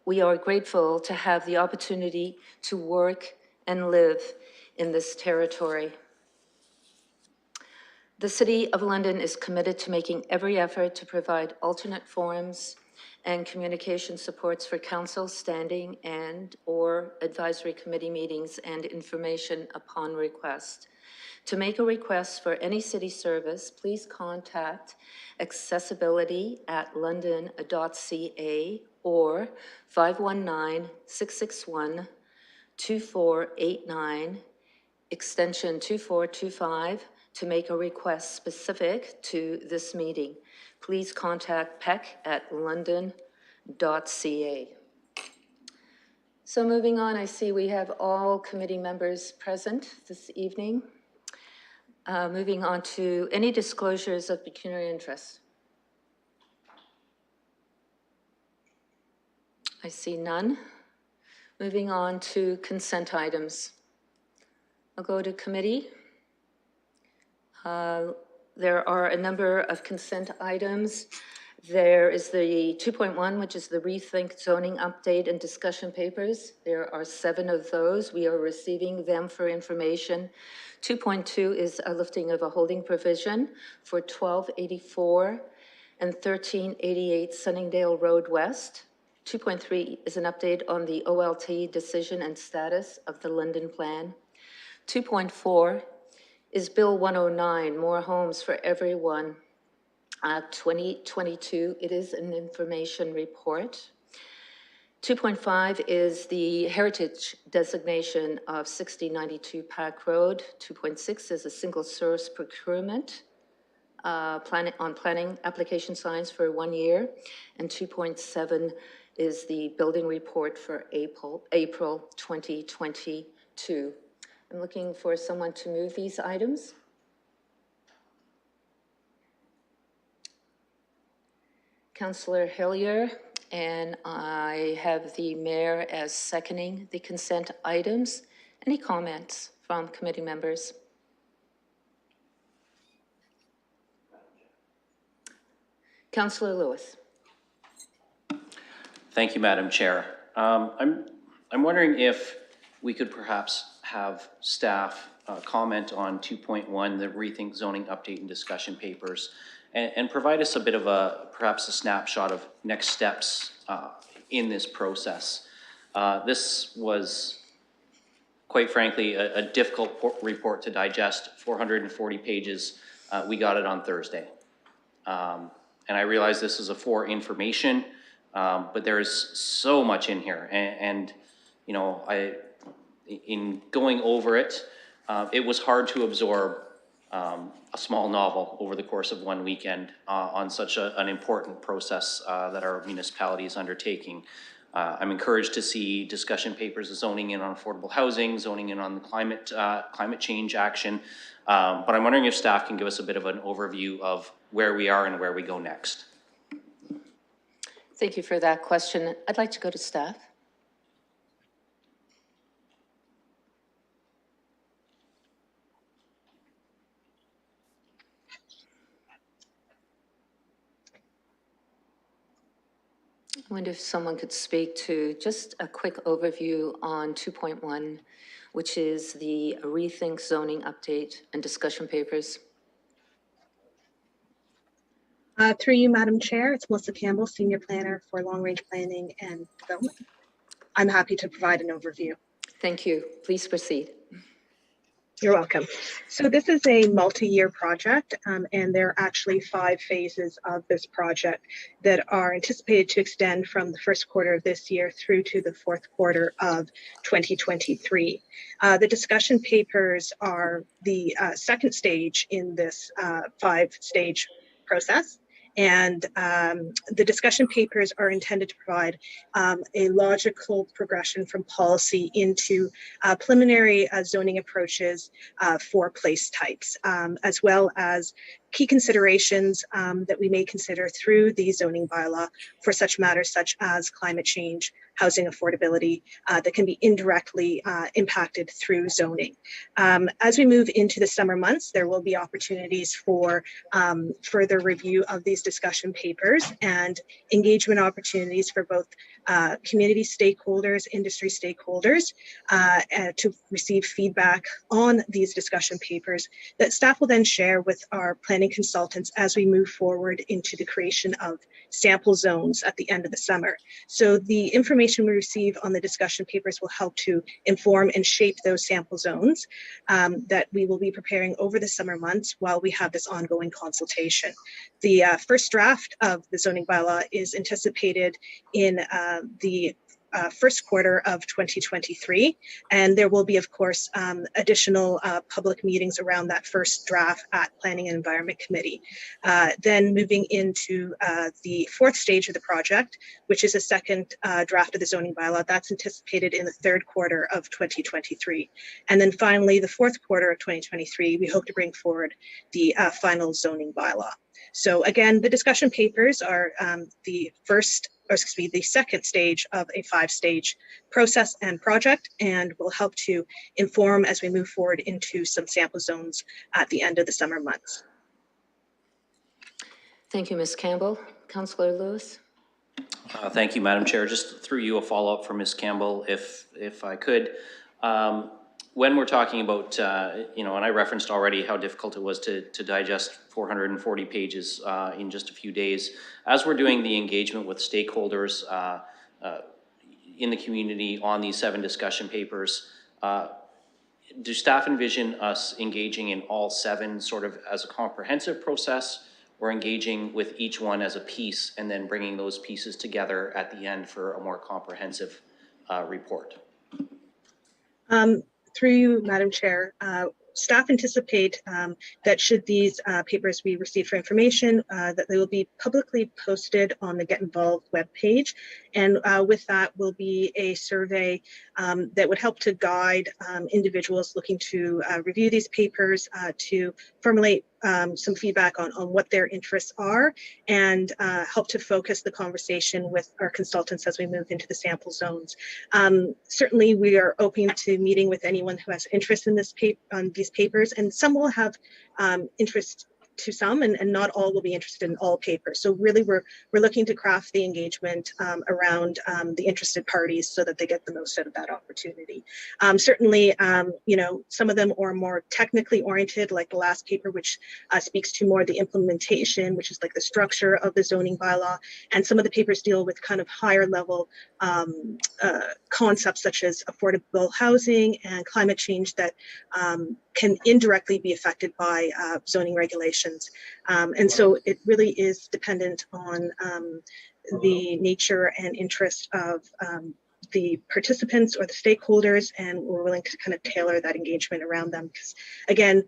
we are grateful to have the opportunity to work and live in this territory. The City of London is committed to making every effort to provide alternate forums and communication supports for council standing and/or advisory committee meetings and information upon request. To make a request for any city service, please contact accessibility@london.ca or 519-661-2489, extension 2425, to make a request specific to this meeting. Please contact pec@london.ca. So moving on, I see we have all committee members present this evening. Moving on to any disclosures of pecuniary interest. I see none. Moving on to consent items. I'll go to committee. There are a number of consent items. There is the 2.1, which is the Rethink Zoning Update and Discussion Papers. There are 7 of those. We are receiving them for information. 2.2 is a lifting of a holding provision for 1284 and 1388 Sunningdale Road West. 2.3 is an update on the OLT decision and status of the London Plan. 2.4 is Bill 109, More Homes for Everyone, 2022. It is an information report. 2.5 is the heritage designation of 6092 Park Road. 2.6 is a single source procurement planning application signs for 1 year. And 2.7 is the building report for April 2022. I'm looking for someone to move these items. Councillor Hillier, and I have the mayor as seconding the consent items. Any comments from committee members? Councillor Lewis. Thank you, Madam Chair. I'm wondering if we could perhaps have staff comment on 2.1, the Rethink Zoning Update and Discussion Papers, and provide us a bit of perhaps a snapshot of next steps in this process. This was, quite frankly, a difficult report to digest, 440 pages. We got it on Thursday. And I realize this is for information, but there is so much in here. And you know, in going over it, it was hard to absorb a small novel over the course of 1 weekend on such an important process that our municipality is undertaking. I'm encouraged to see discussion papers of zoning in on affordable housing, zoning in on the climate change action, but I'm wondering if staff can give us a bit of an overview of where we are and where we go next. Thank you for that question. I'd like to go to staff. I wonder if someone could speak to just a quick overview on 2.1, which is the Rethink Zoning Update and Discussion Papers. Through you, Madam Chair, it's Melissa Campbell, Senior Planner for Long Range Planning and Development. I'm happy to provide an overview. Thank you. Please proceed. You're welcome. So this is a multi-year project, and there are actually 5 phases of this project that are anticipated to extend from the first quarter of this year through to the fourth quarter of 2023. The discussion papers are the second stage in this 5-stage process. And the discussion papers are intended to provide a logical progression from policy into preliminary zoning approaches for place types, as well as key considerations that we may consider through the zoning bylaw for such matters such as climate change, housing affordability that can be indirectly impacted through zoning. As we move into the summer months, there will be opportunities for further review of these discussion papers and engagement opportunities for both community stakeholders, industry stakeholders, to receive feedback on these discussion papers that staff will then share with our planning consultants as we move forward into the creation of sample zones at the end of the summer. So the information we receive on the discussion papers will help to inform and shape those sample zones that we will be preparing over the summer months while we have this ongoing consultation. The first draft of the zoning bylaw is anticipated in the first quarter of 2023, and there will be, of course, additional public meetings around that first draft at Planning and Environment Committee. Then moving into the fourth stage of the project, which is a second draft of the zoning bylaw, that's anticipated in the third quarter of 2023. And then finally, the fourth quarter of 2023, we hope to bring forward the final zoning bylaw. So again, the discussion papers are the second stage of a 5-stage process and project, and will help to inform as we move forward into some sample zones at the end of the summer months. Thank you, Ms. Campbell. Councillor Lewis. Thank you, Madam Chair. Just through you, a follow-up from Ms. Campbell, if I could. When we're talking about, and I referenced already how difficult it was to digest 440 pages in just a few days. As we're doing the engagement with stakeholders in the community on these 7 discussion papers, do staff envision us engaging in all 7 sort of as a comprehensive process, or engaging with each one as a piece and then bringing those pieces together at the end for a more comprehensive report? Through you, Madam Chair, staff anticipate that should these papers be received for information, that they will be publicly posted on the Get Involved webpage. And with that will be a survey that would help to guide individuals looking to review these papers to formulate some feedback on what their interests are, and help to focus the conversation with our consultants as we move into the sample zones. Certainly, we are open to meeting with anyone who has interest in this on these papers, and some will have interest to some, and not all will be interested in all papers. So really, we're looking to craft the engagement around the interested parties so that they get the most out of that opportunity. Certainly, some of them are more technically oriented, like the last paper, which speaks to more the implementation, which is like the structure of the zoning bylaw. And some of the papers deal with kind of higher level concepts such as affordable housing and climate change that can indirectly be affected by zoning regulations. And so it really is dependent on the nature and interest of the participants or the stakeholders, and we're willing to kind of tailor that engagement around them. Because again,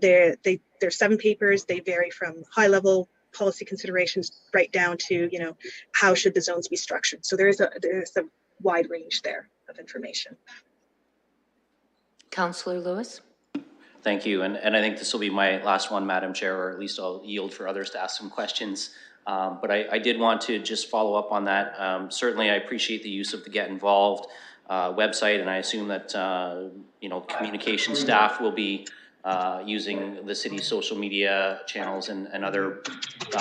there's 7 papers. They vary from high level policy considerations right down to, how should the zones be structured. So there's a wide range there of information. Councillor Lewis. Thank you, and I think this will be my last one, Madam Chair, or at least I'll yield for others to ask some questions. But I did want to just follow up on that. Certainly, I appreciate the use of the Get Involved website, and I assume that communication staff will be using the city's social media channels and other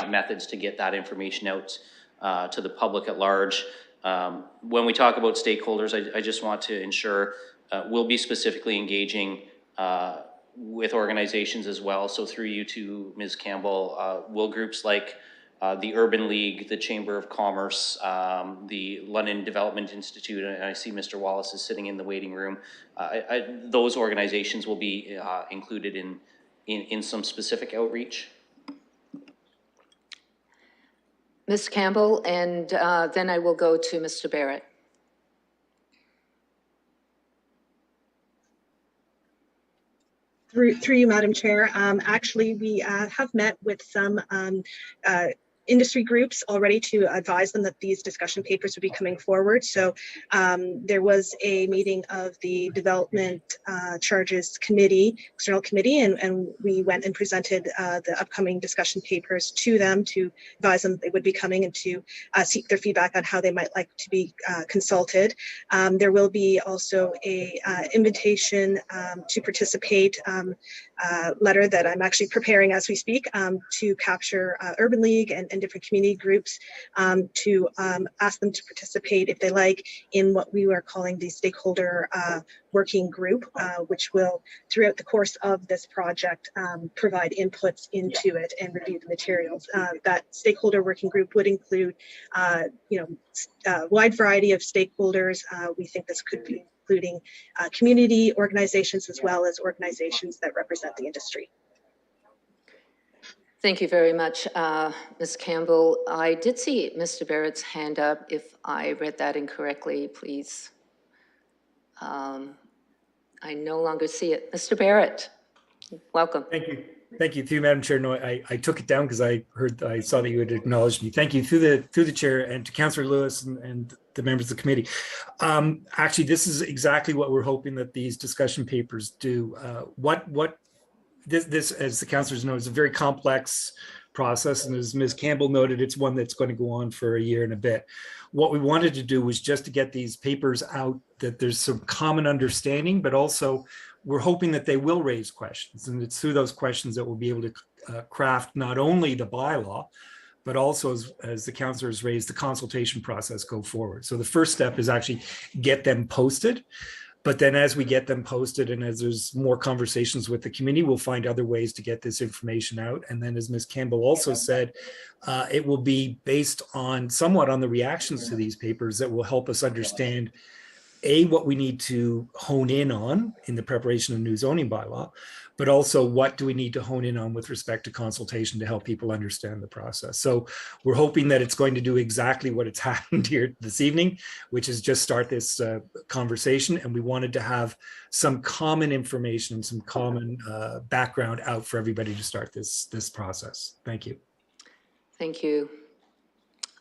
methods to get that information out to the public at large. When we talk about stakeholders, I just want to ensure we'll be specifically engaging with organizations as well. So through you to Ms. Campbell, will groups like the Urban League, the Chamber of Commerce, the London Development Institute, and I see Mr. Wallace is sitting in the waiting room, those organizations will be included in some specific outreach? Ms. Campbell, and then I will go to Mr. Barrett. Through you, Madam Chair. Actually, we have met with some industry groups already to advise them that these discussion papers would be coming forward. So there was a meeting of the Development Charges Committee, External Committee, and we went and presented the upcoming discussion papers to them to advise them that they would be coming and to seek their feedback on how they might like to be consulted. There will be also a invitation to participate letter that I'm actually preparing as we speak to capture Urban League and and different community groups to ask them to participate, if they like, in what we are calling the Stakeholder Working Group, which will, throughout the course of this project, provide inputs into it and review the materials. That Stakeholder Working Group would include, a wide variety of stakeholders. We think this could be including community organizations as well as organizations that represent the industry. Thank you very much, Ms. Campbell. I did see Mr. Barrett's hand up. If I read that incorrectly, please. I no longer see it. Mr. Barrett, welcome. Thank you. Thank you. Through Madam Chair. No, I took it down because I saw that you had acknowledged me. Thank you through the chair and to Councillor Lewis and the members of the committee. Actually, this is exactly what we're hoping that these discussion papers do. This, as the councillors know, is a very complex process, and as Ms. Campbell noted, it's one that's going to go on for a year and a bit. What we wanted to do was just to get these papers out, that there's some common understanding, but also we're hoping that they will raise questions, and it's through those questions that we'll be able to craft not only the bylaw, but also, as the councillors raised, the consultation process go forward. So the first step is actually get them posted. But then as we get them posted and as there's more conversations with the community, we'll find other ways to get this information out. And then, as Ms. Campbell also said, it will be based on somewhat on the reactions to these papers that will help us understand, A, what we need to hone in on in the preparation of new zoning bylaw, but also what do we need to hone in on with respect to consultation to help people understand the process. So we're hoping that it's going to do exactly what it's happened here this evening, which is just start this conversation. And we wanted to have some common information, some common background out for everybody to start this process. Thank you. Thank you.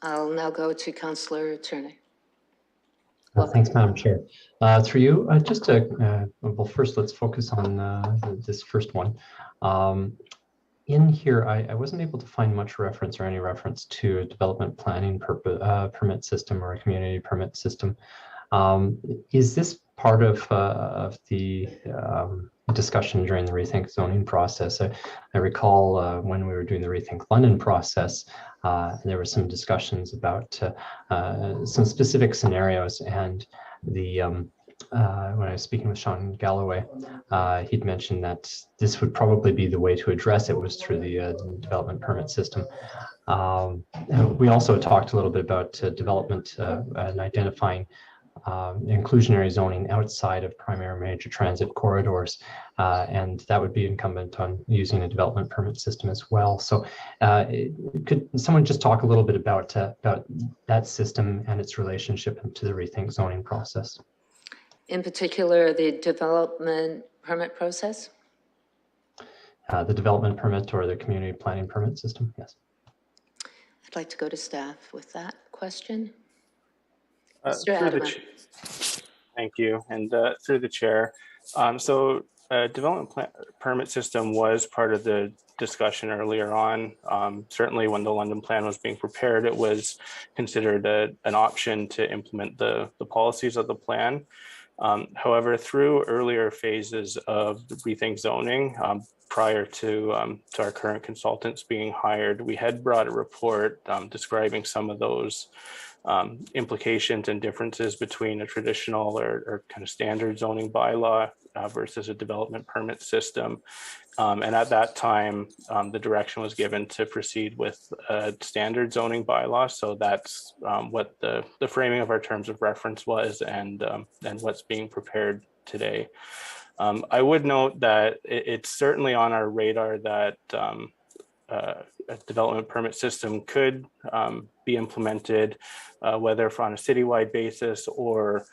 I'll now go to Councillor Turner. Thanks, Madam Chair. Through you, just to, well, first let's focus on this first one. In here, I wasn't able to find much reference or any reference to a development planning permit system or a community permit system. Is this part of the discussion during the Rethink Zoning process? I recall when we were doing the Rethink London process, there were some discussions about some specific scenarios, and the when I was speaking with Sean Galloway, he'd mentioned that this would probably be the way to address it, was through the development permit system. We also talked a little bit about development and identifying inclusionary zoning outside of primary major transit corridors, and that would be incumbent on using a development permit system as well. So could someone just talk a little bit about that system and its relationship to the Rethink Zoning process? In particular, the development permit process? The development permit or the community planning permit system, yes. I'd like to go to staff with that question. Thank you, and through the chair. So development permit system was part of the discussion earlier on. Certainly when the London plan was being prepared, it was considered an option to implement the policies of the plan. However, through earlier phases of the Rethink Zoning, prior to our current consultants being hired, we had brought a report describing some of those implications and differences between a traditional or kind of standard zoning bylaw versus a development permit system. And at that time, the direction was given to proceed with a standard zoning bylaw. So that's what the framing of our terms of reference was, and what's being prepared today. I would note that it's certainly on our radar that a development permit system could be implemented, whether on a citywide basis or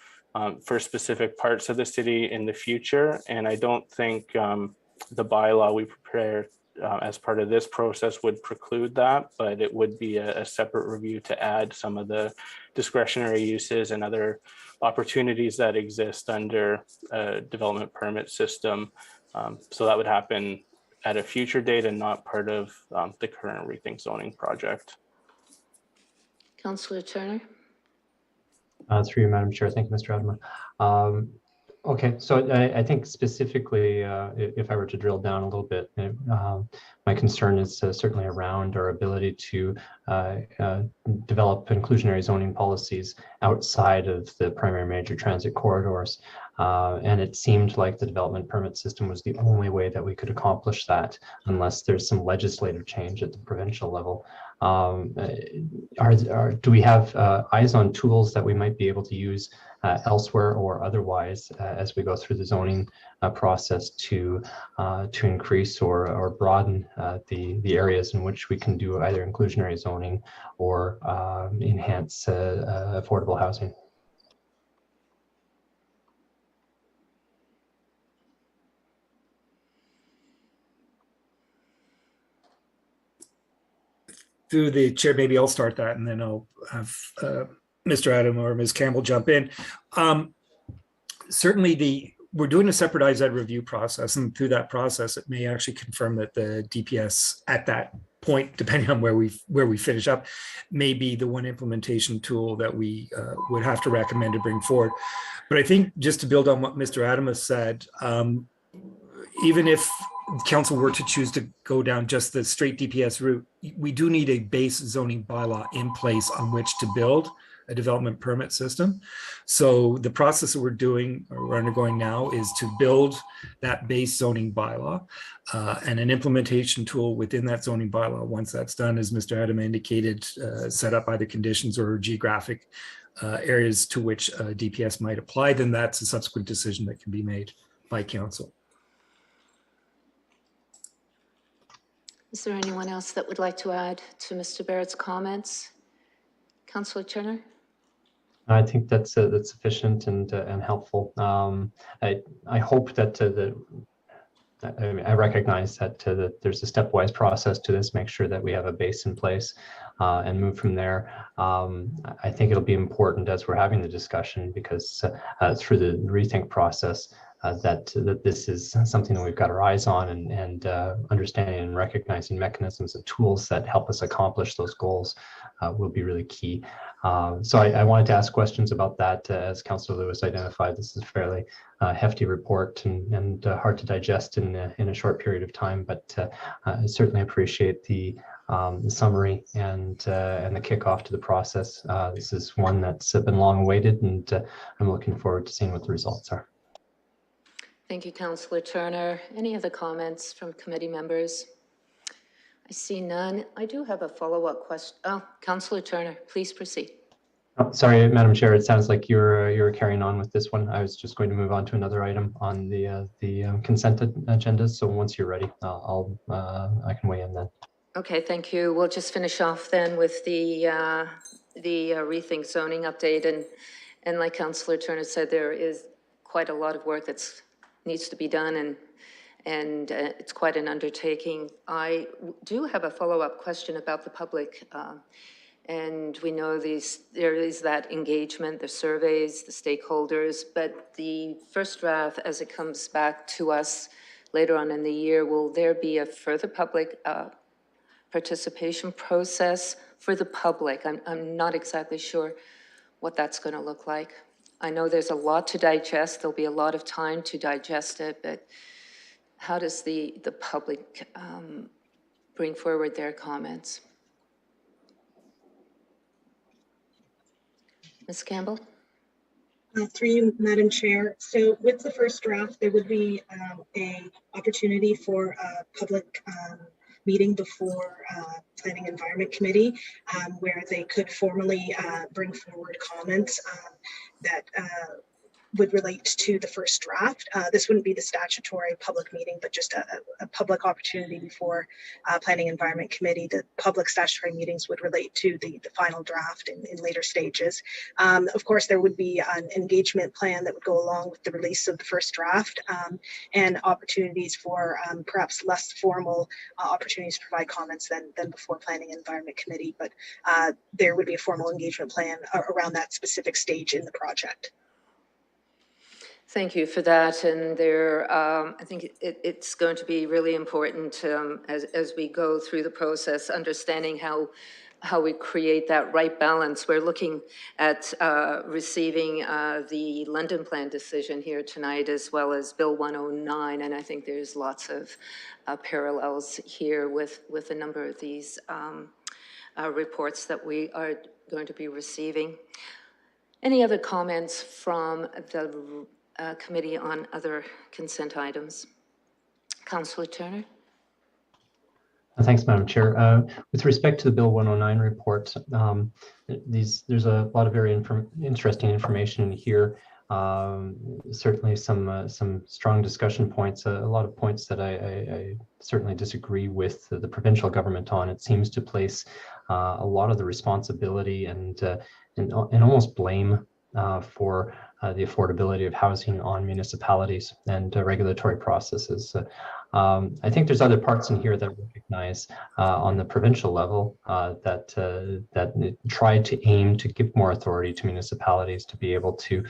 for specific parts of the city in the future. And I don't think the bylaw we prepare as part of this process would preclude that, but it would be a separate review to add some of the discretionary uses and other opportunities that exist under a development permit system. So that would happen at a future date and not part of the current Rethink Zoning project. Councillor Turner. Through you, Madam Chair. Thank you, Mr. Adama. Okay, so I think specifically, if I were to drill down a little bit, my concern is certainly around our ability to develop inclusionary zoning policies outside of the primary major transit corridors. And it seemed like the development permit system was the only way that we could accomplish that unless there's some legislative change at the provincial level. Do we have eyes on tools that we might be able to use elsewhere or otherwise as we go through the zoning process to increase or broaden the areas in which we can do either inclusionary zoning or enhance affordable housing? Through the chair, maybe I'll start that and then I'll have Mr. Adam or Ms. Campbell jump in. Certainly we're doing a separate IZ review process, and through that process, it may actually confirm that the DPS at that point, depending on where we finish up, may be the one implementation tool that we would have to recommend to bring forward. But I think just to build on what Mr. Adam has said, even if council were to choose to go down just the straight DPS route, we do need a base zoning bylaw in place on which to build a development permit system. So the process that we're doing or we're undergoing now is to build that base zoning bylaw and an implementation tool within that zoning bylaw. Once that's done, as Mr. Adam indicated, set up either conditions or geographic areas to which DPS might apply, then that's a subsequent decision that can be made by council. Is there anyone else that would like to add to Mr. Barrett's comments? Councillor Turner? I think that's sufficient and helpful. I hope that I recognize that there's a stepwise process to this. Make sure that we have a base in place and move from there. I think it'll be important as we're having the discussion, because through the rethink process, that this is something that we've got our eyes on, and understanding and recognizing mechanisms and tools that help us accomplish those goals will be really key. So I wanted to ask questions about that. As Councillor Lewis identified, this is a fairly hefty report and hard to digest in a short period of time, but I certainly appreciate the summary and the kickoff to the process. This is one that's been long awaited, and I'm looking forward to seeing what the results are. Thank you, Councillor Turner. Any other comments from committee members? I see none. I do have a follow-up question. Oh, Councillor Turner, please proceed. Oh, sorry, Madam Chair. It sounds like you're carrying on with this one. I was just going to move on to another item on the consent agenda. So once you're ready, I can weigh in then. Okay, thank you. We'll just finish off then with the rethink zoning update, and like Councillor Turner said, there is quite a lot of work that's needs to be done, and it's quite an undertaking. I do have a follow-up question about the public, and we know there is that engagement, the surveys, the stakeholders, but the first draft, as it comes back to us later on in the year, will there be a further public participation process for the public? I'm not exactly sure what that's going to look like. I know there's a lot to digest. There'll be a lot of time to digest it, but how does the public bring forward their comments? Ms. Campbell? Through you, Madam Chair. So with the first draft, there would be an opportunity for a public meeting before Planning Environment Committee, where they could formally bring forward comments that would relate to the first draft. This wouldn't be the statutory public meeting, but just a public opportunity before Planning Environment Committee. The public statutory meetings would relate to the final draft in later stages. Of course, there would be an engagement plan that would go along with the release of the first draft, and opportunities for perhaps less formal opportunities to provide comments than before Planning Environment Committee, but there would be a formal engagement plan around that specific stage in the project. Thank you for that. And I think it's going to be really important as we go through the process, understanding how how we create that right balance. We're looking at receiving the London Plan decision here tonight, as well as Bill 109, and I think there's lots of parallels here with a number of these reports that we are going to be receiving. Any other comments from the Committee on Other Consent Items? Councillor Turner? Thanks, Madam Chair. With respect to the Bill 109 report, there's a lot of very interesting information in here. Certainly some strong discussion points, a lot of points that I certainly disagree with the provincial government on. It seems to place a lot of the responsibility and almost blame for the affordability of housing on municipalities and regulatory processes. I think there's other parts in here that recognize on the provincial level that try to aim to give more authority to municipalities to be able to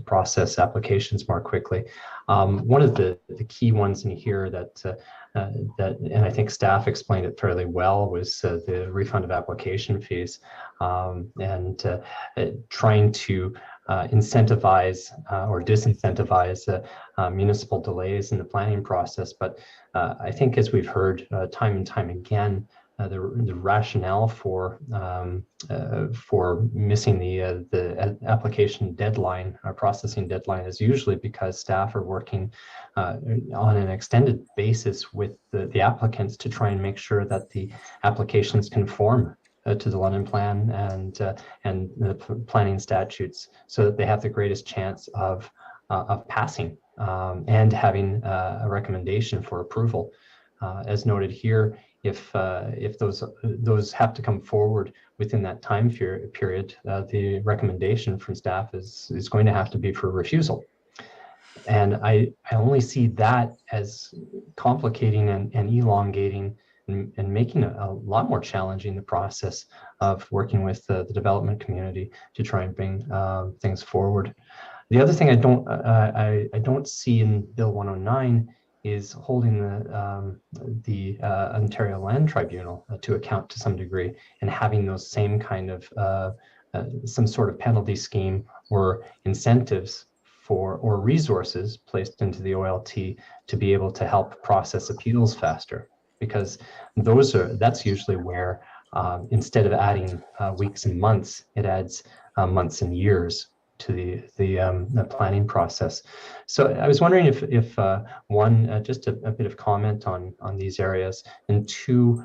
process applications more quickly. One of the key ones in here that and I think staff explained it fairly well, was the refund of application fees, and trying to incentivize or disincentivize municipal delays in the planning process. But I think, as we've heard time and time again, the rationale for missing the application deadline, or processing deadline, is usually because staff are working on an extended basis with the applicants to try and make sure that the applications conform to the London Plan and the planning statutes, so that they have the greatest chance of passing and having a recommendation for approval. As noted here, if those have to come forward within that time period, the recommendation from staff is going to have to be for refusal. And I only see that as complicating and elongating and making a lot more challenging the process of working with the development community to try and bring things forward. The other thing I don't see in Bill 109 is holding the Ontario Land Tribunal to account to some degree, and having those same kind of some sort of penalty scheme or incentives or resources placed into the OLT to be able to help process appeals faster, because that's usually where instead of adding weeks and months, it adds months and years to the planning process. So I was wondering if one, just a bit of comment on these areas, and two,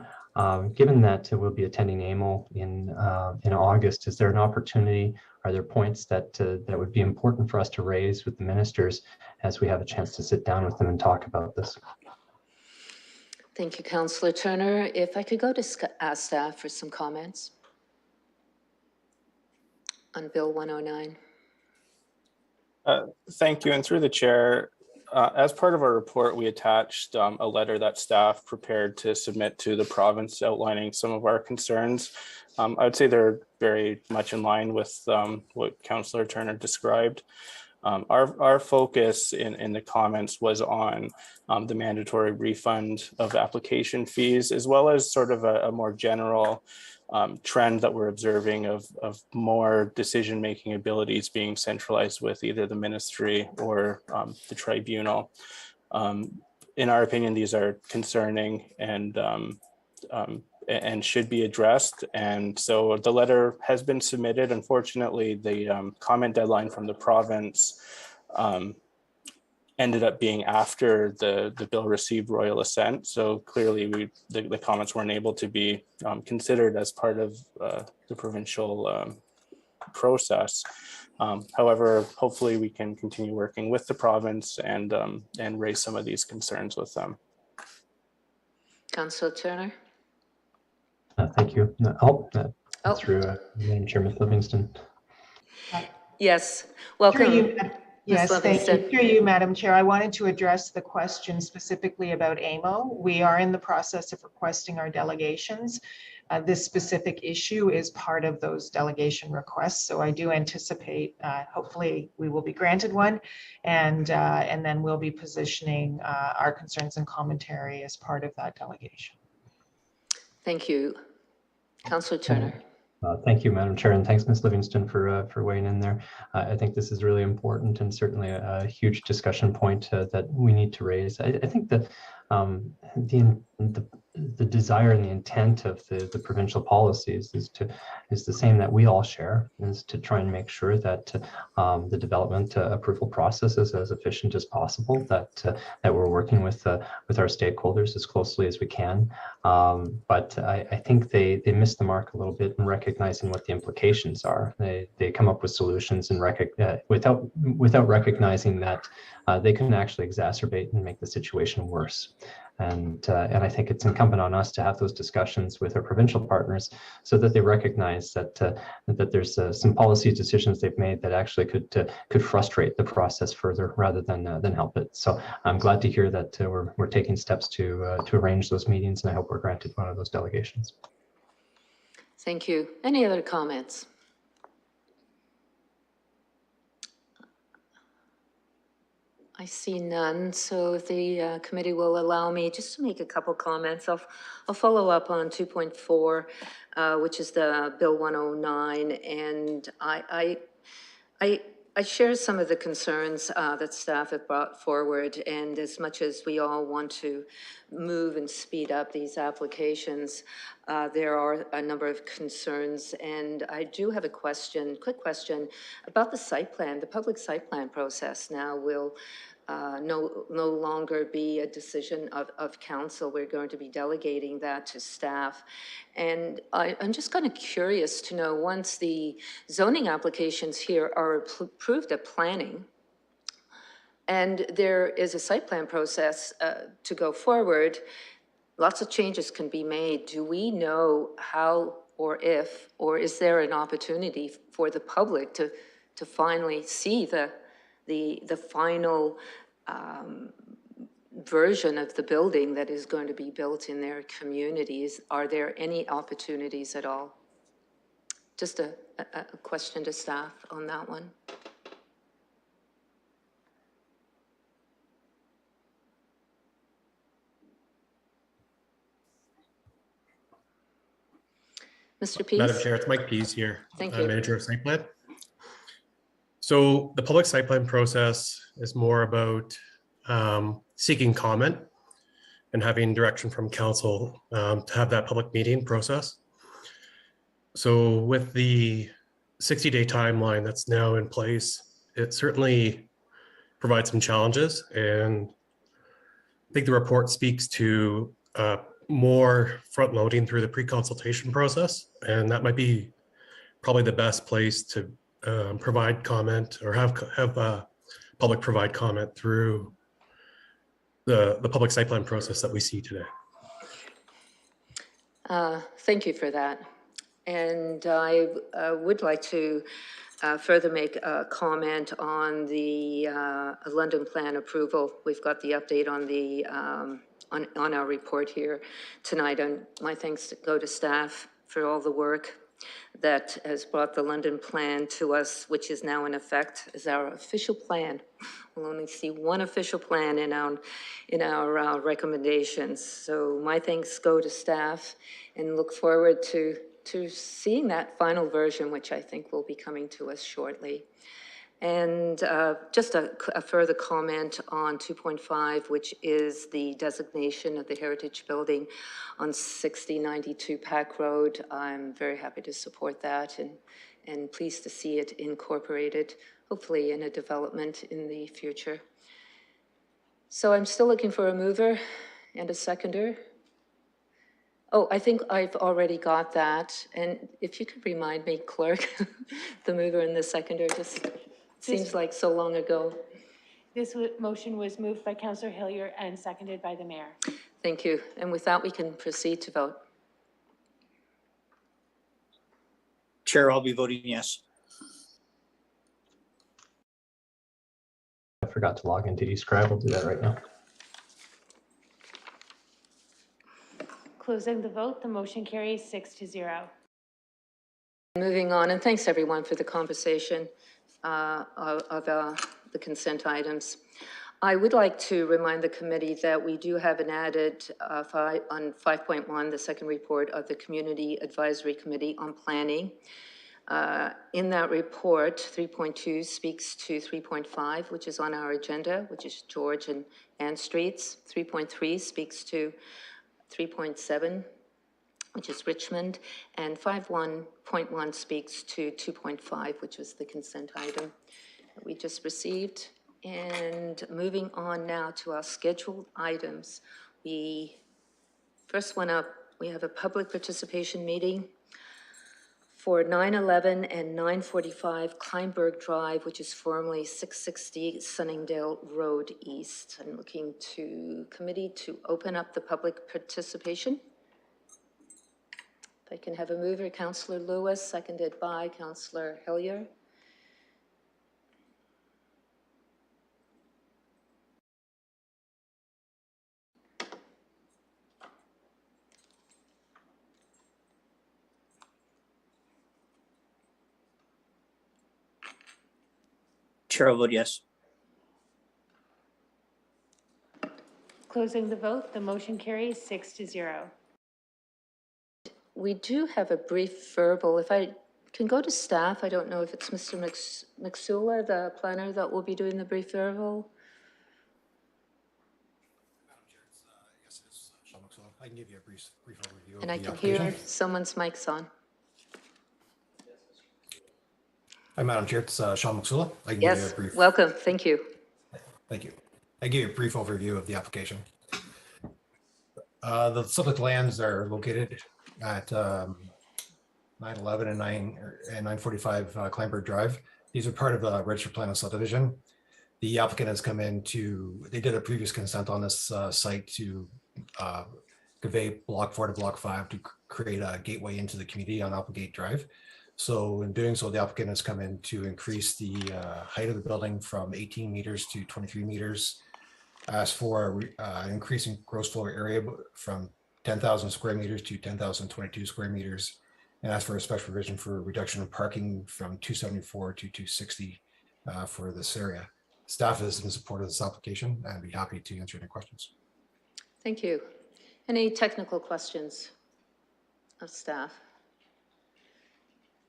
given that we'll be attending AMO in August, is there an opportunity? Are there points that would be important for us to raise with the ministers as we have a chance to sit down with them and talk about this? Thank you, Councillor Turner. If I could go to staff for some comments on Bill 109. Thank you. And through the chair, as part of our report, we attached a letter that staff prepared to submit to the province outlining some of our concerns. I would say they're very much in line with what Councillor Turner described. Our focus in the comments was on the mandatory refund of application fees, as well as sort of a more general trend that we're observing of more decision-making abilities being centralized with either the ministry or the tribunal. In our opinion, these are concerning and should be addressed. And so the letter has been submitted. Unfortunately, the comment deadline from the province ended up being after the bill received royal assent. So clearly the comments weren't able to be considered as part of the provincial process. However, hopefully we can continue working with the province and raise some of these concerns with them. Councillor Turner. Thank you. Through Madam Chair, Ms. Livingston. Yes, welcome. Yes, thank you. Through you, Madam Chair, I wanted to address the question specifically about AMO. We are in the process of requesting our delegations. This specific issue is part of those delegation requests, so I do anticipate, hopefully we will be granted one, and then we'll be positioning our concerns and commentary as part of that delegation. Thank you. Councillor Turner. Thank you, Madam Chair, and thanks, Ms. Livingston, for weighing in there. I think this is really important and certainly a huge discussion point that we need to raise. I think that the desire and the intent of the provincial policies is the same that we all share, is to try and make sure that the development approval process is as efficient as possible, that we're working with our stakeholders as closely as we can. But I think they missed the mark a little bit in recognizing what the implications are. They come up with solutions and without recognizing that they can actually exacerbate and make the situation worse. And I think it's incumbent on us to have those discussions with our provincial partners so that they recognize that that there's some policy decisions they've made that actually could frustrate the process further rather than help it. So I'm glad to hear that we're taking steps to arrange those meetings, and I hope we're granted one of those delegations. Thank you. Any other comments? I see none, so if the committee will allow me just to make a couple comments. I'll follow up on 2.4, which is the Bill 109, and I share some of the concerns that staff have brought forward, and as much as we all want to move and speed up these applications, there are a number of concerns, and I do have a quick question about the site plan. The public site plan process now will no longer be a decision of council. We're going to be delegating that to staff. And I'm just kind of curious to know, once the zoning applications here are approved at planning, and there is a site plan process to go forward, lots of changes can be made. Do we know how or if, or is there an opportunity for the public to finally see the final version of the building that is going to be built in their communities? Are there any opportunities at all? Just a question to staff on that one. Mr. Pease? Madam Chair, it's Mike Pease here. Thank you. Manager of Site Plan. So the public site plan process is more about seeking comment and having direction from council to have that public meeting process. So with the 60-day timeline that's now in place, it certainly provides some challenges, and I think the report speaks to more front loading through the pre-consultation process, and that might be probably the best place to provide comment or have public provide comment through the public site plan process that we see today. Thank you for that. And I would like to further make a comment on the London plan approval. We've got the update on the on our report here tonight, and my thanks go to staff for all the work that has brought the London plan to us, which is now in effect as our official plan. We'll only see one official plan in our recommendations. So my thanks go to staff, and look forward to seeing that final version, which I think will be coming to us shortly. And just a further comment on 2.5, which is the designation of the heritage building on 6092 Pack Road. I'm very happy to support that, and pleased to see it incorporated, hopefully in a development in the future. So I'm still looking for a mover and a seconder. Oh, I think I've already got that. And if you could remind me, clerk, the mover and the seconder, just seems like so long ago. This motion was moved by Councillor Hillier and seconded by the mayor. Thank you. And with that, we can proceed to vote. Chair, I'll be voting yes. I forgot to log into eScribe. I'll do that right now. Closing the vote, the motion carries 6-0. Moving on, and thanks everyone for the conversation of the consent items. I would like to remind the committee that we do have an added on 5.1, the second report of the Community Advisory Committee on Planning. In that report, 3.2 speaks to 3.5, which is on our agenda, which is George and Ann Streets. 3.3 speaks to 3.7, which is Richmond, and 5.1 speaks to 2.5, which was the consent item that we just received. And moving on now to our scheduled items. First one up, we have a public participation meeting for 9/11 and 9:45 Kleinberg Drive, which is formerly 660 Sunningdale Road East. I'm looking to committee to open up the public participation. If I can have a mover, Councillor Lewis, seconded by Councillor Hillier. Chair will vote yes. Closing the vote, the motion carries 6-0. We do have a brief verbal. If I can go to staff, I don't know if it's Mr. McSula, the planner, that will be doing the brief verbal. Yes, it is Sean McSula. I can give you a brief overview of And I the can application. hear someone's mic's on. Hi, Madam Chair. It's Sean McSula. I can give you a Yes, brief. welcome. Thank you. Thank you. I give you a brief overview of the application. The subject lands are located at 911 and 945 Kleinberg Drive. These are part of a registered plan of subdivision. The applicant has come in they did a previous consent on this site to convey block 4 to block 5 to create a gateway into the community on Applegate Drive. So in doing so, the applicant has come in to increase the height of the building from 18 meters to 23 meters, asked for increasing gross floor area from 10,000 square meters to 10,022 square meters, and asked for a special provision for reduction of parking from 274 to 260 for this area. Staff is in support of this application and I'd be happy to answer any questions. Thank you. Any technical questions of staff?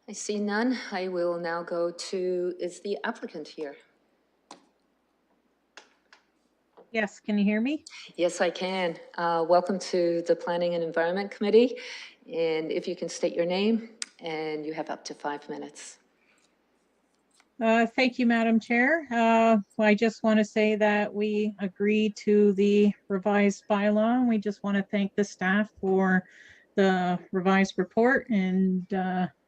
I see none. I will now go to, is the applicant here? Yes, can you hear me? Yes, I can. Welcome to the Planning and Environment Committee. And if you can state your name, and you have up to 5 minutes. Thank you, Madam Chair. I just want to say that we agree to the revised bylaw. And we just want to thank the staff for the revised report and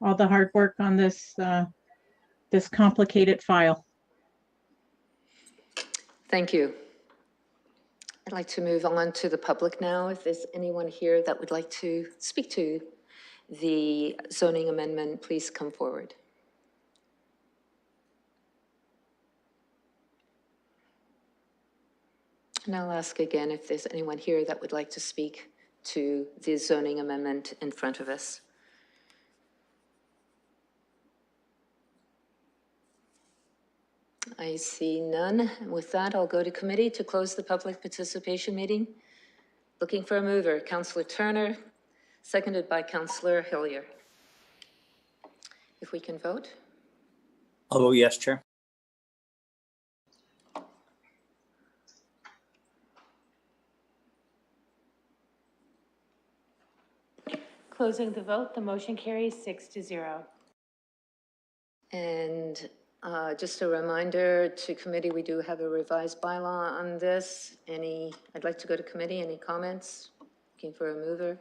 all the hard work on this this complicated file. Thank you. I'd like to move on to the public now. If there's anyone here that would like to speak to the zoning amendment, please come forward. And I'll ask again if there's anyone here that would like to speak to the zoning amendment in front of us. I see none. With that, I'll go to committee to close the public participation meeting. Looking for a mover, Councillor Turner, seconded by Councillor Hillier. If we can vote. I'll vote yes, Chair. Closing the vote, the motion carries 6-0. And just a reminder to committee, we do have a revised bylaw on this. I'd like to go to committee. Any comments? Looking for a mover.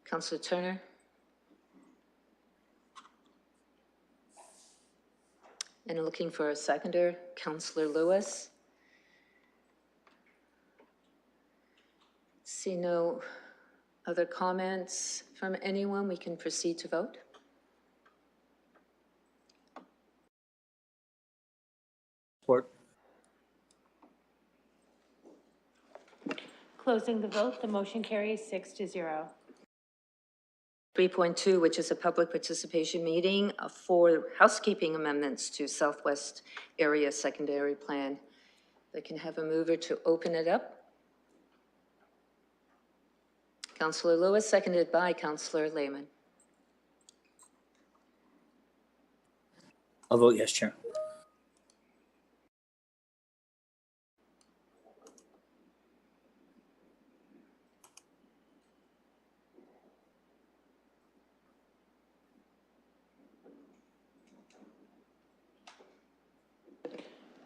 Councillor Turner. And looking for a seconder, Councillor Lewis. See no other comments from anyone. We can proceed to vote. Support. Closing the vote, the motion carries 6-0. 3.2, which is a public participation meeting for housekeeping amendments to Southwest Area Secondary Plan. They can have a mover to open it up. Councillor Lewis, seconded by Councillor Lehman. I'll vote yes, Chair.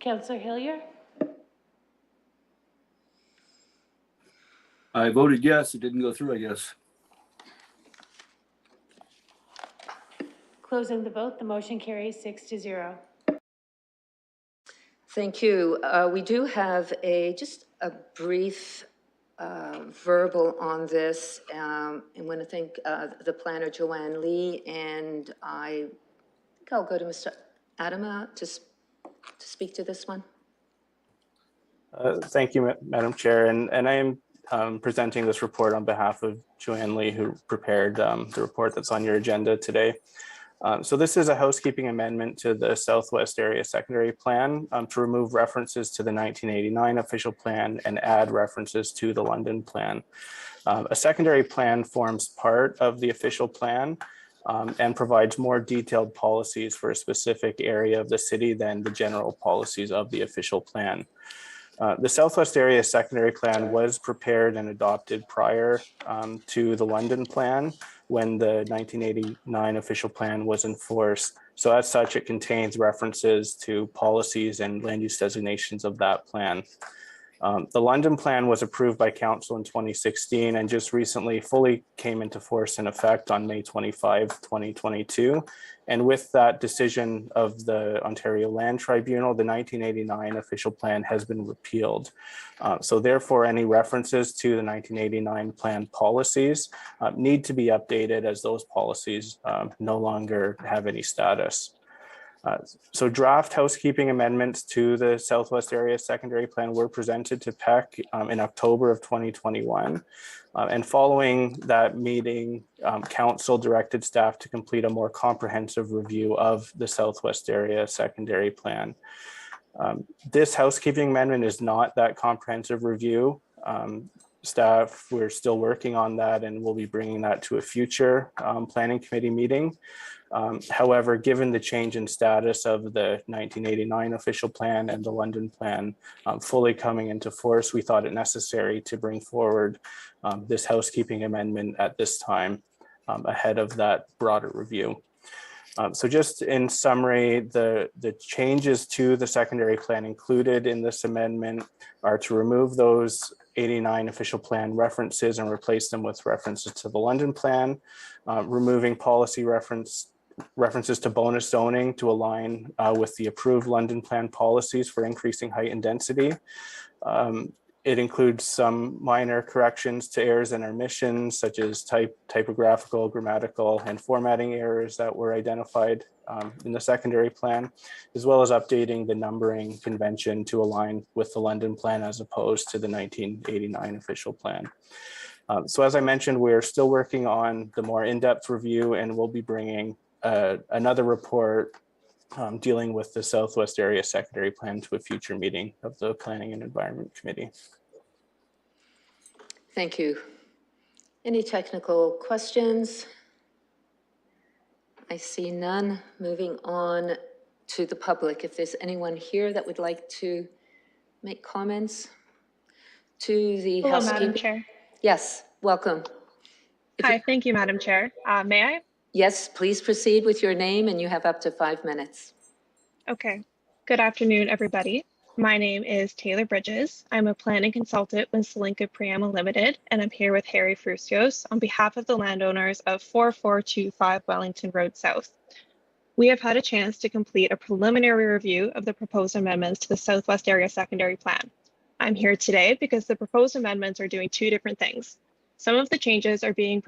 Councillor Hillier, I voted yes. It didn't go through, I guess. closing the vote, the motion carries 6-0. Thank you. We do have just a brief verbal on this. I want to thank the planner, Joanne Lee, and I think I'll go to Mr. Adama to speak to this one. Thank you, Madam Chair. And I am presenting this report on behalf of Joanne Lee, who prepared the report that's on your agenda today. So this is a housekeeping amendment to the Southwest Area Secondary Plan to remove references to the 1989 official plan and add references to the London plan. A secondary plan forms part of the official plan and provides more detailed policies for a specific area of the city than the general policies of the official plan. The Southwest Area Secondary Plan was prepared and adopted prior to the London Plan when the 1989 official plan was in force. So as such, it contains references to policies and land use designations of that plan. The London Plan was approved by Council in 2016 and just recently fully came into force and effect on May 25, 2022. And with that decision of the Ontario Land Tribunal, the 1989 official plan has been repealed. So therefore, any references to the 1989 plan policies need to be updated as those policies no longer have any status. So draft housekeeping amendments to the Southwest Area Secondary Plan were presented to PEC in October of 2021. And following that meeting, Council directed staff to complete a more comprehensive review of the Southwest Area Secondary Plan. This housekeeping amendment is not that comprehensive review. Staff, we're still working on that and we'll be bringing that to a future planning committee meeting. However, given the change in status of the 1989 official plan and the London plan fully coming into force, we thought it necessary to bring forward this housekeeping amendment at this time ahead of that broader review. So just in summary, the changes to the secondary plan included in this amendment are to remove those 89 official plan references and replace them with references to the London plan, removing policy references to bonus zoning to align with the approved London plan policies for increasing height and density. It includes some minor corrections to errors and omissions, such as typographical, grammatical, and formatting errors that were identified in the secondary plan, as well as updating the numbering convention to align with the London plan as opposed to the 1989 official plan. So as I mentioned, we're still working on the more in-depth review, and we'll be bringing another report dealing with the Southwest Area Secondary Plan to a future meeting of the Planning and Environment Committee. Thank you. Any technical questions? I see none. Moving on to the public. If there's anyone here that would like to make comments to the Hello, housekeeping. Madam Chair. Yes, welcome. Hi, thank you, Madam Chair. May I? Yes, please proceed with your name and you have up to 5 minutes. Okay. Good afternoon, everybody. My name is Taylor Bridges. I'm a planning consultant with Salinka Priama Limited, and I'm here with Harry Frustios on behalf of the landowners of 4425 Wellington Road South. We have had a chance to complete a preliminary review of the proposed amendments to the Southwest Area Secondary Plan. I'm here today because the proposed amendments are doing two different things. Some of the changes are being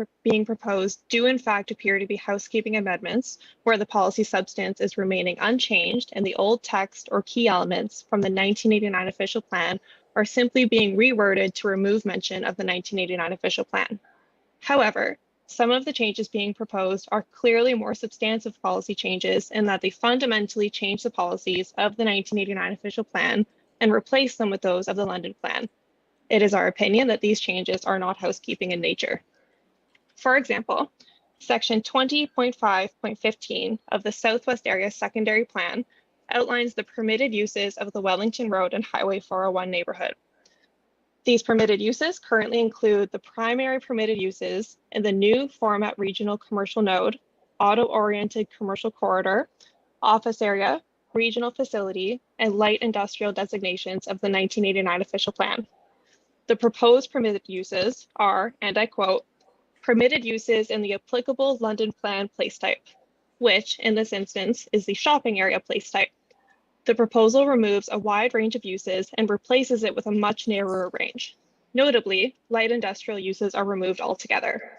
proposed do in fact appear to be housekeeping amendments, where the policy substance is remaining unchanged and the old text or key elements from the 1989 official plan are simply being reworded to remove mention of the 1989 official plan. However, some of the changes being proposed are clearly more substantive policy changes in that they fundamentally change the policies of the 1989 official plan and replace them with those of the London Plan. It is our opinion that these changes are not housekeeping in nature. For example, Section 20.5.15 of the Southwest Area Secondary Plan outlines the permitted uses of the Wellington Road and Highway 401 neighborhood. These permitted uses currently include the primary permitted uses in the new format regional commercial node, auto-oriented commercial corridor, office area, regional facility, and light industrial designations of the 1989 official plan. The proposed permitted uses are, and I quote, permitted uses in the applicable London Plan place type, which in this instance is the shopping area place type. The proposal removes a wide range of uses and replaces it with a much narrower range. Notably, light industrial uses are removed altogether.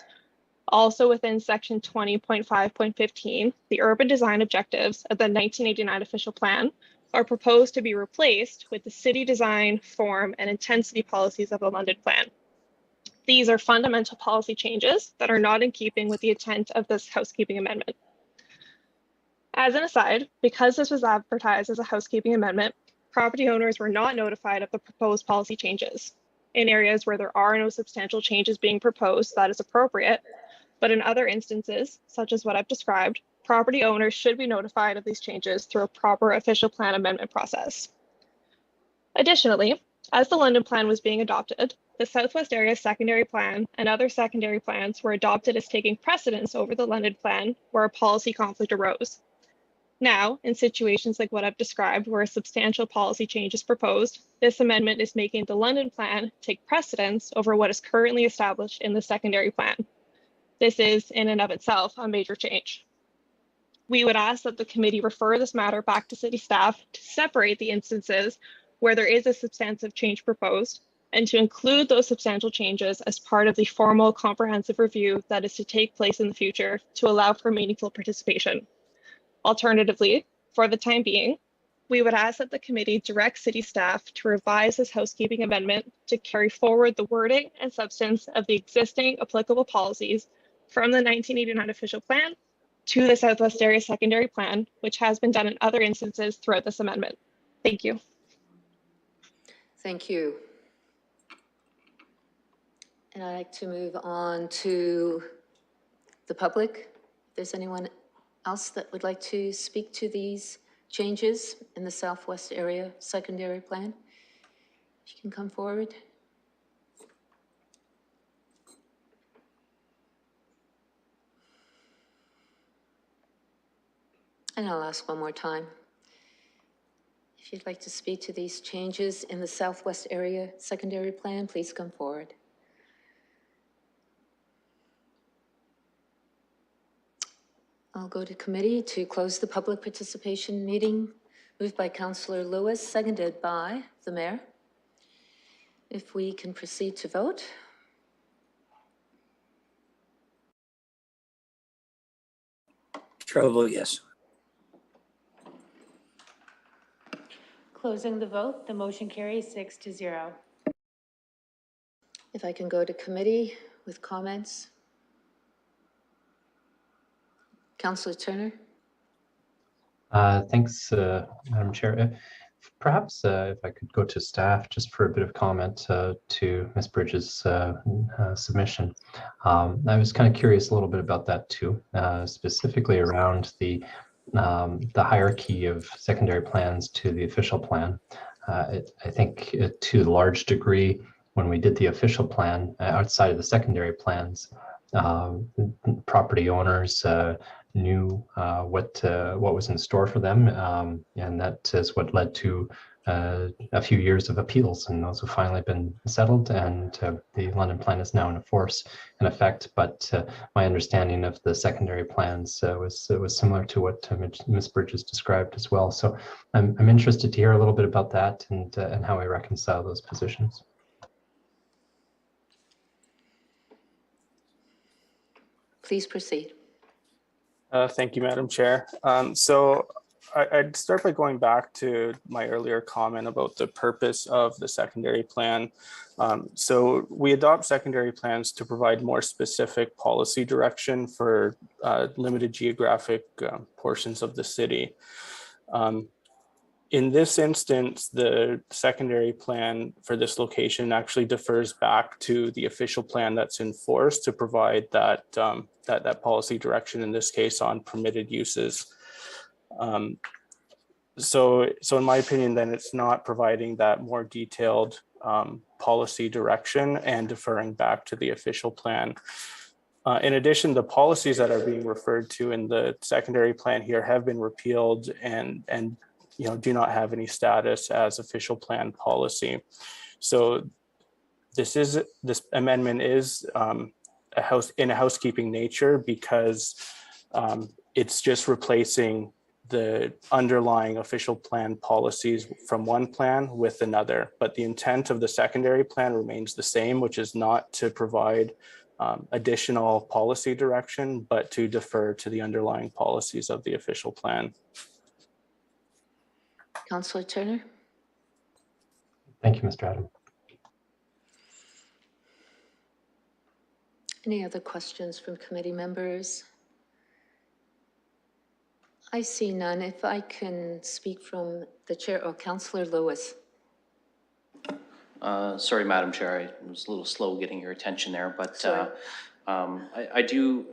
Also within section 20.5.15, the urban design objectives of the 1989 official plan are proposed to be replaced with the city design, form, and intensity policies of the London Plan. These are fundamental policy changes that are not in keeping with the intent of this housekeeping amendment. As an aside, because this was advertised as a housekeeping amendment, property owners were not notified of the proposed policy changes. In areas where there are no substantial changes being proposed, that is appropriate. But in other instances, such as what I've described, property owners should be notified of these changes through a proper official plan amendment process. Additionally, as the London Plan was being adopted, the Southwest Area Secondary Plan and other secondary plans were adopted as taking precedence over the London Plan where a policy conflict arose. Now, in situations like what I've described, where a substantial policy change is proposed, this amendment is making the London Plan take precedence over what is currently established in the secondary plan. This is, in and of itself, a major change. We would ask that the committee refer this matter back to city staff to separate the instances where there is a substantive change proposed and to include those substantial changes as part of the formal comprehensive review that is to take place in the future to allow for meaningful participation. Alternatively, for the time being, we would ask that the committee direct city staff to revise this housekeeping amendment to carry forward the wording and substance of the existing applicable policies from the 1989 official plan to the Southwest Area Secondary Plan, which has been done in other instances throughout this amendment. Thank you. Thank you. And I'd like to move on to the public. If there's anyone else that would like to speak to these changes in the Southwest Area Secondary Plan, you can come forward. And I'll ask one more time. If you'd like to speak to these changes in the Southwest Area Secondary Plan, please come forward. I'll go to committee to close the public participation meeting, moved by Councillor Lewis, seconded by the mayor. If we can proceed to vote. Chair will vote yes. Closing the vote, the motion carries 6-0. If I can go to committee with comments. Councillor Turner. Thanks, Madam Chair. Perhaps if I could go to staff just for a bit of comment to Ms. Bridges' submission. I was kind of curious a little bit about that too, specifically around the hierarchy of secondary plans to the official plan. I think to a large degree, when we did the official plan outside of the secondary plans, property owners knew what was in store for them, and that is what led to a few years of appeals, and those have finally been settled, and the London Plan is now in effect. But my understanding of the secondary plans was similar to what Ms. Bridges described as well. So I'm interested to hear a little bit about that and how I reconcile those positions. Please proceed. Thank you, Madam Chair. So I'd start by going back to my earlier comment about the purpose of the secondary plan. So we adopt secondary plans to provide more specific policy direction for limited geographic portions of the city. In this instance, the secondary plan for this location actually defers back to the official plan that's in force to provide that that policy direction, in this case on permitted uses. So in my opinion, then it's not providing that more detailed policy direction and deferring back to the official plan. In addition, the policies that are being referred to in the secondary plan here have been repealed and do not have any status as official plan policy. So this amendment is in a housekeeping nature because it's just replacing the underlying official plan policies from one plan with another. But the intent of the secondary plan remains the same, which is not to provide additional policy direction, but to defer to the underlying policies of the official plan. Councillor Turner? Thank you, Mr. Adam. Any other questions from committee members? I see none. If I can speak from the chair, or Councillor Lewis. Sorry, Madam Chair, I was a little slow getting your attention there, but I want to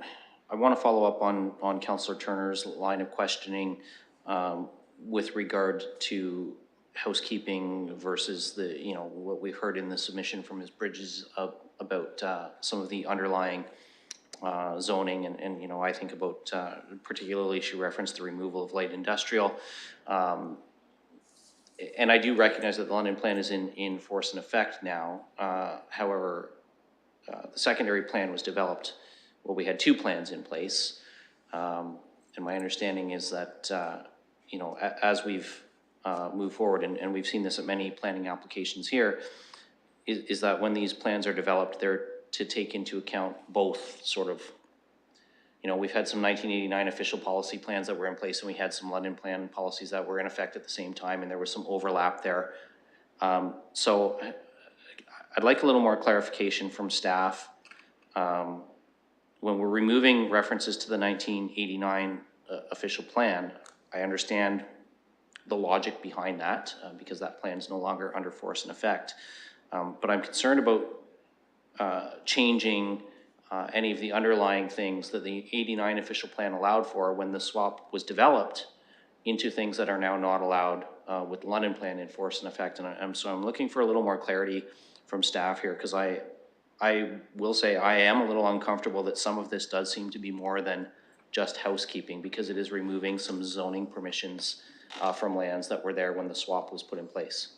follow up on Councillor Turner's line of questioning with regard to housekeeping versus what we've heard in the submission from Ms. Bridges about some of the underlying zoning, and I think about particularly she referenced the removal of light industrial, and I do recognize that the London plan is in force and effect now. However, the secondary plan was developed. Well, we had two plans in place, and my understanding is that as we've moved forward, and we've seen this at many planning applications here, is that when these plans are developed, they're to take into account both sort of, we've had some 1989 official policy plans that were in place, and we had some London plan policies that were in effect at the same time, and there was some overlap there. So I'd like a little more clarification from staff. When we're removing references to the 1989 official plan, I understand the logic behind that because that plan is no longer under force and effect. But I'm concerned about changing any of the underlying things that the 89 official plan allowed for when the swap was developed into things that are now not allowed with the London plan in force and effect. And so I'm looking for a little more clarity from staff here, because I will say I am a little uncomfortable that some of this does seem to be more than just housekeeping, because it is removing some zoning permissions from lands that were there when the swap was put in place.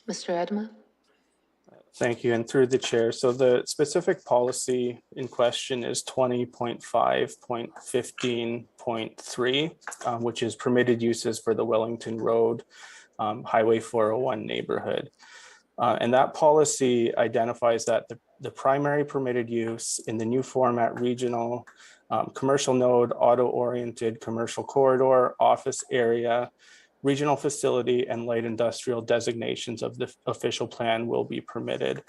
Mr. Adama? Thank you, and through the chair. So the specific policy in question is 20.5.15.3, which is permitted uses for the Wellington Road Highway 401 neighborhood. And that policy identifies that the primary permitted use in the new format regional, commercial node, auto-oriented commercial corridor, office area, regional facility, and light industrial designations of the official plan will be permitted.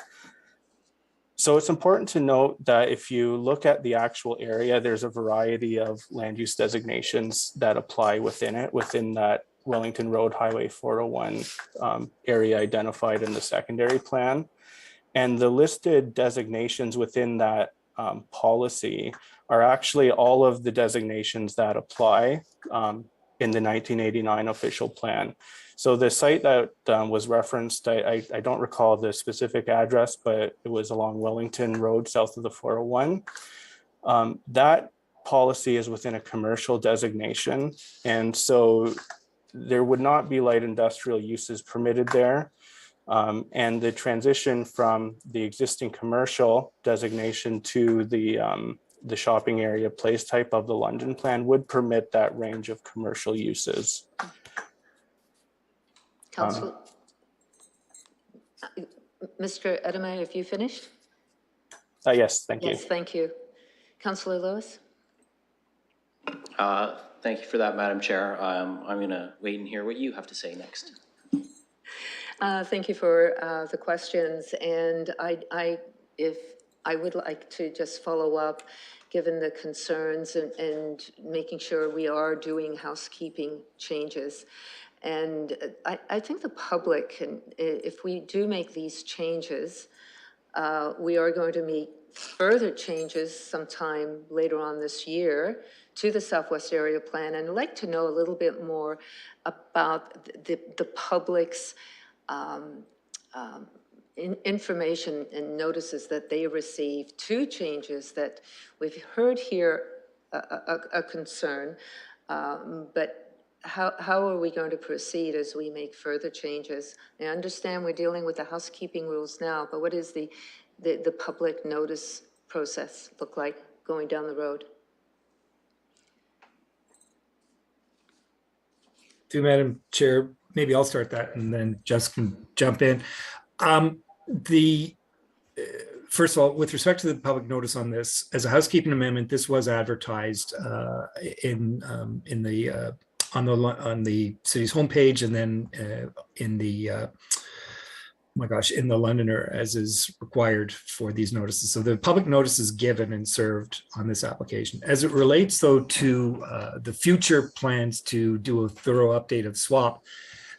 So it's important to note that if you look at the actual area, there's a variety of land use designations that apply within it, within that Wellington Road Highway 401 area identified in the secondary plan. And the listed designations within that policy are actually all of the designations that apply in the 1989 official plan. So the site that was referenced, I don't recall the specific address, but it was along Wellington Road, south of the 401. That policy is within a commercial designation. And so there would not be light industrial uses permitted there. And the transition from the existing commercial designation to the shopping area place type of the London plan would permit that range of commercial uses. Council, Mr. Adama, have you finished? Yes, thank you. Yes, thank you. Councillor Lewis? Thank you for that, Madam Chair. I'm going to wait and hear what you have to say next. Thank you for the questions, and I would like to just follow up given the concerns and making sure we are doing housekeeping changes. And I think the public, can, if we do make these changes, we are going to make further changes sometime later on this year to the Southwest Area Plan. And I'd like to know a little bit more about the public's information and notices that they receive to changes that we've heard here a concern, but how are we going to proceed as we make further changes? I understand we're dealing with the housekeeping rules now, but what is the public notice process look like going down the road? To Madam Chair, maybe I'll start that and then Jess can jump in. First of all, with respect to the public notice on this, as a housekeeping amendment, this was advertised on the city's homepage, and then in the in the Londoner, as is required for these notices. So the public notice is given and served on this application. As it relates, though, to the future plans to do a thorough update of SWAP,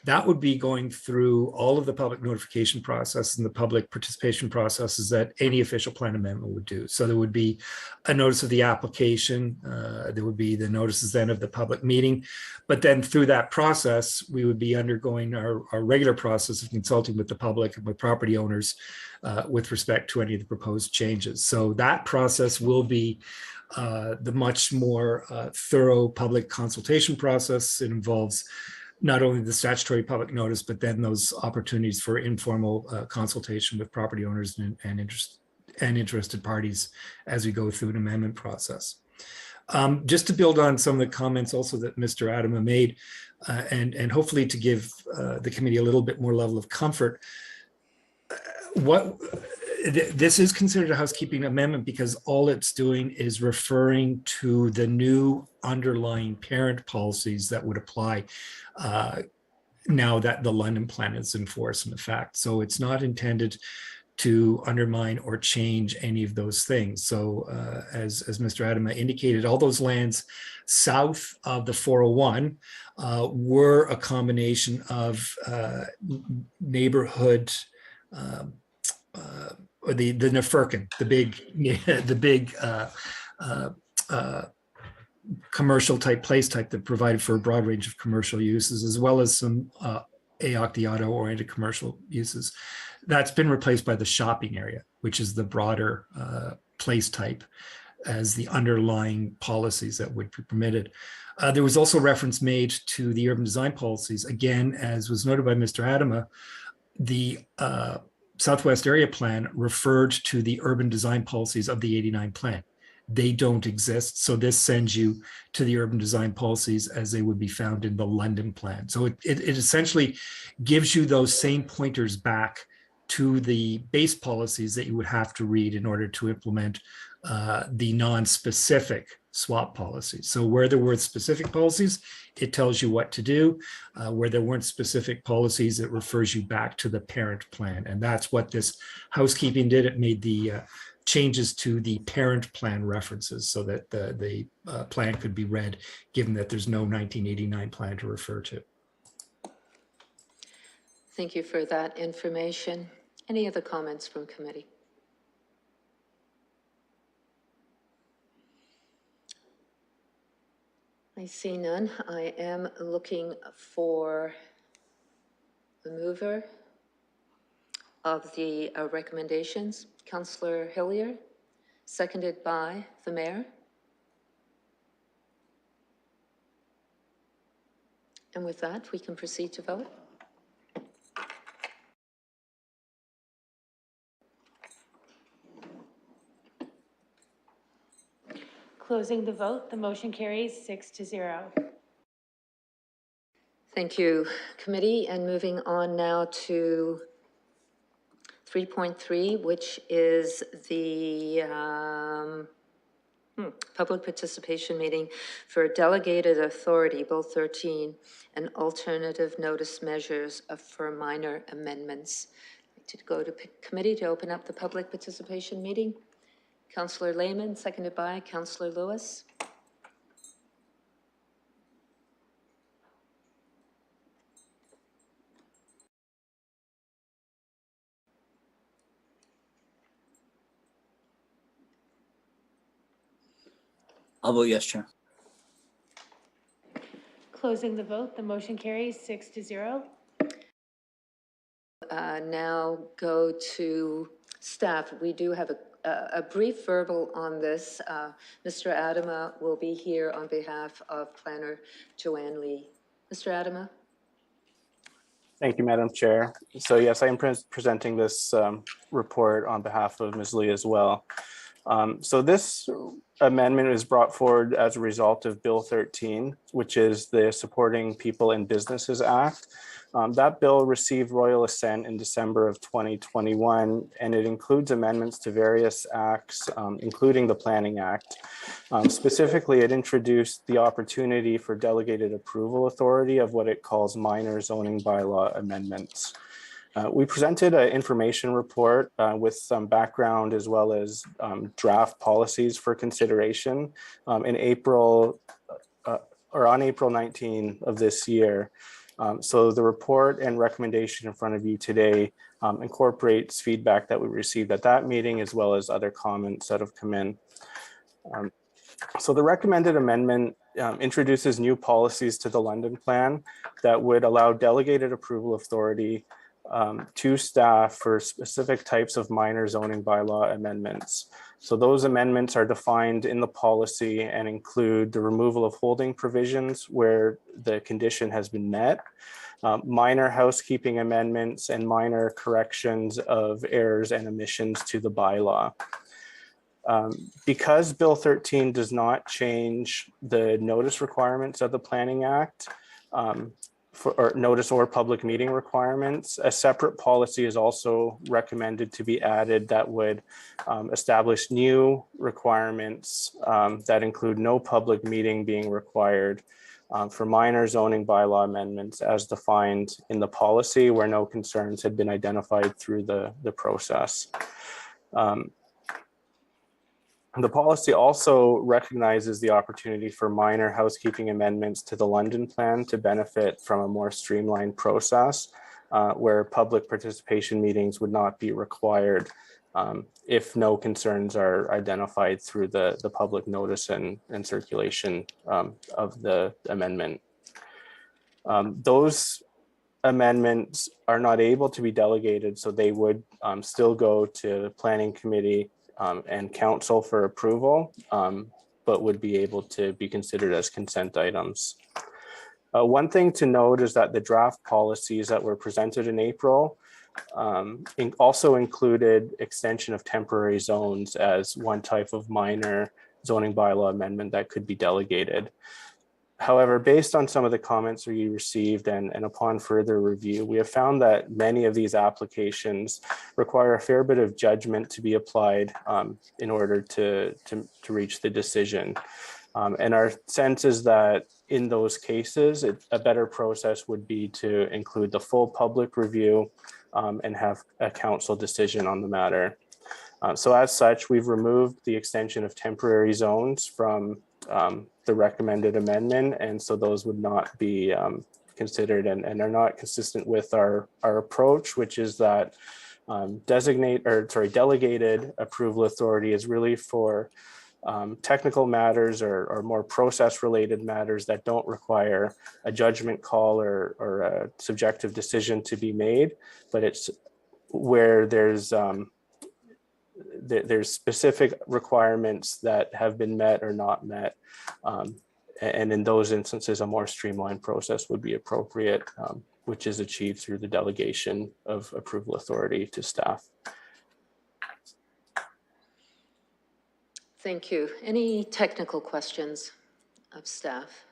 that would be going through all of the public notification process and the public participation processes that any official plan amendment would do. So there would be a notice of the application, there would be the notices then of the public meeting, but then through that process, we would be undergoing our regular process of consulting with the public and with property owners with respect to any of the proposed changes. So that process will be the much more thorough public consultation process. It involves not only the statutory public notice, but then those opportunities for informal consultation with property owners and interested parties as we go through an amendment process. Just to build on some of the comments also that Mr. Adama made, and hopefully to give the committee a little bit more level of comfort, this is considered a housekeeping amendment because all it's doing is referring to the new underlying parent policies that would apply now that the London Plan is in force and effect. So it's not intended to undermine or change any of those things. So as Mr. Adama indicated, all those lands south of the 401 were a combination of neighborhood or the Nefurkin, the big commercial type place type that provided for a broad range of commercial uses, as well as some the auto-oriented commercial uses. That's been replaced by the shopping area, which is the broader place type as the underlying policies that would be permitted. There was also reference made to the urban design policies. Again, as was noted by Mr. Adama, the Southwest Area Plan referred to the urban design policies of the 89 plan. They don't exist. So this sends you to the urban design policies as they would be found in the London Plan. So it essentially gives you those same pointers back to the base policies that you would have to read in order to implement the non-specific SWAP policies. So where there were specific policies, it tells you what to do. Where there weren't specific policies, it refers you back to the parent plan. And that's what this housekeeping did. It made the changes to the parent plan references so that the plan could be read, given that there's no 1989 plan to refer to. Thank you for that information. Any other comments from committee? I see none. I am looking for the mover of the recommendations. Councillor Hillier, seconded by the mayor. And with that, we can proceed to vote. Closing the vote, the motion carries 6-0. Thank you, committee. And moving on now to 3.3, which is the public participation meeting for delegated authority, Bill 13, and alternative notice measures for minor amendments. To go to committee to open up the public participation meeting. Councillor Lehman, seconded by Councillor Lewis. I'll vote yes, Chair. Closing the vote, the motion carries 6-0. Now go to staff. We do have a brief verbal on this. Mr. Adama will be here on behalf of Planner Joanne Lee. Mr. Adama? Thank you, Madam Chair. So yes, I am presenting this report on behalf of Ms. Lee as well. So this amendment is brought forward as a result of Bill 13, which is the Supporting People and Businesses Act. That bill received royal assent in December of 2021, and it includes amendments to various acts, including the Planning Act. Specifically, it introduced the opportunity for delegated approval authority of what it calls minor zoning bylaw amendments. We presented an information report with some background as well as draft policies for consideration in April or on April 19 of this year. So the report and recommendation in front of you today incorporates feedback that we received at that meeting as well as other comments that have come in. So the recommended amendment introduces new policies to the London Plan that would allow delegated approval authority to staff for specific types of minor zoning bylaw amendments. So those amendments are defined in the policy and include the removal of holding provisions where the condition has been met, minor housekeeping amendments, and minor corrections of errors and omissions to the bylaw. Because Bill 13 does not change the notice requirements of the Planning Act, or notice or public meeting requirements, a separate policy is also recommended to be added that would establish new requirements that include no public meeting being required for minor zoning bylaw amendments as defined in the policy where no concerns had been identified through the process. The policy also recognizes the opportunity for minor housekeeping amendments to the London Plan to benefit from a more streamlined process where public participation meetings would not be required if no concerns are identified through the public notice and circulation of the amendment. Those amendments are not able to be delegated, so they would still go to Planning Committee and Council for approval, but would be able to be considered as consent items. One thing to note is that the draft policies that were presented in April also included extension of temporary zones as one type of minor zoning bylaw amendment that could be delegated. However, based on some of the comments we received and upon further review, we have found that many of these applications require a fair bit of judgment to be applied in order to reach the decision. And our sense is that in those cases, a better process would be to include the full public review and have a council decision on the matter. So as such, we've removed the extension of temporary zones from the recommended amendment, and so those would not be considered and are not consistent with our approach, which is that delegated approval authority is really for technical matters or more process related matters that don't require a judgment call or a subjective decision to be made, but it's where there's specific requirements that have been met or not met. And in those instances, a more streamlined process would be appropriate, which is achieved through the delegation of approval authority to staff. Thank you. Any technical questions of staff?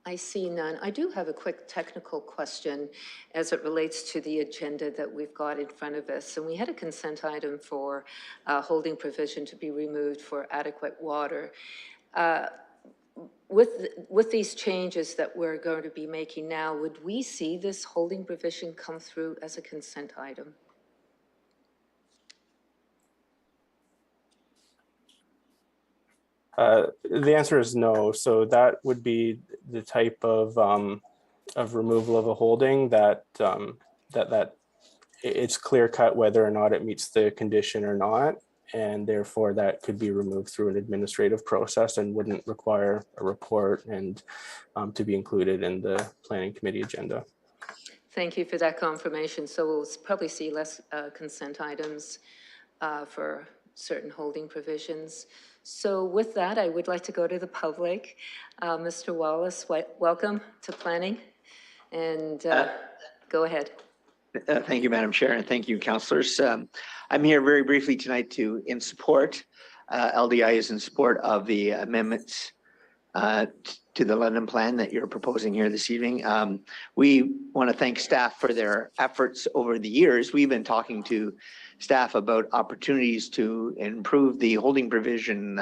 I see none. I do have a quick technical question as it relates to the agenda that we've got in front of us. And we had a consent item for holding provision to be removed for adequate water. With these changes that we're going to be making now, would we see this holding provision come through as a consent item? The answer is no. So that would be the type of removal of a holding that that it's clear cut whether or not it meets the condition or not, and therefore that could be removed through an administrative process and wouldn't require a report and to be included in the planning committee agenda. Thank you for that confirmation. So we'll probably see less consent items for certain holding provisions. So with that, I would like to go to the public. Mr. Wallace, welcome to planning, and go ahead. Thank you, Madam Chair, and thank you, councillors. I'm here very briefly tonight in support. LDI is in support of the amendments to the London plan that you're proposing here this evening. We want to thank staff for their efforts over the years. We've been talking to staff about opportunities to improve the holding provision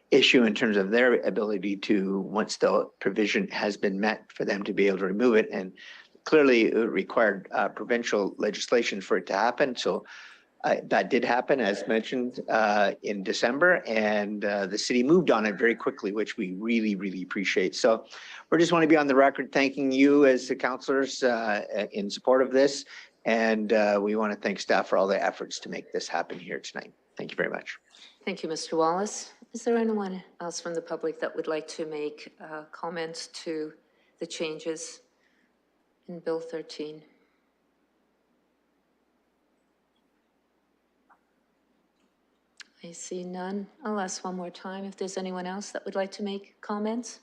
issue in terms of their ability to, once the provision has been met, for them to be able to remove it. And clearly it required provincial legislation for it to happen. So that did happen, as mentioned, in December, and the city moved on it very quickly, which we really, really appreciate. So we just want to be on the record thanking you as the councillors in support of this, and we want to thank staff for all their efforts to make this happen here tonight. Thank you very much. Thank you, Mr. Wallace. Is there anyone else from the public that would like to make comments to the changes in Bill 13? I see none. I'll ask one more time if there's anyone else that would like to make comments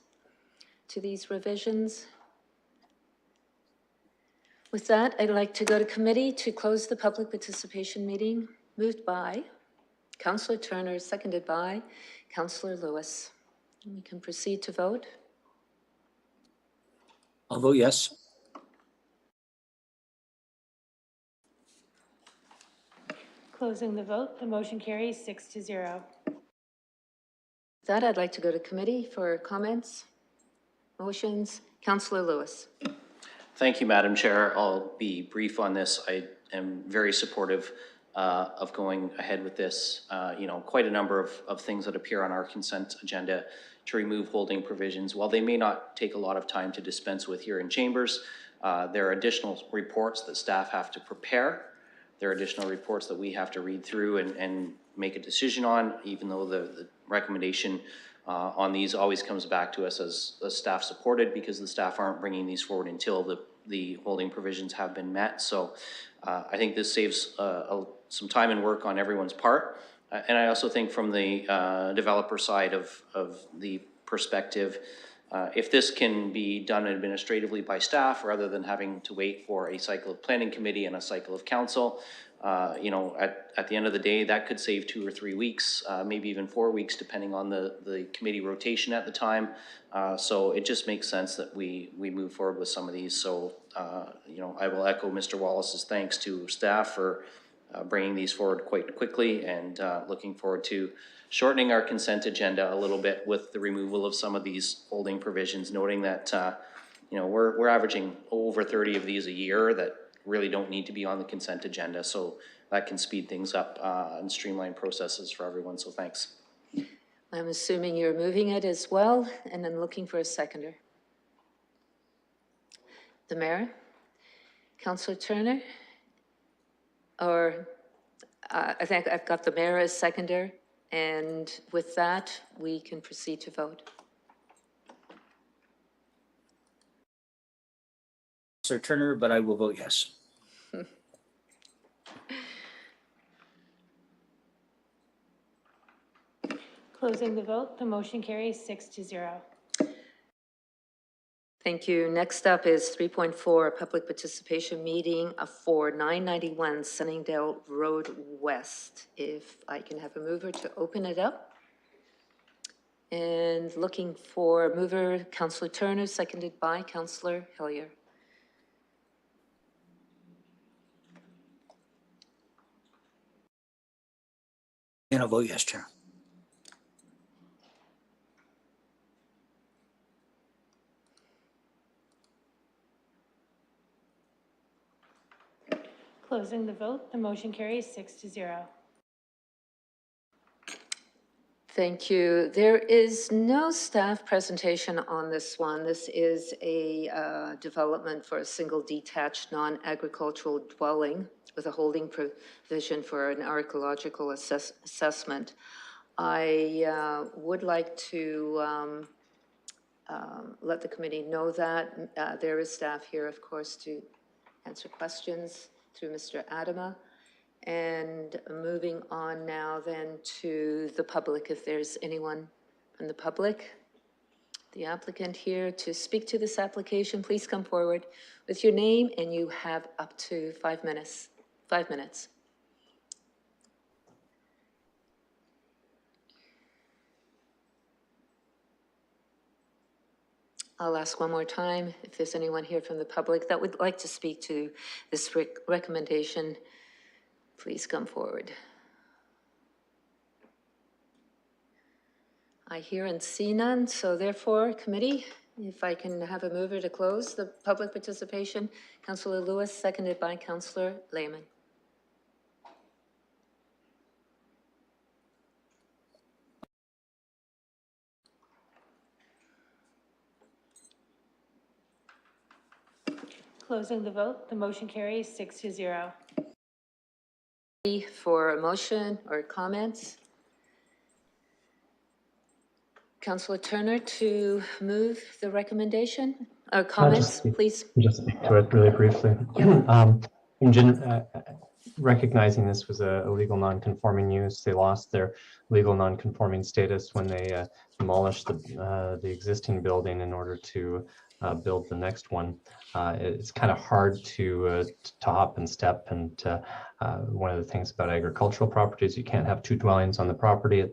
to these revisions. With that, I'd like to go to committee to close the public participation meeting, moved by Councillor Turner, seconded by Councillor Lewis. And we can proceed to vote. I'll vote yes. Closing the vote, the motion carries 6-0. With that, I'd like to go to committee for comments, motions. Councillor Lewis. Thank you, Madam Chair. I'll be brief on this. I am very supportive of going ahead with this. Quite a number of things that appear on our consent agenda to remove holding provisions. While they may not take a lot of time to dispense with here in chambers, there are additional reports that staff have to prepare. There are additional reports that we have to read through and make a decision on, even though the recommendation on these always comes back to us as staff supported, because the staff aren't bringing these forward until the holding provisions have been met. So I think this saves some time and work on everyone's part. And I also think from the developer side of the perspective, if this can be done administratively by staff rather than having to wait for a cycle of planning committee and a cycle of council, at the end of the day, that could save 2 or 3 weeks, maybe even 4 weeks, depending on the committee rotation at the time. So it just makes sense that we move forward with some of these. So, I will echo Mr. Wallace's thanks to staff for bringing these forward quite quickly, and looking forward to shortening our consent agenda a little bit with the removal of some of these holding provisions, noting that, we're averaging over 30 of these a year that really don't need to be on the consent agenda. So that can speed things up and streamline processes for everyone. So thanks. I'm assuming you're moving it as well, and then looking for a seconder. The mayor, Councillor Turner, or I think I've got the mayor as seconder, and with that, we can proceed to vote. Sir Turner, but I will vote yes. Closing the vote, the motion carries 6-0. Thank you. Next up is 3.4, public participation meeting for 991 Sunningdale Road West. If I can have a mover to open it up. And looking for mover, Councillor Turner, seconded by Councillor Hillier. And I'll vote yes, Chair. Closing the vote, the motion carries 6-0. Thank you. There is no staff presentation on this one. This is a development for a single detached non-agricultural dwelling with a holding provision for an archaeological assessment. I would like to let the committee know that there is staff here, of course, to answer questions through Mr. Adama. And moving on now then to the public, if there's anyone from the public, the applicant here to speak to this application, please come forward with your name, and you have up to 5 minutes. 5 minutes. I'll ask one more time if there's anyone here from the public that would like to speak to this recommendation, please come forward. I hear and see none, so therefore, committee, if I can have a mover to close the public participation. Councillor Lewis, seconded by Councillor Lehman. Closing the vote, the motion carries 6-0. For a motion or comments? Councillor Turner to move the recommendation or comments, please. Just speak to it really briefly. Recognizing this was a legal non-conforming use, they lost their legal non-conforming status when they demolished the existing building in order to build the next one. It's kind of hard to hop and step, and one of the things about agricultural properties, you can't have two dwellings on the property,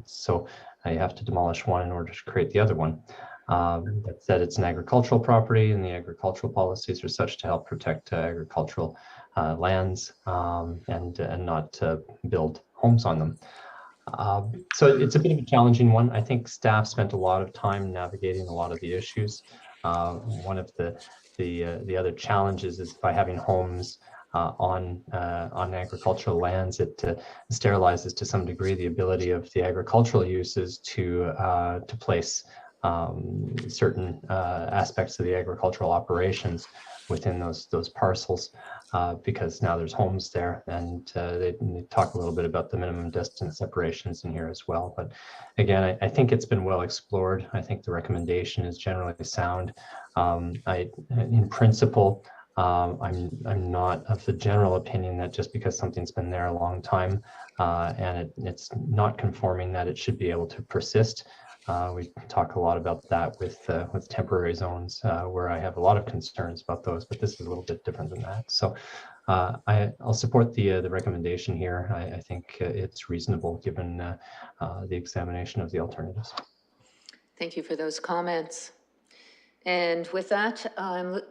so you have to demolish one in order to create the other one. That said, it's an agricultural property, and the agricultural policies are such to help protect agricultural lands and not build homes on them. So it's a bit of a challenging one. I think staff spent a lot of time navigating a lot of the issues. One of the other challenges is by having homes on agricultural lands, it sterilizes to some degree the ability of the agricultural uses to place certain aspects of the agricultural operations within those parcels, because now there's homes there, and they talk a little bit about the minimum distance separations in here as well. But again, I think it's been well explored. I think the recommendation is generally sound. In principle, I'm not of the general opinion that just because something's been there a long time and it's not conforming, that it should be able to persist. We talk a lot about that with temporary zones, where I have a lot of concerns about those, but this is a little bit different than that. So I'll support the recommendation here. I think it's reasonable given the examination of the alternatives. Thank you for those comments. And with that, I'm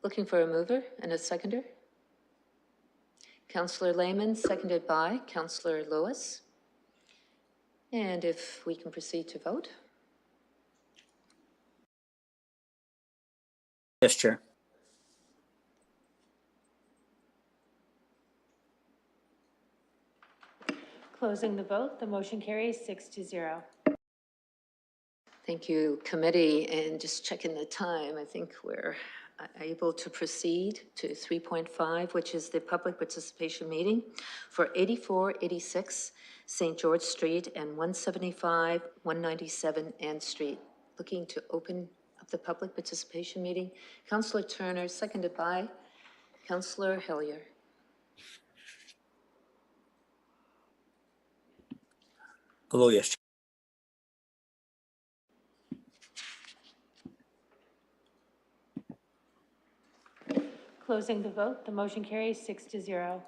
looking for a mover and a seconder. Councillor Lehman, seconded by Councillor Lewis. And if we can proceed to vote. Yes, Chair. Closing the vote, the motion carries 6-0. Thank you, committee. And just checking the time, I think we're able to proceed to 3.5, which is the public participation meeting for 8486 St. George Street and 175, 197 Ann Street. Looking to open up the public participation meeting. Councillor Turner, seconded by Councillor Hillier. Hello, yes, Chair. Closing the vote, the motion carries 6-0.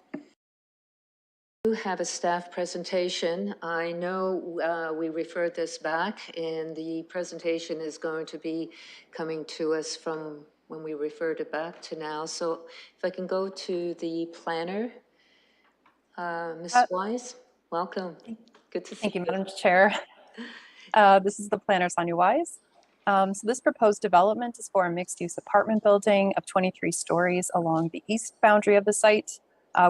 We have a staff presentation. I know we referred this back, and the presentation is going to be coming to us from when we referred it back to now. So if I can go to the planner, Ms. Wise, welcome. Good to see you. Thank you, Madam Chair. This is the planner, Sonia Wise. So this proposed development is for a mixed-use apartment building of 23 stories along the east boundary of the site,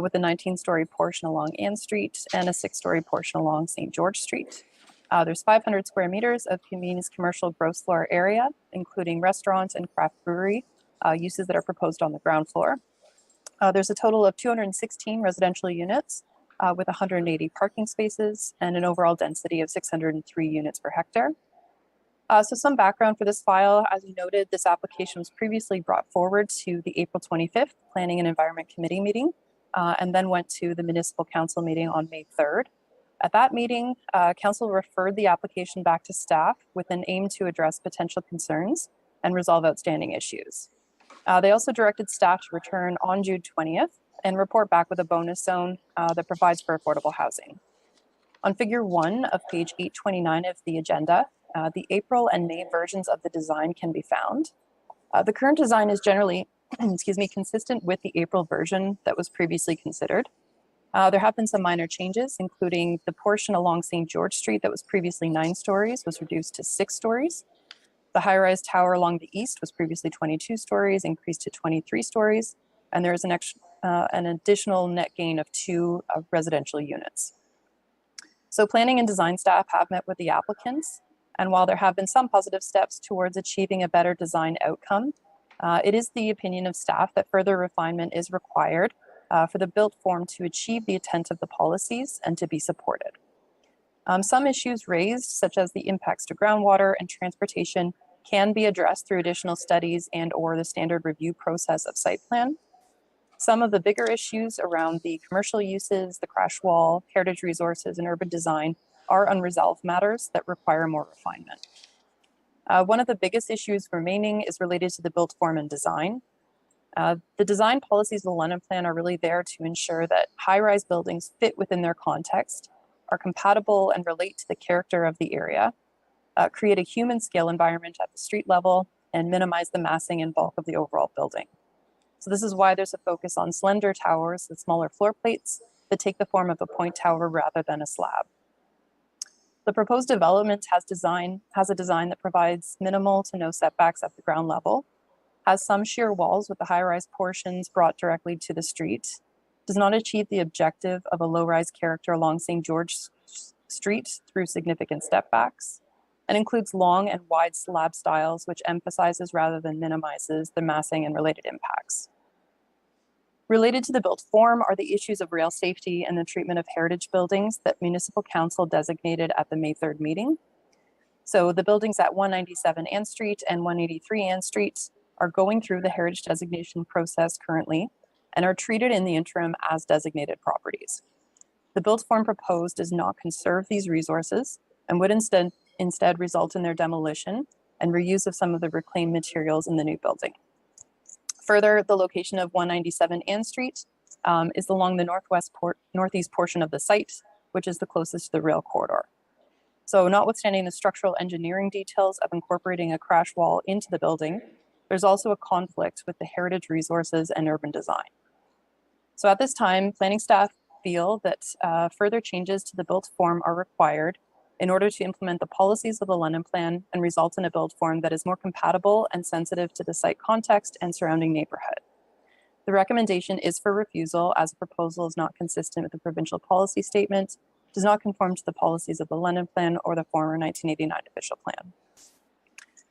with a 19-story portion along Ann Street and a 6-story portion along St. George Street. There's 500 square meters of convenience commercial gross floor area, including restaurants and craft brewery uses that are proposed on the ground floor. There's a total of 216 residential units with 180 parking spaces and an overall density of 603 units per hectare. So some background for this file, as you noted, this application was previously brought forward to the April 25th Planning and Environment Committee meeting and then went to the Municipal Council meeting on May 3rd. At that meeting, Council referred the application back to staff with an aim to address potential concerns and resolve outstanding issues. They also directed staff to return on June 20th and report back with a bonus zone that provides for affordable housing. On figure 1 of page 829 of the agenda, the April and May versions of the design can be found. The current design is generally, consistent with the April version that was previously considered. There have been some minor changes, including the portion along St. George Street that was previously 9 stories was reduced to 6 stories. The high-rise tower along the east was previously 22 stories, increased to 23 stories, and there is an additional net gain of 2 residential units. So planning and design staff have met with the applicants, and while there have been some positive steps towards achieving a better design outcome, it is the opinion of staff that further refinement is required for the built form to achieve the intent of the policies and to be supported. Some issues raised, such as the impacts to groundwater and transportation, can be addressed through additional studies and or the standard review process of site plan. Some of the bigger issues around the commercial uses, the crash wall, heritage resources, and urban design are unresolved matters that require more refinement. One of the biggest issues remaining is related to the built form and design. The design policies of the London Plan are really there to ensure that high-rise buildings fit within their context, are compatible and relate to the character of the area, create a human scale environment at the street level, and minimize the massing and bulk of the overall building. So this is why there's a focus on slender towers with smaller floor plates that take the form of a point tower rather than a slab. The proposed development has a design that provides minimal to no setbacks at the ground level, has some sheer walls with the high-rise portions brought directly to the street, does not achieve the objective of a low-rise character along St. George Street through significant stepbacks, and includes long and wide slab styles, which emphasizes rather than minimizes the massing and related impacts. Related to the built form are the issues of rail safety and the treatment of heritage buildings that Municipal Council designated at the May 3rd meeting. So the buildings at 197 Ann Street and 183 Ann Street are going through the heritage designation process currently and are treated in the interim as designated properties. The built form proposed does not conserve these resources and would instead result in their demolition and reuse of some of the reclaimed materials in the new building. Further, the location of 197 Ann Street is along the northeast portion of the site, which is the closest to the rail corridor. So notwithstanding the structural engineering details of incorporating a crash wall into the building, there's also a conflict with the heritage resources and urban design. So at this time, planning staff feel that further changes to the built form are required in order to implement the policies of the London Plan and result in a built form that is more compatible and sensitive to the site context and surrounding neighborhood. The recommendation is for refusal as the proposal is not consistent with the provincial policy statement, does not conform to the policies of the London Plan or the former 1989 official plan.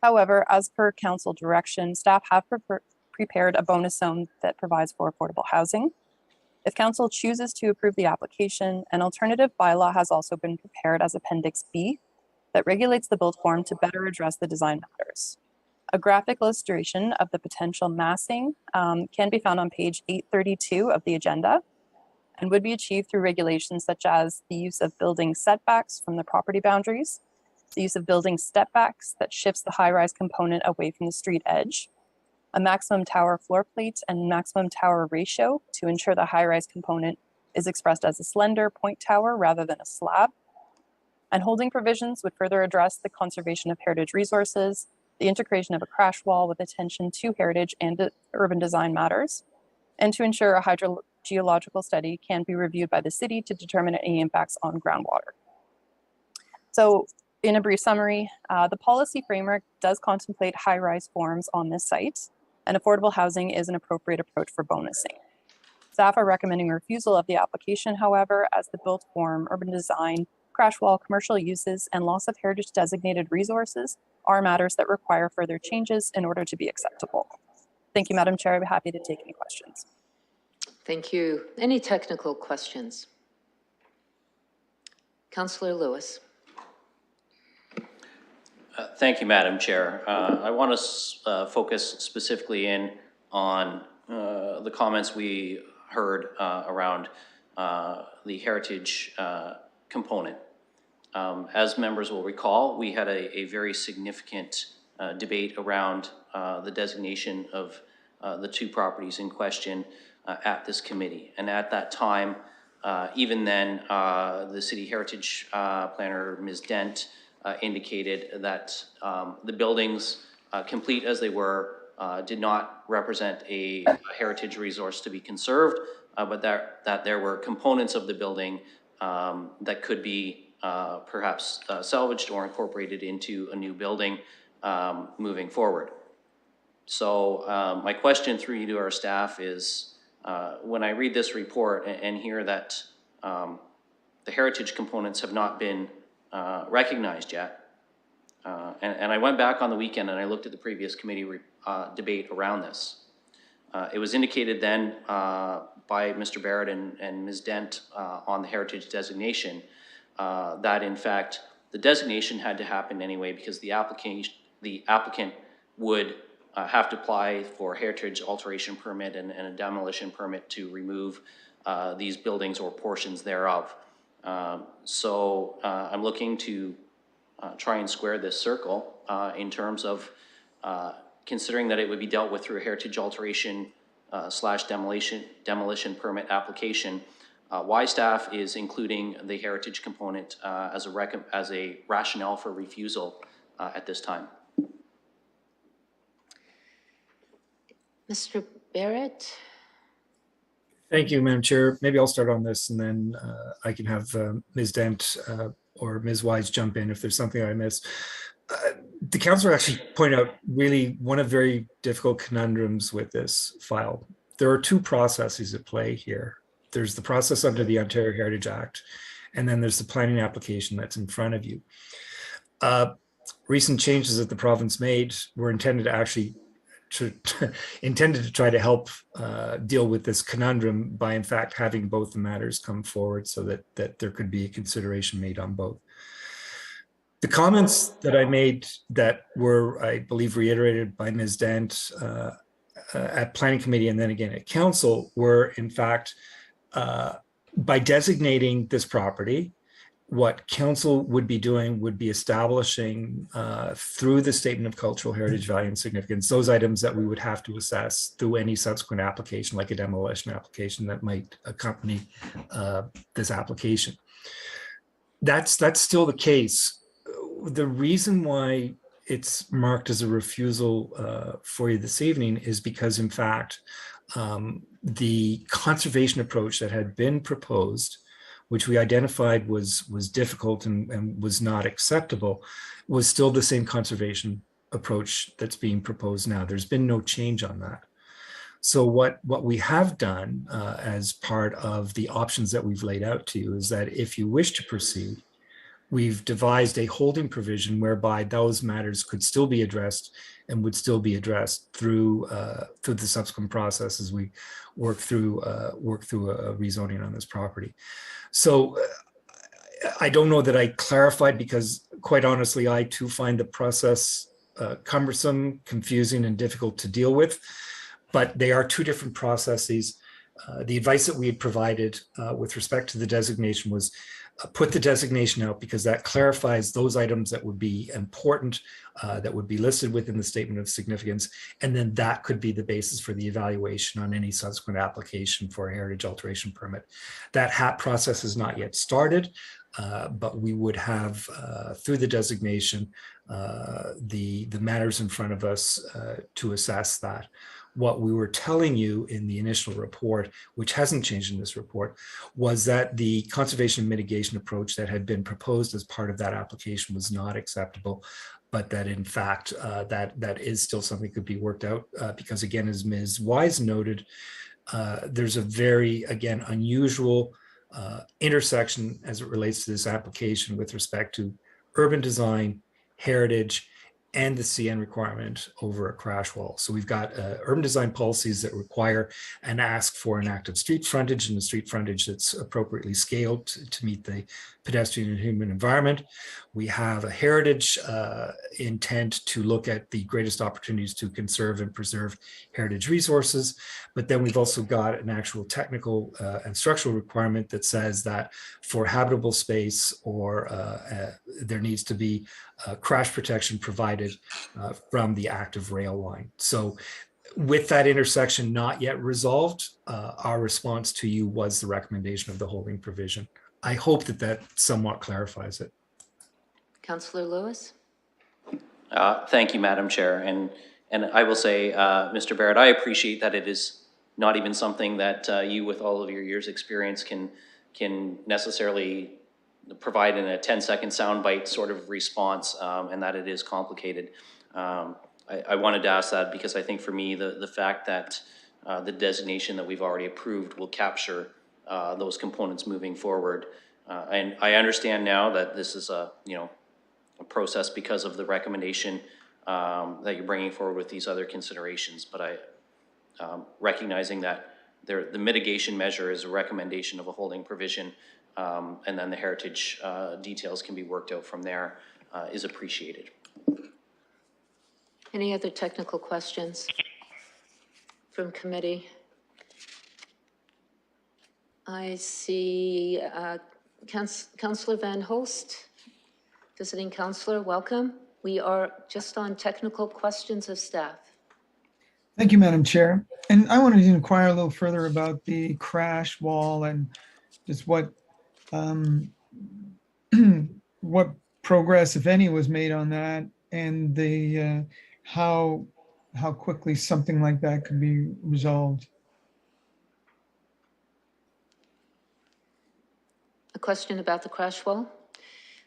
However, as per council direction, staff have prepared a bonus zone that provides for affordable housing. If council chooses to approve the application, an alternative bylaw has also been prepared as Appendix B that regulates the built form to better address the design matters. A graphic illustration of the potential massing can be found on page 832 of the agenda and would be achieved through regulations such as the use of building setbacks from the property boundaries, the use of building stepbacks that shifts the high-rise component away from the street edge, a maximum tower floor plate and maximum tower ratio to ensure the high-rise component is expressed as a slender point tower rather than a slab. And holding provisions would further address the conservation of heritage resources, the integration of a crash wall with attention to heritage and urban design matters, and to ensure a hydrogeological study can be reviewed by the city to determine any impacts on groundwater. So in a brief summary, the policy framework does contemplate high-rise forms on this site, and affordable housing is an appropriate approach for bonusing. Staff are recommending refusal of the application, however, as the built form, urban design, crash wall, commercial uses, and loss of heritage designated resources are matters that require further changes in order to be acceptable. Thank you, Madam Chair. I'd be happy to take any questions. Thank you. Any technical questions? Councillor Lewis. Thank you, Madam Chair. I want to focus specifically in on the comments we heard around the heritage component. As members will recall, we had a very significant debate around the designation of the two properties in question at this committee. And at that time, even then, the city heritage planner, Ms. Dent, indicated that the buildings, complete as they were, did not represent a heritage resource to be conserved, but that there were components of the building that could be perhaps salvaged or incorporated into a new building moving forward. So my question through you to our staff is, when I read this report and hear that the heritage components have not been recognized yet, and I went back on the weekend and I looked at the previous committee debate around this. It was indicated then by Mr. Barrett and Ms. Dent on the heritage designation that in fact the designation had to happen anyway because the applicant would have to apply for heritage alteration permit and a demolition permit to remove these buildings or portions thereof. So I'm looking to try and square this circle in terms of considering that it would be dealt with through a heritage alteration slash demolition permit application. Why staff is including the heritage component as a rationale for refusal at this time. Mr. Barrett? Thank you, Madam Chair. Maybe I'll start on this and then I can have Ms. Dent or Ms. Wise jump in if there's something I miss. The councillor actually pointed out really one of very difficult conundrums with this file. There are two processes at play here. There's the process under the Ontario Heritage Act, and then there's the planning application that's in front of you. Recent changes that the province made were intended to actually intended to try to help deal with this conundrum by in fact having both the matters come forward so that there could be a consideration made on both. The comments that I made that were, I believe, reiterated by Ms. Dent at Planning Committee and then again at Council were in fact by designating this property, what Council would be doing would be establishing through the Statement of Cultural Heritage Value and Significance, those items that we would have to assess through any subsequent application, like a demolition application that might accompany this application. That's still the case. The reason why it's marked as a refusal for you this evening is because, in fact, the conservation approach that had been proposed, which we identified was difficult and was not acceptable, was still the same conservation approach that's being proposed now. There's been no change on that. So what we have done as part of the options that we've laid out to you is that if you wish to proceed, we've devised a holding provision whereby those matters could still be addressed and would still be addressed through the subsequent process as we work through a rezoning on this property. So I don't know that I clarified because, quite honestly, I too find the process cumbersome, confusing, and difficult to deal with. But they are two different processes. The advice that we had provided with respect to the designation was put the designation out because that clarifies those items that would be important, that would be listed within the Statement of Significance, and then that could be the basis for the evaluation on any subsequent application for a heritage alteration permit. That HAP process has not yet started, but we would have, through the designation, the matters in front of us to assess that. What we were telling you in the initial report, which hasn't changed in this report, was that the conservation and mitigation approach that had been proposed as part of that application was not acceptable, but that in fact, that is still something that could be worked out because, again, as Ms. Wise noted, there's a very, again, unusual intersection as it relates to this application with respect to urban design, heritage, and the CN requirement over a crash wall. So we've got urban design policies that require and ask for an active street frontage and a street frontage that's appropriately scaled to meet the pedestrian and human environment. We have a heritage intent to look at the greatest opportunities to conserve and preserve heritage resources. But then we've also got an actual technical and structural requirement that says that for habitable space or there needs to be crash protection provided from the active rail line. So with that intersection not yet resolved, our response to you was the recommendation of the holding provision. I hope that that somewhat clarifies it. Councillor Lewis. Thank you, Madam Chair. And I will say, Mr. Barrett, I appreciate that it is not even something that you, with all of your years' experience, can necessarily provide in a 10-second soundbite sort of response, and that it is complicated. I wanted to ask that because I think for me, the fact that the designation that we've already approved will capture those components moving forward. And I understand now that this is a process because of the recommendation that you're bringing forward with these other considerations, but recognizing that the mitigation measure is a recommendation of a holding provision, and then the heritage details can be worked out from there, is appreciated. Any other technical questions from committee? I see Councillor Van Holst, visiting councillor, welcome. We are just on technical questions of staff. Thank you, Madam Chair. And I wanted to inquire a little further about the crash wall and just what what progress, if any, was made on that, and the how quickly something like that could be resolved. A question about the crash wall.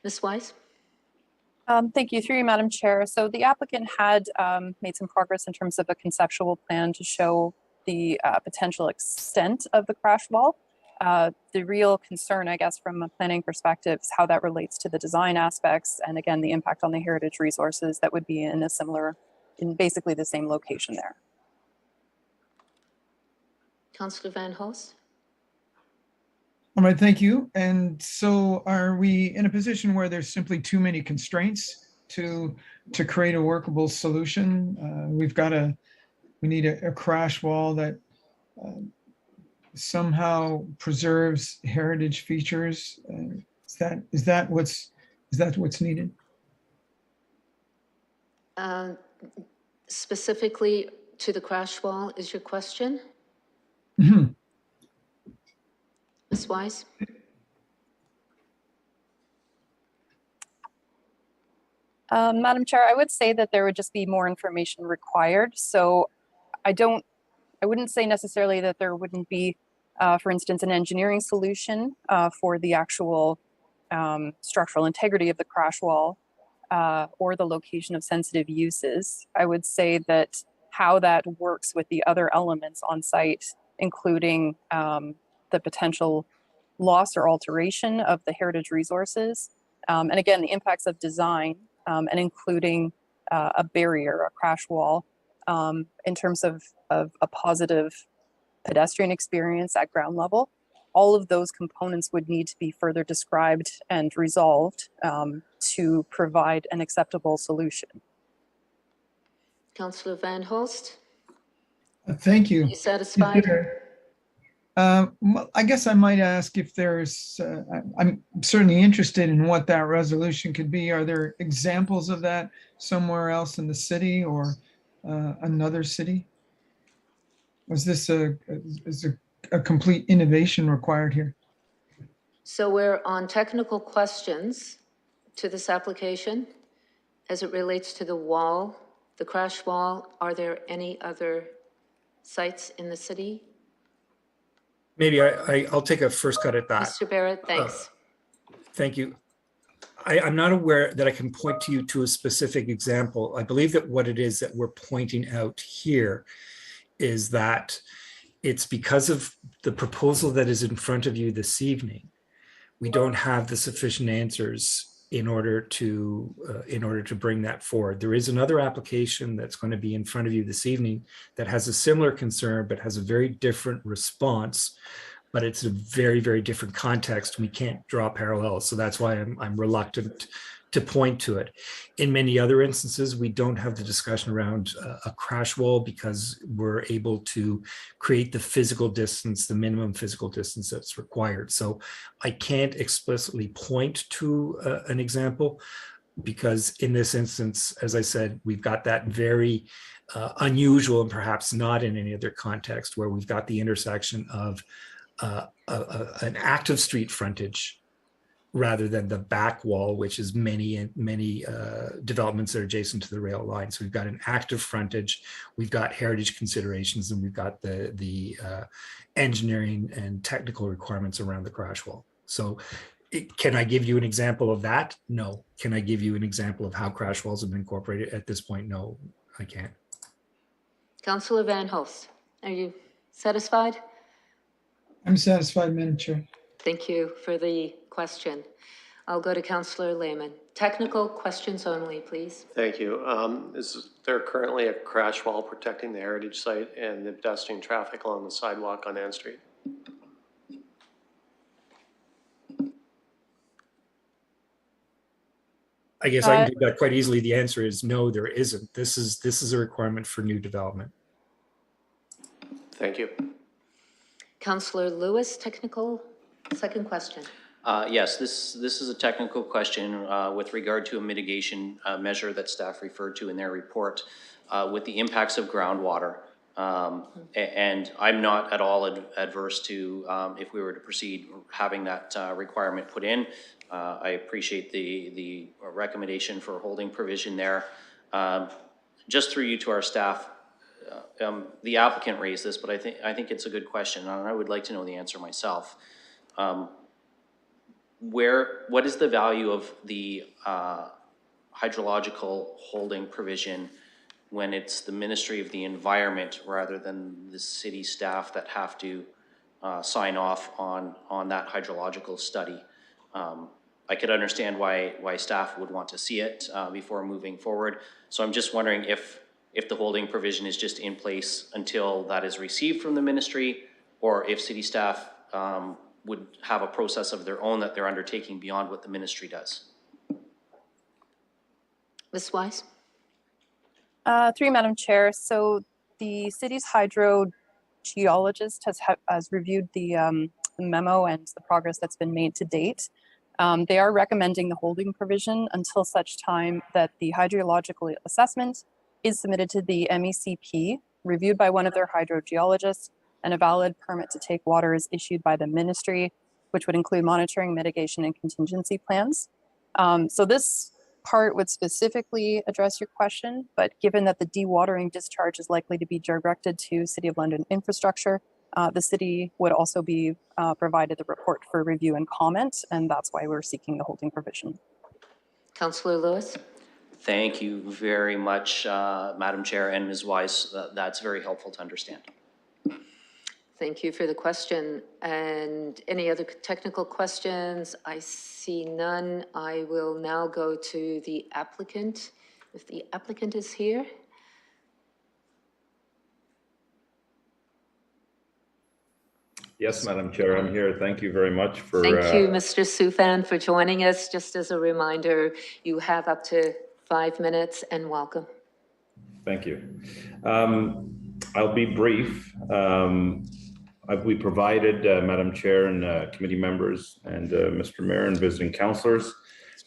Ms. Weiss? Thank you, through you, Madam Chair. So the applicant had made some progress in terms of a conceptual plan to show the potential extent of the crash wall. The real concern, I guess, from a planning perspective is how that relates to the design aspects, and again, the impact on the heritage resources that would be in in basically the same location there. Councillor Van Holst? All right, thank you. And so are we in a position where there's simply too many constraints to create a workable solution? We need a crash wall that somehow preserves heritage features. Is that what's needed? Specifically to the crash wall is your question? Mm-hmm. Ms. Weiss? Madam Chair, I would say that there would just be more information required. So I wouldn't say necessarily that there wouldn't be, for instance, an engineering solution for the actual structural integrity of the crash wall or the location of sensitive uses. I would say that how that works with the other elements on site, including the potential loss or alteration of the heritage resources, and again, the impacts of design, and including a barrier, a crash wall, in terms of a positive pedestrian experience at ground level. All of those components would need to be further described and resolved to provide an acceptable solution. Councillor Van Holst? Thank you. Are you satisfied? I guess I might ask if there's, I'm certainly interested in what that resolution could be. Are there examples of that somewhere else in the city or another city? Was this is a complete innovation required here? So we're on technical questions to this application as it relates to the wall, the crash wall. Are there any other sites in the city? Maybe I'll take a first cut at that. Mr. Barrett, thanks. Thank you. I'm not aware that I can point to you to a specific example. I believe that what it is that we're pointing out here is that It's because of the proposal that is in front of you this evening. We don't have the sufficient answers in order to bring that forward. There is another application that's going to be in front of you this evening that has a similar concern, but has a very different response. But it's a very, very different context. We can't draw parallels. So that's why I'm reluctant to point to it. In many other instances, we don't have the discussion around a crash wall because we're able to create the physical distance, the minimum physical distance that's required. So I can't explicitly point to an example because in this instance, as I said, we've got that very unusual and perhaps not in any other context where we've got the intersection of an active street frontage rather than the back wall, which is many developments that are adjacent to the rail line. So we've got an active frontage, we've got heritage considerations, and we've got the engineering and technical requirements around the crash wall. So can I give you an example of that? No. Can I give you an example of how crash walls have been incorporated at this point? No, I can't. Councillor Van Hulst, are you satisfied? I'm satisfied, Madam Chair. Thank you for the question. I'll go to Councillor Lehman. Technical questions only, please. Thank you. Is there currently a crash wall protecting the heritage site and the pedestrian traffic along the sidewalk on Ann Street? I guess I can do that quite easily. The answer is no, there isn't. This is a requirement for new development. Thank you. Councillor Lewis, technical, second question. Yes, this is a technical question with regard to a mitigation measure that staff referred to in their report with the impacts of groundwater. And I'm not at all adverse to, if we were to proceed, having that requirement put in. I appreciate the recommendation for holding provision there. Just through you to our staff, the applicant raised this, but I think it's a good question, and I would like to know the answer myself. What is the value of the hydrological holding provision when it's the Ministry of the Environment rather than the city staff that have to sign off on that hydrological study? I could understand why staff would want to see it before moving forward. So I'm just wondering if the holding provision is just in place until that is received from the ministry, or if city staff would have a process of their own that they're undertaking beyond what the ministry does. Ms. Weiss? Through you, Madam Chair. So the city's hydrogeologist has reviewed the memo and the progress that's been made to date. They are recommending the holding provision until such time that the hydrological assessment is submitted to the MECP, reviewed by one of their hydrogeologists, and a valid permit to take water is issued by the ministry, which would include monitoring, mitigation, and contingency plans. So this part would specifically address your question, but given that the dewatering discharge is likely to be directed to City of London infrastructure, the city would also be provided the report for review and comment, and that's why we're seeking the holding provision. Councillor Lewis? Thank you very much, Madam Chair and Ms. Wise. That's very helpful to understand. Thank you for the question. And any other technical questions? I see none. I will now go to the applicant. If the applicant is here. Yes, Madam Chair, I'm here. Thank you very much for... Thank you, Mr. Soufan, for joining us. Just as a reminder, you have up to 5 minutes, and welcome. Thank you. I'll be brief. We provided, Madam Chair and committee members and Mr. Mayor and visiting councillors,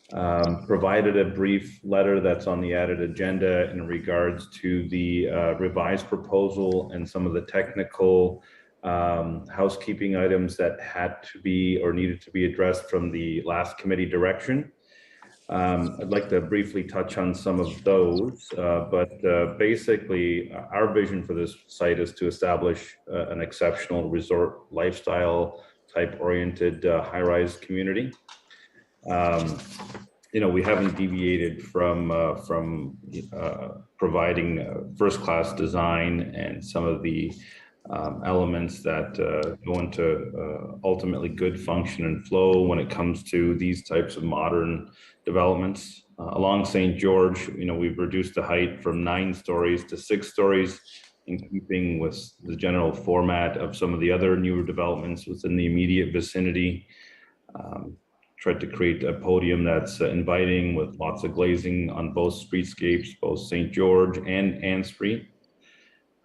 provided a brief letter that's on the added agenda in regards to the revised proposal and some of the technical housekeeping items that had to be or needed to be addressed from the last committee direction. I'd like to briefly touch on some of those, but basically our vision for this site is to establish an exceptional resort lifestyle type oriented high-rise community. You know, we haven't deviated from providing first-class design and some of the elements that go into ultimately good function and flow when it comes to these types of modern developments. Along St. George, we've reduced the height from 9 stories to 6 stories, in keeping with the general format of some of the other newer developments within the immediate vicinity. Tried to create a podium that's inviting with lots of glazing on both streetscapes, both St. George and Ann Street.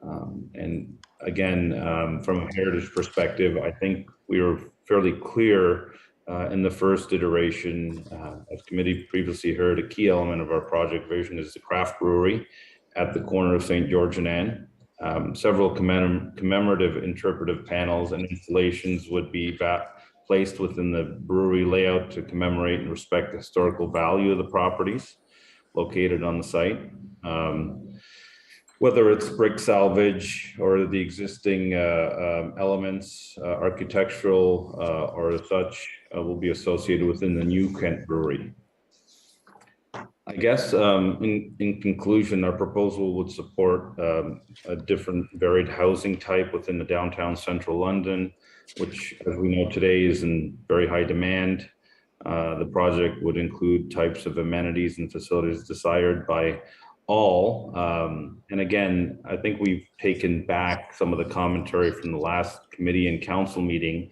And again, from a heritage perspective, I think we were fairly clear in the first iteration. As committee previously heard, a key element of our project vision is the craft brewery at the corner of St. George and Ann. Several commemorative interpretive panels and installations would be placed within the brewery layout to commemorate and respect the historical value of the properties located on the site. Whether it's brick salvage or the existing elements, architectural or such, will be associated within the new Kent Brewery. I guess in conclusion, our proposal would support a different varied housing type within the downtown central London, which, as we know today, is in very high demand. The project would include types of amenities and facilities desired by all. And again, I think we've taken back some of the commentary from the last committee and council meeting.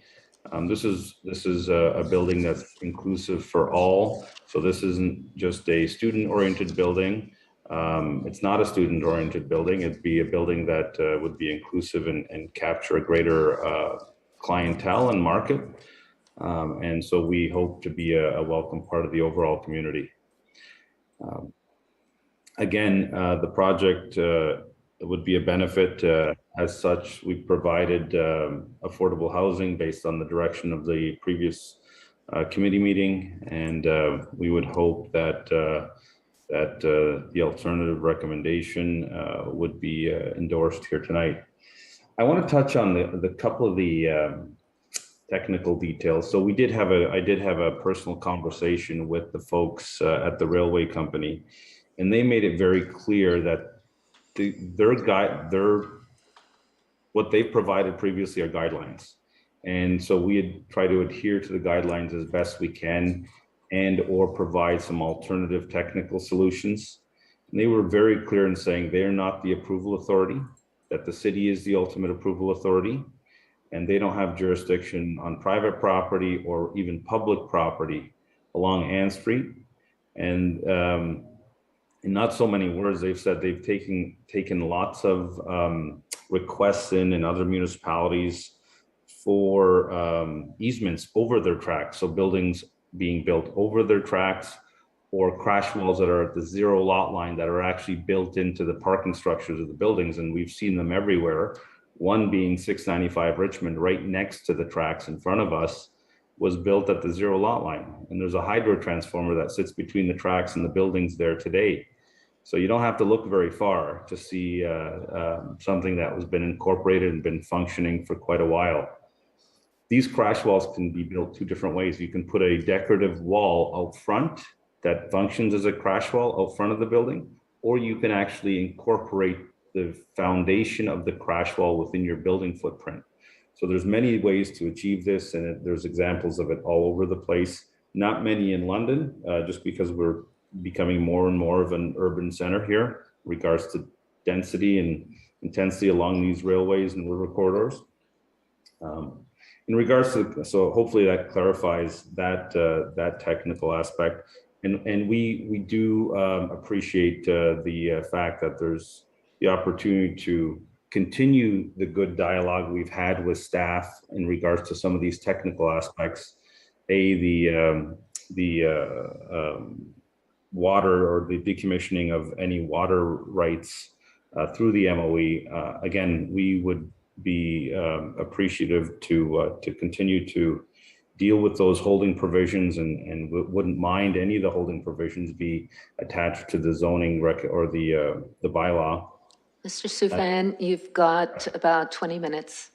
This is a building that's inclusive for all. So this isn't just a student-oriented building. It's not a student-oriented building. It'd be a building that would be inclusive and capture a greater clientele and market. And so we hope to be a welcome part of the overall community. Again, the project would be a benefit. As such, we've provided affordable housing based on the direction of the previous committee meeting, and we would hope that the alternative recommendation would be endorsed here tonight. I want to touch on the couple of the technical details. So I did have a personal conversation with the folks at the railway company, and they made it very clear that what they've provided previously are guidelines. And so we had tried to adhere to the guidelines as best we can and or provide some alternative technical solutions. And they were very clear in saying they're not the approval authority, that the city is the ultimate approval authority, and they don't have jurisdiction on private property or even public property along Ann Street. And in not so many words, they've said they've taken lots of requests in other municipalities for easements over their tracks. So buildings being built over their tracks, or crash walls that are at the 0 lot line that are actually built into the parking structures of the buildings. And we've seen them everywhere. One being 695 Richmond, right next to the tracks in front of us, was built at the 0 lot line. And there's a hydro transformer that sits between the tracks and the buildings there today. So you don't have to look very far to see something that has been incorporated and been functioning for quite a while. These crash walls can be built 2 different ways. You can put a decorative wall out front that functions as a crash wall out front of the building, or you can actually incorporate the foundation of the crash wall within your building footprint. So there's many ways to achieve this, and there's examples of it all over the place. Not many in London, just because we're becoming more and more of an urban center here in regards to density and intensity along these railways and river corridors. In regards to, so hopefully that clarifies that that technical aspect. And we do appreciate the fact that there's the opportunity to continue the good dialogue we've had with staff in regards to some of these technical aspects. The water or the decommissioning of any water rights through the MOE. Again, we would be appreciative to continue to deal with those holding provisions, and wouldn't mind any of the holding provisions be attached to the zoning or the bylaw. Mr. Soufan, you've got about 20 minutes.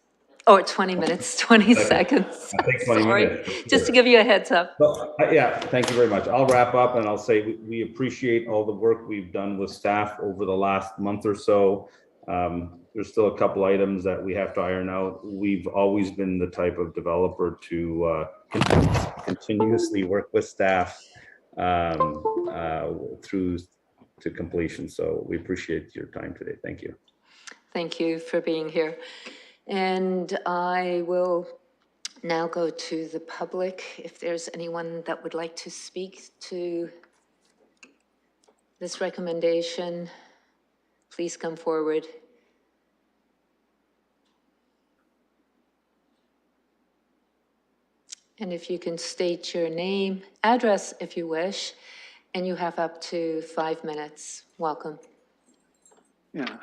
Or 20 minutes, 20 seconds. I think 20 Sorry, minutes. Sure. just to give you a heads up. Well, yeah, thank you very much. I'll wrap up and I'll say we appreciate all the work we've done with staff over the last month or so. There's still a couple items that we have to iron out. We've always been the type of developer to continuously work with staff through to completion. So we appreciate your time today. Thank you. Thank you for being here. And I will now go to the public. If there's anyone that would like to speak to this recommendation, please come forward. And if you can state your name, address if you wish, and you have up to 5 minutes. Welcome. Yeah,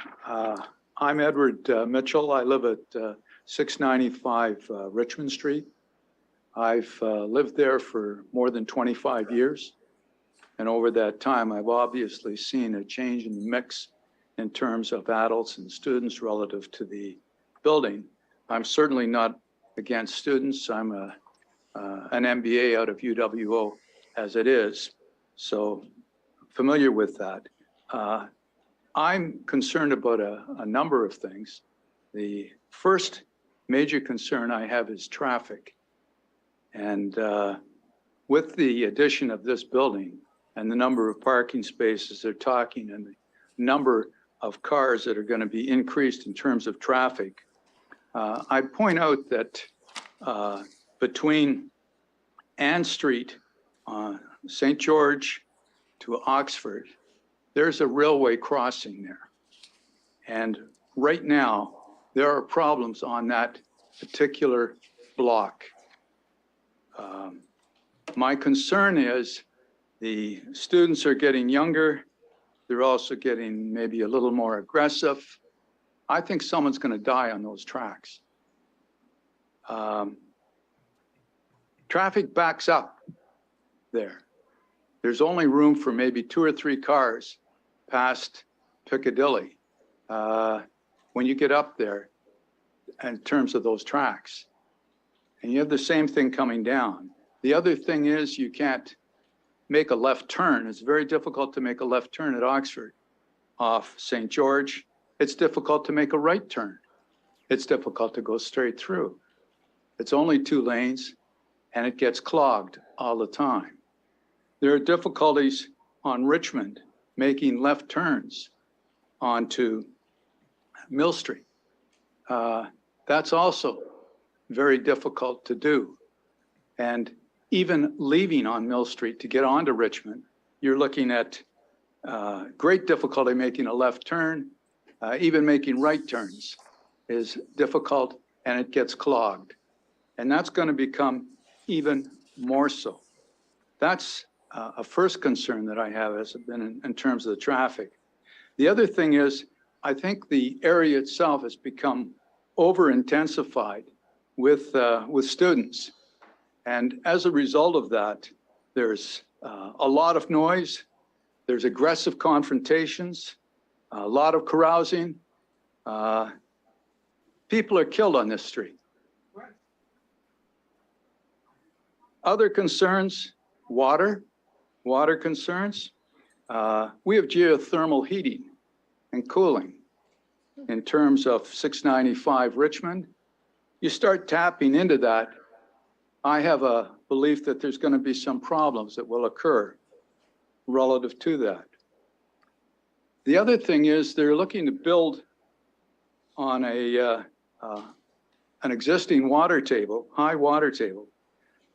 I'm Edward Mitchell. I live at 695 Richmond Street. I've lived there for more than 25 years. And over that time, I've obviously seen a change in the mix in terms of adults and students relative to the building. I'm certainly not against students. I'm an MBA out of UWO as it is, so familiar with that. I'm concerned about a number of things. The first major concern I have is traffic. And with the addition of this building and the number of parking spaces they're talking and the number of cars that are going to be increased in terms of traffic, I point out that between Ann Street, St. George to Oxford, there's a railway crossing there. And right now, there are problems on that particular block. My concern is the students are getting younger. They're also getting maybe a little more aggressive. I think someone's going to die on those tracks. Traffic backs up there. There's only room for maybe 2 or 3 cars past Piccadilly when you get up there in terms of those tracks. And you have the same thing coming down. The other thing is you can't make a left turn. It's very difficult to make a left turn at Oxford off St. George. It's difficult to make a right turn. It's difficult to go straight through. It's only 2 lanes and it gets clogged all the time. There are difficulties on Richmond making left turns onto Mill Street. That's also very difficult to do. And even leaving on Mill Street to get onto Richmond, you're looking at great difficulty making a left turn. Even making right turns is difficult and it gets clogged. And that's going to become even more so. That's a first concern that I have has been in terms of the traffic. The other thing is, I think the area itself has become over-intensified with students. And as a result of that, there's a lot of noise, there's aggressive confrontations, a lot of carousing. People are killed on this street. Other concerns, water concerns. We have geothermal heating and cooling in terms of 695 Richmond. You start tapping into that, I have a belief that there's going to be some problems that will occur relative to that. The other thing is they're looking to build on an existing water table, high water table,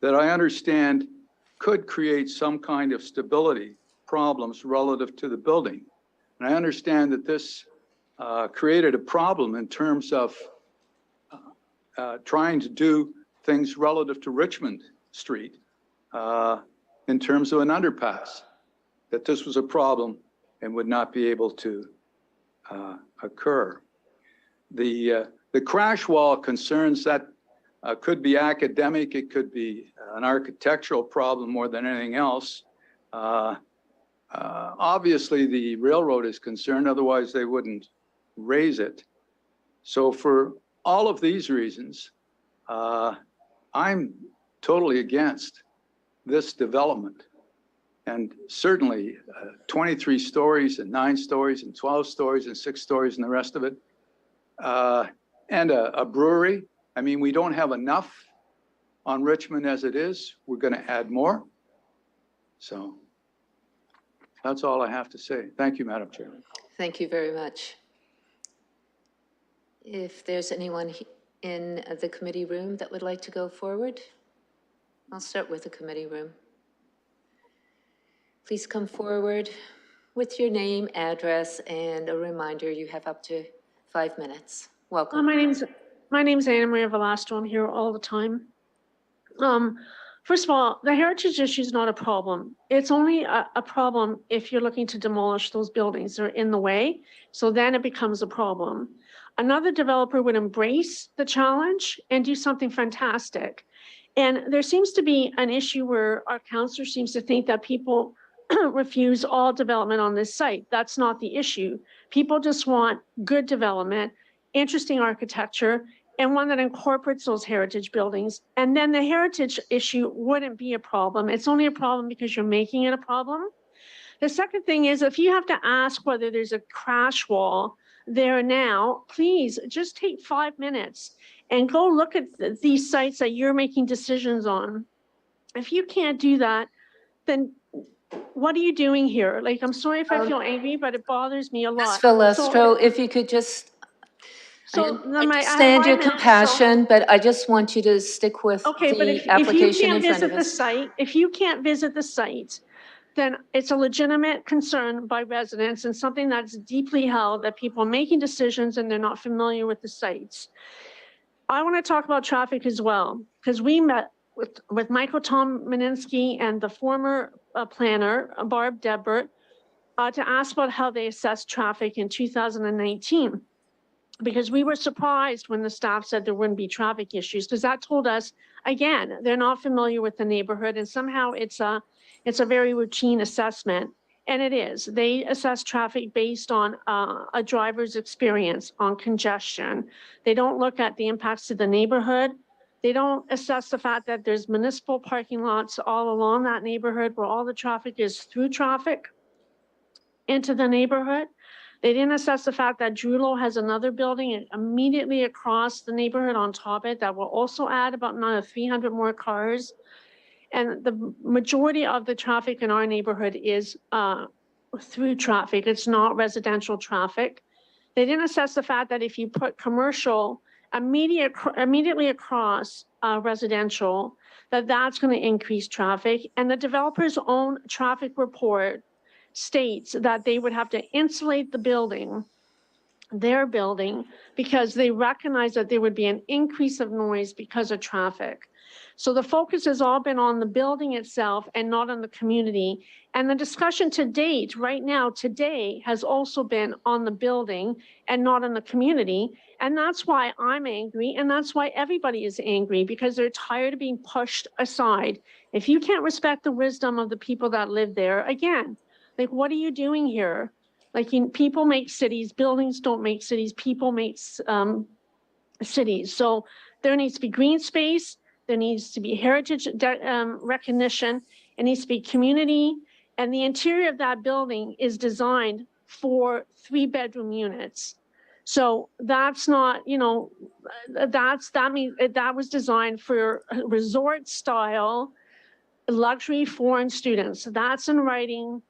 that I understand could create some kind of stability problems relative to the building. And I understand that this created a problem in terms of trying to do things relative to Richmond Street in terms of an underpass, that this was a problem and would not be able to occur. The crash wall concerns that could be academic, it could be an architectural problem more than anything else. Obviously, the railroad is concerned, otherwise they wouldn't raise it. So for all of these reasons, I'm totally against this development. And certainly 23 stories and 9 stories and 12 stories and 6 stories and the rest of it. And a brewery. I mean, we don't have enough on Richmond as it is. We're going to add more. So that's all I have to say. Thank you, Madam Chair. Thank you very much. If there's anyone in the committee room that would like to go forward, I'll start with the committee room. Please come forward with your name, address, and a reminder you have up to 5 minutes. Welcome. My name's Anna Maria Velasco. I'm here all the time. First of all, the heritage issue is not a problem. It's only a problem if you're looking to demolish those buildings. They're in the way. So then it becomes a problem. Another developer would embrace the challenge and do something fantastic. And there seems to be an issue where our councillor seems to think that people refuse all development on this site. That's not the issue. People just want good development, interesting architecture, and one that incorporates those heritage buildings. And then the heritage issue wouldn't be a problem. It's only a problem because you're making it a problem. The second thing is, if you have to ask whether there's a crash wall there now, please just take 5 minutes and go look at these sites that you're making decisions on. If you can't do that, then what are you doing here? Like, I'm sorry if I feel angry, but it bothers me a lot. Ms. Velestro, if you could just, I understand your compassion, but I just want you to stick with Okay, but the if you application in can't front of visit the us. site, if you can't visit the site, then it's a legitimate concern by residents and something that's deeply held, that people are making decisions and they're not familiar with the sites. I want to talk about traffic as well, because we met with Michael Mininsky and the former planner, Barb Debert, to ask about how they assessed traffic in 2019. Because we were surprised when the staff said there wouldn't be traffic issues, because that told us, again, they're not familiar with the neighborhood, and somehow it's a very routine assessment. And it is. They assess traffic based on a driver's experience, on congestion. They don't look at the impacts to the neighborhood. They don't assess the fact that there's municipal parking lots all along that neighborhood where all the traffic is through traffic into the neighborhood. They didn't assess the fact that Drulo has another building immediately across the neighborhood on top of it that will also add about another 300 more cars. And the majority of the traffic in our neighborhood is through traffic. It's not residential traffic. They didn't assess the fact that if you put commercial immediately across residential, that's going to increase traffic. And the developer's own traffic report states that they would have to insulate the building, their building, because they recognize that there would be an increase of noise because of traffic. So the focus has all been on the building itself and not on the community. And the discussion to date, right now, today, has also been on the building and not on the community. And that's why I'm angry, and that's why everybody is angry, because they're tired of being pushed aside. If you can't respect the wisdom of the people that live there, again, like, what are you doing here? Like, people make cities, buildings don't make cities, people make cities. So there needs to be green space, there needs to be heritage recognition, it needs to be community, and the interior of that building is designed for 3-bedroom units. So that's not, that was designed for resort style luxury foreign students. That's in writing.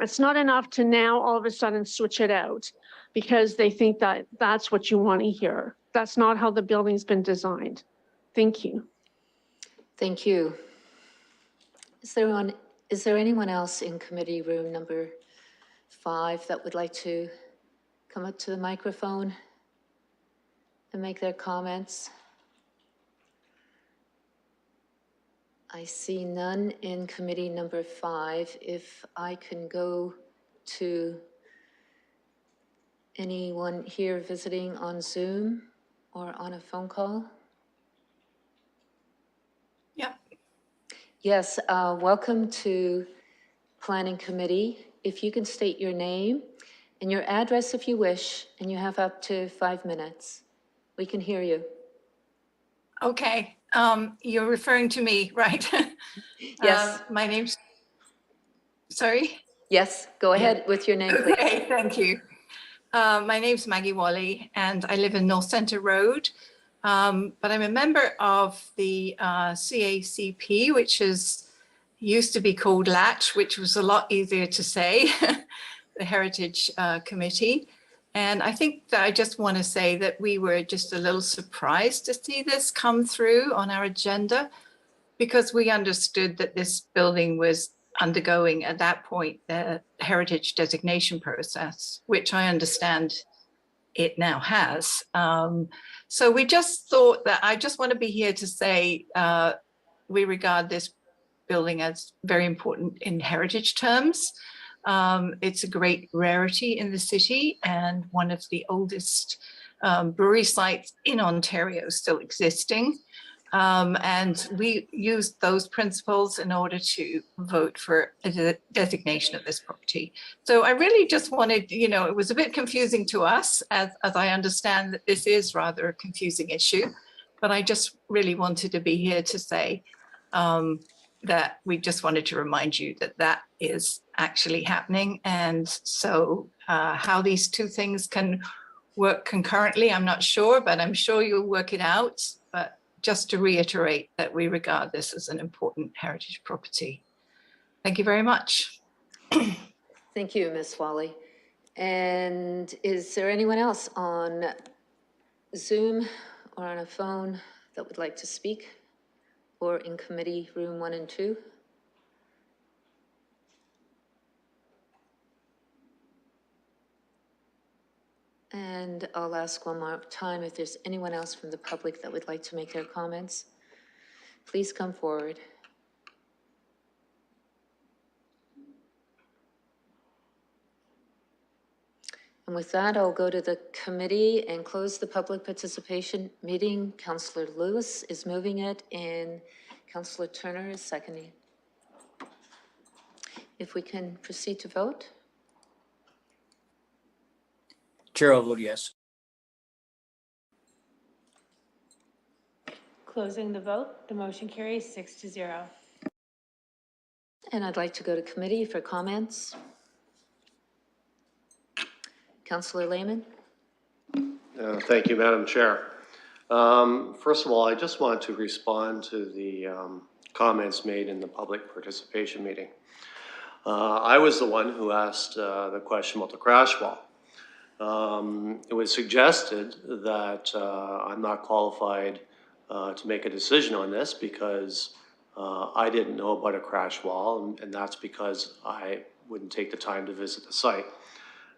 It's not enough to now all of a sudden switch it out because they think that that's what you want to hear. That's not how the building's been designed. Thank you. Thank you. Is there anyone else in committee room number 5 that would like to come up to the microphone and make their comments? I see none in committee number 5. If I can go to anyone here visiting on Zoom or on a phone call? Yeah. Yes, welcome to Planning Committee. If you can state your name and your address if you wish, and you have up to 5 minutes. We can hear you. Okay. You're referring to me, right? Yes. My name's Sorry? Yes, go ahead with your name, please. Okay, thank you. My name's Maggie Wally, and I live in North Centre Road. But I'm a member of the CACP, which used to be called LATCH, which was a lot easier to say, the Heritage Committee. And I think that I just want to say that we were just a little surprised to see this come through on our agenda, because we understood that this building was undergoing at that point the heritage designation process, which I understand it now has. So we just thought that I just want to be here to say we regard this building as very important in heritage terms. It's a great rarity in the city and one of the oldest brewery sites in Ontario still existing. And we used those principles in order to vote for a designation of this property. So I really just wanted, it was a bit confusing to us, as I understand that this is rather a confusing issue, but I just really wanted to be here to say that we just wanted to remind you that that is actually happening. And so how these two things can work concurrently, I'm not sure, but I'm sure you'll work it out. But just to reiterate that we regard this as an important heritage property. Thank you very much. Thank you, Ms. Wally. And is there anyone else on Zoom or on a phone that would like to speak, or in committee room 1 and 2? And I'll ask one more time if there's anyone else from the public that would like to make their comments. Please come forward. And with that, I'll go to the committee and close the public participation meeting. Councillor Lewis is moving it and Councillor Turner is seconding. If we can proceed to vote. Chair will vote yes. Closing the vote, the motion carries 6-0. And I'd like to go to committee for comments. Councillor Lehman. Thank you, Madam Chair. First of all, I just want to respond to the comments made in the public participation meeting. I was the one who asked the question about the crash wall. It was suggested that I'm not qualified to make a decision on this because I didn't know about a crash wall, and that's because I wouldn't take the time to visit the site.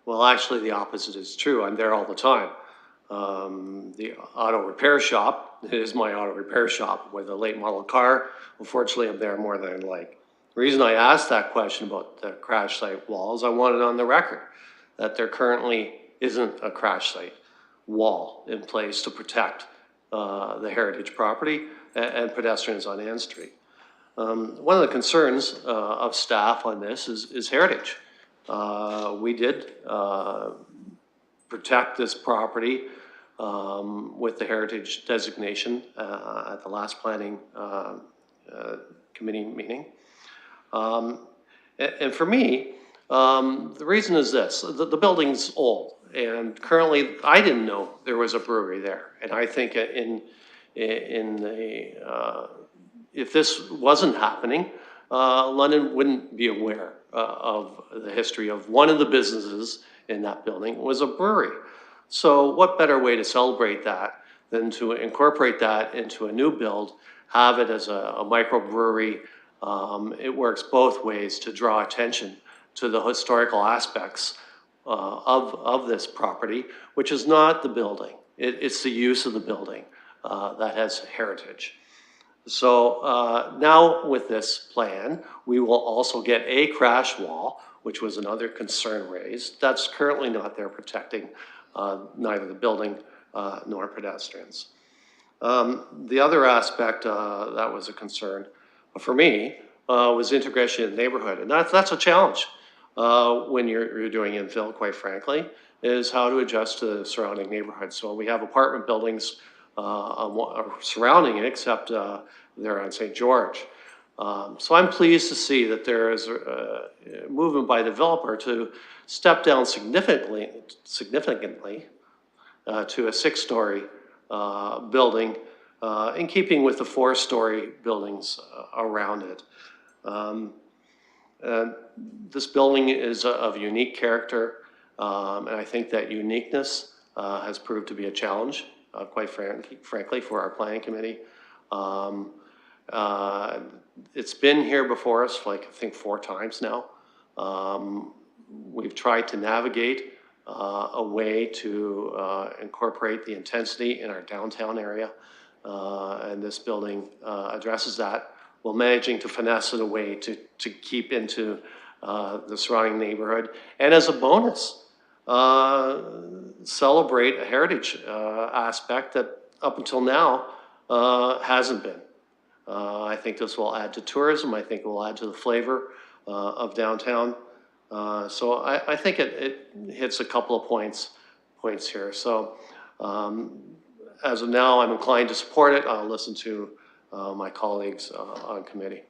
Well, actually, the opposite is true. I'm there all the time. The auto repair shop is my auto repair shop with a late model car. Unfortunately, I'm there more than I'd like. The reason I asked that question about the crash site wall is I want it on the record that there currently isn't a crash site wall in place to protect the heritage property and pedestrians on Ann Street. One of the concerns of staff on this is heritage. We did protect this property with the heritage designation at the last planning committee meeting. And for me, the reason is this, the building's old, and currently I didn't know there was a brewery there. And I think if this wasn't happening, London wouldn't be aware of the history of one of the businesses in that building was a brewery. So what better way to celebrate that than to incorporate that into a new build, have it as a microbrewery. It works both ways to draw attention to the historical aspects of this property, which is not the building. It's the use of the building that has heritage. So now with this plan, we will also get a crash wall, which was another concern raised. That's currently not there protecting neither the building nor pedestrians. The other aspect that was a concern for me was integration in the neighborhood. And that's a challenge when you're doing infill, quite frankly, is how to adjust to the surrounding neighborhood. So we have apartment buildings surrounding it, except they're on St. George. So I'm pleased to see that there is a movement by the developer to step down significantly to a 6-story building in keeping with the 4-story buildings around it. This building is of unique character, and I think that uniqueness has proved to be a challenge, quite frankly, for our planning committee. It's been here before us, like I think 4 times now. We've tried to navigate a way to incorporate the intensity in our downtown area, and this building addresses that, while managing to finesse it a way to keep into the surrounding neighborhood. And as a bonus, celebrate a heritage aspect that up until now hasn't been. I think this will add to tourism. I think it will add to the flavor of downtown. So I think it hits a couple of points here. So as of now, I'm inclined to support it. I'll listen to my colleagues on committee.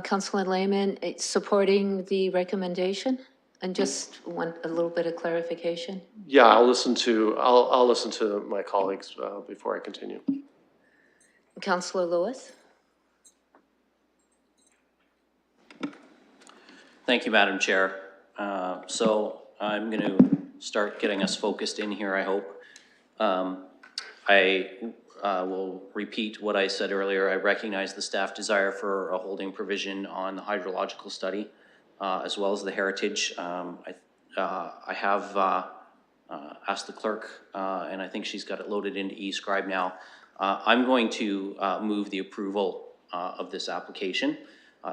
Councilor Lehman, supporting the recommendation? And just want a little bit of clarification. Yeah, I'll listen to my colleagues before I continue. Councilor Lewis? Thank you, Madam Chair. So I'm going to start getting us focused in here, I hope. I will repeat what I said earlier. I recognize the staff desire for a holding provision on the hydrological study, as well as the heritage. I have asked the clerk, and I think she's got it loaded into eScribe now. I'm going to move the approval of this application,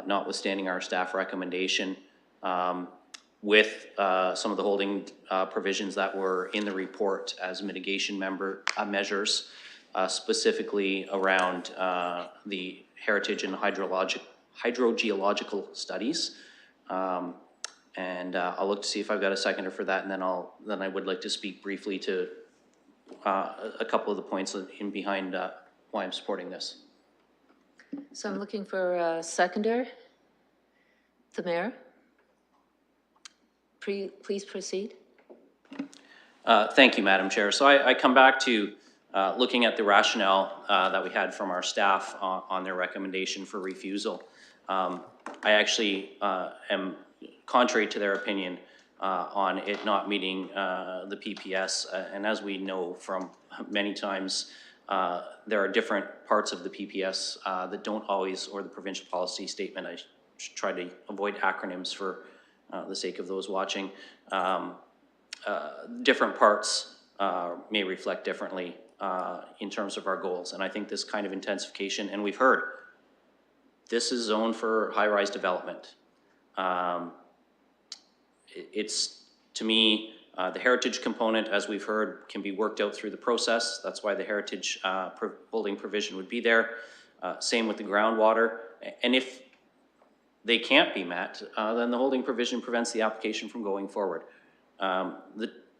notwithstanding our staff recommendation, with some of the holding provisions that were in the report as mitigation measures, specifically around the heritage and hydrogeological studies. And I'll look to see if I've got a seconder for that, and then I would like to speak briefly to a couple of the points in behind why I'm supporting this. So I'm looking for a seconder. The mayor? Please proceed. Thank you, Madam Chair. So I come back to looking at the rationale that we had from our staff on their recommendation for refusal. I actually am contrary to their opinion on it not meeting the PPS. And as we know from many times, there are different parts of the PPS that don't always, or the provincial policy statement. I try to avoid acronyms for the sake of those watching. Different parts may reflect differently in terms of our goals. And I think this kind of intensification, and we've heard, this is zoned for high-rise development. It's, to me, the heritage component, as we've heard, can be worked out through the process. That's why the heritage holding provision would be there. Same with the groundwater. And if they can't be met, then the holding provision prevents the application from going forward.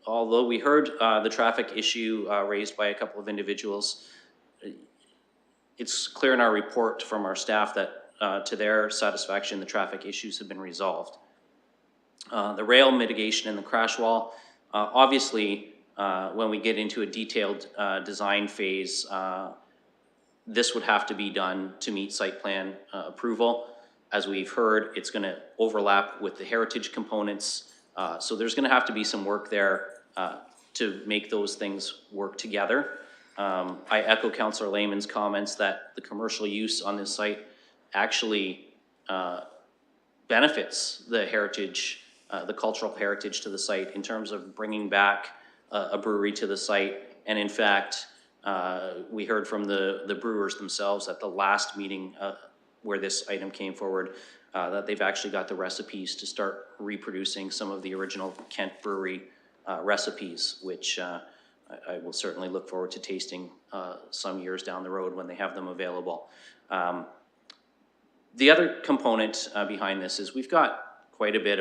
Although we heard the traffic issue raised by a couple of individuals, it's clear in our report from our staff that to their satisfaction, the traffic issues have been resolved. The rail mitigation and the crash wall, obviously, when we get into a detailed design phase, this would have to be done to meet site plan approval. As we've heard, it's going to overlap with the heritage components. So there's going to have to be some work there to make those things work together. I echo Councillor Lehman's comments that the commercial use on this site actually benefits the heritage, the cultural heritage to the site in terms of bringing back a brewery to the site. And in fact, we heard from the brewers themselves at the last meeting where this item came forward, that they've actually got the recipes to start reproducing some of the original Kent Brewery recipes, which I will certainly look forward to tasting some years down the road when they have them available. The other component behind this is we've got quite a bit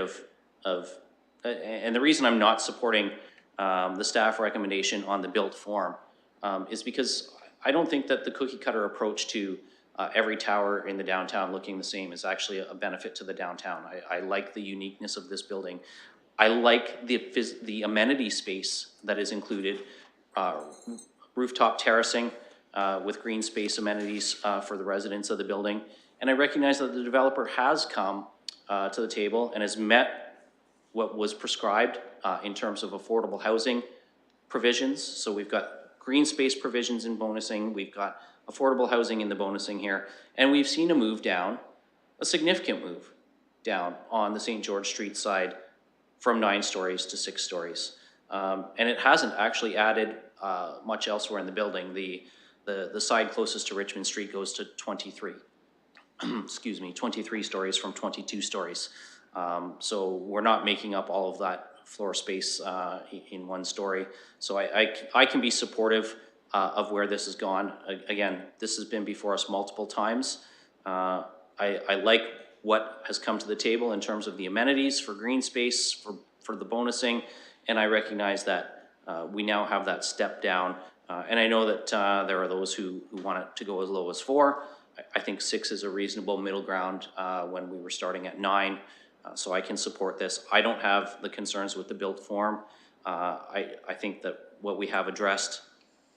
and the reason I'm not supporting the staff recommendation on the built form is because I don't think that the cookie cutter approach to every tower in the downtown looking the same is actually a benefit to the downtown. I like the uniqueness of this building. I like the amenity space that is included, rooftop terracing with green space amenities for the residents of the building. And I recognize that the developer has come to the table and has met what was prescribed in terms of affordable housing provisions. So we've got green space provisions in bonusing, we've got affordable housing in the bonusing here, and we've seen a move down, a significant move down on the St. George Street side from 9 stories to 6 stories. And it hasn't actually added much elsewhere in the building. The side closest to Richmond Street goes to 23. Excuse me, 23 stories from 22 stories. So we're not making up all of that floor space in 1 story. So I can be supportive of where this has gone. Again, this has been before us multiple times. I like what has come to the table in terms of the amenities for green space, for the bonusing, and I recognize that we now have that step down. And I know that there are those who want it to go as low as 4. I think 6 is a reasonable middle ground when we were starting at 9. So I can support this. I don't have the concerns with the built form. I think that what we have addressed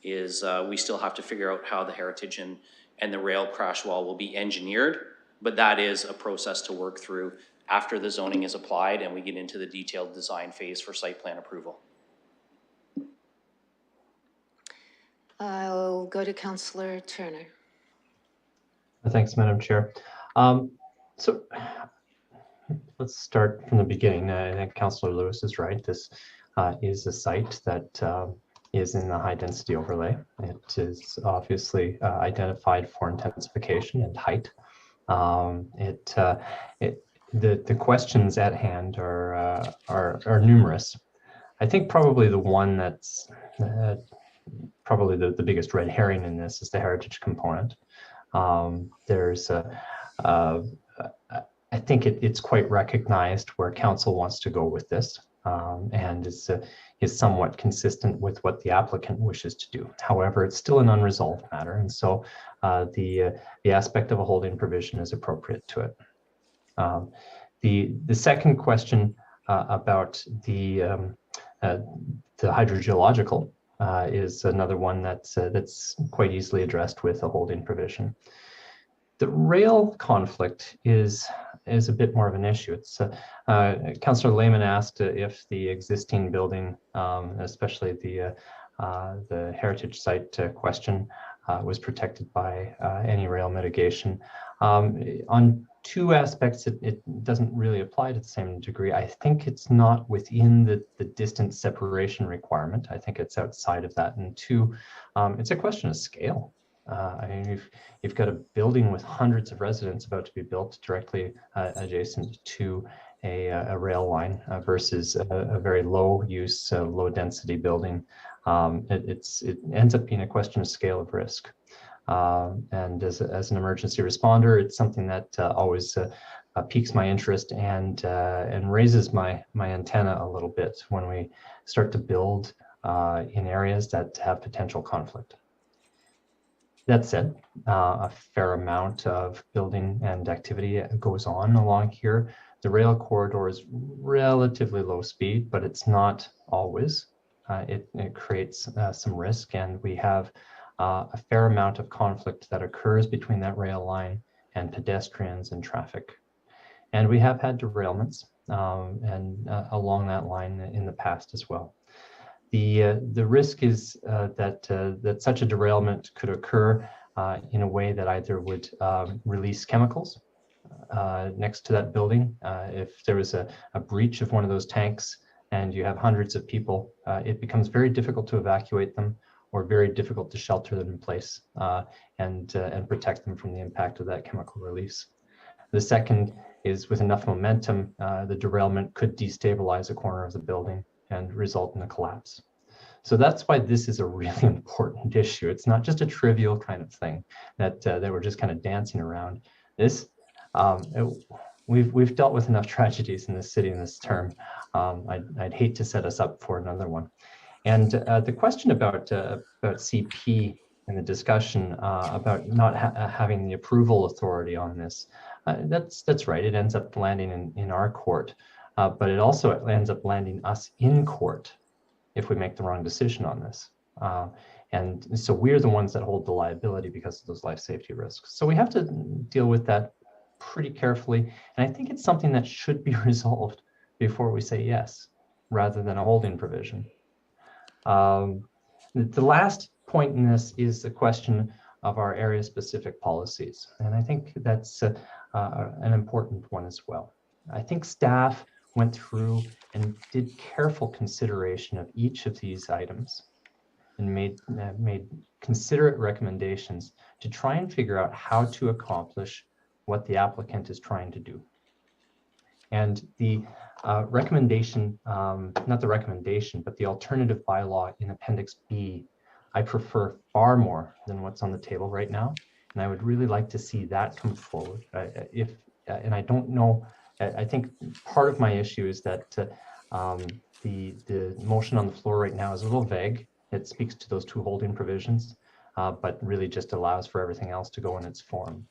is we still have to figure out how the heritage and the rail crash wall will be engineered, but that is a process to work through after the zoning is applied and we get into the detailed design phase for site plan approval. I'll go to Councillor Turner. Thanks, Madam Chair. So let's start from the beginning. I think Councillor Lewis is right. This is a site that is in the high density overlay. It is obviously identified for intensification and height. The questions at hand are numerous. I think probably the one that's probably the biggest red herring in this is the heritage component. I think it's quite recognized where council wants to go with this, and is somewhat consistent with what the applicant wishes to do. However, it's still an unresolved matter, and so the aspect of a holding provision is appropriate to it. The second question about the hydrogeological is another one that's quite easily addressed with a holding provision. The rail conflict is a bit more of an issue. It's Councillor Lehman asked if the existing building, especially the heritage site question, was protected by any rail mitigation. On 2 aspects, it doesn't really apply to the same degree. I think it's not within the distance separation requirement. I think it's outside of that. And 2, it's a question of scale. I mean, you've got a building with hundreds of residents about to be built directly adjacent to a rail line versus a very low use, low density building. It ends up being a question of scale of risk. And as an emergency responder, it's something that always piques my interest and raises my antenna a little bit when we start to build in areas that have potential conflict. That said, a fair amount of building and activity goes on along here. The rail corridor is relatively low speed, but it's not always. It creates some risk, and we have a fair amount of conflict that occurs between that rail line and pedestrians and traffic. And we have had derailments and along that line in the past as well. The risk is that such a derailment could occur in a way that either would release chemicals next to that building. If there was a breach of one of those tanks and you have hundreds of people, it becomes very difficult to evacuate them or very difficult to shelter them in place and protect them from the impact of that chemical release. The second is with enough momentum, the derailment could destabilize a corner of the building and result in a collapse. So that's why this is a really important issue. It's not just a trivial kind of thing that we're just kind of dancing around. This, we've dealt with enough tragedies in this city in this term. I'd hate to set us up for another one. And the question about CP in the discussion about not having the approval authority on this. That's right. It ends up landing in our court, but it also ends up landing us in court if we make the wrong decision on this. And so we're the ones that hold the liability because of those life safety risks. So we have to deal with that pretty carefully. And I think it's something that should be resolved before we say yes, rather than a holding provision. The last point in this is the question of our area-specific policies. And I think that's an important one as well. I think staff went through and did careful consideration of each of these items and made considerate recommendations to try and figure out how to accomplish what the applicant is trying to do. And the recommendation, not the recommendation, but the alternative bylaw in Appendix B, I prefer far more than what's on the table right now. And I would really like to see that come forward. And I don't know, I think part of my issue is that the motion on the floor right now is a little vague. It speaks to those two holding provisions, but really just allows for everything else to go in its form.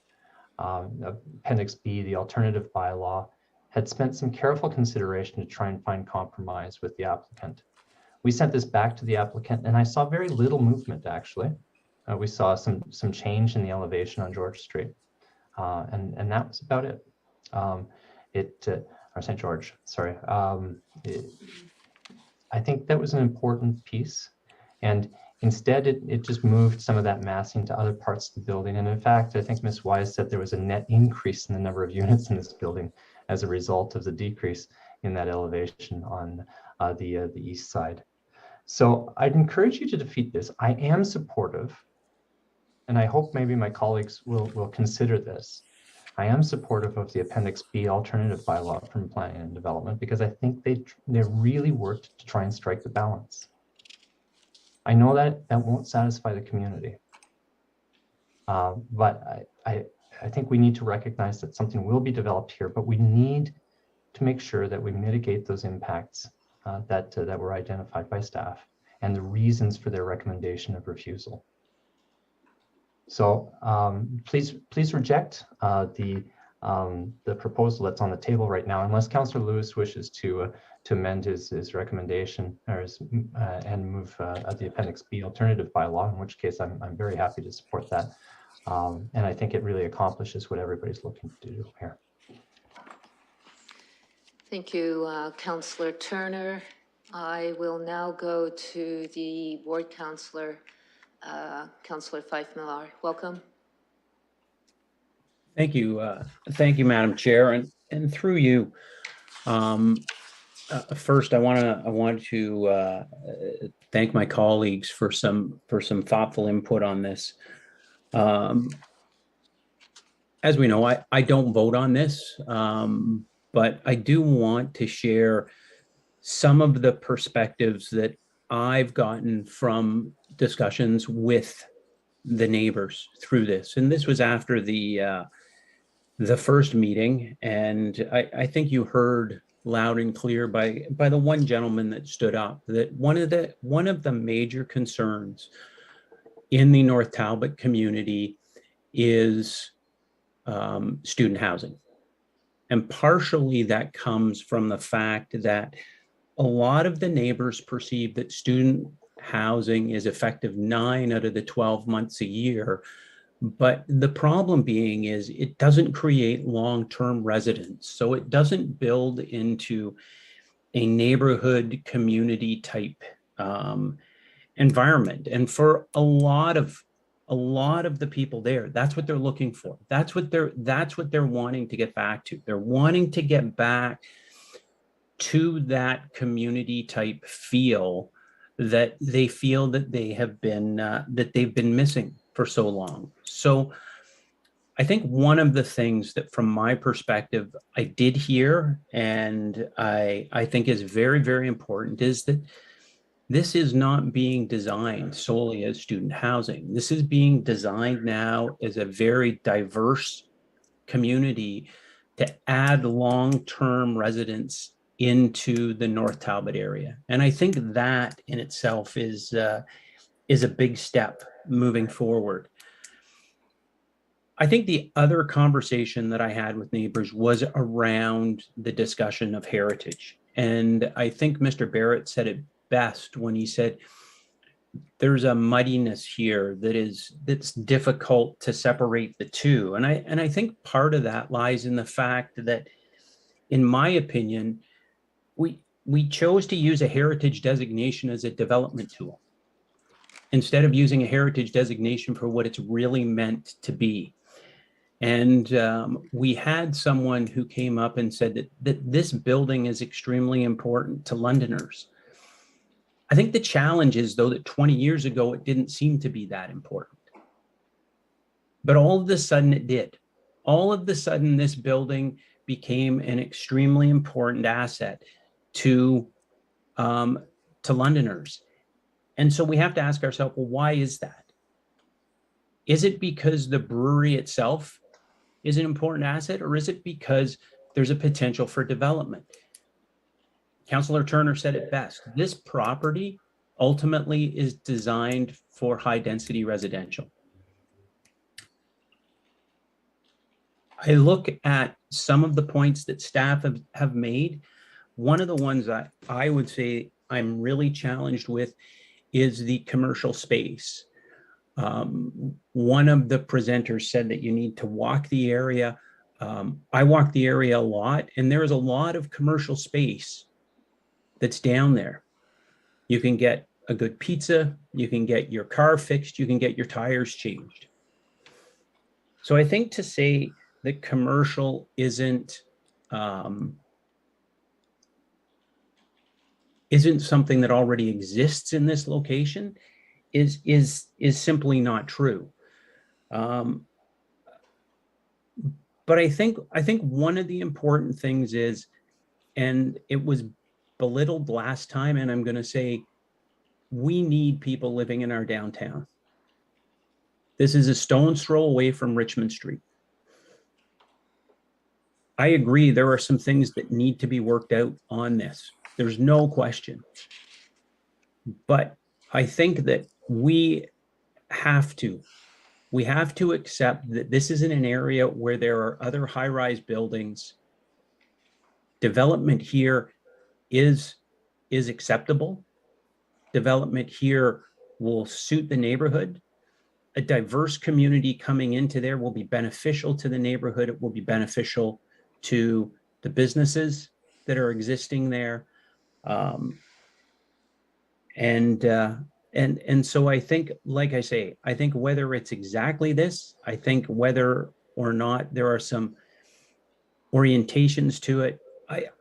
Appendix B, the alternative bylaw, had spent some careful consideration to try and find compromise with the applicant. We sent this back to the applicant and I saw very little movement actually. We saw some change in the elevation on George Street and that was about it. Or St. George, sorry. I think that was an important piece. And instead, it just moved some of that massing to other parts of the building. And in fact, I think Ms. Wise said there was a net increase in the number of units in this building as a result of the decrease in that elevation on the east side. So I'd encourage you to defeat this. I am supportive, and I hope maybe my colleagues will consider this. I am supportive of the Appendix B alternative bylaw from Planning and Development because I think they really worked to try and strike the balance. I know that won't satisfy the community, but I think we need to recognize that something will be developed here, but we need to make sure that we mitigate those impacts that were identified by staff and the reasons for their recommendation of refusal. So please reject the proposal that's on the table right now, unless Councillor Lewis wishes to amend his recommendation or and move the Appendix B alternative bylaw, in which case I'm very happy to support that. And I think it really accomplishes what everybody's looking to do here. Thank you, Councillor Turner. I will now go to the ward councillor, Councillor Fife Millar. Welcome. Thank you, Madam Chair, and through you. First, I want to thank my colleagues for some thoughtful input on this. As we know, I don't vote on this, but I do want to share some of the perspectives that I've gotten from discussions with the neighbors through this. And this was after the first meeting, and I think you heard loud and clear by the one gentleman that stood up that one of the major concerns in the North Talbot community is student housing. And partially that comes from the fact that a lot of the neighbors perceive that student housing is effective 9 out of the 12 months a year. But the problem being is it doesn't create long-term residence. So it doesn't build into a neighborhood community type environment. And for a lot of the people there, that's what they're looking for. That's what they're wanting to get back to. They're wanting to get back to that community type feel that they feel that they've been missing for so long. So I think one of the things that from my perspective I did hear, and I think is very, very important, is that this is not being designed solely as student housing. This is being designed now as a very diverse community to add long-term residents into the North Talbot area. And I think that in itself is is a big step moving forward. I think the other conversation that I had with neighbors was around the discussion of heritage. And I think Mr. Barrett said it best when he said, there's a muddiness here that's difficult to separate the two. And I think part of that lies in the fact that, in my opinion, we chose to use a heritage designation as a development tool instead of using a heritage designation for what it's really meant to be. And we had someone who came up and said that this building is extremely important to Londoners. I think the challenge is, though, that 20 years ago, it didn't seem to be that important. But all of a sudden it did. All of a sudden, this building became an extremely important asset to Londoners. And so we have to ask ourselves, well, why is that? Is it because the brewery itself is an important asset, or is it because there's a potential for development? Councillor Turner said it best. This property ultimately is designed for high-density residential. I look at some of the points that staff have made. One of the ones that I would say I'm really challenged with is the commercial space. One of the presenters said that you need to walk the area. I walk the area a lot, and there is a lot of commercial space that's down there. You can get a good pizza, you can get your car fixed, you can get your tires changed. So I think to say that commercial isn't something that already exists in this location is simply not true. But I think one of the important things is, and it was belittled last time, and I'm going to say, we need people living in our downtown. This is a stone's throw away from Richmond Street. I agree, there are some things that need to be worked out on this. There's no question. But I think that we have to accept that this is in an area where there are other high-rise buildings. Development here is acceptable. Development here will suit the neighborhood. A diverse community coming into there will be beneficial to the neighborhood. It will be beneficial to the businesses that are existing there. And so I think, like I say, I think whether it's exactly this, I think whether or not there are some orientations to it,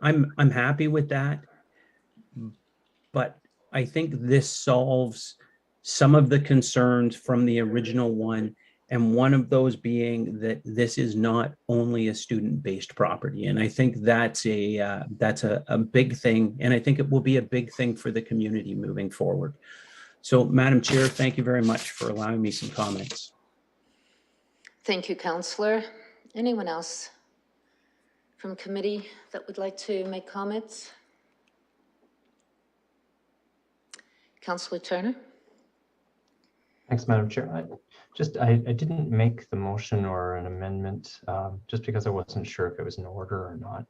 I'm happy with that. But I think this solves some of the concerns from the original one, and one of those being that this is not only a student-based property. And I think that's a big thing, and I think it will be a big thing for the community moving forward. So, Madam Chair, thank you very much for allowing me some comments. Thank you, Councillor. Anyone else from committee that would like to make comments? Councillor Turner. Thanks, Madam Chair. I didn't make the motion or an amendment just because I wasn't sure if it was in order or not.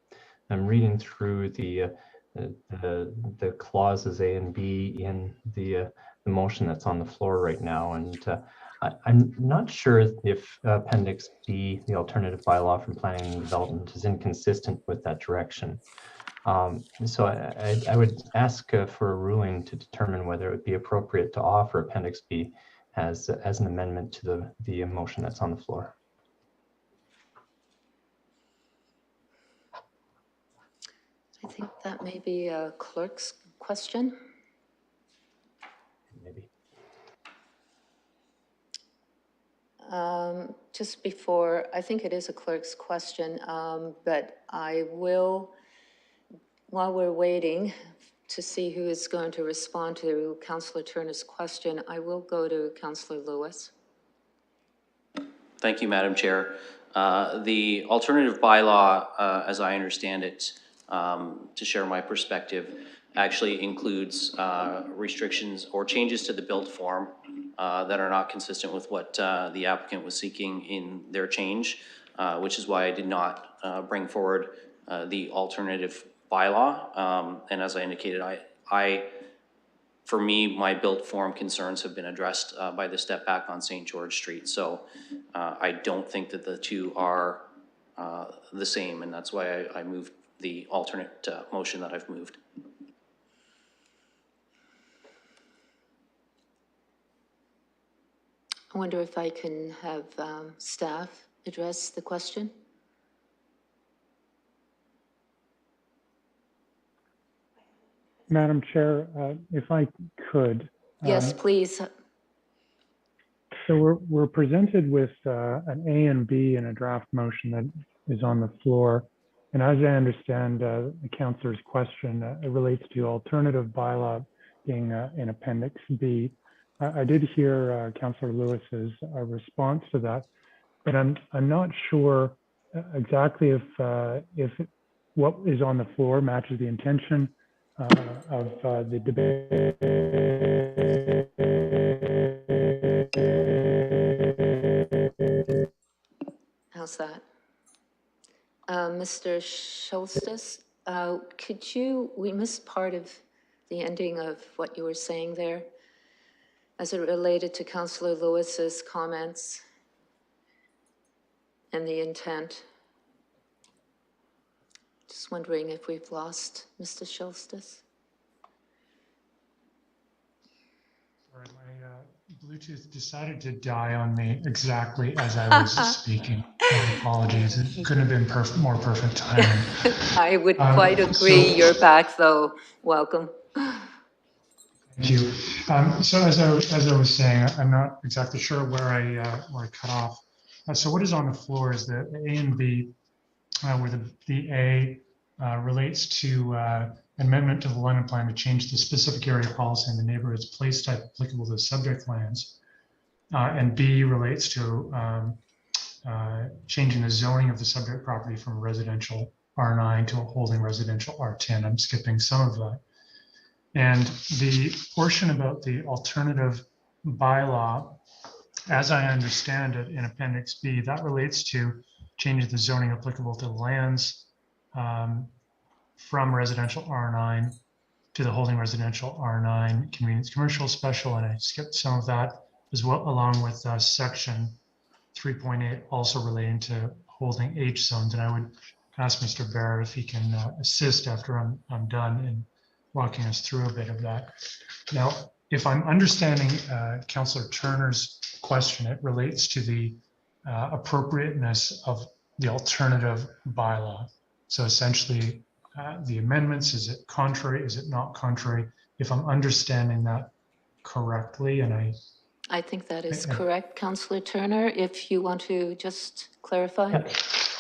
I'm reading through the clauses A and B in the motion that's on the floor right now, and I'm not sure if Appendix B, the alternative bylaw from planning and development, is inconsistent with that direction. So I would ask for a ruling to determine whether it would be appropriate to offer Appendix B as an amendment to the motion that's on the floor. I think that may be a clerk's question. Maybe. Just before, I think it is a clerk's question, but I will, while we're waiting to see who is going to respond to Councillor Turner's question, I will go to Councillor Lewis. Thank you, Madam Chair. The alternative bylaw, as I understand it, to share my perspective, actually includes restrictions or changes to the build form that are not consistent with what the applicant was seeking in their change, which is why I did not bring forward the alternative bylaw. And as I indicated, for me, my built form concerns have been addressed by the step back on St. George Street. So I don't think that the two are the same, and that's why I moved the alternate motion that I've moved. I wonder if I can have staff address the question. Madam Chair, if I could. Yes, please. So we're presented with an A and B in a draft motion that is on the floor. And as I understand the councillor's question, it relates to alternative bylaw being in Appendix B. I did hear Councillor Lewis's response to that, but I'm not sure exactly if what is on the floor matches the intention of the debate. How's that? Mr. Schultes, could you, we missed part of the ending of what you were saying there as it related to Councillor Lewis's comments and the intent. Just wondering if we've lost Mr. Schultes. Sorry, my Bluetooth decided to die on me exactly as I was speaking. My apologies. It couldn't have been more perfect timing. I would quite agree. You're back, though. Welcome. Thank you. So as I was saying, I'm not exactly sure where I cut off. So what is on the floor is the A and B, where the A relates to amendment to the London plan to change the specific area policy in the neighborhood's place type applicable to subject lands. And B relates to changing the zoning of the subject property from residential R9 to a holding residential R10. I'm skipping some of that. And the portion about the alternative bylaw, as I understand it in Appendix B, that relates to changing the zoning applicable to lands from residential R9 to the holding residential R9 convenience commercial special, and I skipped some of that as well, along with section 3.8 also relating to holding H zones. And I would ask Mr. Barrett if he can assist after I'm done in walking us through a bit of that. Now, if I'm understanding Councillor Turner's question, it relates to the appropriateness of the alternative bylaw. So essentially, the amendments, is it contrary, is it not contrary? If I'm understanding that correctly, and I think that is correct, Councillor Turner. If you want to just clarify. Yeah.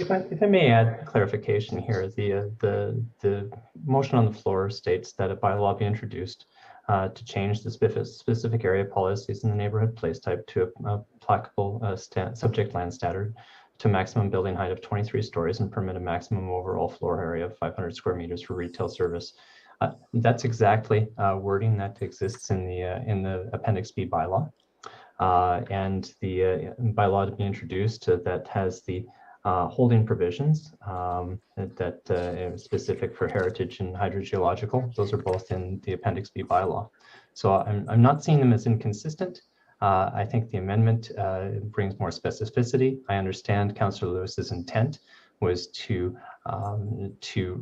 If I may add clarification here, the motion on the floor states that a bylaw be introduced to change the specific area policies in the neighborhood place type to a applicable subject land standard to maximum building height of 23 stories and permit a maximum overall floor area of 500 square meters for retail service. That's exactly wording that exists in the Appendix B bylaw. And the bylaw to be introduced that has the holding provisions that specific for heritage and hydrogeological. Those are both in the Appendix B bylaw. So I'm not seeing them as inconsistent. I think the amendment brings more specificity. I understand Councillor Lewis's intent was to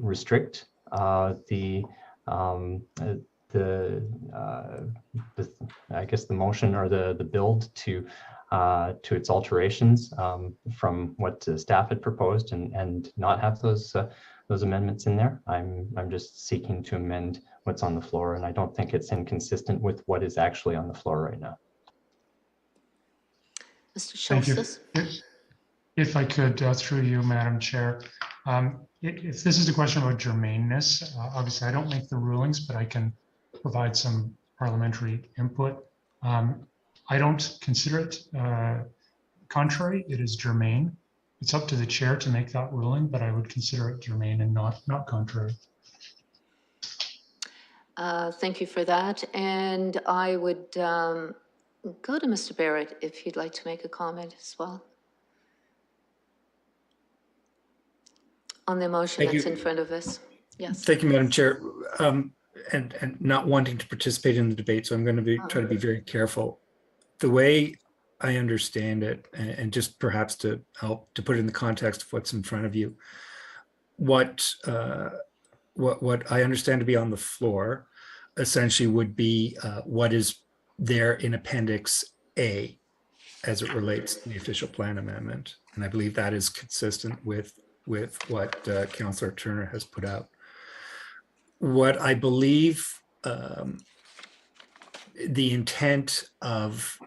restrict the I guess the motion or the build to its alterations from what the staff had proposed and not have those amendments in there. I'm just seeking to amend what's on the floor, and I don't think it's inconsistent with what is actually on the floor right now. Mr. Schultes? If I could, through you, Madam Chair, if this is a question about germaneness, obviously I don't make the rulings, but I can provide some parliamentary input. I don't consider it contrary. It is germane. It's up to the chair to make that ruling, but I would consider it germane and not contrary. Thank you for that. And I would go to Mr. Barrett if he'd like to make a comment as well on the motion Thank that's you. in front of us. Yes. Thank you, Madam Chair. And not wanting to participate in the debate, so I'm going to try to be very careful. The way I understand it, and just perhaps to help to put it in the context of what's in front of you, what I understand to be on the floor essentially would be what is there in Appendix A as it relates to the official plan amendment. And I believe that is consistent with what Councillor Turner has put out. What I believe the intent of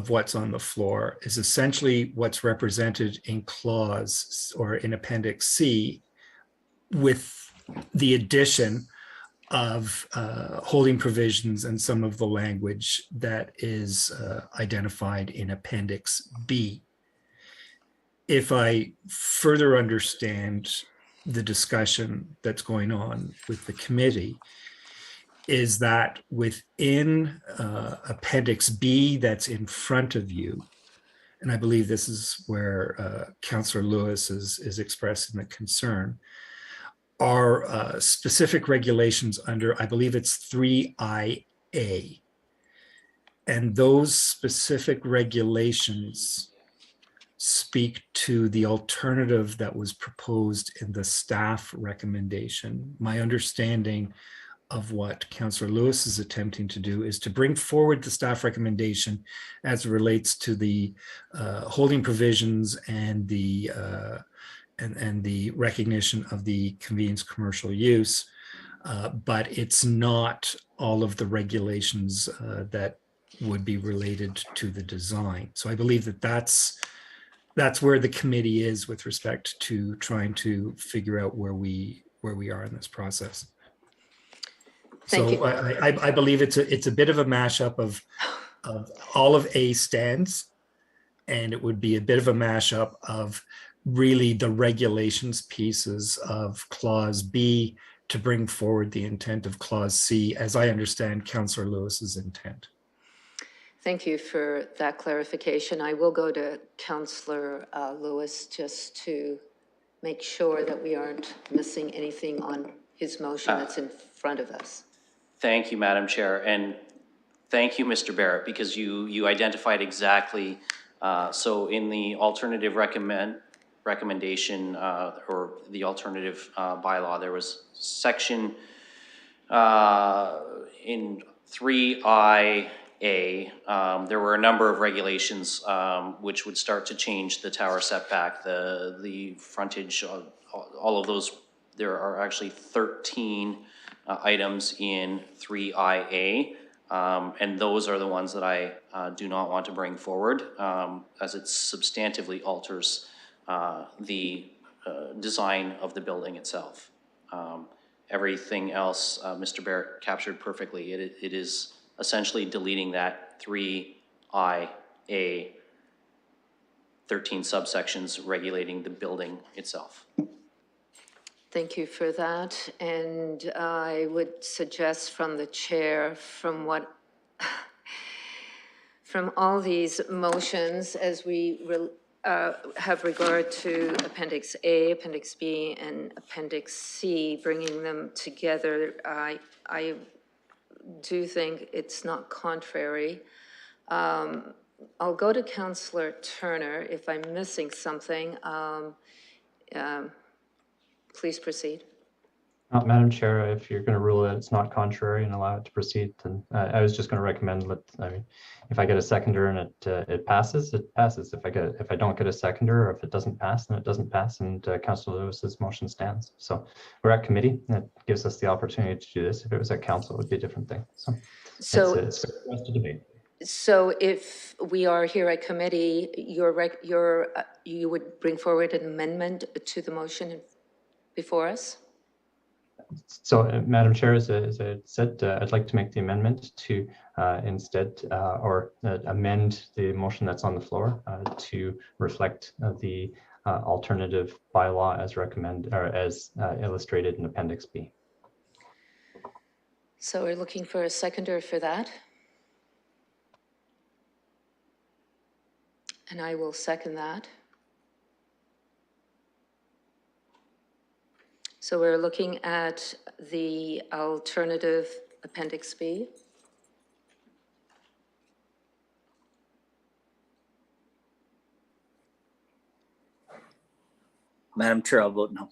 what's on the floor is essentially what's represented in clause or in Appendix C, with the addition of holding provisions and some of the language that is identified in Appendix B. If I further understand the discussion that's going on with the committee, is that within Appendix B that's in front of you, and I believe this is where Councillor Lewis is expressing the concern, are specific regulations under, I believe it's 3IA. And those specific regulations speak to the alternative that was proposed in the staff recommendation. My understanding of what Councillor Lewis is attempting to do is to bring forward the staff recommendation as it relates to the holding provisions and the recognition of the convenience commercial use, but it's not all of the regulations that would be related to the design. So I believe that that's where the committee is with respect to trying to figure out where we are in this process. Thank you. I believe it's a bit of a mashup of all of A stands, and it would be a bit of a mashup of really the regulations pieces of Clause B to bring forward the intent of Clause C, as I understand Councillor Lewis's intent. Thank you for that clarification. I will go to Councillor Lewis just to make sure that we aren't missing anything on his motion that's in front of us. Thank you, Madam Chair, and thank you, Mr. Barrett, because you identified exactly. So in the alternative recommendation or the alternative bylaw, there was section in 3IA. There were a number of regulations which would start to change the tower setback, the frontage, all of those. There are actually 13 items in 3IA, and those are the ones that I do not want to bring forward, as it substantively alters the design of the building itself. Everything else Mr. Barrett captured perfectly. It is essentially deleting that 3IA, 13 subsections regulating the building itself. Thank you for that. And I would suggest from the chair, from all these motions, as we have regard to Appendix A, Appendix B, and Appendix C, bringing them together, I do think it's not contrary. I'll go to Councillor Turner. If I'm missing something, please proceed. Madam Chair, if you're going to rule that it's not contrary and allow it to proceed, then I was just going to recommend if I get a seconder and it passes, it passes. If I don't get a seconder, or if it doesn't pass, then it doesn't pass, and Councillor Lewis's motion stands. So we're at committee. That gives us the opportunity to do this. If it was at council, it would be a different thing. So it's for us to debate. So if we are here at committee, you would bring forward an amendment to the motion before us? So, Madam Chair, as I said, I'd like to make the amendment to instead amend the motion that's on the floor to reflect the alternative bylaw as recommended or as illustrated in Appendix B. So we're looking for a seconder for that. And I will second that. So we're looking at the alternative Appendix B. Madam Chair, I'll vote no.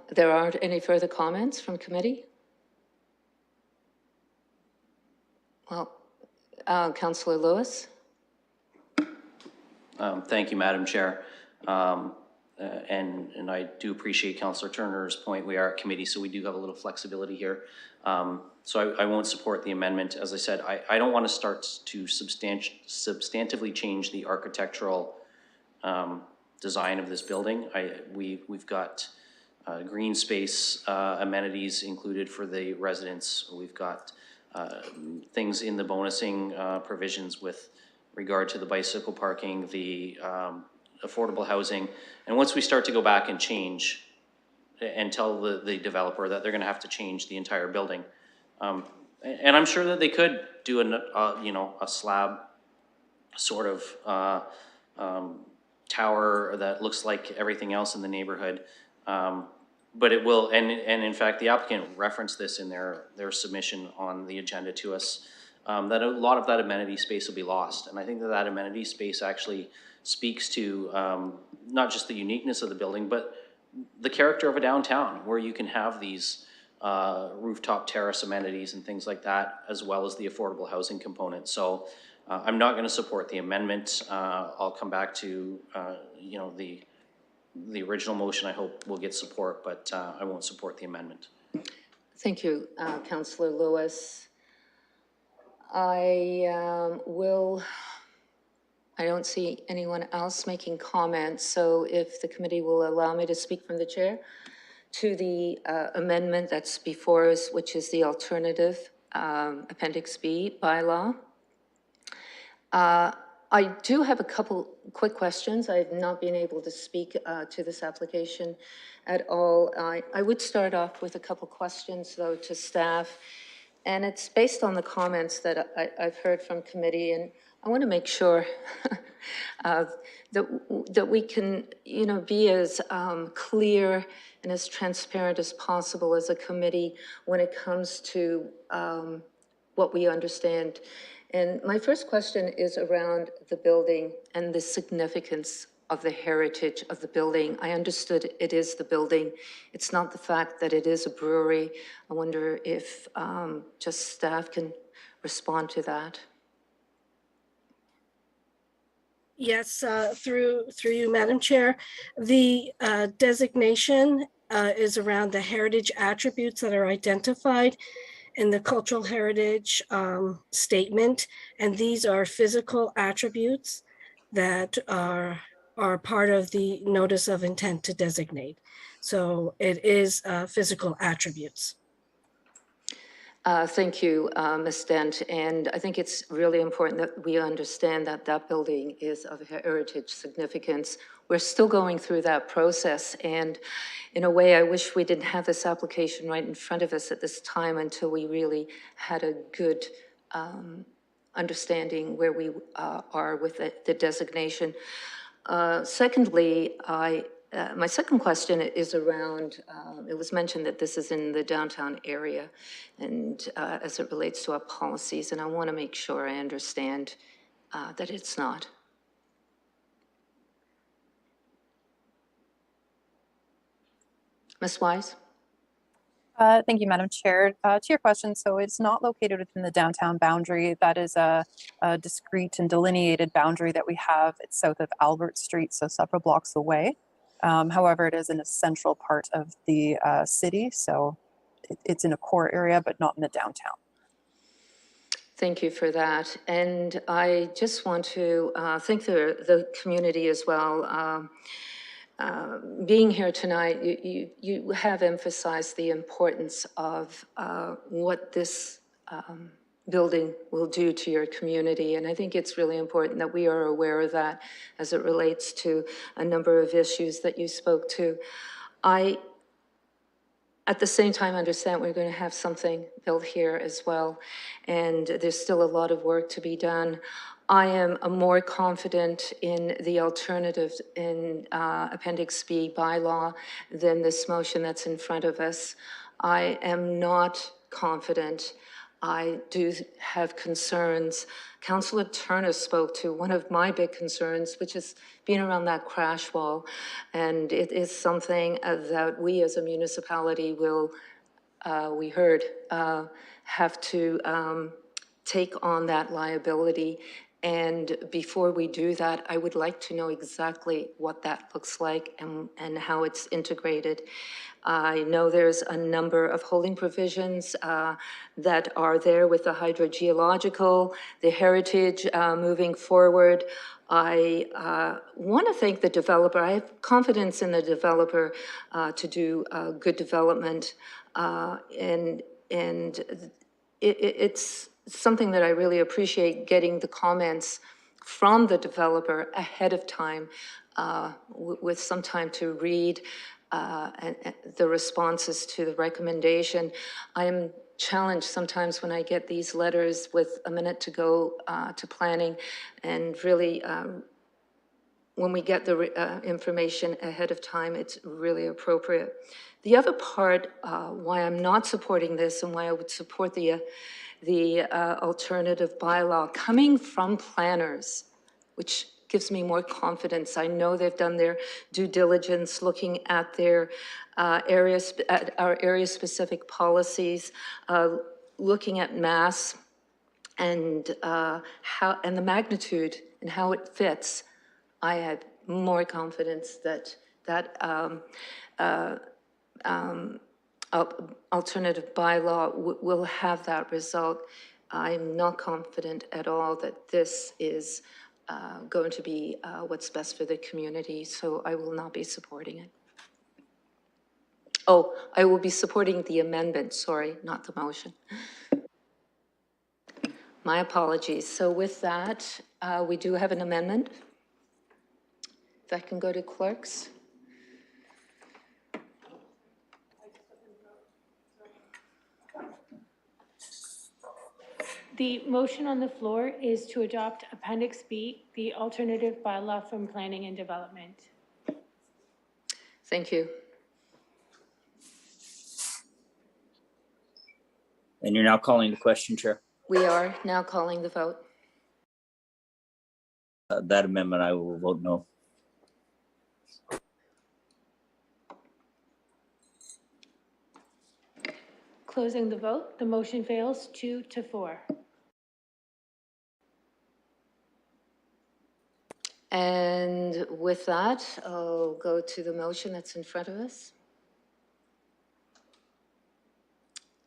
There aren't any further comments from committee? Well, Councillor Lewis? Thank you, Madam Chair. And I do appreciate Councillor Turner's point. We are a committee, so we do have a little flexibility here. So I won't support the amendment. As I said, I don't want to start to substantively change the architectural design of this building. We've got green space amenities included for the residents. We've got things in the bonusing provisions with regard to the bicycle parking, the affordable housing. And once we start to go back and change and tell the developer that they're going to have to change the entire building, and I'm sure that they could do a slab sort of tower that looks like everything else in the neighborhood. But it will, and in fact, the applicant referenced this in their submission on the agenda to us, that a lot of that amenity space will be lost. And I think that amenity space actually speaks to not just the uniqueness of the building, but the character of a downtown where you can have these rooftop terrace amenities and things like that, as well as the affordable housing component. So I'm not going to support the amendment. I'll come back to, the original motion. I hope will get support, but I won't support the amendment. Thank you, Councillor Lewis. I don't see anyone else making comments, so if the committee will allow me to speak from the chair to the amendment that's before us, which is the alternative Appendix B bylaw. I do have a couple quick questions. I've not been able to speak to this application at all. I would start off with a couple questions, though, to staff. And it's based on the comments that I've heard from committee. And I want to make sure that we can, be as clear and as transparent as possible as a committee when it comes to what we understand. And my first question is around the building and the significance of the heritage of the building. I understood it is the building. It's not the fact that it is a brewery. I wonder if just staff can respond to that. Yes, through you, Madam Chair. The designation is around the heritage attributes that are identified in the cultural heritage statement, and these are physical attributes that are part of the notice of intent to designate. So it is physical attributes. Thank you, Ms. Dent. And I think it's really important that we understand that that building is of heritage significance. We're still going through that process. And in a way, I wish we didn't have this application right in front of us at this time until we really had a good understanding where we are with the designation. Secondly, my second question is around, it was mentioned that this is in the downtown area and as it relates to our policies, and I want to make sure I understand that it's not. Ms. Wise? Thank you, Madam Chair. To your question, so it's not located within the downtown boundary. That is a discrete and delineated boundary that we have. It's south of Albert Street, so several blocks away. However, it is in a central part of the city, so it's in a core area, but not in the downtown. Thank you for that. And I just want to thank the community as well. Being here tonight, you have emphasized the importance of what this building will do to your community. And I think it's really important that we are aware of that as it relates to a number of issues that you spoke to. I, at the same time, understand we're going to have something built here as well, and there's still a lot of work to be done. I am more confident in the alternative in Appendix B bylaw than this motion that's in front of us. I am not confident. I do have concerns. Councillor Turner spoke to one of my big concerns, which is being around that crash wall. And it is something that we as a municipality will, we heard, have to take on that liability. And before we do that, I would like to know exactly what that looks like and how it's integrated. I know there's a number of holding provisions that are there with the hydrogeological, the heritage moving forward. I want to thank the developer. I have confidence in the developer to do good development, and it's something that I really appreciate, getting the comments from the developer ahead of time with some time to read and the responses to the recommendation. I am challenged sometimes when I get these letters with a minute to go to planning, and really when we get the information ahead of time, it's really appropriate. The other part why I'm not supporting this and why I would support the alternative bylaw coming from planners, which gives me more confidence. I know they've done their due diligence looking at their our area-specific policies, looking at mass and how and the magnitude and how it fits. I have more confidence that that alternative bylaw will have that result. I'm not confident at all that this is going to be what's best for the community, so I will not be supporting it. Oh, I will be supporting the amendment, sorry, not the motion. My apologies. So with that, we do have an amendment. If I can go to clerks. The motion on the floor is to adopt Appendix B, the alternative bylaw from Planning and Development. Thank you. And you're now calling the question, Chair. We are now calling the vote. That amendment, I will vote no. Closing the vote, the motion fails 2-4. And with that, I'll go to the motion that's in front of us.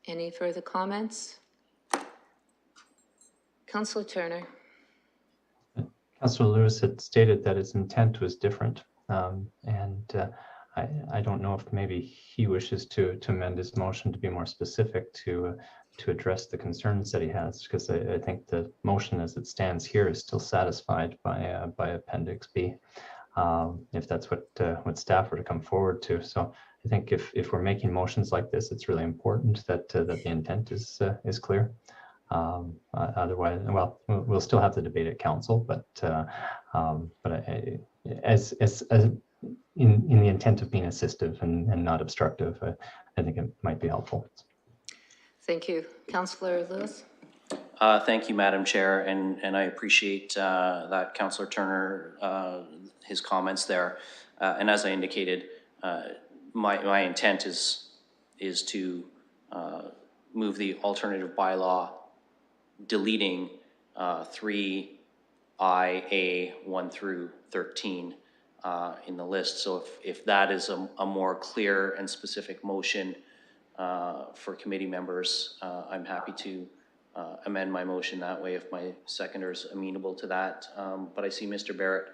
Any further comments? Councillor Turner. Councillor Lewis had stated that his intent was different, I don't know if maybe he wishes to amend his motion to be more specific to address the concerns that he has, because I think the motion as it stands here is still satisfied by Appendix B, if that's what staff were to come forward to. So I think if we're making motions like this, it's really important that the intent is clear. Otherwise, well, we'll still have to debate at council, but as in the intent of being assistive and not obstructive, I think it might be helpful. Thank you. Councillor Lewis. Thank you, Madam Chair, and I appreciate that Councillor Turner, his comments there. And as I indicated, my intent is to move the alternative bylaw, deleting 3IA 1 through 13 in the list. So if that is a more clear and specific motion for committee members, I'm happy to amend my motion that way if my seconder is amenable to that. But I see Mr. Barrett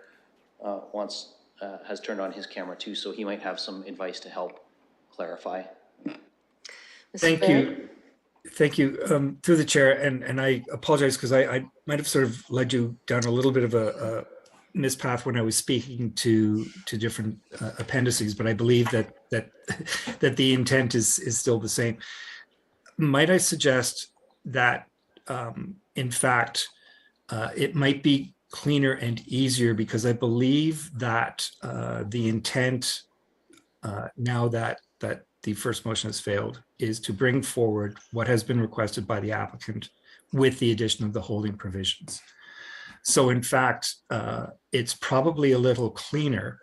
has turned on his camera too, so he might have some advice to help clarify. Thank you. Thank you. Through the chair, and I apologize because I might have sort of led you down a little bit of a mispath when I was speaking to different appendices, but I believe that that the intent is still the same. Might I suggest that, in fact, it might be cleaner and easier, because I believe that the intent, now that the first motion has failed, is to bring forward what has been requested by the applicant with the addition of the holding provisions. So in fact, it's probably a little cleaner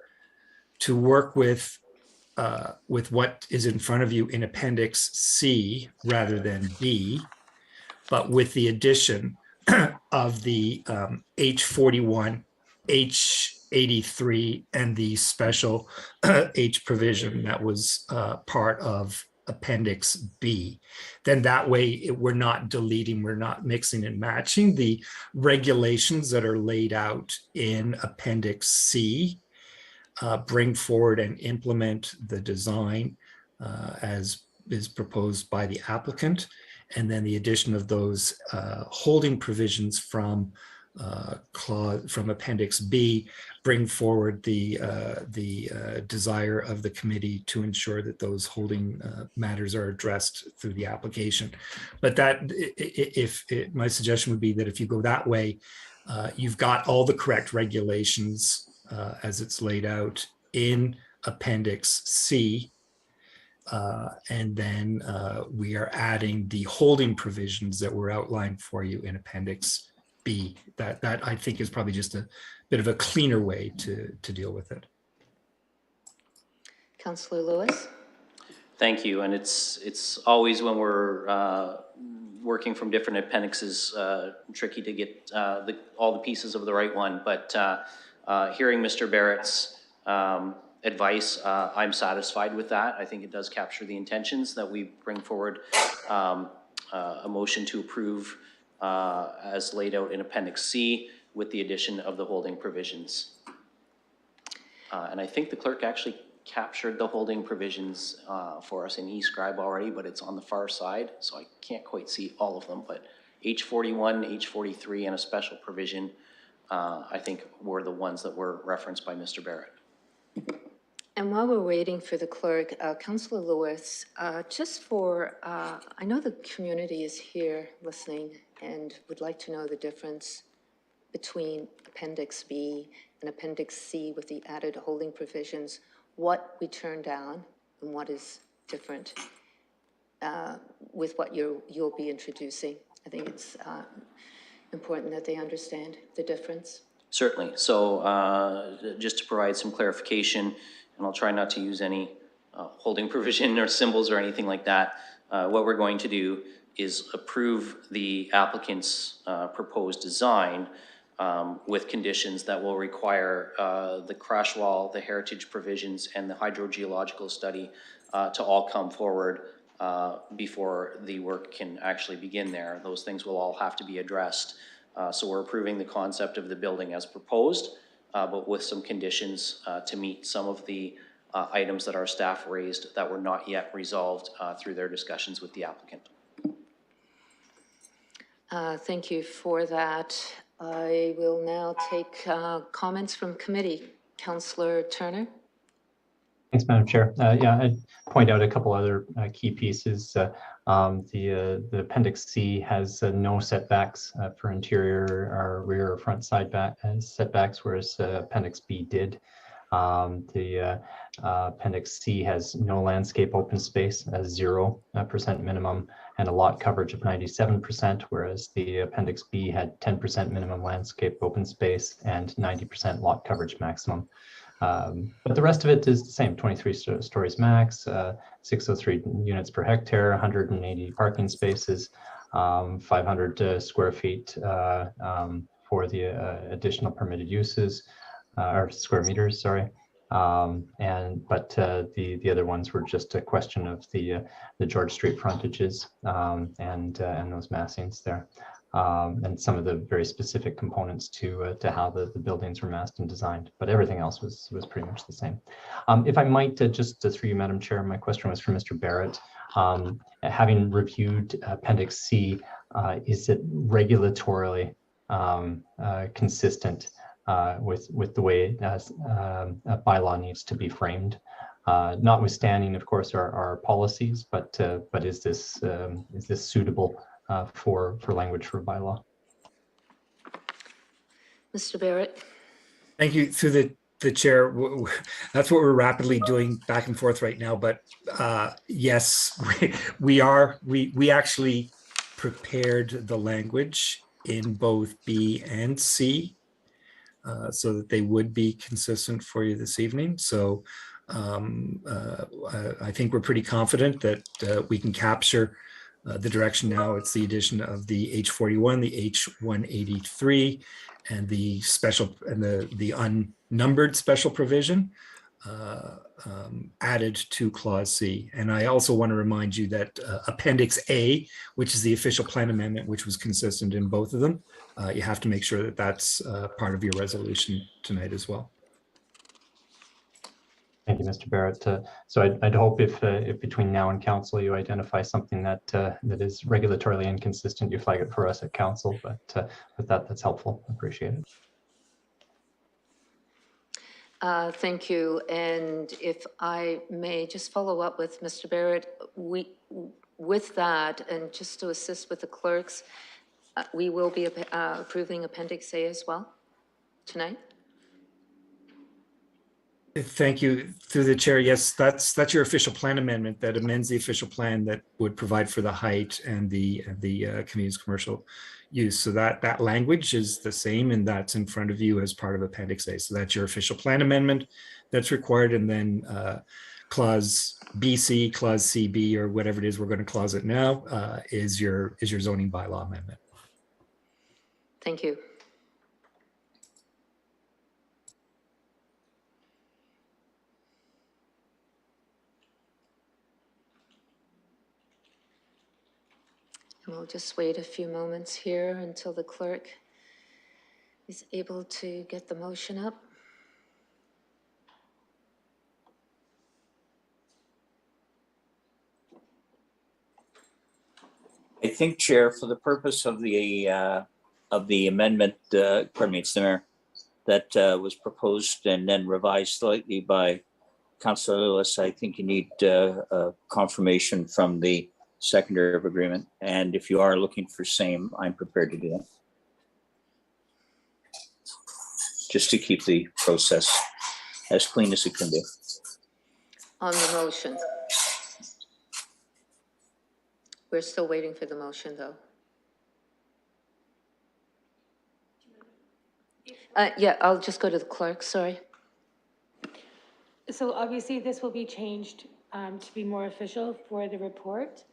to work with what is in front of you in Appendix C rather than B, but with the addition of the H41, H83, and the special H provision that was part of Appendix B. Then that way we're not deleting, we're not mixing and matching the regulations that are laid out in Appendix C. Bring forward and implement the design as is proposed by the applicant, and then the addition of those holding provisions from Appendix B bring forward the desire of the committee to ensure that those holding matters are addressed through the application. But that, my suggestion would be that if you go that way, you've got all the correct regulations as it's laid out in Appendix C. And then we are adding the holding provisions that were outlined for you in Appendix B. That I think is probably just a bit of a cleaner way to deal with it. Councillor Lewis. Thank you. And it's always, when we're working from different appendixes, tricky to get all the pieces of the right one. But hearing Mr. Barrett's advice, I'm satisfied with that. I think it does capture the intentions that we bring forward a motion to approve as laid out in Appendix C with the addition of the holding provisions. And I think the clerk actually captured the holding provisions for us in eScribe already, but it's on the far side, so I can't quite see all of them. But H41, H43, and a special provision, I think, were the ones that were referenced by Mr. Barrett. And while we're waiting for the clerk, Councillor Lewis, just for, I know the community is here listening and would like to know the difference between Appendix B and Appendix C with the added holding provisions, what we turn down and what is different with what you'll be introducing. I think it's important that they understand the difference. Certainly. So just to provide some clarification, and I'll try not to use any holding provision or symbols or anything like that. What we're going to do is approve the applicant's proposed design with conditions that will require the crash wall, the heritage provisions, and the hydrogeological study to all come forward before the work can actually begin there. Those things will all have to be addressed. So we're approving the concept of the building as proposed, but with some conditions to meet some of the items that our staff raised that were not yet resolved through their discussions with the applicant. Thank you for that. I will now take comments from committee. Councillor Turner. Thanks, Madam Chair. Yeah, I'd point out a couple other key pieces. The Appendix C has no setbacks for interior or rear or front side setbacks, whereas Appendix B did. The Appendix C has no landscape open space, a 0% minimum, and a lot coverage of 97%, whereas the Appendix B had 10% minimum landscape open space and 90% lot coverage maximum. But the rest of it is the same, 23 stories max, 603 units per hectare, 180 parking spaces, 500 square feet for the additional permitted uses, or square meters, sorry. But the other ones were just a question of the George Street frontages and those massings there. And some of the very specific components to how the buildings were massed and designed, but everything else was pretty much the same. If I might just through you, Madam Chair, my question was for Mr. Barrett. Having reviewed Appendix C, is it regulatorily consistent with the way a bylaw needs to be framed? Notwithstanding, of course, our policies, but is this suitable for language for bylaw? Mr. Barrett. Thank you. Through the chair, that's what we're rapidly doing back and forth right now. But yes, we actually prepared the language in both B and C so that they would be consistent for you this evening. So I think we're pretty confident that we can capture the direction now. It's the addition of the H41, the H183, and the special and the unnumbered special provision added to Clause C. And I also want to remind you that Appendix A, which is the official plan amendment, which was consistent in both of them, you have to make sure that that's part of your resolution tonight as well. Thank you, Mr. Barrett. So I'd hope if between now and council you identify something that that is regulatorily inconsistent, you flag it for us at council. But that's helpful. Appreciate it. Thank you. And if I may just follow up with Mr. Barrett, with that, and just to assist with the clerks, we will be approving Appendix A as well tonight. Thank you. Through the chair, yes, that's your official plan amendment that amends the official plan that would provide for the height and the convenience commercial use. So that language is the same, and that's in front of you as part of Appendix A. So that's your official plan amendment that's required, and then Clause BC, Clause CB, or whatever it is we're going to clause it now, is your zoning bylaw amendment. Thank you. And we'll just wait a few moments here until the clerk is able to get the motion up. I think, Chair, for the purpose of the amendment, pardon me, it's the mayor, that was proposed and then revised slightly by Councillor Lewis, I think you need a confirmation from the seconder of agreement. And if you are looking for same, I'm prepared to do that. Just to keep the process as clean as it can be. On the motion. We're still waiting for the motion, though. Yeah, I'll just go to the clerk, sorry. So obviously this will be changed to be more official for the report.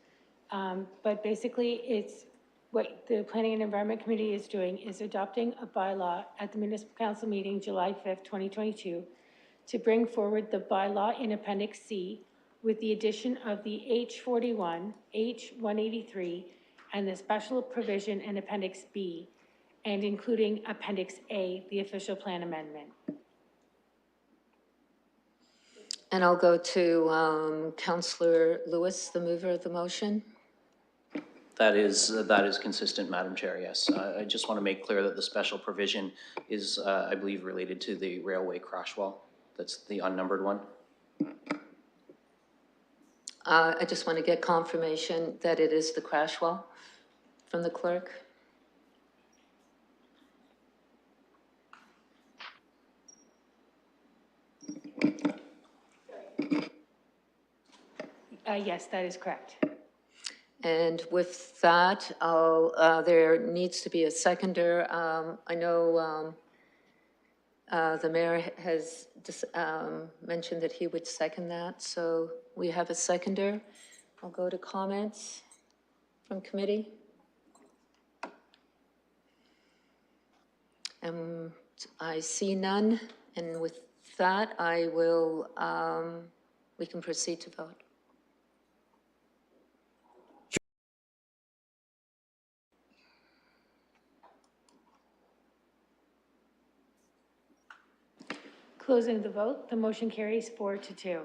But basically it's what the Planning and Environment Committee is doing is adopting a bylaw at the Municipal Council meeting July 5th, 2022 to bring forward the bylaw in Appendix C with the addition of the H41, H183, and the special provision in Appendix B, and including Appendix A, the official plan amendment. And I'll go to Councillor Lewis, the mover of the motion. That is consistent, Madam Chair, yes. I just want to make clear that the special provision is, I believe, related to the railway crosswalk. That's the unnumbered one. I just want to get confirmation that it is the crash wall from the clerk. Yes, that is correct. And with that, there needs to be a seconder. I know the mayor has just, mentioned that he would second that. So we have a seconder. I'll go to comments from committee. I see none. And with that, I will, we can proceed to vote. Closing the vote, the motion carries 4-2.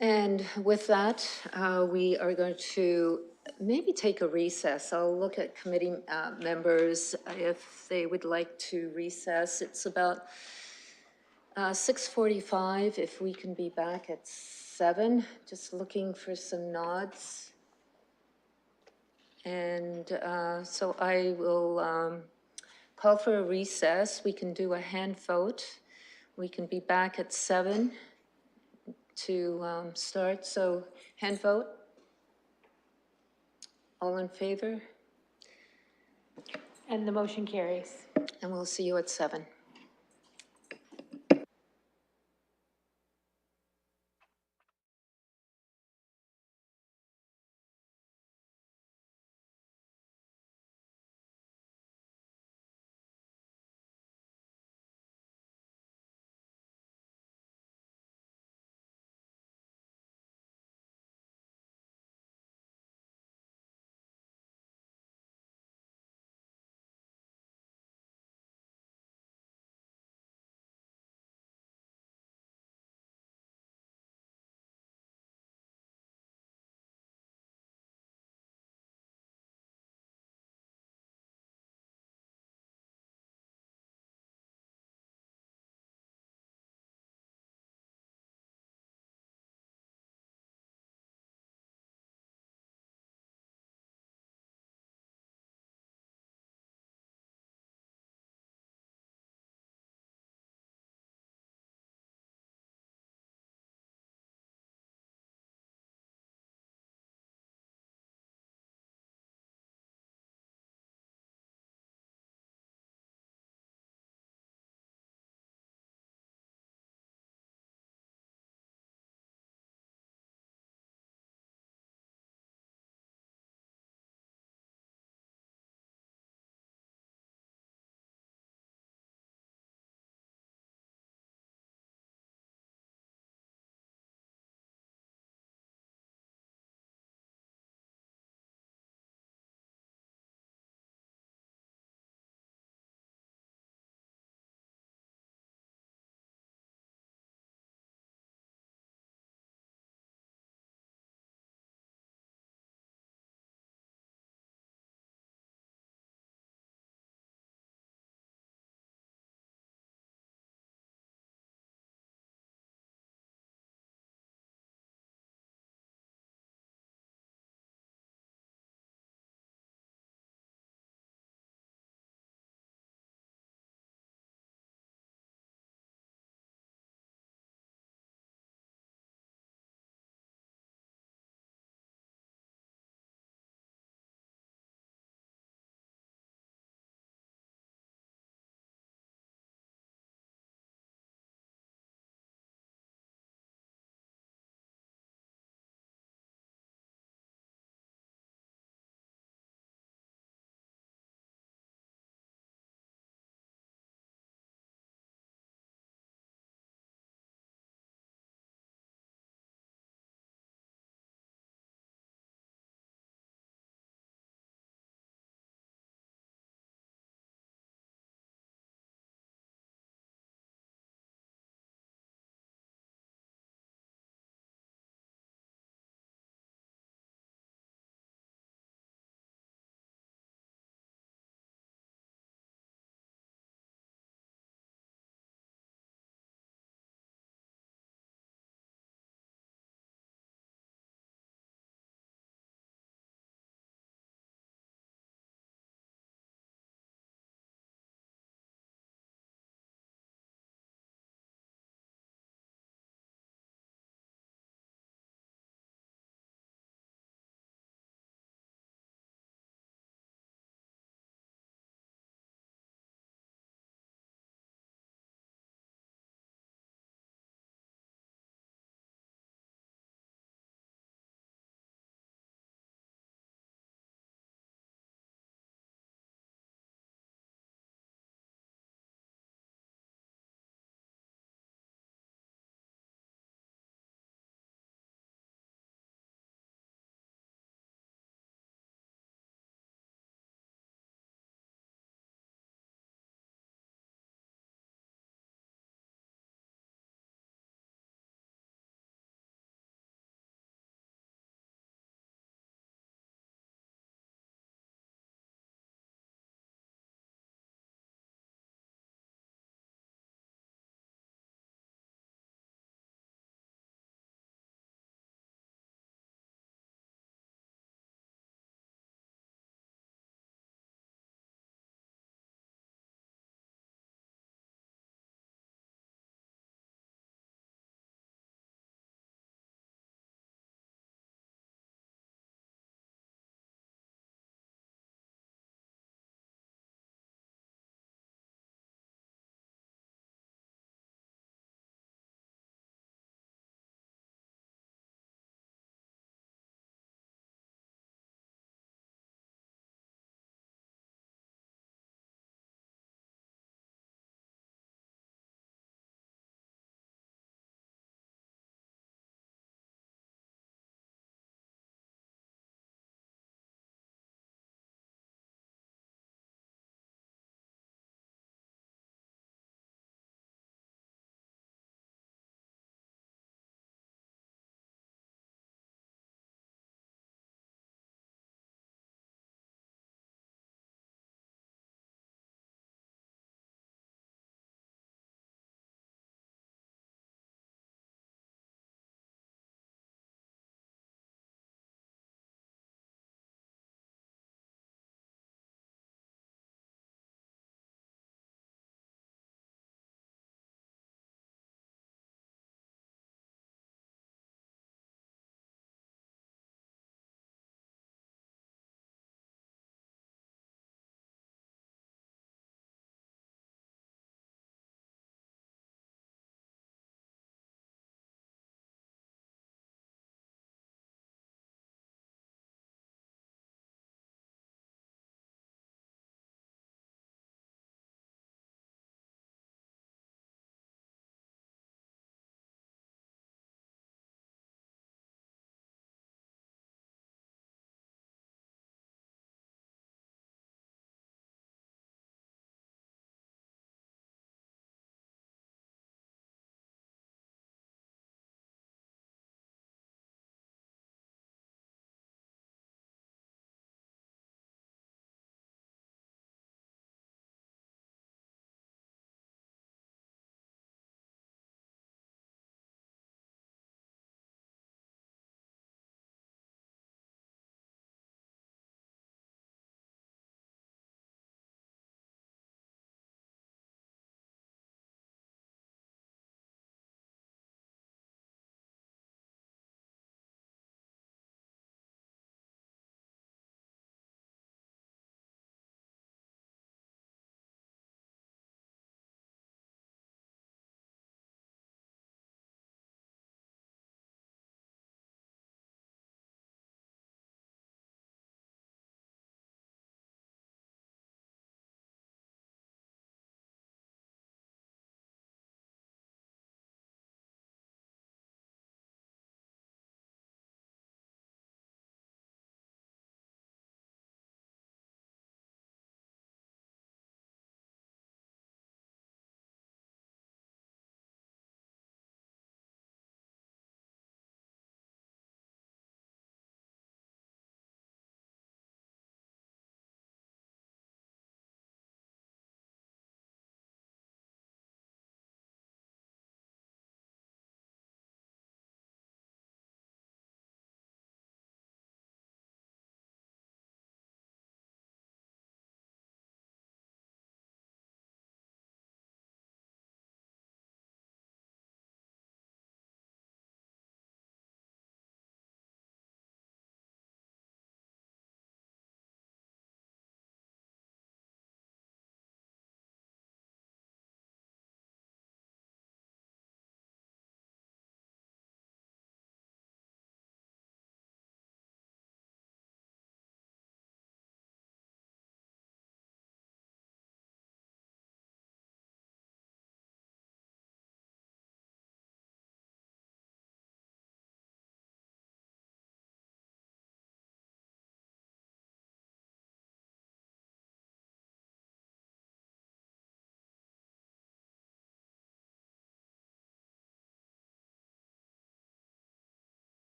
And with that, we are going to maybe take a recess. I'll look at committee members if they would like to recess. It's about 6:45, if we can be back at 7, just looking for some nods. And so I will call for a recess. We can do a hand vote. We can be back at 7 to start. So hand vote. All in favor? And the motion carries. And we'll see you at 7.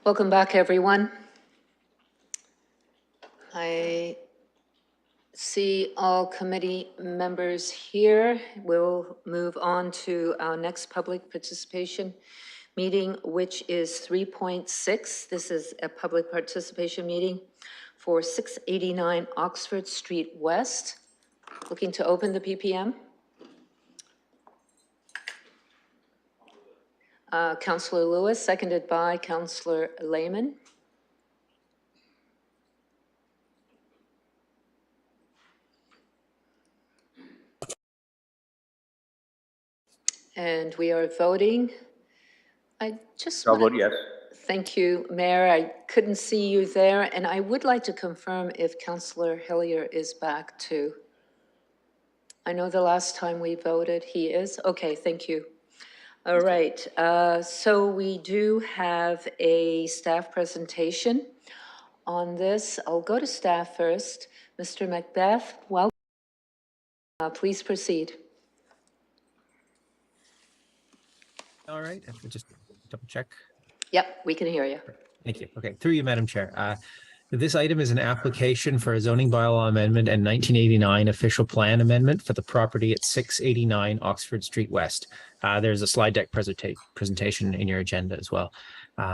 Welcome back, everyone. I see all committee members here. We'll move on to our next public participation meeting, which is 3.6. This is a public participation meeting for 689 Oxford Street West. Looking to open the PPM. Councillor Lewis, seconded by Councillor Lehman. And we are voting. I just I'll want vote yes. Thank you, Mayor. I couldn't see you there, and I would like to confirm if Councillor Hillier is back too. I know the last time we voted, he is. Okay, thank you. All right, so we do have a staff presentation on this. I'll go to staff first. Mr. Macbeth, welcome. Please proceed. All right, if we just double check. Yep, we can hear you. Thank you. Okay, through you, Madam Chair. This item is an application for a zoning bylaw amendment and 1989 official plan amendment for the property at 689 Oxford Street West. There's a slide deck presentation in your agenda as well.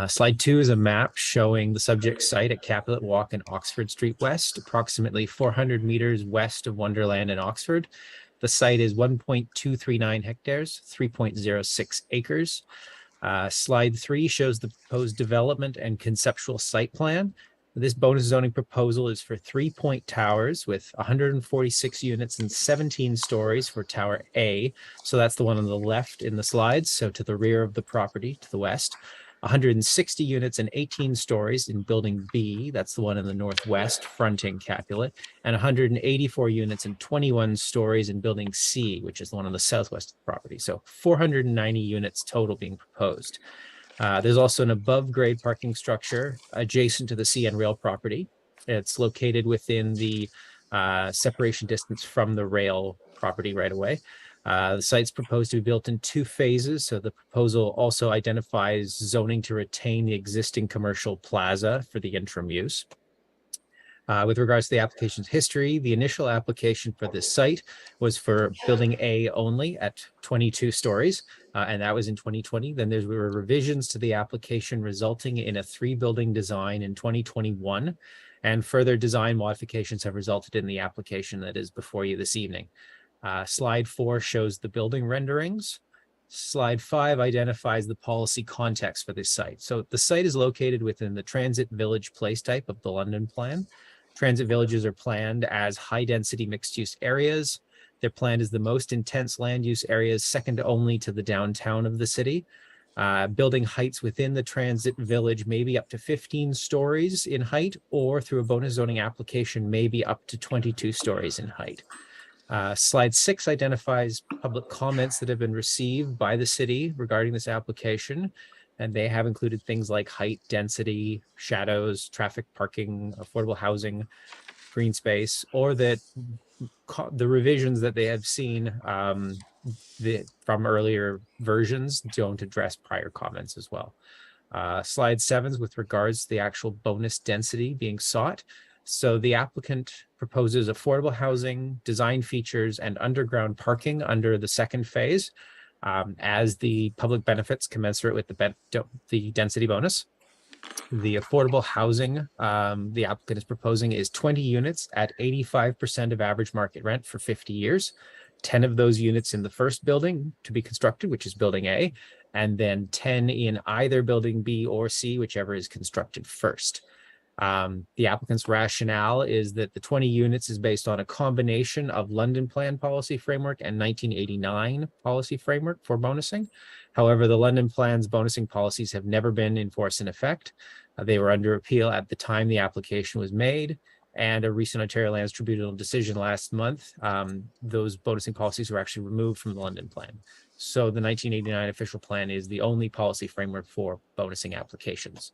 Slide 2 is a map showing the subject site at Capulet Walk in Oxford Street West, approximately 400 meters west of Wonderland in Oxford. The site is 1.239 hectares, 3.06 acres. Slide 3 shows the proposed development and conceptual site plan. This bonus zoning proposal is for 3-point towers with 146 units and 17 stories for Tower A. So that's the one on the left in the slides. So to the rear of the property to the west. 160 units and 18 stories in Building B. That's the one in the northwest fronting Capulet. And 184 units and 21 stories in Building C, which is the one on the southwest of the property. So 490 units total being proposed. There's also an above grade parking structure adjacent to the CN Rail property. It's located within the separation distance from the rail property right away. The site's proposed to be built in 2 phases. So the proposal also identifies zoning to retain the existing commercial plaza for the interim use. With regards to the application's history, the initial application for this site was for Building A only at 22 stories, and that was in 2020. Then there were revisions to the application resulting in a 3-building design in 2021, and further design modifications have resulted in the application that is before you this evening. Slide 4 shows the building renderings. Slide 5 identifies the policy context for this site. So the site is located within the transit village place type of the London plan. Transit villages are planned as high-density mixed-use areas. They're planned as the most intense land use areas, second only to the downtown of the city. Building heights within the transit village may be up to 15 stories in height, or through a bonus zoning application, may be up to 22 stories in height. Slide 6 identifies public comments that have been received by the city regarding this application, and they have included things like height, density, shadows, traffic, parking, affordable housing, green space, or that the revisions that they have seen from earlier versions don't address prior comments as well. Slide 7 is with regards to the actual bonus density being sought. So the applicant proposes affordable housing, design features, and underground parking under the second phase as the public benefits commensurate with the density bonus. The affordable housing the applicant is proposing is 20 units at 85% of average market rent for 50 years. 10 of those units in the first building to be constructed, which is Building A, and then 10 in either Building B or C, whichever is constructed first. The applicant's rationale is that the 20 units is based on a combination of London Plan policy framework and 1989 policy framework for bonusing. However, the London Plan's bonusing policies have never been in force in effect. They were under appeal at the time the application was made, and a recent Ontario Lands Tribunal decision last month, those bonusing policies were actually removed from the London Plan. So the 1989 official plan is the only policy framework for bonusing applications.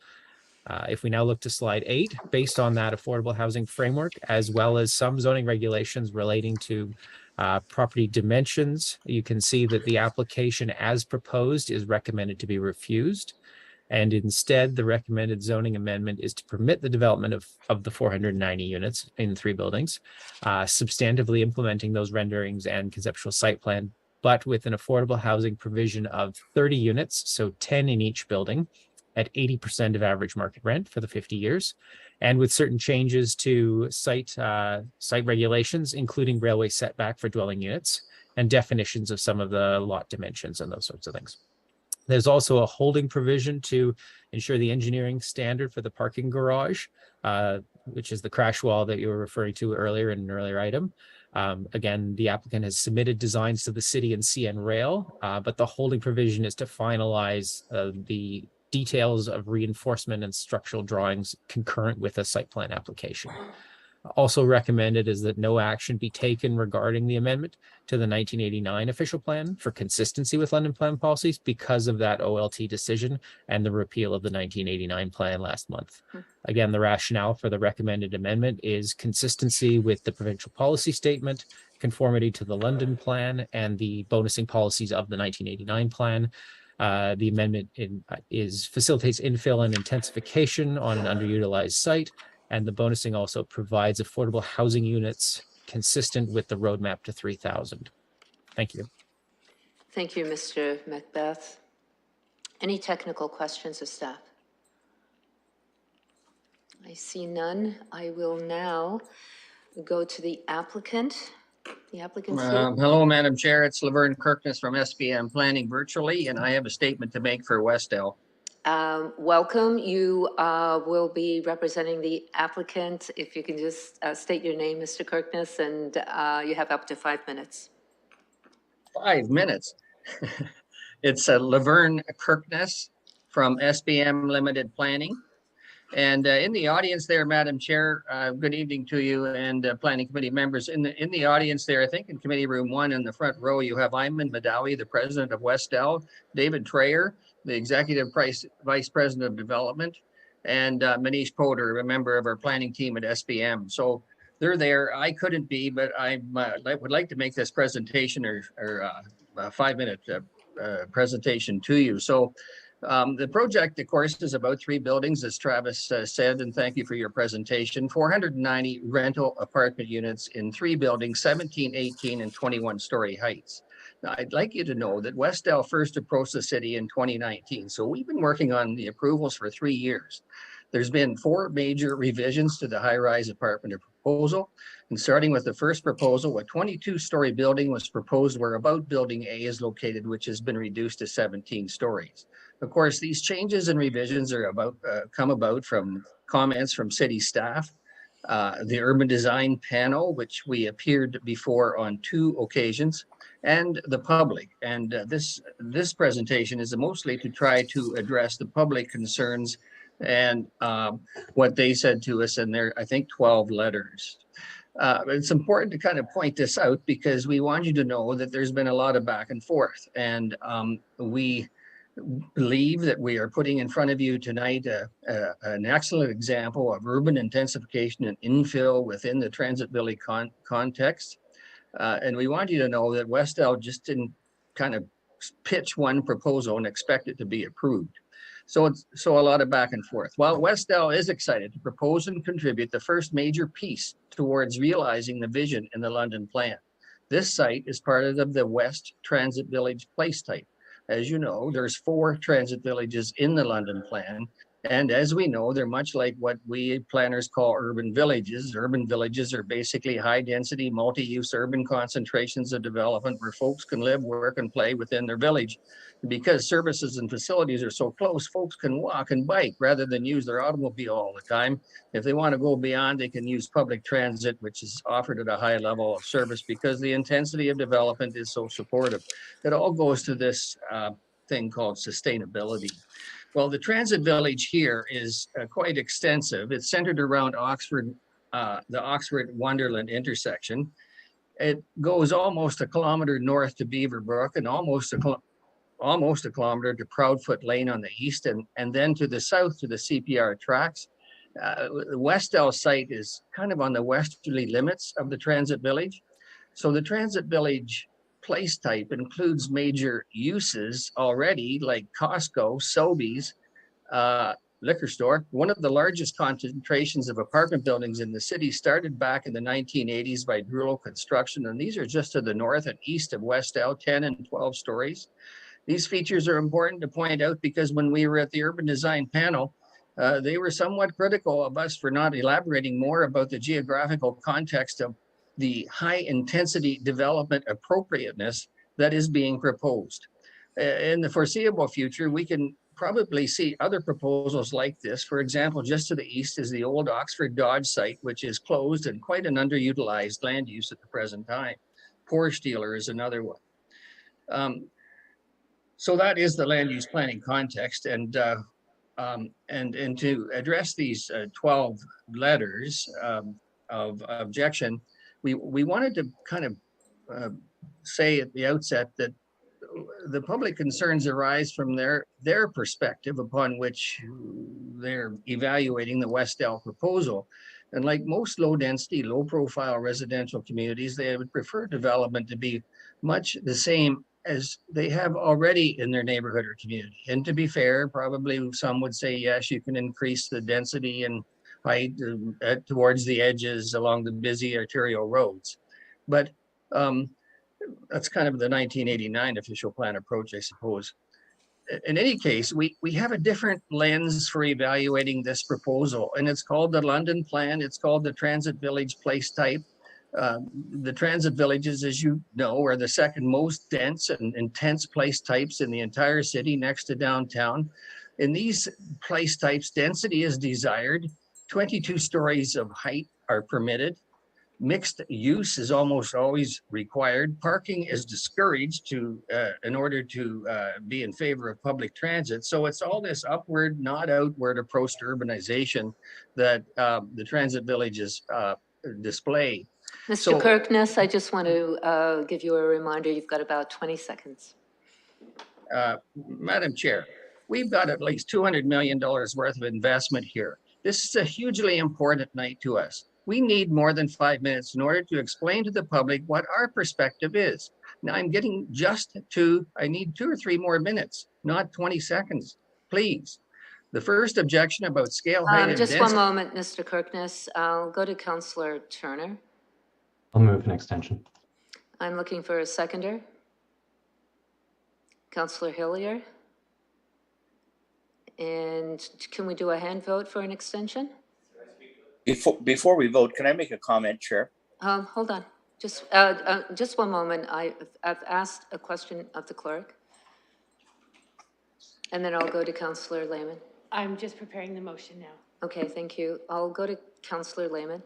If we now look to slide 8, based on that affordable housing framework, as well as some zoning regulations relating to property dimensions, you can see that the application as proposed is recommended to be refused. And instead, the recommended zoning amendment is to permit the development of the 490 units in 3 buildings, substantively implementing those renderings and conceptual site plan, but with an affordable housing provision of 30 units, so 10 in each building, at 80% of average market rent for the 50 years, and with certain changes to site regulations, including railway setback for dwelling units and definitions of some of the lot dimensions and those sorts of things. There's also a holding provision to ensure the engineering standard for the parking garage, which is the crash wall that you were referring to earlier in an earlier item. Again, the applicant has submitted designs to the city and CN Rail, but the holding provision is to finalize the details of reinforcement and structural drawings concurrent with a site plan application. Also recommended is that no action be taken regarding the amendment to the 1989 official plan for consistency with London plan policies because of that OLT decision and the repeal of the 1989 plan last month. Again, the rationale for the recommended amendment is consistency with the provincial policy statement, conformity to the London plan, and the bonusing policies of the 1989 plan. The amendment facilitates infill and intensification on an underutilized site, and the bonusing also provides affordable housing units consistent with the roadmap to 3,000. Thank you. Thank you, Mr. Macbeth. Any technical questions of staff? I see none. I will now go to the applicant. The applicant's here. Hello, Madam Chair. It's Laverne Kirkness from SPM Planning virtually, and I have a statement to make for Westdale. Welcome. You will be representing the applicant. If you can just state your name, Mr. Kirkness, and you have up to 5 minutes. 5 minutes. It's Laverne Kirkness from SPM Limited Planning. And in the audience there, Madam Chair, good evening to you and Planning Committee members. In the audience there, I think in Committee Room 1 in the front row, you have Ayman Madawi, the President of Westdale, David Trayer, the Executive Vice President of Development, and Manish Poder, a member of our planning team at SPM. So they're there. I couldn't be, but I would like to make this presentation or a 5-minute presentation to you. So the project, of course, is about 3 buildings, as Travis said, and thank you for your presentation. 490 rental apartment units in 3 buildings, 17, 18, and 21-story heights. Now, I'd like you to know that Westdale first approached the city in 2019. So we've been working on the approvals for 3 years. There's been 4 major revisions to the high-rise apartment proposal. And starting with the first proposal, a 22-story building was proposed where about building A is located, which has been reduced to 17 stories. Of course, these changes and revisions are come about from comments from city staff, the urban design panel, which we appeared before on 2 occasions, and the public. And this presentation is mostly to try to address the public concerns and what they said to us in their, I think, 12 letters. It's important to kind of point this out because we want you to know that there's been a lot of back and forth, and we believe that we are putting in front of you tonight an excellent example of urban intensification and infill within the Transit Valley context. And we want you to know that Westdale just didn't kind of pitch one proposal and expect it to be approved. So a lot of back and forth. While Westdale is excited to propose and contribute the first major piece towards realizing the vision in the London plan. This site is part of the West Transit Village place type. As you know, there's 4 transit villages in the London plan. And as we know, they're much like what we planners call urban villages. Urban villages are basically high density, multi-use urban concentrations of development where folks can live, work, and play within their village. Because services and facilities are so close, folks can walk and bike rather than use their automobile all the time. If they want to go beyond, they can use public transit, which is offered at a high level of service because the intensity of development is so supportive. It all goes to this thing called sustainability. Well, the transit village here is quite extensive. It's centered around Oxford, the Oxford Wonderland intersection. It goes almost a kilometer north to Beaverbrook and almost a kilometer to Proudfoot Lane on the east, and then to the south to the CPR tracks. The Westdale site is kind of on the westerly limits of the transit village. So the transit village place type includes major uses already like Costco, Sobeys, liquor store. One of the largest concentrations of apartment buildings in the city started back in the 1980s by Drulo Construction, and these are just to the north and east of West L, 10 and 12 stories. These features are important to point out because when we were at the urban design panel, they were somewhat critical of us for not elaborating more about the geographical context of the high intensity development appropriateness that is being proposed. In the foreseeable future, we can probably see other proposals like this. For example, just to the east is the old Oxford Dodge site, which is closed and quite an underutilized land use at the present time. Porsche dealer is another one. So that is the land use planning context. And to address these 12 letters of objection, we wanted to kind of say at the outset that the public concerns arise from their perspective upon which they're evaluating the West Elk proposal. And like most low density, low profile residential communities, they would prefer development to be much the same as they have already in their neighborhood or community. And to be fair, probably some would say, yes, you can increase the density and height towards the edges along the busy arterial roads. But that's kind of the 1989 official plan approach, I suppose. In any case, we have a different lens for evaluating this proposal, and it's called the London Plan. It's called the Transit Village Place Type. The transit villages, as you know, are the second most dense and intense place types in the entire city next to downtown. In these place types, density is desired. 22 stories of height are permitted. Mixed use is almost always required. Parking is discouraged in order to be in favor of public transit. So it's all this upward, not outward approach to urbanization that the transit villages display. Mr. Kirkness, I just want to give you a reminder, you've got about 20 seconds. Madam Chair, we've got at least $200 million worth of investment here. This is a hugely important night to us. We need more than 5 minutes in order to explain to the public what our perspective is. Now I'm getting I need 2 or 3 more minutes, not 20 seconds, please. The first objection about scale, height, and just density. one moment, Mr. Kirkness. I'll go to Councillor Turner. I'll move an extension. I'm looking for a seconder. Councillor Hillier. And can we do a hand vote for an extension? Before we vote, can I make a comment, Chair? Hold on, just one moment. I've asked a question of the clerk. And then I'll go to Councillor Lehman. I'm just preparing the motion now. Okay, thank you. I'll go to Councillor Lehman.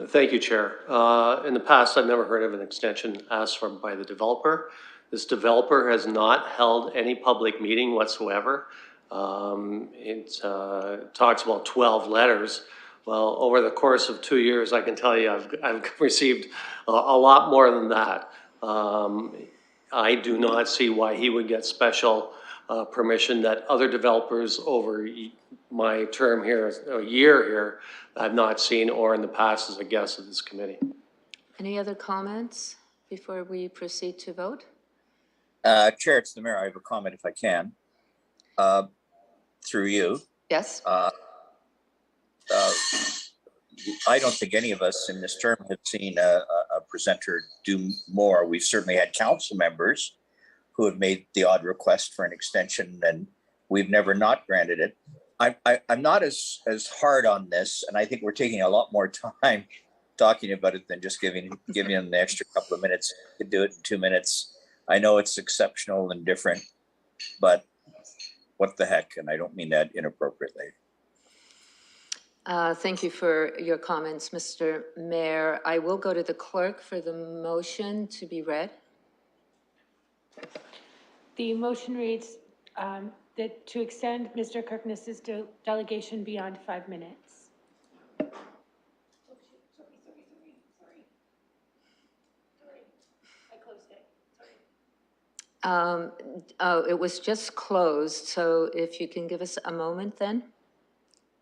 Thank you, Chair. In the past, I've never heard of an extension asked for by the developer. This developer has not held any public meeting whatsoever. It talks about 12 letters. Well, over the course of 2 years, I can tell you I've received a lot more than that. I do not see why he would get special permission that other developers over my term here, a year here, I've not seen or in the past as a guest of this committee. Any other comments before we proceed to vote? Chair, it's the mayor. I have a comment if I can. Through you. Yes. I don't think any of us in this term have seen a presenter do more. We've certainly had council members who have made the odd request for an extension, and we've never not granted it. I'm not as hard on this, and I think we're taking a lot more time talking about it than just giving them the extra couple of minutes. You could do it in 2 minutes. I know it's exceptional and different, but what the heck? And I don't mean that inappropriately. Thank you for your comments, Mr. Mayor. I will go to the clerk for the motion to be read. The motion reads that to extend Mr. Kirkness's delegation beyond 5 minutes. I closed it. It was just closed, so if you can give us a moment then.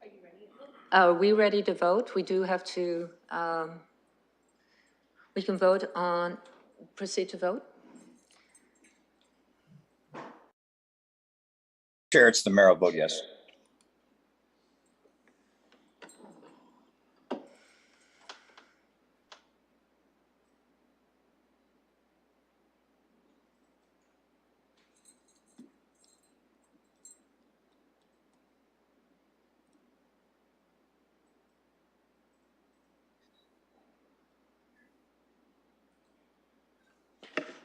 Are you ready to vote? Are we ready to vote? We do have to, we can vote on, proceed to vote. Chair, it's the mayor. I'll vote yes.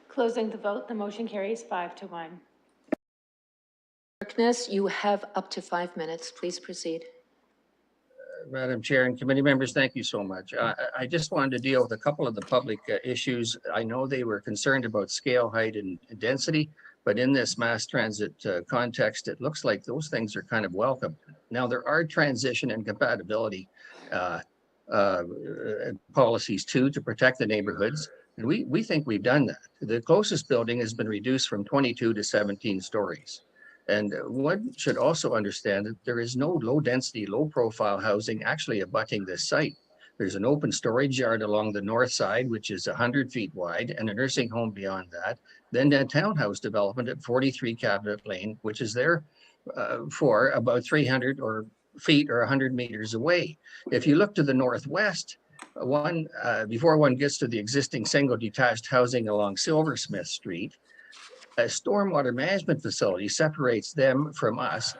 Closing the vote, the motion carries 5-1. Harkness, you have up to 5 minutes. Please proceed. Madam Chair and committee members, thank you so much. I just wanted to deal with a couple of the public issues. I know they were concerned about scale, height, and density, but in this mass transit context, it looks like those things are kind of welcome. Now, there are transition and compatibility policies too to protect the neighborhoods, and we think we've done that. The closest building has been reduced from 22 to 17 stories. And one should also understand that there is no low density, low profile housing actually abutting this site. There's an open storage yard along the north side, which is 100 feet wide, and a nursing home beyond that. Then a townhouse development at 43 Cabinet Lane, which is there for about 300 feet or 100 meters away. If you look to the northwest, before one gets to the existing single detached housing along Silversmith Street, a stormwater management facility separates them from us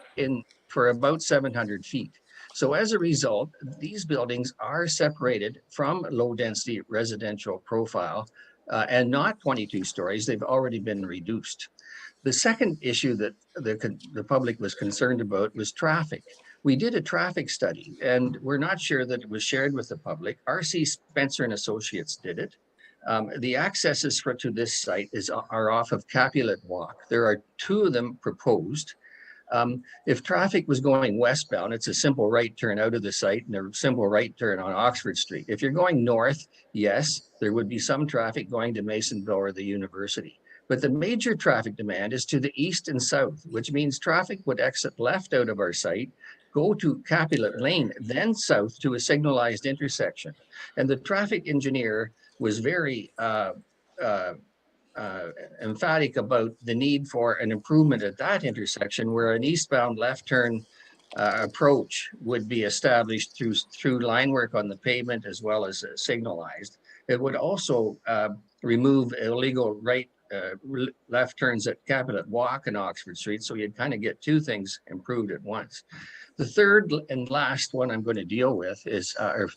for about 700 feet. So as a result, these buildings are separated from low density residential profile and not 22 stories. They've already been reduced. The second issue that the public was concerned about was traffic. We did a traffic study, and we're not sure that it was shared with the public. R.C. Spencer and Associates did it. The accesses to this site are off of Capulet Walk. There are 2 of them proposed. If traffic was going westbound, it's a simple right turn out of the site and a simple right turn on Oxford Street. If you're going north, yes, there would be some traffic going to Masonville or the university. But the major traffic demand is to the east and south, which means traffic would exit left out of our site, go to Capulet Lane, then south to a signalized intersection. And the traffic engineer was very emphatic about the need for an improvement at that intersection where an eastbound left turn approach would be established through line work on the pavement as well as signalized. It would also remove illegal left turns at Capulet Walk and Oxford Street, so you'd kind of get 2 things improved at once. The third and last one I'm going to deal with is, or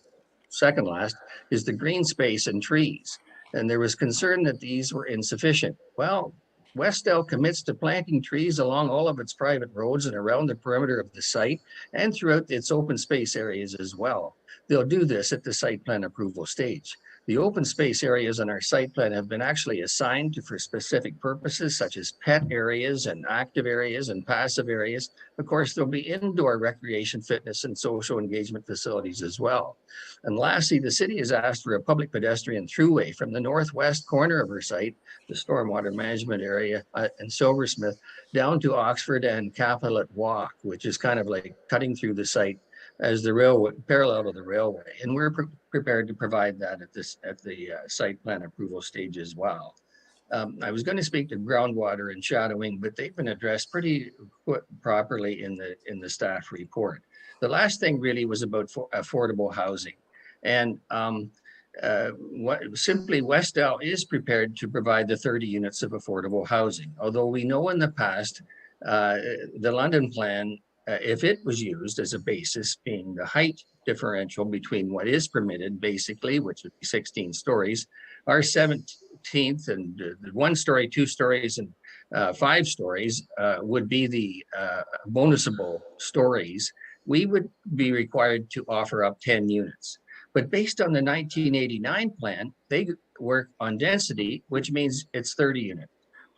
second last, is the green space and trees. And there was concern that these were insufficient. Well, Westdale commits to planting trees along all of its private roads and around the perimeter of the site and throughout its open space areas as well. They'll do this at the site plan approval stage. The open space areas on our site plan have been actually assigned for specific purposes such as pet areas and active areas and passive areas. Of course, there'll be indoor recreation, fitness, and social engagement facilities as well. And lastly, the city has asked for a public pedestrian throughway from the northwest corner of her site, the stormwater management area in Silversmith, down to Oxford and Capulet Walk, which is kind of like cutting through the site as the railway, parallel to the railway. And we're prepared to provide that at the site plan approval stage as well. I was going to speak to groundwater and shadowing, but they've been addressed pretty properly in the staff report. The last thing really was about affordable housing. And simply Westdale is prepared to provide the 30 units of affordable housing. Although we know in the past, the London plan, if it was used as a basis, being the height differential between what is permitted basically, which would be 16 stories, our 17th and 1 story, 2 stories, and 5 stories would be the bonusable stories. We would be required to offer up 10 units. But based on the 1989 plan, they work on density, which means it's 30 units.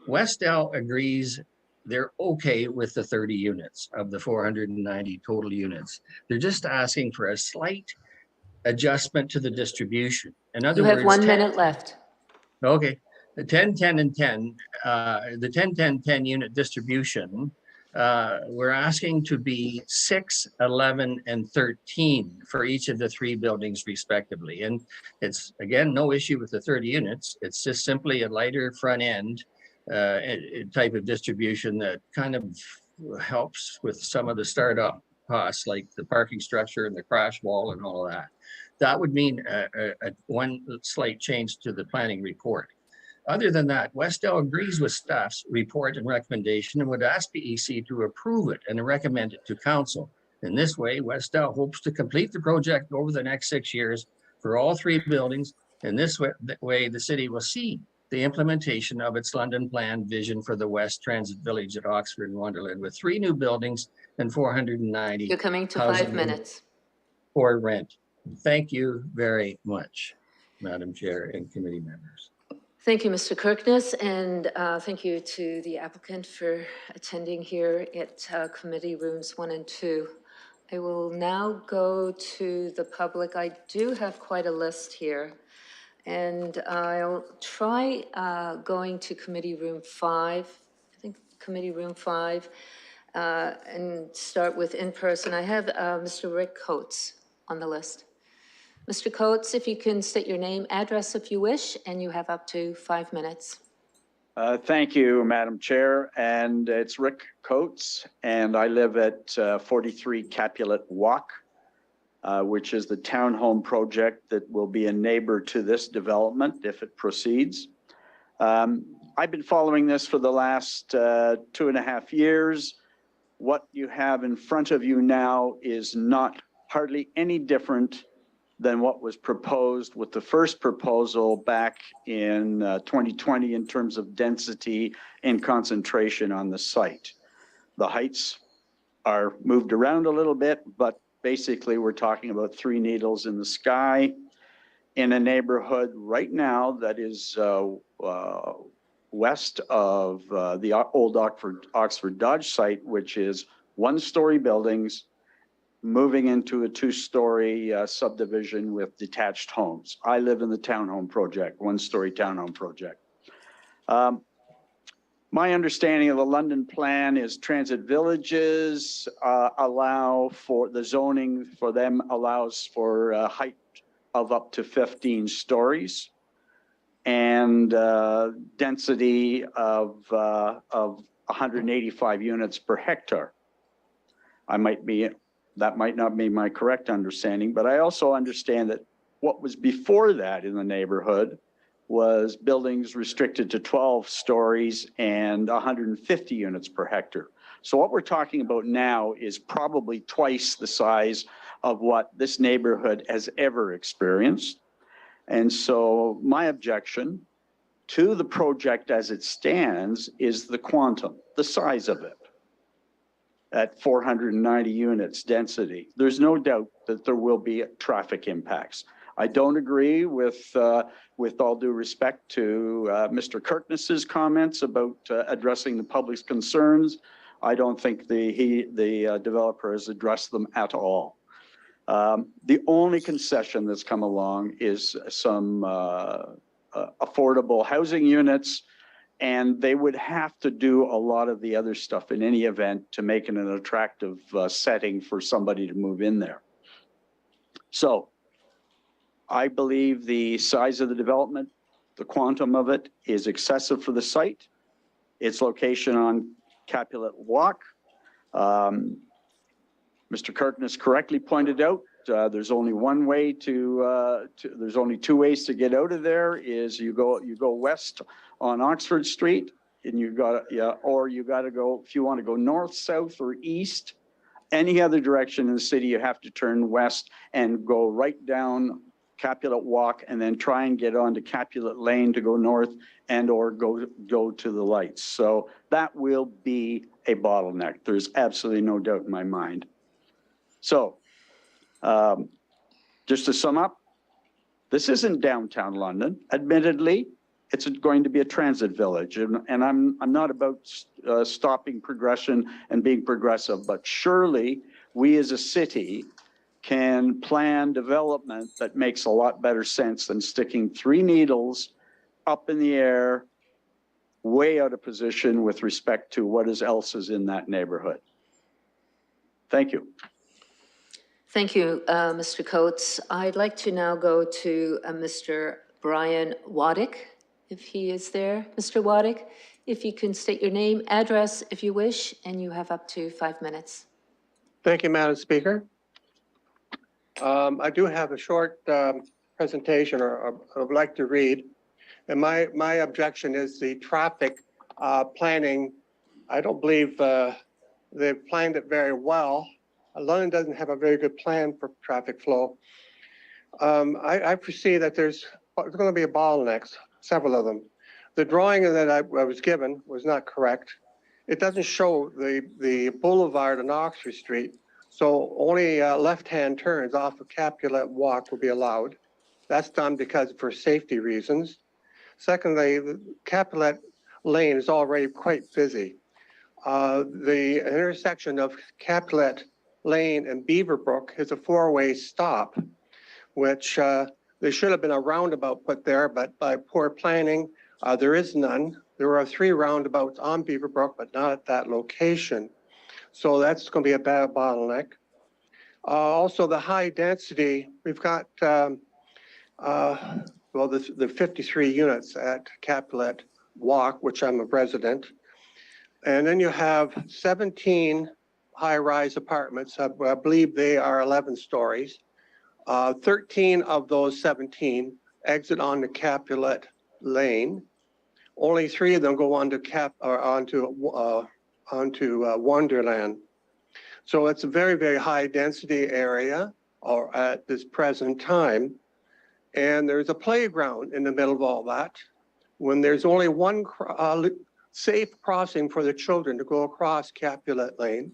Westdale agrees they're okay with the 30 units of the 490 total units. They're just asking for a slight adjustment to the distribution. In other words, you have 1 minute left. Okay, the 10, 10, and 10, the 10, 10, 10 unit distribution, we're asking to be 6, 11, and 13 for each of the 3 buildings respectively. And it's, again, no issue with the 30 units. It's just simply a lighter front end type of distribution that kind of helps with some of the startup costs, like the parking structure and the crash wall and all of that. That would mean one slight change to the planning report. Other than that, Westdale agrees with staff's report and recommendation and would ask PEC to approve it and recommend it to council. In this way, Westdale hopes to complete the project over the next 6 years for all 3 buildings. In this way, the city will see the implementation of its London Plan vision for the West Transit Village at Oxford and Wonderland with 3 new buildings and 490 You're coming to housing 5 minutes. for rent. Thank you very much, Madam Chair and committee members. Thank you, Mr. Kirkness, and thank you to the applicant for attending here at committee rooms 1 and 2. I will now go to the public. I do have quite a list here, and I'll try going to committee room 5. I think committee room 5, and start with in-person. I have Mr. Rick Coates on the list. Mr. Coates, if you can state your name, address if you wish, and you have up to 5 minutes. Thank you, Madam Chair. And it's Rick Coates, and I live at 43 Capulet Walk, which is the townhome project that will be a neighbor to this development if it proceeds. I've been following this for the last 2.5 years. What you have in front of you now is not hardly any different than what was proposed with the first proposal back in 2020 in terms of density and concentration on the site. The heights are moved around a little bit, but basically we're talking about 3 needles in the sky in a neighborhood right now that is west of the old Oxford Dodge site, which is 1-story buildings moving into a 2-story subdivision with detached homes. I live in the townhome project, 1-story townhome project. My understanding of the London plan is transit villages allow for the zoning for them allows for a height of up to 15 stories and density of 185 units per hectare. That might not be my correct understanding, but I also understand that what was before that in the neighborhood was buildings restricted to 12 stories and 150 units per hectare. So what we're talking about now is probably twice the size of what this neighborhood has ever experienced. And so my objection to the project as it stands is the quantum, the size of it. At 490 units density. There's no doubt that there will be traffic impacts. I don't agree with all due respect to Mr. Kirkness's comments about addressing the public's concerns. I don't think the developer has addressed them at all. The only concession that's come along is some affordable housing units, and they would have to do a lot of the other stuff in any event to make it an attractive setting for somebody to move in there. So I believe the size of the development, the quantum of it is excessive for the site. Its location on Capulet Walk. Mr. Kirkness correctly pointed out there's only one way there's only 2 ways to get out of there. Is you go west on Oxford Street, and or you got to go, if you want to go north, south, or east, any other direction in the city, you have to turn west and go right down Capulet Walk, and then try and get onto Capulet Lane to go north and or go to the lights. So that will be a bottleneck. There's absolutely no doubt in my mind. So just to sum up, this isn't downtown London. Admittedly, it's going to be a transit village, and I'm not about stopping progression and being progressive, but surely we as a city can plan development that makes a lot better sense than sticking 3 needles up in the air, way out of position with respect to what else is in that neighborhood. Thank you. Thank you, Mr. Coates. I'd like to now go to Mr. Brian Waddick, if he is there. Mr. Waddick, if you can state your name, address, if you wish, and you have up to 5 minutes. Thank you, Madam Speaker. I do have a short presentation or I would like to read. And my objection is the traffic planning. I don't believe they've planned it very well. London doesn't have a very good plan for traffic flow. I foresee that there's going to be a bottlenecks, several of them. The drawing that I was given was not correct. It doesn't show the boulevard on Oxford Street, so only left-hand turns off of Capulet Walk will be allowed. That's done because for safety reasons. Secondly, the Capulet Lane is already quite busy. The intersection of Capulet Lane and Beaverbrook is a four-way stop, which there should have been a roundabout put there, but by poor planning, there is none. There are 3 roundabouts on Beaverbrook, but not at that location. So that's going to be a bad bottleneck. Also, the high density, we've got, well, the 53 units at Capulet Walk, which I'm a resident. And then you have 17 high-rise apartments. I believe they are 11 stories. 13 of those 17 exit onto Capulet Lane. Only 3 of them go onto Wonderland. So it's a very, very high density area or at this present time. And there's a playground in the middle of all that. When there's only one safe crossing for the children to go across Capulet Lane.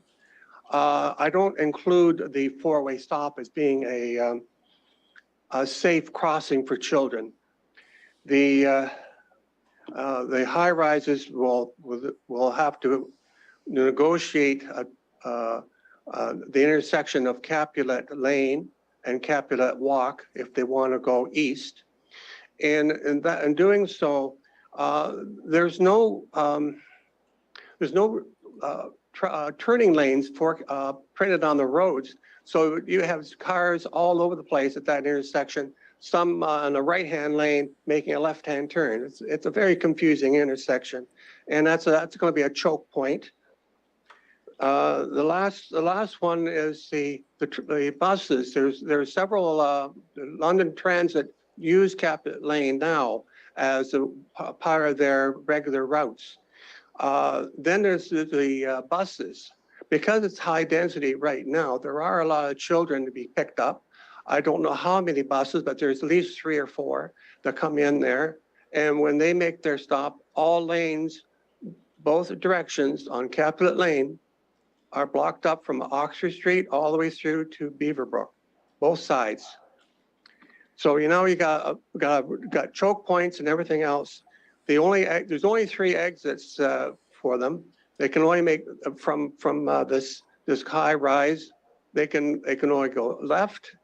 I don't include the four-way stop as being a safe crossing for children. The high rises will have to negotiate the intersection of Capulet Lane and Capulet Walk if they want to go east. And in doing so, there's no turning lanes printed on the roads. So you have cars all over the place at that intersection, some on the right-hand lane making a left-hand turn. It's a very confusing intersection. And that's going to be a choke point. The last one is the buses. There's several London Transit use Capulet Lane now as a part of their regular routes. Then there's the buses. Because it's high density right now, there are a lot of children to be picked up. I don't know how many buses, but there's at least 3 or 4 that come in there. And when they make their stop, all lanes, both directions on Capulet Lane are blocked up from Oxford Street all the way through to Beaverbrook, both sides. So you got choke points and everything else. There's only 3 exits for them. They can only make from this high rise. They can only go left.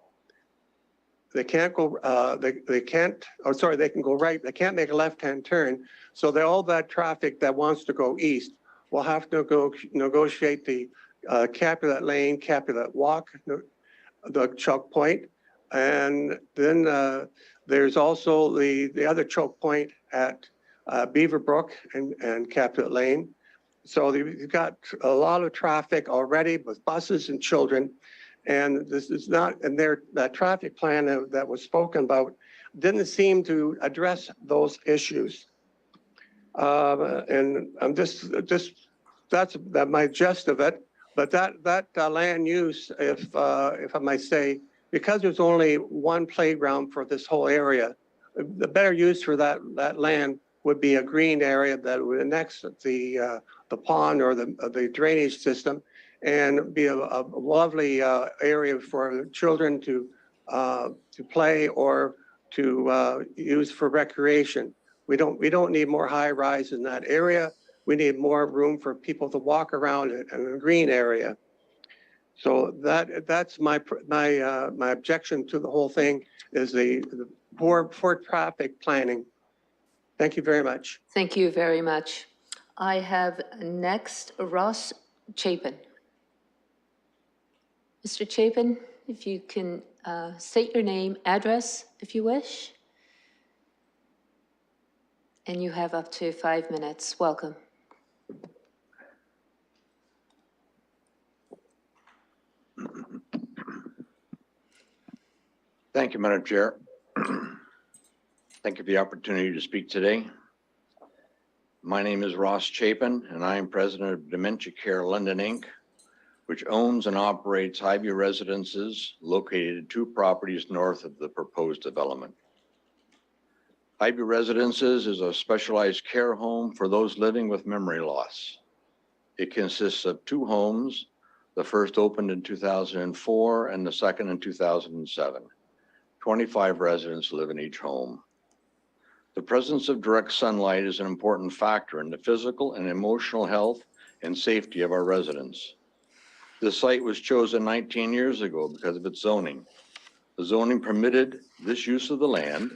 They can't go. They can't. Oh, sorry. They can go right. They can't make a left-hand turn. So all that traffic that wants to go east will have to go negotiate the Capulet Lane, Capulet Walk, the choke point, and then there's also the other choke point at Beaverbrook and Capulet Lane. So you've got a lot of traffic already with buses and children. And this is not, and that traffic plan that was spoken about didn't seem to address those issues. And I'm that's my gist of it. But that land use, if I might say, because there's only one playground for this whole area, the better use for that land would be a green area that would annex the pond or the drainage system, and be a lovely area for children to play or to use for recreation. We don't need more high rise in that area. We need more room for people to walk around in a green area. So that's my objection to the whole thing is the poor traffic planning. Thank you very much. Thank you very much. I have next Ross Chapin. Mr. Chapin, if you can state your name, address, if you wish. And you have up to 5 minutes. Welcome. Thank you, Madam Chair. Thank you for the opportunity to speak today. My name is Ross Chapin, and I am president of Dementia Care London, Inc., which owns and operates Highview Residences located at 2 properties north of the proposed development. Highview Residences is a specialized care home for those living with memory loss. It consists of 2 homes. The first opened in 2004 and the second in 2007. 25 residents live in each home. The presence of direct sunlight is an important factor in the physical and emotional health and safety of our residents. This site was chosen 19 years ago because of its zoning. The zoning permitted this use of the land,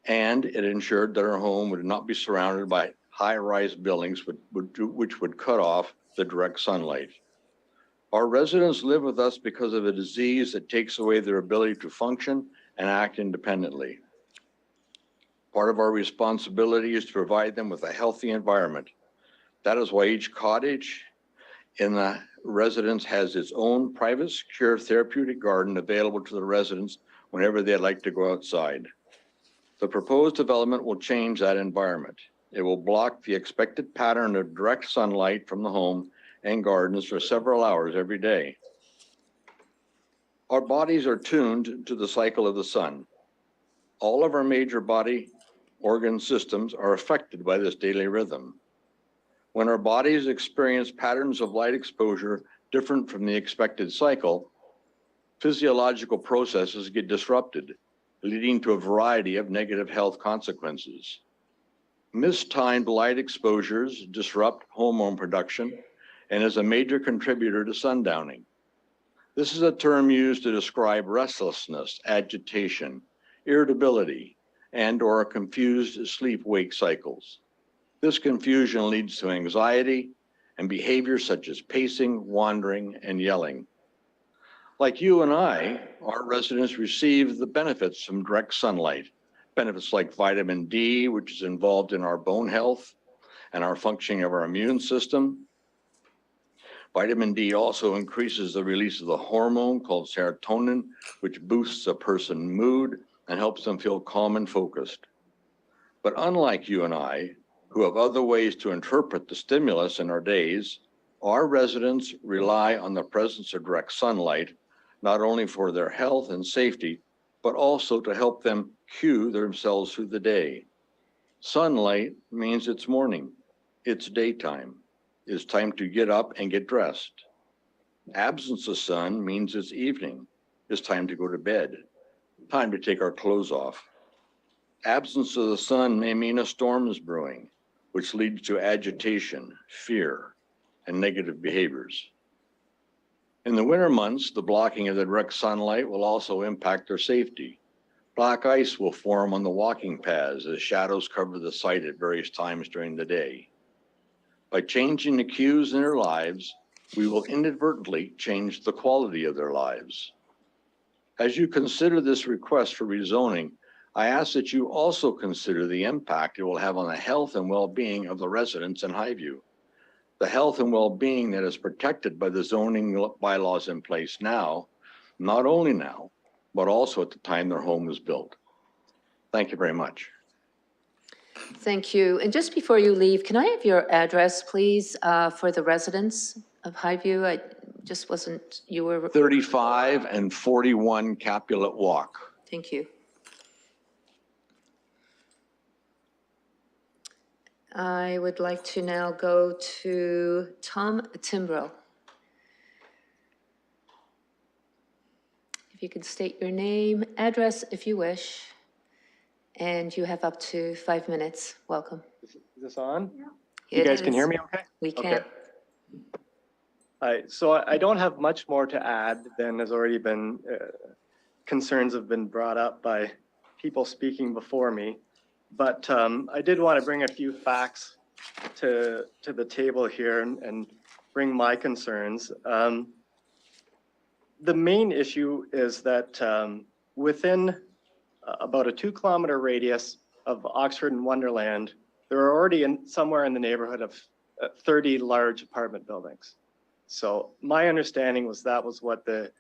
and it ensured that our home would not be surrounded by high-rise buildings which would cut off the direct sunlight. Our residents live with us because of a disease that takes away their ability to function and act independently. Part of our responsibility is to provide them with a healthy environment. That is why each cottage in the residence has its own private, secure therapeutic garden available to the residents whenever they'd like to go outside. The proposed development will change that environment. It will block the expected pattern of direct sunlight from the home and gardens for several hours every day. Our bodies are tuned to the cycle of the sun. All of our major body organ systems are affected by this daily rhythm. When our bodies experience patterns of light exposure different from the expected cycle, physiological processes get disrupted, leading to a variety of negative health consequences. Mistimed light exposures disrupt hormone production and is a major contributor to sundowning. This is a term used to describe restlessness, agitation, irritability, and/or confused sleep-wake cycles. This confusion leads to anxiety and behaviors such as pacing, wandering, and yelling. Like you and I, our residents receive the benefits from direct sunlight, benefits like vitamin D, which is involved in our bone health and our functioning of our immune system. Vitamin D also increases the release of the hormone called serotonin, which boosts a person's mood and helps them feel calm and focused. But unlike you and I, who have other ways to interpret the stimulus in our days, our residents rely on the presence of direct sunlight, not only for their health and safety, but also to help them cue themselves through the day. Sunlight means it's morning, it's daytime, it's time to get up and get dressed. Absence of sun means it's evening, it's time to go to bed, time to take our clothes off. Absence of the sun may mean a storm is brewing, which leads to agitation, fear, and negative behaviors. In the winter months, the blocking of the direct sunlight will also impact their safety. Black ice will form on the walking paths as shadows cover the site at various times during the day. By changing the cues in their lives, we will inadvertently change the quality of their lives. As you consider this request for rezoning, I ask that you also consider the impact it will have on the health and well-being of the residents in Highview. The health and well-being that is protected by the zoning bylaws in place now, not only now, but also at the time their home was built. Thank you very much. Thank you. And just before you leave, can I have your address, please, for the residents of Highview? I just wasn't, you were. 35 and 41 Capulet Walk. Thank you. I would like to now go to Tom Timbrell. If you could state your name, address if you wish, and you have up to 5 minutes. Welcome. Is this on? Yeah. You guys can hear me okay? We can. Okay. All right, so I don't have much more to add than has already been, concerns have been brought up by people speaking before me. But I did want to bring a few facts to the table here and bring my concerns. The main issue is that within about a 2 kilometer radius of Oxford and Wonderland, there are already somewhere in the neighborhood of 30 large apartment buildings. So my understanding was that was what the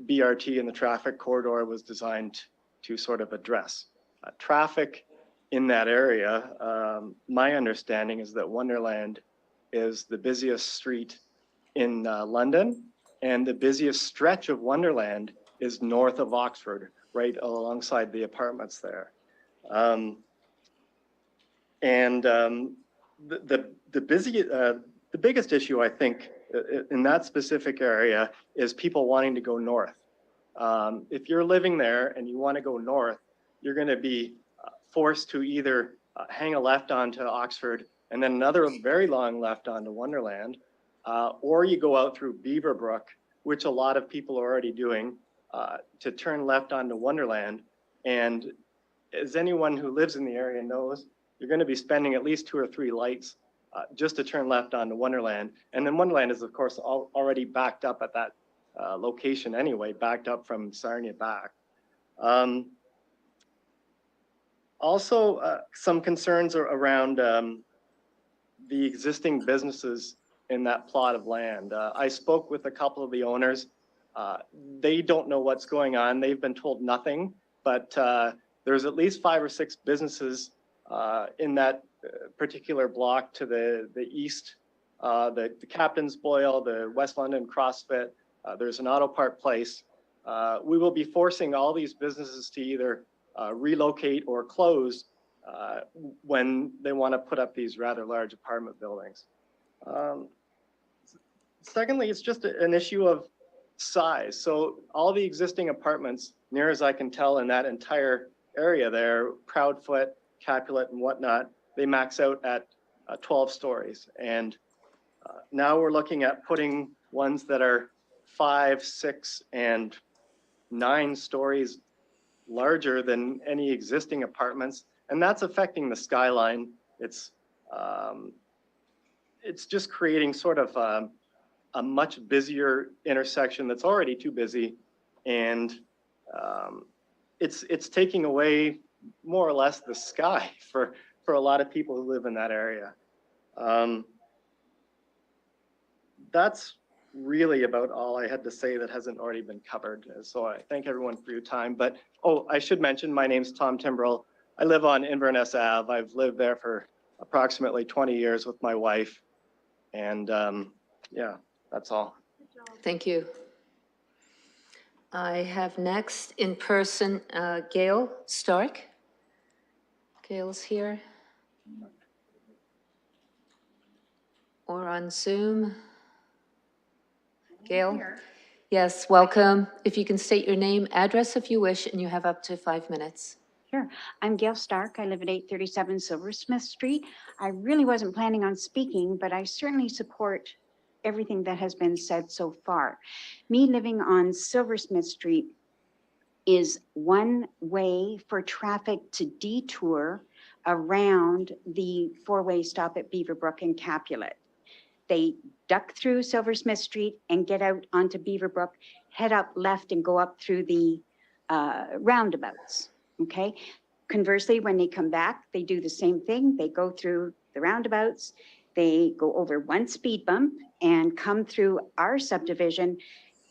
BRT and the traffic corridor was designed to sort of address. Traffic in that area, my understanding is that Wonderland is the busiest street in London, and the busiest stretch of Wonderland is north of Oxford, right alongside the apartments there. The biggest issue, I think, in that specific area is people wanting to go north. If you're living there and you want to go north, you're going to be forced to either hang a left onto Oxford and then another very long left onto Wonderland, or you go out through Beaverbrook, which a lot of people are already doing, to turn left onto Wonderland. And as anyone who lives in the area knows, you're going to be spending at least 2 or 3 lights just to turn left onto Wonderland. And then Wonderland is, of course, already backed up at that location anyway, backed up from Sarnia back. Also, some concerns are around the existing businesses in that plot of land. I spoke with a couple of the owners. They don't know what's going on. They've been told nothing, but there's at least 5 or 6 businesses in that particular block to the east, the Captain's Boil, the West London CrossFit, there's an auto part place. We will be forcing all these businesses to either relocate or close when they want to put up these rather large apartment buildings. Secondly, it's just an issue of size. So all the existing apartments, near as I can tell in that entire area there, Proudfoot, Capulet and whatnot, they max out at 12 stories. And now we're looking at putting ones that are 5, 6, and 9 stories larger than any existing apartments. And that's affecting the skyline. It's just creating sort of a much busier intersection that's already too busy. And it's taking away more or less the sky for a lot of people who live in that area. That's really about all I had to say that hasn't already been covered. So I thank everyone for your time. But, oh, I should mention, my name's Tom Timbrell. I live on Inverness Ave. I've lived there for approximately 20 years with my wife. And yeah, that's all. Thank you. I have next in person, Gail Stark. Gail's here. Or on Zoom. Gail? Yes, welcome. If you can state your name, address if you wish, and you have up to 5 minutes. Sure. I'm Gail Stark. I live at 837 Silversmith Street. I really wasn't planning on speaking, but I certainly support everything that has been said so far. Me living on Silversmith Street is one way for traffic to detour around the 4-way stop at Beaverbrook and Capulet. They duck through Silversmith Street and get out onto Beaverbrook, head up left and go up through the roundabouts, okay? Conversely, when they come back, they do the same thing. They go through the roundabouts, they go over one speed bump and come through our subdivision,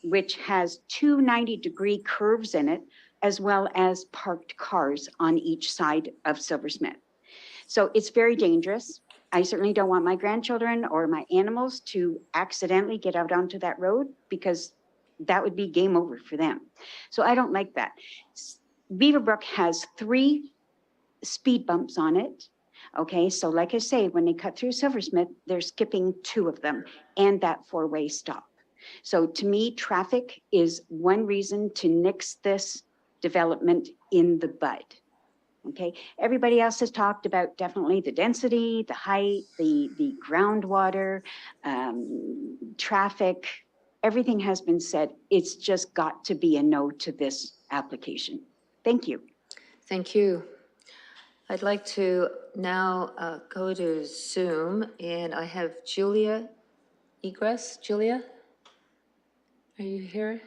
which has 2 90-degree curves in it, as well as parked cars on each side of Silversmith. So it's very dangerous. I certainly don't want my grandchildren or my animals to accidentally get out onto that road, because that would be game over for them. So I don't like that. Beaverbrook has 3 speed bumps on it. Okay, so like I say, when they cut through Silversmith, they're skipping 2 of them and that 4-way stop. So to me, traffic is one reason to nix this development in the bud. Okay, everybody else has talked about definitely the density, the height, the groundwater, traffic, everything has been said. It's just got to be a no to this application. Thank you. Thank you. I'd like to now go to Zoom, and I have Julia Egress. Julia, are you here?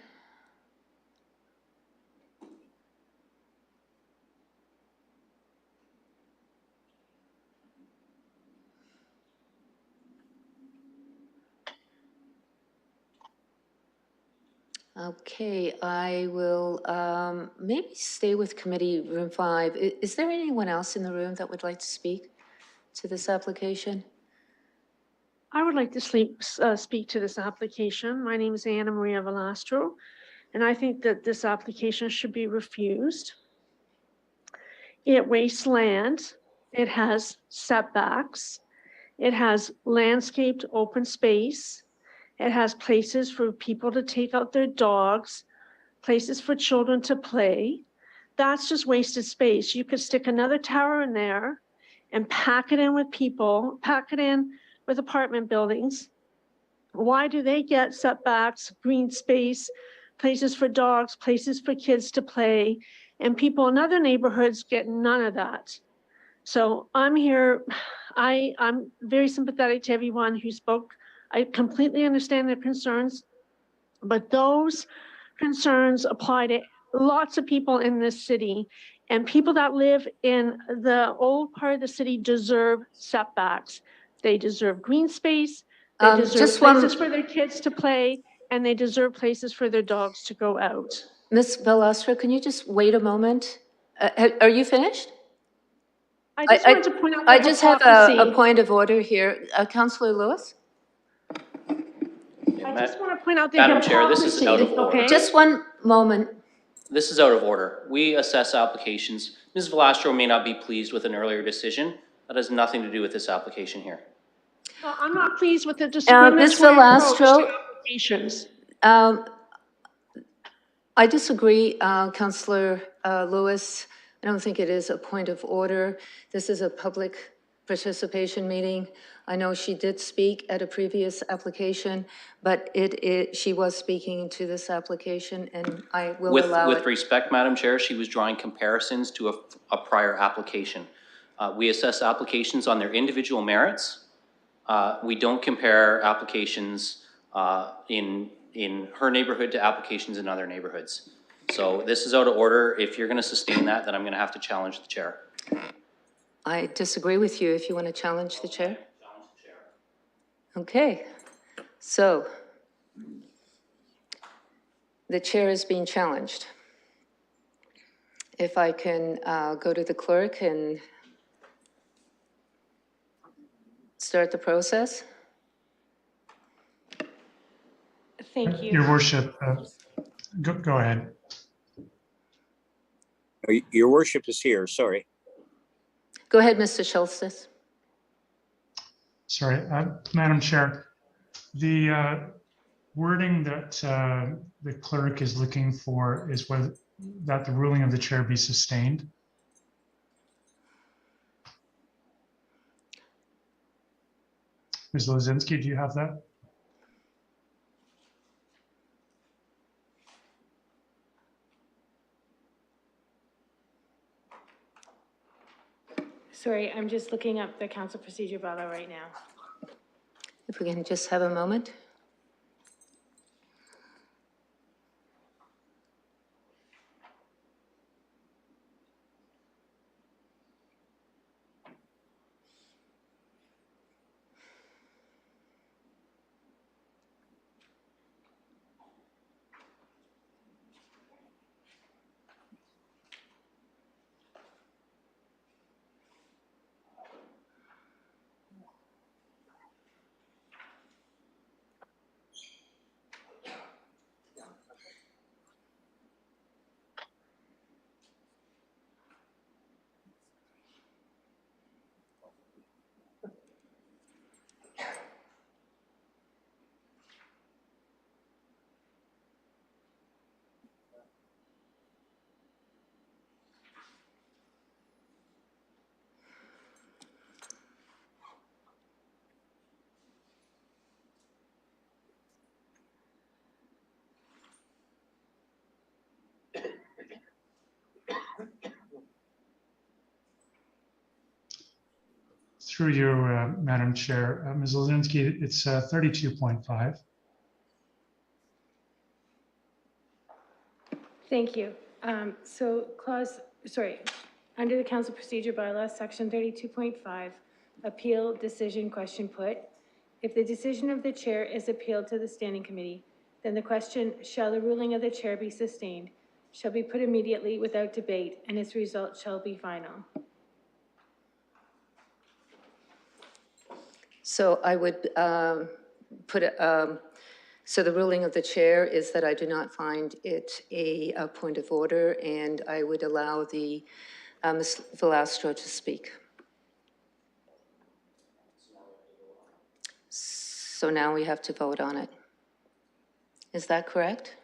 Okay, I will maybe stay with committee room 5. Is there anyone else in the room that would like to speak to this application? I would like to speak to this application. My name is Anna Maria Velastro, and I think that this application should be refused. It wastes land. It has setbacks. It has landscaped open space. It has places for people to take out their dogs, places for children to play. That's just wasted space. You could stick another tower in there and pack it in with people, pack it in with apartment buildings. Why do they get setbacks, green space, places for dogs, places for kids to play, and people in other neighborhoods get none of that? So I'm here, I'm very sympathetic to everyone who spoke. I completely understand their concerns, but those concerns apply to lots of people in this city, and people that live in the old part of the city deserve setbacks. They deserve green space, they deserve places for their kids to play, and they deserve places for their dogs to go out. Ms. Velastro, can you just wait a moment? Are you finished? I just wanted to point out the I just have a point of order here. Councillor Lewis? I just want to point out the Madam Chair, this is out of hypocrisy, order. okay? Just one moment. This is out of order. We assess applications. Ms. Velastro may not be pleased with an earlier decision. That has nothing to do with this application here. Well, I'm not pleased with the discriminatory Ms. approach Velastro, to applications. I disagree, Councillor Lewis. I don't think it is a point of order. This is a public participation meeting. I know she did speak at a previous application, but she was speaking to this application, and I will allow it. With respect, Madam Chair, she was drawing comparisons to a prior application. We assess applications on their individual merits. We don't compare applications in her neighborhood to applications in other neighborhoods. So this is out of order. If you're going to sustain that, then I'm going to have to challenge the chair. I disagree with you. If you want to challenge the chair. Okay, so the chair is being challenged. If I can go to the clerk and start the process. Thank you. Your worship, go ahead. Your worship is here, sorry. Go ahead, Mr. Schultz. Sorry, Madam Chair, the wording that the clerk is looking for is whether that the ruling of the chair be sustained. Ms. Lozinski, do you have that? Sorry, I'm just looking up the council procedure bylaw right now. If we can just have a moment. Through you, Madam Chair, Ms. Lozinski, it's 32.5. Thank you. So under the council procedure bylaw, section 32.5, appeal decision question put. If the decision of the chair is appealed to the standing committee, Then the question, shall the ruling of the chair be sustained, shall be put immediately without debate, and its result shall be final. So I would put, so the ruling of the chair is that I do not find it a point of order, and I would allow the Ms. Velastro to speak. So now we have to vote on it. Is that correct?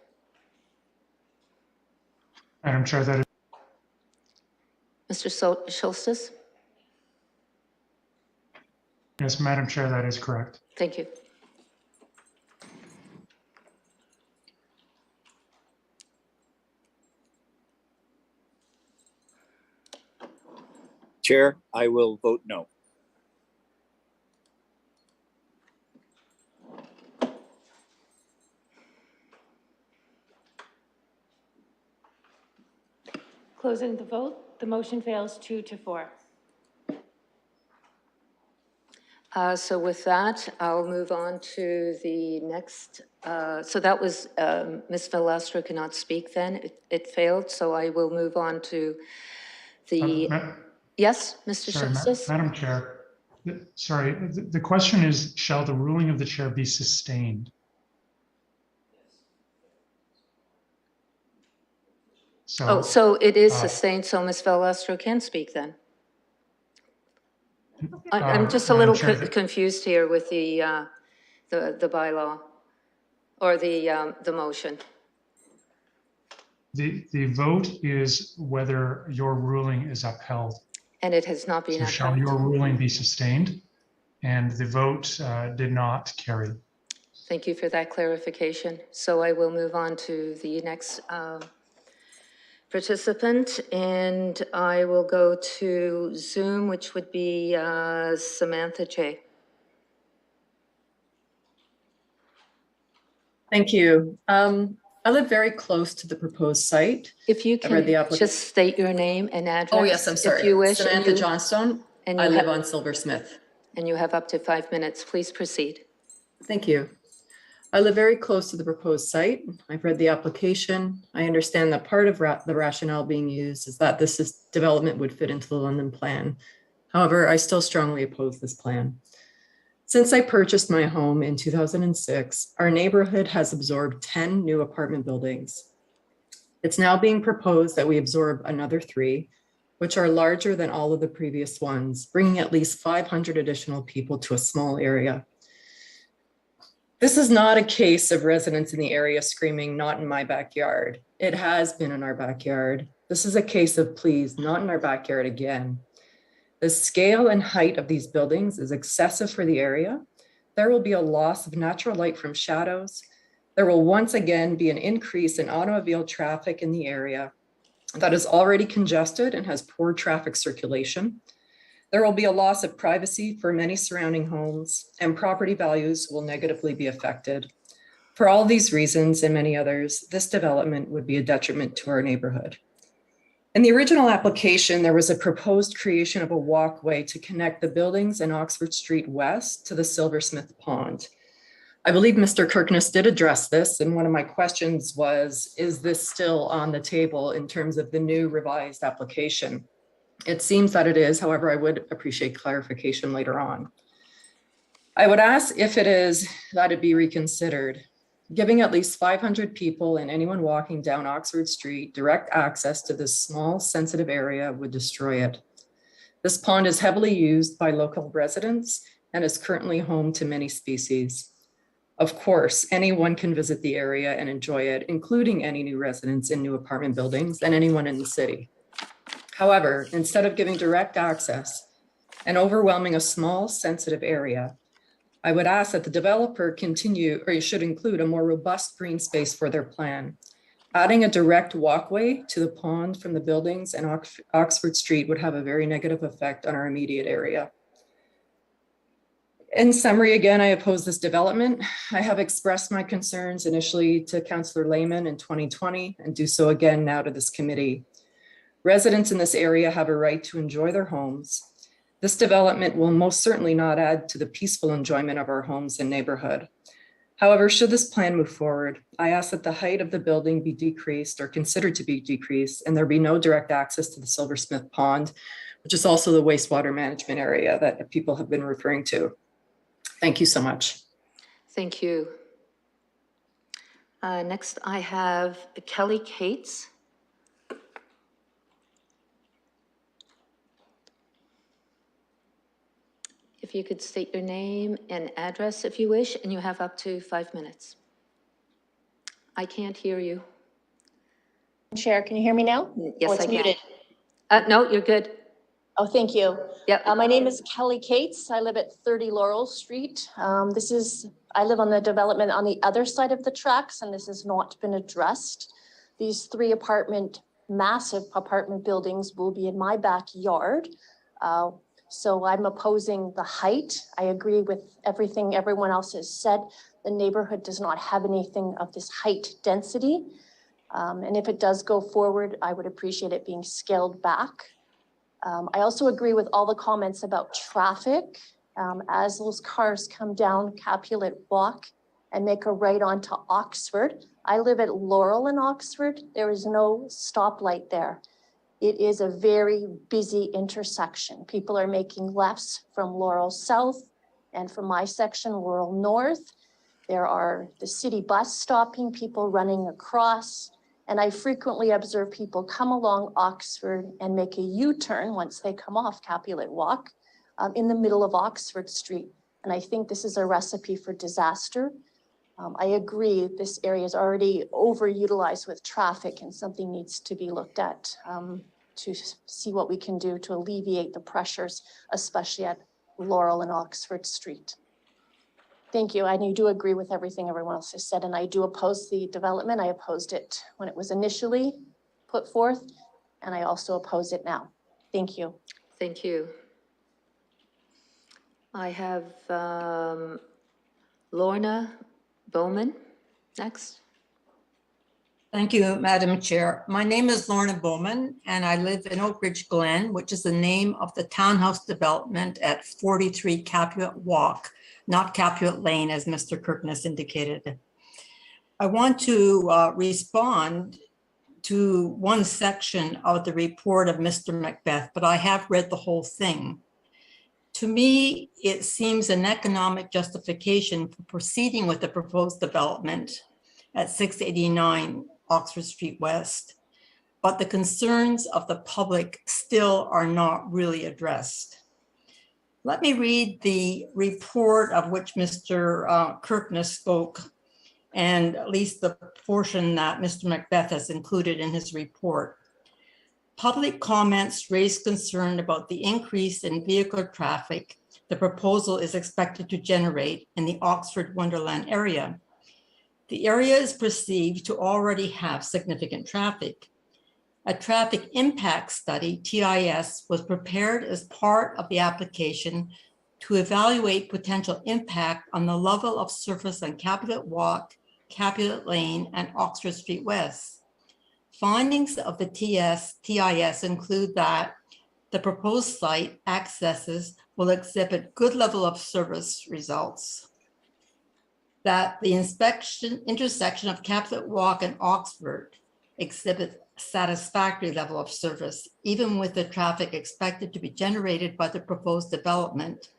Madam Chair, that is. Mr. Schultes? Yes, Madam Chair, that is correct. Thank you. Chair, I will vote no. Closing the vote, the motion fails 2-4. So with that, I'll move on to the next. So that was, Ms. Velastro cannot speak then. It failed, so I will move on to the, yes, Mr. Schultes? Madam Chair, the question is, shall the ruling of the chair be sustained? So, so it is sustained, so Ms. Velastro can speak then. I'm just a little confused here with the bylaw or the motion. The vote is whether your ruling is upheld. And it has not been So upheld. shall your ruling be sustained? And the vote did not carry. Thank you for that clarification. So I will move on to the next participant, and I will go to Zoom, which would be Samantha J. Thank you. I live very close to the proposed site. If you can just state your name and address. Oh, yes, I'm sorry. If you wish. Samantha Johnstone. And I live on Silversmith. And you have up to 5 minutes. Please proceed. Thank you. I live very close to the proposed site. I've read the application. I understand that part of the rationale being used is that this development would fit into the London plan. However, I still strongly oppose this plan. Since I purchased my home in 2006, our neighborhood has absorbed 10 new apartment buildings. It's now being proposed that we absorb another 3, which are larger than all of the previous ones, bringing at least 500 additional people to a small area. This is not a case of residents in the area screaming, "Not in my backyard." It has been in our backyard. This is a case of, please, not in our backyard again. The scale and height of these buildings is excessive for the area. There will be a loss of natural light from shadows. There will once again be an increase in automobile traffic in the area that is already congested and has poor traffic circulation. There will be a loss of privacy for many surrounding homes, and property values will negatively be affected. For all these reasons and many others, this development would be a detriment to our neighborhood. In the original application, there was a proposed creation of a walkway to connect the buildings in Oxford Street West to the Silversmith Pond. I believe Mr. Kirkness did address this, and one of my questions was, is this still on the table in terms of the new revised application? It seems that it is, however, I would appreciate clarification later on. I would ask if it is that it be reconsidered. Giving at least 500 people and anyone walking down Oxford Street direct access to this small, sensitive area would destroy it. This pond is heavily used by local residents and is currently home to many species. Of course, anyone can visit the area and enjoy it, including any new residents in new apartment buildings and anyone in the city. However, instead of giving direct access and overwhelming a small, sensitive area, I would ask that the developer should include a more robust green space for their plan. Adding a direct walkway to the pond from the buildings and Oxford Street would have a very negative effect on our immediate area. In summary, again, I oppose this development. I have expressed my concerns initially to Councillor Lehman in 2020 and do so again now to this committee. Residents in this area have a right to enjoy their homes. This development will most certainly not add to the peaceful enjoyment of our homes and neighborhood. However, should this plan move forward, I ask that the height of the building be decreased or considered to be decreased, and there be no direct access to the Silversmith Pond, which is also the wastewater management area that people have been referring to. Thank you so much. Thank you. Next, I have Kelly Cates. If you could state your name and address if you wish, and you have up to 5 minutes. I can't hear you. Chair, can you hear me now? Yes, Oh, it's I can. muted. No, you're good. Oh, thank you. Yep. My name is Kelly Cates. I live at 30 Laurel Street. I live on the development on the other side of the tracks, and this has not been addressed. These massive apartment buildings will be in my backyard. So I'm opposing the height. I agree with everything everyone else has said. The neighborhood does not have anything of this height density. And if it does go forward, I would appreciate it being scaled back. I also agree with all the comments about traffic. As those cars come down Capulet Walk and make a right onto Oxford. I live at Laurel in Oxford. There is no stoplight there. It is a very busy intersection. People are making lefts from Laurel South and from my section, Laurel North. There are the city bus stopping, people running across. And I frequently observe people come along Oxford and make a U-turn once they come off Capulet Walk in the middle of Oxford Street. And I think this is a recipe for disaster. I agree this area is already overutilized with traffic and something needs to be looked at to see what we can do to alleviate the pressures, especially at Laurel and Oxford Street. Thank you. I do agree with everything everyone else has said, and I do oppose the development. I opposed it when it was initially put forth, and I also oppose it now. Thank you. Thank you. I have Lorna Bowman next. Thank you, Madam Chair. My name is Lorna Bowman, and I live in Oak Ridge Glen, which is the name of the townhouse development at 43 Capulet Walk, not Capulet Lane, as Mr. Kirkness indicated. I want to respond to one section of the report of Mr. Macbeth, but I have read the whole thing. To me, it seems an economic justification for proceeding with the proposed development at 689 Oxford Street West, but the concerns of the public still are not really addressed. Let me read the report of which Mr. Kirkness spoke, and at least the portion that Mr. Macbeth has included in his report. Public comments raised concern about the increase in vehicular traffic the proposal is expected to generate in the Oxford Wonderland area. The area is perceived to already have significant traffic. A traffic impact study, TIS, was prepared as part of the application to evaluate potential impact on the level of surface on Capulet Walk, Capulet Lane, and Oxford Street West. Findings of the TIS include that the proposed site accesses will exhibit good level of service results, that the intersection of Capulet Walk and Oxford exhibit satisfactory level of service, even with the traffic expected to be generated by the proposed development.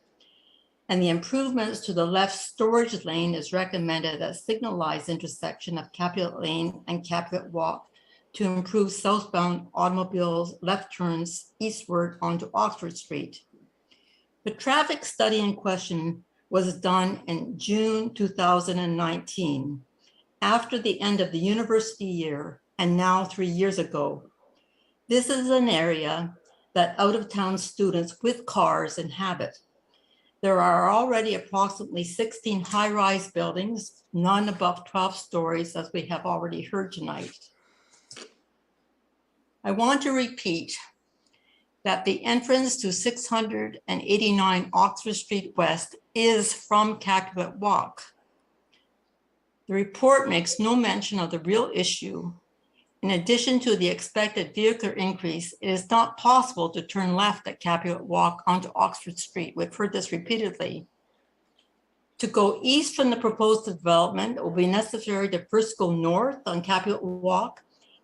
And the improvements to the left storage lane is recommended at signalized intersection of Capulet Lane and Capulet Walk to improve southbound automobiles left turns eastward onto Oxford Street. The traffic study in question was done in June 2019, after the end of the university year, and now 3 years ago. This is an area that out-of-town students with cars inhabit. There are already approximately 16 high-rise buildings, none above 12 stories, as we have already heard tonight. I want to repeat that the entrance to 689 Oxford Street West is from Capulet Walk. The report makes no mention of the real issue. In addition to the expected vehicular increase, it is not possible to turn left at Capulet Walk onto Oxford Street. We've heard this repeatedly. To go east from the proposed development, it will be necessary to first go north on Capulet Walk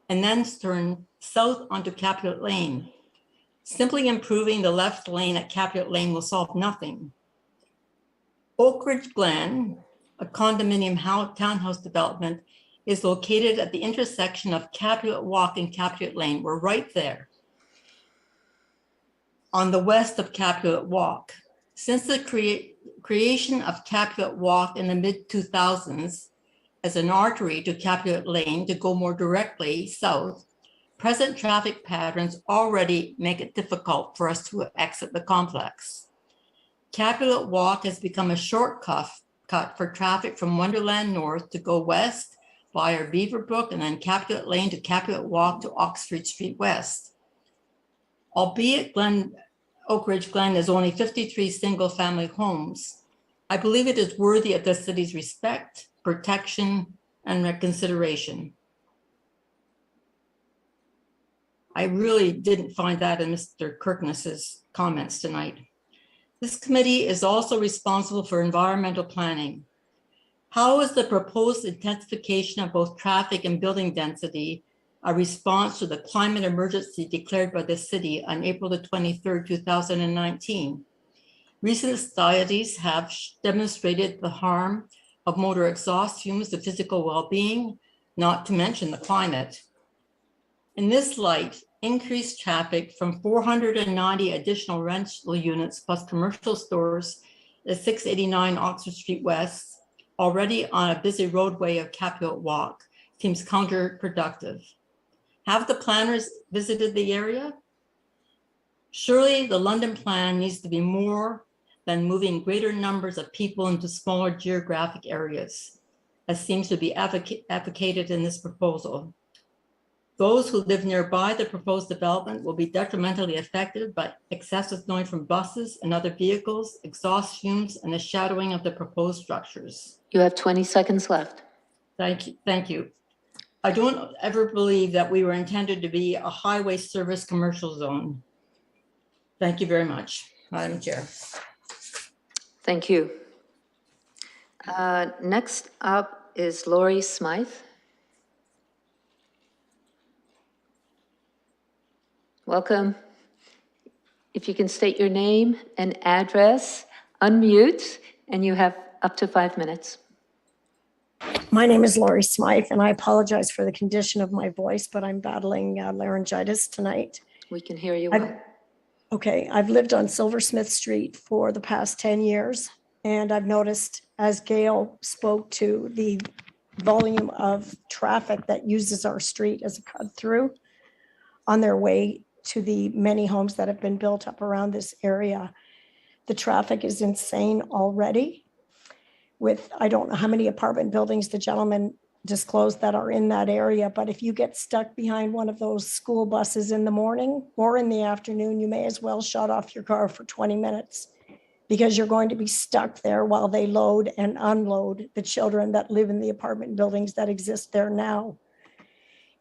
and then turn south onto Capulet Lane. Simply improving the left lane at Capulet Lane will solve nothing. Oak Ridge Glen, a condominium townhouse development, is located at the intersection of Capulet Walk and Capulet Lane. We're right there on the west of Capulet Walk. Since the creation of Capulet Walk in the mid-2000s as an artery to Capulet Lane to go more directly south, present traffic patterns already make it difficult for us to exit the complex. Capulet Walk has become a shortcut for traffic from Wonderland North to go west via Beaverbrook and then Capulet Lane to Capulet Walk to Oxford Street West. Albeit Oak Ridge Glen is only 53 single-family homes, I believe it is worthy of the city's respect, protection, and reconsideration. I really didn't find that in Mr. Kirkness's comments tonight. This committee is also responsible for environmental planning. How is the proposed intensification of both traffic and building density a response to the climate emergency declared by the city on April the 23rd, 2019? Recent studies have demonstrated the harm of motor exhaust fumes to physical well-being, not to mention the climate. In this light, increased traffic from 490 additional rental units plus commercial stores at 689 Oxford Street West, already on a busy roadway of Capulet Walk, seems counterproductive. Have the planners visited the area? Surely the London plan needs to be more than moving greater numbers of people into smaller geographic areas, as seems to be advocated in this proposal. Those who live nearby the proposed development will be detrimentally affected by excessive noise from buses and other vehicles, exhaust fumes, and the shadowing of the proposed structures. You have 20 seconds left. Thank you. Thank you. I don't ever believe that we were intended to be a highway service commercial zone. Thank you very much, Madam Chair. Thank you. Next up is Lori Smythe. Welcome. If you can state your name and address, unmute, and you have up to 5 minutes. My name is Lori Smythe, and I apologize for the condition of my voice, but I'm battling laryngitis tonight. We can hear you well. Okay, I've lived on Silversmith Street for the past 10 years, and I've noticed, as Gail spoke to, the volume of traffic that uses our street as a cut through on their way to the many homes that have been built up around this area. The traffic is insane already. With, I don't know how many apartment buildings the gentleman disclosed that are in that area, but if you get stuck behind one of those school buses in the morning or in the afternoon, you may as well shut off your car for 20 minutes because you're going to be stuck there while they load and unload the children that live in the apartment buildings that exist there now.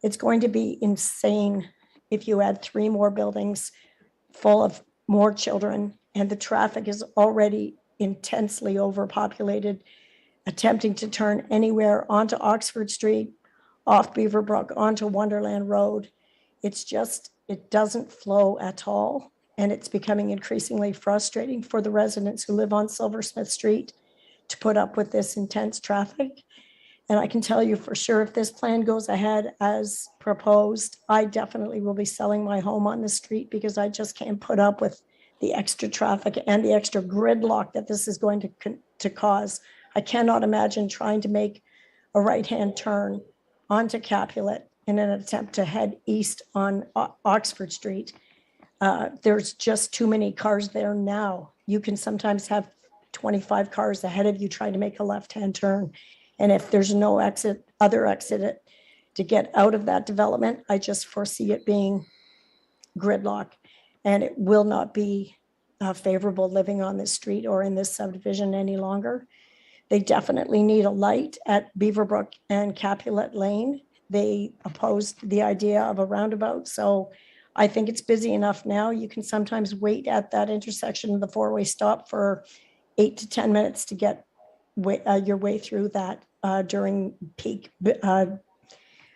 It's going to be insane if you add 3 more buildings full of more children, and the traffic is already intensely overpopulated, attempting to turn anywhere onto Oxford Street, off Beaverbrook, onto Wonderland Road. It's just, it doesn't flow at all. And it's becoming increasingly frustrating for the residents who live on Silversmith Street to put up with this intense traffic. And I can tell you for sure, if this plan goes ahead as proposed, I definitely will be selling my home on the street because I just can't put up with the extra traffic and the extra gridlock that this is going to cause. I cannot imagine trying to make a right-hand turn onto Capulet in an attempt to head east on Oxford Street. There's just too many cars there now. You can sometimes have 25 cars ahead of you trying to make a left-hand turn. And if there's no other exit to get out of that development, I just foresee it being gridlock. And it will not be favorable living on this street or in this subdivision any longer. They definitely need a light at Beaverbrook and Capulet Lane. They opposed the idea of a roundabout. So I think it's busy enough now. You can sometimes wait at that intersection of the 4-way stop for 8 to 10 minutes to get your way through that during peak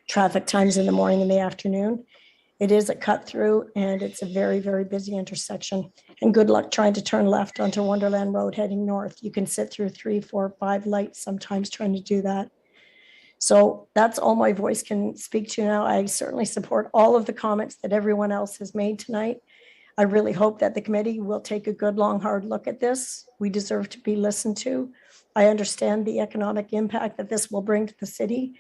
traffic times in the morning and the afternoon. It is a cut through and it's a very, very busy intersection. And good luck trying to turn left onto Wonderland Road heading north. You can sit through 3, 4, 5 lights sometimes trying to do that. So that's all my voice can speak to now. I certainly support all of the comments that everyone else has made tonight. I really hope that the committee will take a good, long, hard look at this. We deserve to be listened to. I understand the economic impact that this will bring to the city,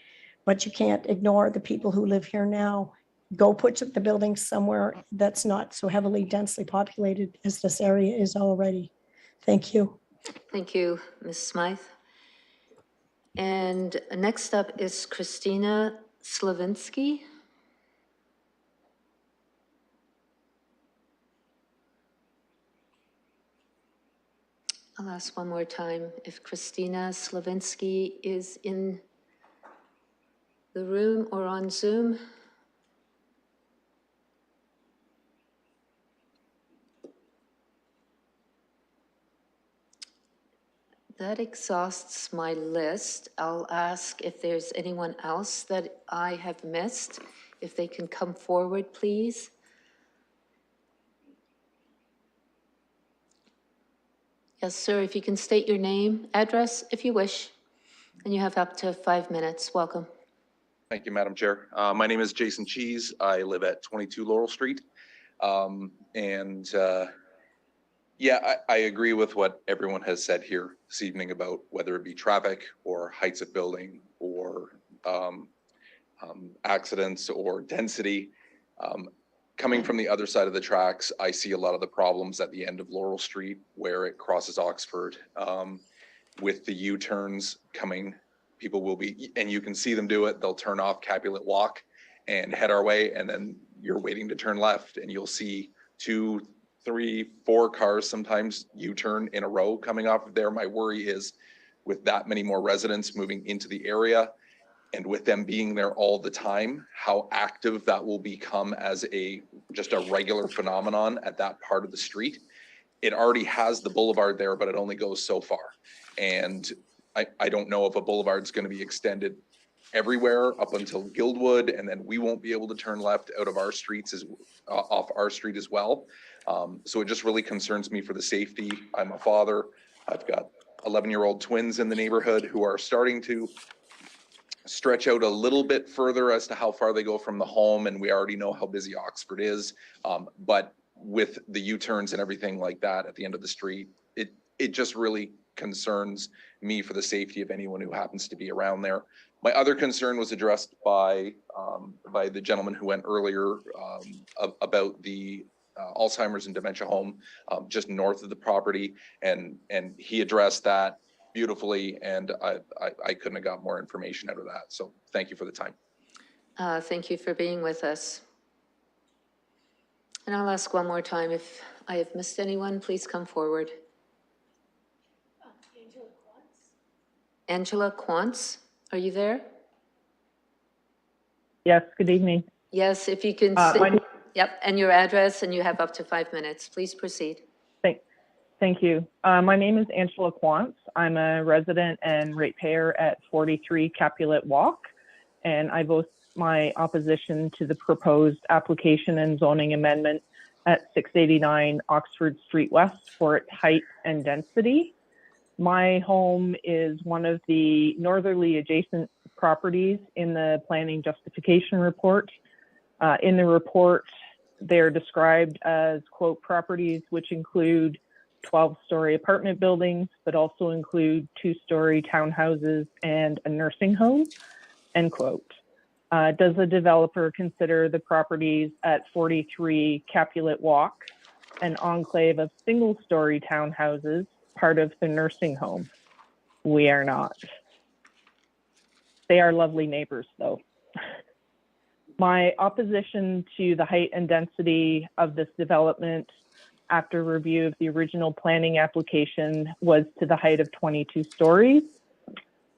but you can't ignore the people who live here now. Go put the buildings somewhere that's not so heavily densely populated as this area is already. Thank you. Thank you, Ms. Smythe. And next up is Christina Slavinsky. I'll ask one more time if Christina Slavinsky is in the room or on Zoom. That exhausts my list. I'll ask if there's anyone else that I have missed, if they can come forward, please. Yes, sir, if you can state your name, address, if you wish, and you have up to 5 minutes. Welcome. Thank you, Madam Chair. My name is Jason Cheese. I live at 22 Laurel Street. Yeah, I agree with what everyone has said here this evening about whether it be traffic or heights of building or accidents or density. Coming from the other side of the tracks, I see a lot of the problems at the end of Laurel Street where it crosses Oxford. With the U-turns coming, people will be, and you can see them do it, they'll turn off Capulet Walk and head our way, and then you're waiting to turn left and you'll see 2, 3, 4 cars sometimes U-turn in a row coming off of there. My worry is with that many more residents moving into the area and with them being there all the time, how active that will become as just a regular phenomenon at that part of the street. It already has the boulevard there, but it only goes so far. And I don't know if a boulevard is going to be extended everywhere up until Guildwood, and then we won't be able to turn left out of our streets off our street as well. So it just really concerns me for the safety. I'm a father. I've got 11-year-old twins in the neighborhood who are starting to stretch out a little bit further as to how far they go from the home, and we already know how busy Oxford is. But with the U-turns and everything like that at the end of the street, it just really concerns me for the safety of anyone who happens to be around there. My other concern was addressed by the gentleman who went earlier about the Alzheimer's and dementia home just north of the property, and he addressed that beautifully, and I couldn't have got more information out of that. So thank you for the time. Thank you for being with us. And I'll ask one more time if I have missed anyone, please come forward. Angela Quantz, are you there? Yes, good evening. Yes, if you can, yep, and your address, and you have up to 5 minutes. Please proceed. Thank you. My name is Angela Quantz. I'm a resident and ratepayer at 43 Capulet Walk, and I voice my opposition to the proposed application and zoning amendment at 689 Oxford Street West for its height and density. My home is one of the northerly adjacent properties in the planning justification report. In the report, they're described as, quote, properties which include 12-story apartment buildings, but also include 2-story townhouses and a nursing home, end quote. Does the developer consider the properties at 43 Capulet Walk, an enclave of single-story townhouses, part of the nursing home? We are not. They are lovely neighbors, though. My opposition to the height and density of this development after review of the original planning application was to the height of 22 stories.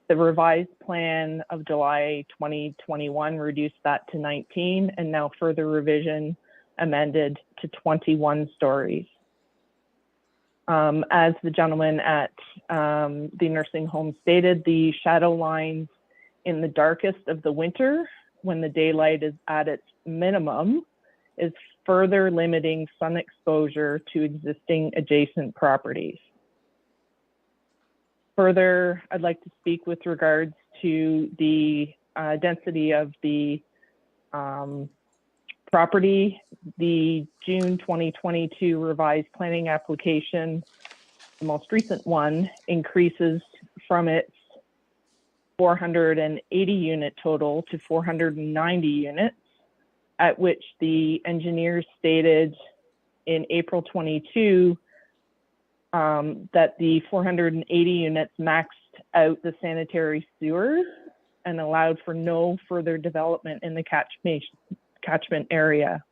The revised plan of July 2021 reduced that to 19, and now further revision amended to 21 stories. As the gentleman at the nursing home stated, the shadow lines in the darkest of the winter, when the daylight is at its minimum, is further limiting sun exposure to existing adjacent properties. Further, I'd like to speak with regards to the density of the property. The June 2022 revised planning application, the most recent one, increases from its 480 unit total to 490 units, at which the engineers stated in April 22 that the 480 units maxed out the sanitary sewers and allowed for no further development in the catchment area.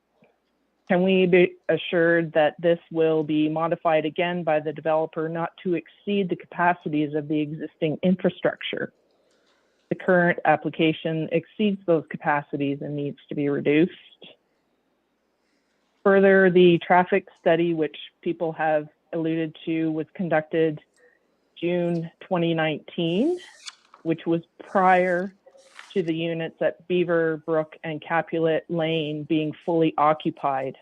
Can we be assured that this will be modified again by the developer not to exceed the capacities of the existing infrastructure? The current application exceeds those capacities and needs to be reduced. Further, the traffic study, which people have alluded to, was conducted June 2019, which was prior to the units at Beaver Brook and Capulet Lane being fully occupied.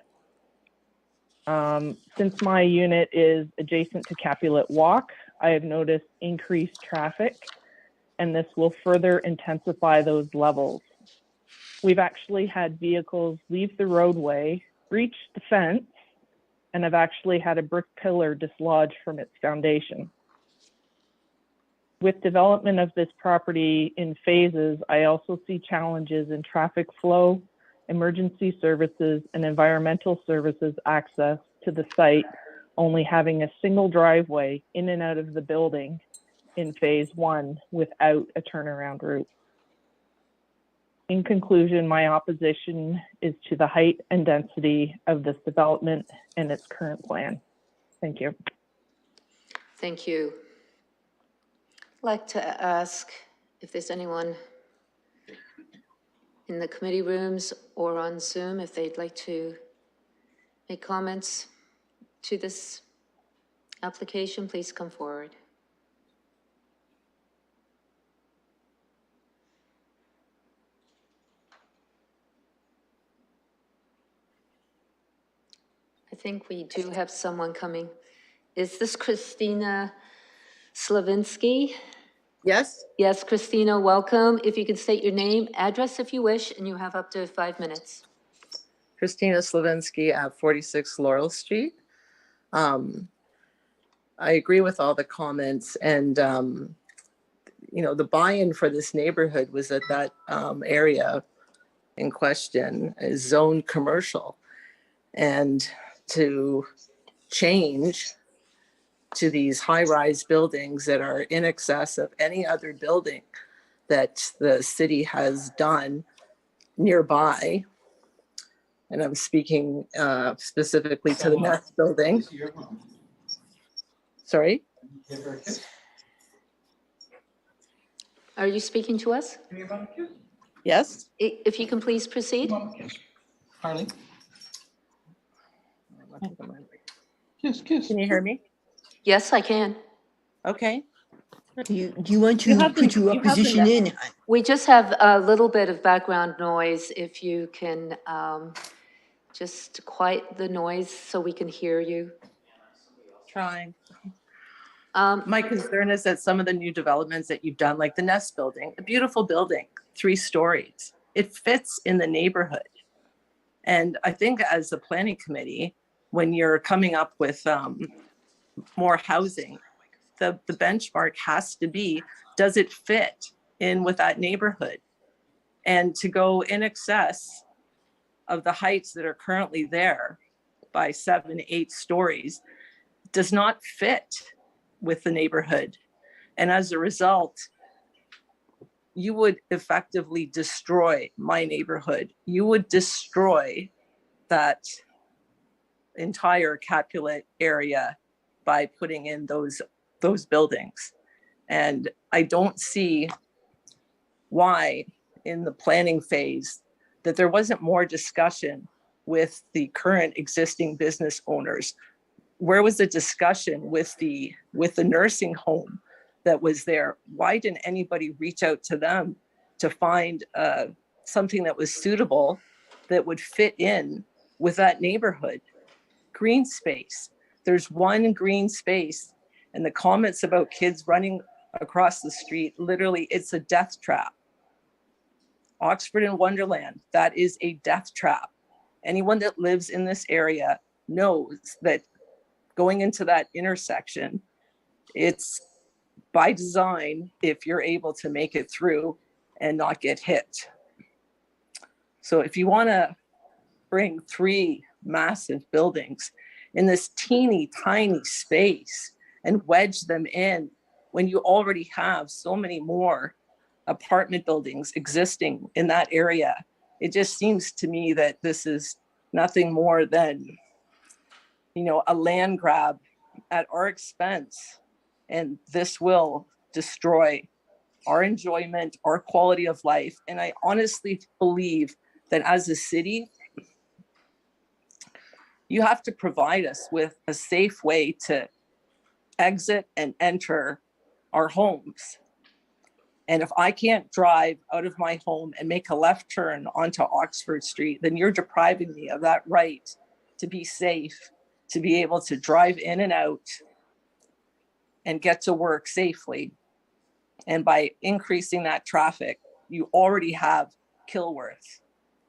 Since my unit is adjacent to Capulet Walk, I have noticed increased traffic, and this will further intensify those levels. We've actually had vehicles leave the roadway, reach the fence, and have actually had a brick pillar dislodged from its foundation. With development of this property in phases, I also see challenges in traffic flow, emergency services, and environmental services access to the site, only having a single driveway in and out of the building in phase one without a turnaround route. In conclusion, my opposition is to the height and density of this development and its current plan. Thank you. Thank you. I'd like to ask if there's anyone in the committee rooms or on Zoom, if they'd like to make comments to this application, please come forward. I think we do have someone coming. Is this Christina Slavinsky? Yes. Yes, Christina, welcome. If you can state your name, address if you wish, and you have up to 5 minutes. Christina Slavinsky at 46 Laurel Street. I agree with all the comments, and the buy-in for this neighborhood was that area in question is zoned commercial, and to change to these high-rise buildings that are in excess of any other building that the city has done nearby. And I'm speaking specifically to the next building. Sorry? Are you speaking to us? Yes. If you can please proceed. Harley? Can you hear me? Yes, I can. Okay. Do you want to put your opposition in? We just have a little bit of background noise. If you can just quiet the noise so we can hear you. Trying. My concern is that some of the new developments that you've done, like the Nest building, a beautiful building, 3 stories, it fits in the neighborhood. And I think as a planning committee, when you're coming up with more housing, the benchmark has to be, does it fit in with that neighborhood? And to go in excess of the heights that are currently there by 7, 8 stories does not fit with the neighborhood. And as a result, you would effectively destroy my neighborhood. You would destroy that entire Capulet area by putting in those buildings. And I don't see why in the planning phase that there wasn't more discussion with the current existing business owners. where was the discussion with the nursing home that was there? Why didn't anybody reach out to them to find something that was suitable that would fit in with that neighborhood? Green space. There's one green space, and the comments about kids running across the street, literally, it's a death trap. Oxford and Wonderland, that is a death trap. Anyone that lives in this area knows that going into that intersection, it's by design if you're able to make it through and not get hit. So if you want to bring 3 massive buildings in this teeny tiny space and wedge them in when you already have so many more apartment buildings existing in that area, it just seems to me that this is nothing more than, you know, a land grab at our expense. And this will destroy our enjoyment, our quality of life. And I honestly believe that as a city, you have to provide us with a safe way to exit and enter our homes. And if I can't drive out of my home and make a left turn onto Oxford Street, then you're depriving me of that right to be safe, to be able to drive in and out and get to work safely. And by increasing that traffic, you already have Kilworth,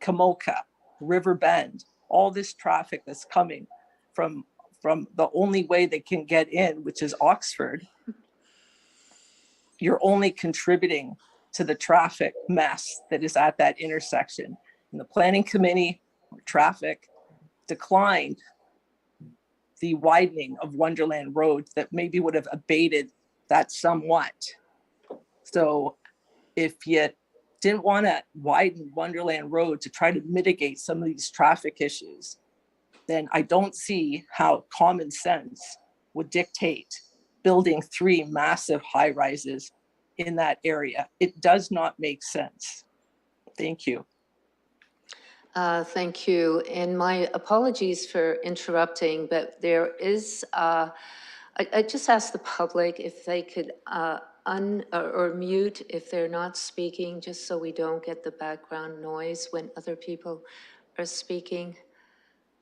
Kamoka, River Bend, all this traffic that's coming from the only way they can get in, which is Oxford. You're only contributing to the traffic mess that is at that intersection. And the planning committee, traffic, declined the widening of Wonderland Road that maybe would have abated that somewhat. So if you didn't want to widen Wonderland Road to try to mitigate some of these traffic issues, then I don't see how common sense would dictate building 3 massive high rises in that area. It does not make sense. Thank you. Thank you. And my apologies for interrupting, but there is, I just asked the public if they could or mute if they're not speaking, just so we don't get the background noise when other people are speaking.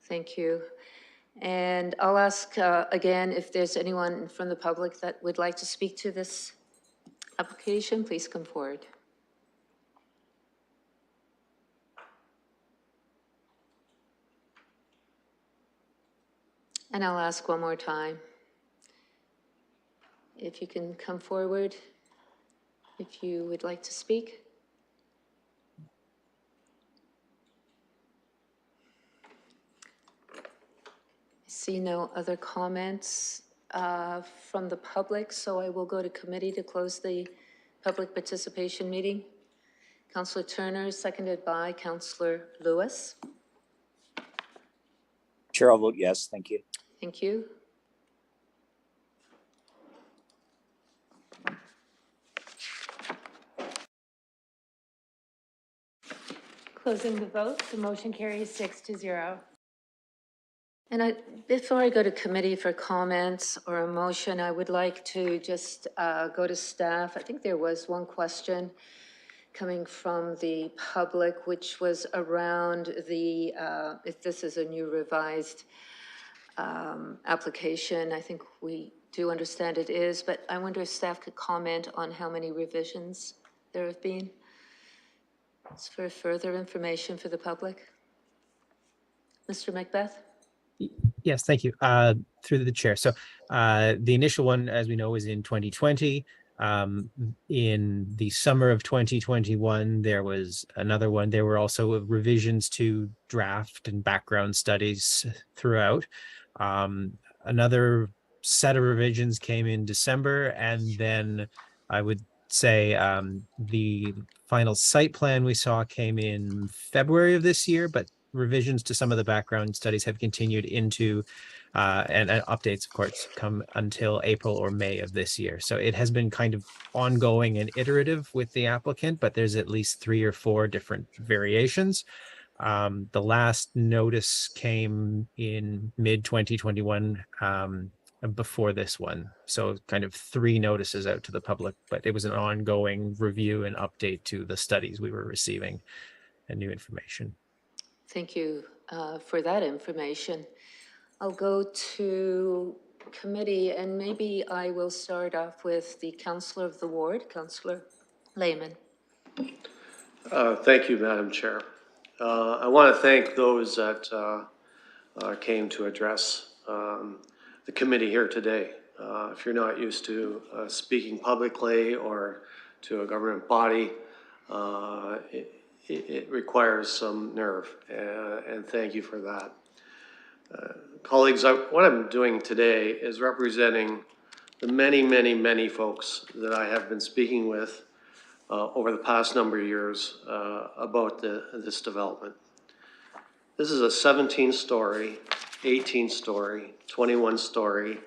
Thank you. And I'll ask again if there's anyone from the public that would like to speak to this application, please come forward. And I'll ask one more time. If you can come forward, if you would like to speak. I see no other comments from the public, so I will go to committee to close the public participation meeting. Councillor Turner, seconded by Councillor Lewis. Chair, I'll vote yes. Thank you. Thank you. Closing the vote, the motion carries 6-0. And before I go to committee for comments or a motion, I would like to just go to staff. I think there was one question coming from the public, which was around the, if this is a new revised application. I think we do understand it is, but I wonder if staff could comment on how many revisions there have been. It's for further information for the public. Mr. Macbeth? Yes, thank you. Through the chair. So the initial one, as we know, was in 2020. In the summer of 2021, there was another one. There were also revisions to draft and background studies throughout. Another set of revisions came in December, and then I would say the final site plan we saw came in February of this year, but revisions to some of the background studies have continued into and updates, of course, come until April or May of this year. So it has been kind of ongoing and iterative with the applicant, but there's at least 3 or 4 different variations. The last notice came in mid-2021 before this one. So kind of 3 notices out to the public, but it was an ongoing review and update to the studies we were receiving and new information. Thank you for that information. I'll go to committee, and maybe I will start off with the councillor of the ward, Councillor Lehman. Thank you, Madam Chair. I want to thank those that came to address the committee here today. If you're not used to speaking publicly or to a government body, it requires some nerve, and thank you for that. Colleagues, what I'm doing today is representing the many folks that I have been speaking with over the past number of years about this development. This is a 17-story, 18-story, 21-story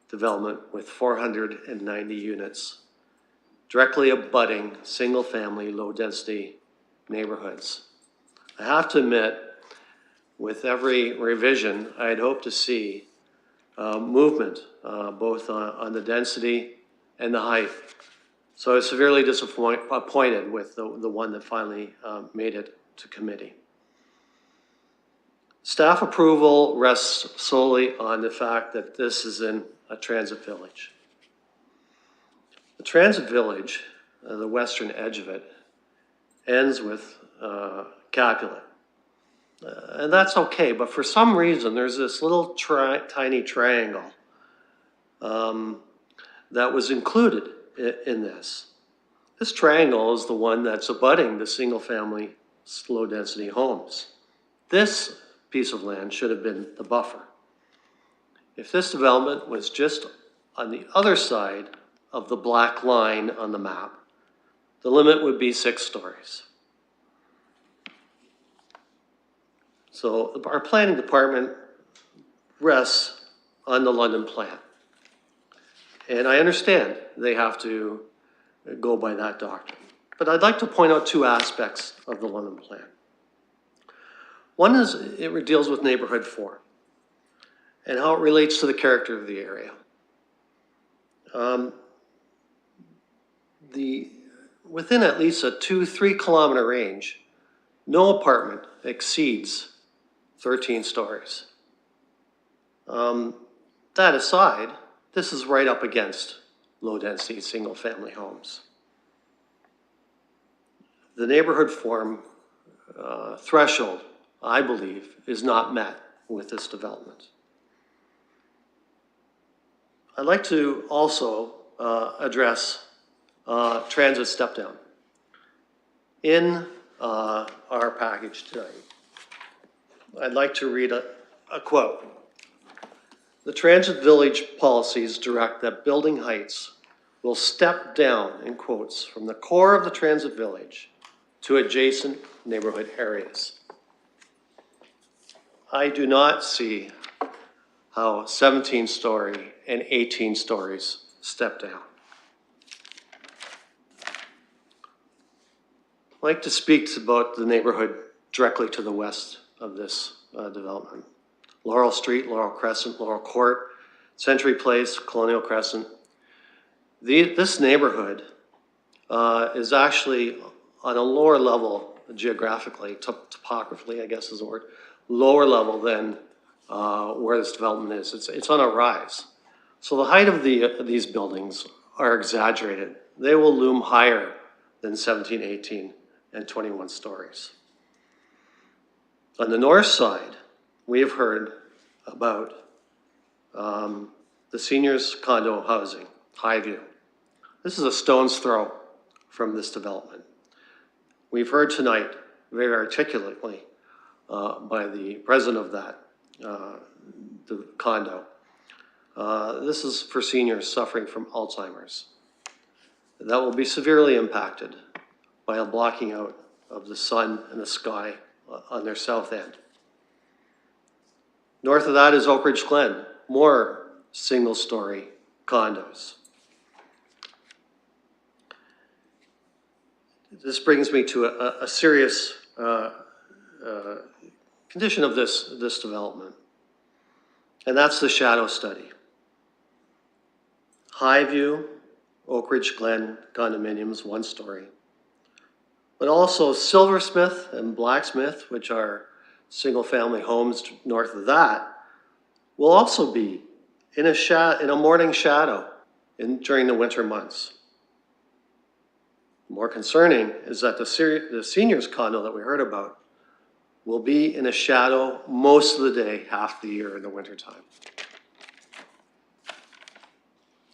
development with 490 units, directly abutting single-family, low-density neighborhoods. I have to admit, with every revision, I'd hope to see movement, both on the density and the height. So I was severely disappointed with the one that finally made it to committee. Staff approval rests solely on the fact that this is in a transit village. The transit village, the western edge of it, ends with Capulet. And that's okay, but for some reason, there's this little tiny triangle that was included in this. This triangle is the one that's abutting the single-family, low-density homes. This piece of land should have been the buffer. If this development was just on the other side of the black line on the map, the limit would be 6 stories. So our planning department rests on the London plan. And I understand they have to go by that doctrine. But I'd like to point out 2 aspects of the London plan. One is it deals with neighborhood form and how it relates to the character of the area. Within at least a 2-3 kilometer range, no apartment exceeds 13 stories. That aside, this is right up against low-density single-family homes. The neighborhood form threshold, I believe, is not met with this development. I'd like to also address transit step-down. In our package tonight, I'd like to read a quote. The transit village policies direct that building heights will step down, in quotes, from the core of the transit village to adjacent neighborhood areas. I do not see how 17-story and 18 stories step down. I'd like to speak about the neighborhood directly to the west of this development. Laurel Street, Laurel Crescent, Laurel Court, Century Place, Colonial Crescent. This neighborhood is actually on a lower level geographically, topographically, I guess is the word, lower level than where this development is. It's on a rise. So the height of these buildings are exaggerated. They will loom higher than 17, 18, and 21 stories. On the north side, we have heard about the seniors condo housing, Highview. This is a stone's throw from this development. We've heard tonight very articulately by the president of that the condo. This is for seniors suffering from Alzheimer's. That will be severely impacted by a blocking out of the sun and the sky on their south end. North of that is Oak Ridge Glen, more single-story condos. This brings me to a serious condition of this development. And that's the shadow study. Highview, Oak Ridge Glen condominiums, 1 story. But also Silversmith and Blacksmith, which are single family homes north of that, will also be in a morning shadow during the winter months. More concerning is that the seniors condo that we heard about will be in a shadow most of the day, half the year in the wintertime.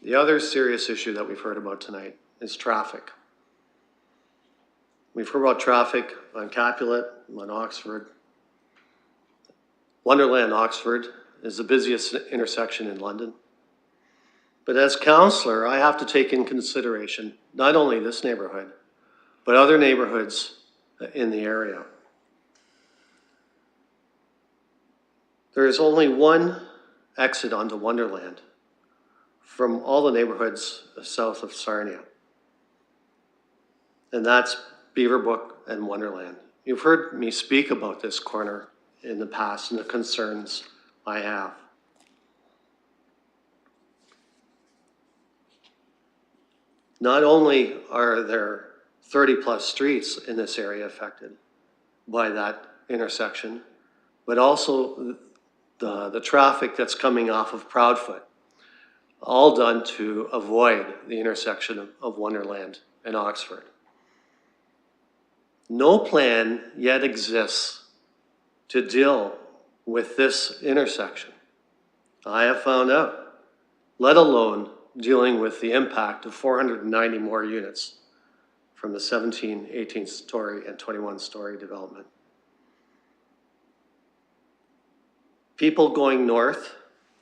The other serious issue that we've heard about tonight is traffic. We've heard about traffic on Capulet, on Oxford. Wonderland Oxford is the busiest intersection in London. But as councillor, I have to take in consideration not only this neighborhood, but other neighborhoods in the area. There is only one exit onto Wonderland from all the neighborhoods south of Sarnia. And that's Beaverbrook and Wonderland. You've heard me speak about this corner in the past and the concerns I have. Not only are there 30+ streets in this area affected by that intersection, but also the traffic that's coming off of Proudfoot, all done to avoid the intersection of Wonderland and Oxford. No plan yet exists to deal with this intersection, I have found out, let alone dealing with the impact of 490 more units from the 17, 18-story and 21-story development. People going north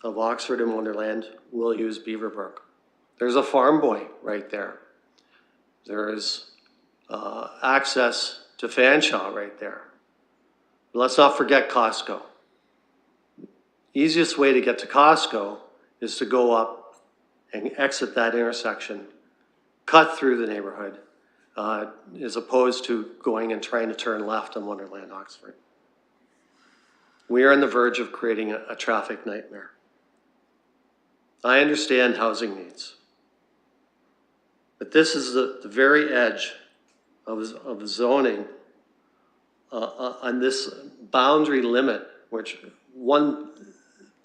of Oxford and Wonderland will use Beaverbrook. There's a farm boy right there. There is access to Fanshawe right there. But let's not forget Costco. Easiest way to get to Costco is to go up and exit that intersection, cut through the neighborhood, as opposed to going and trying to turn left on Wonderland Oxford. We are on the verge of creating a traffic nightmare. I understand housing needs, but this is the very edge of zoning on this boundary limit, which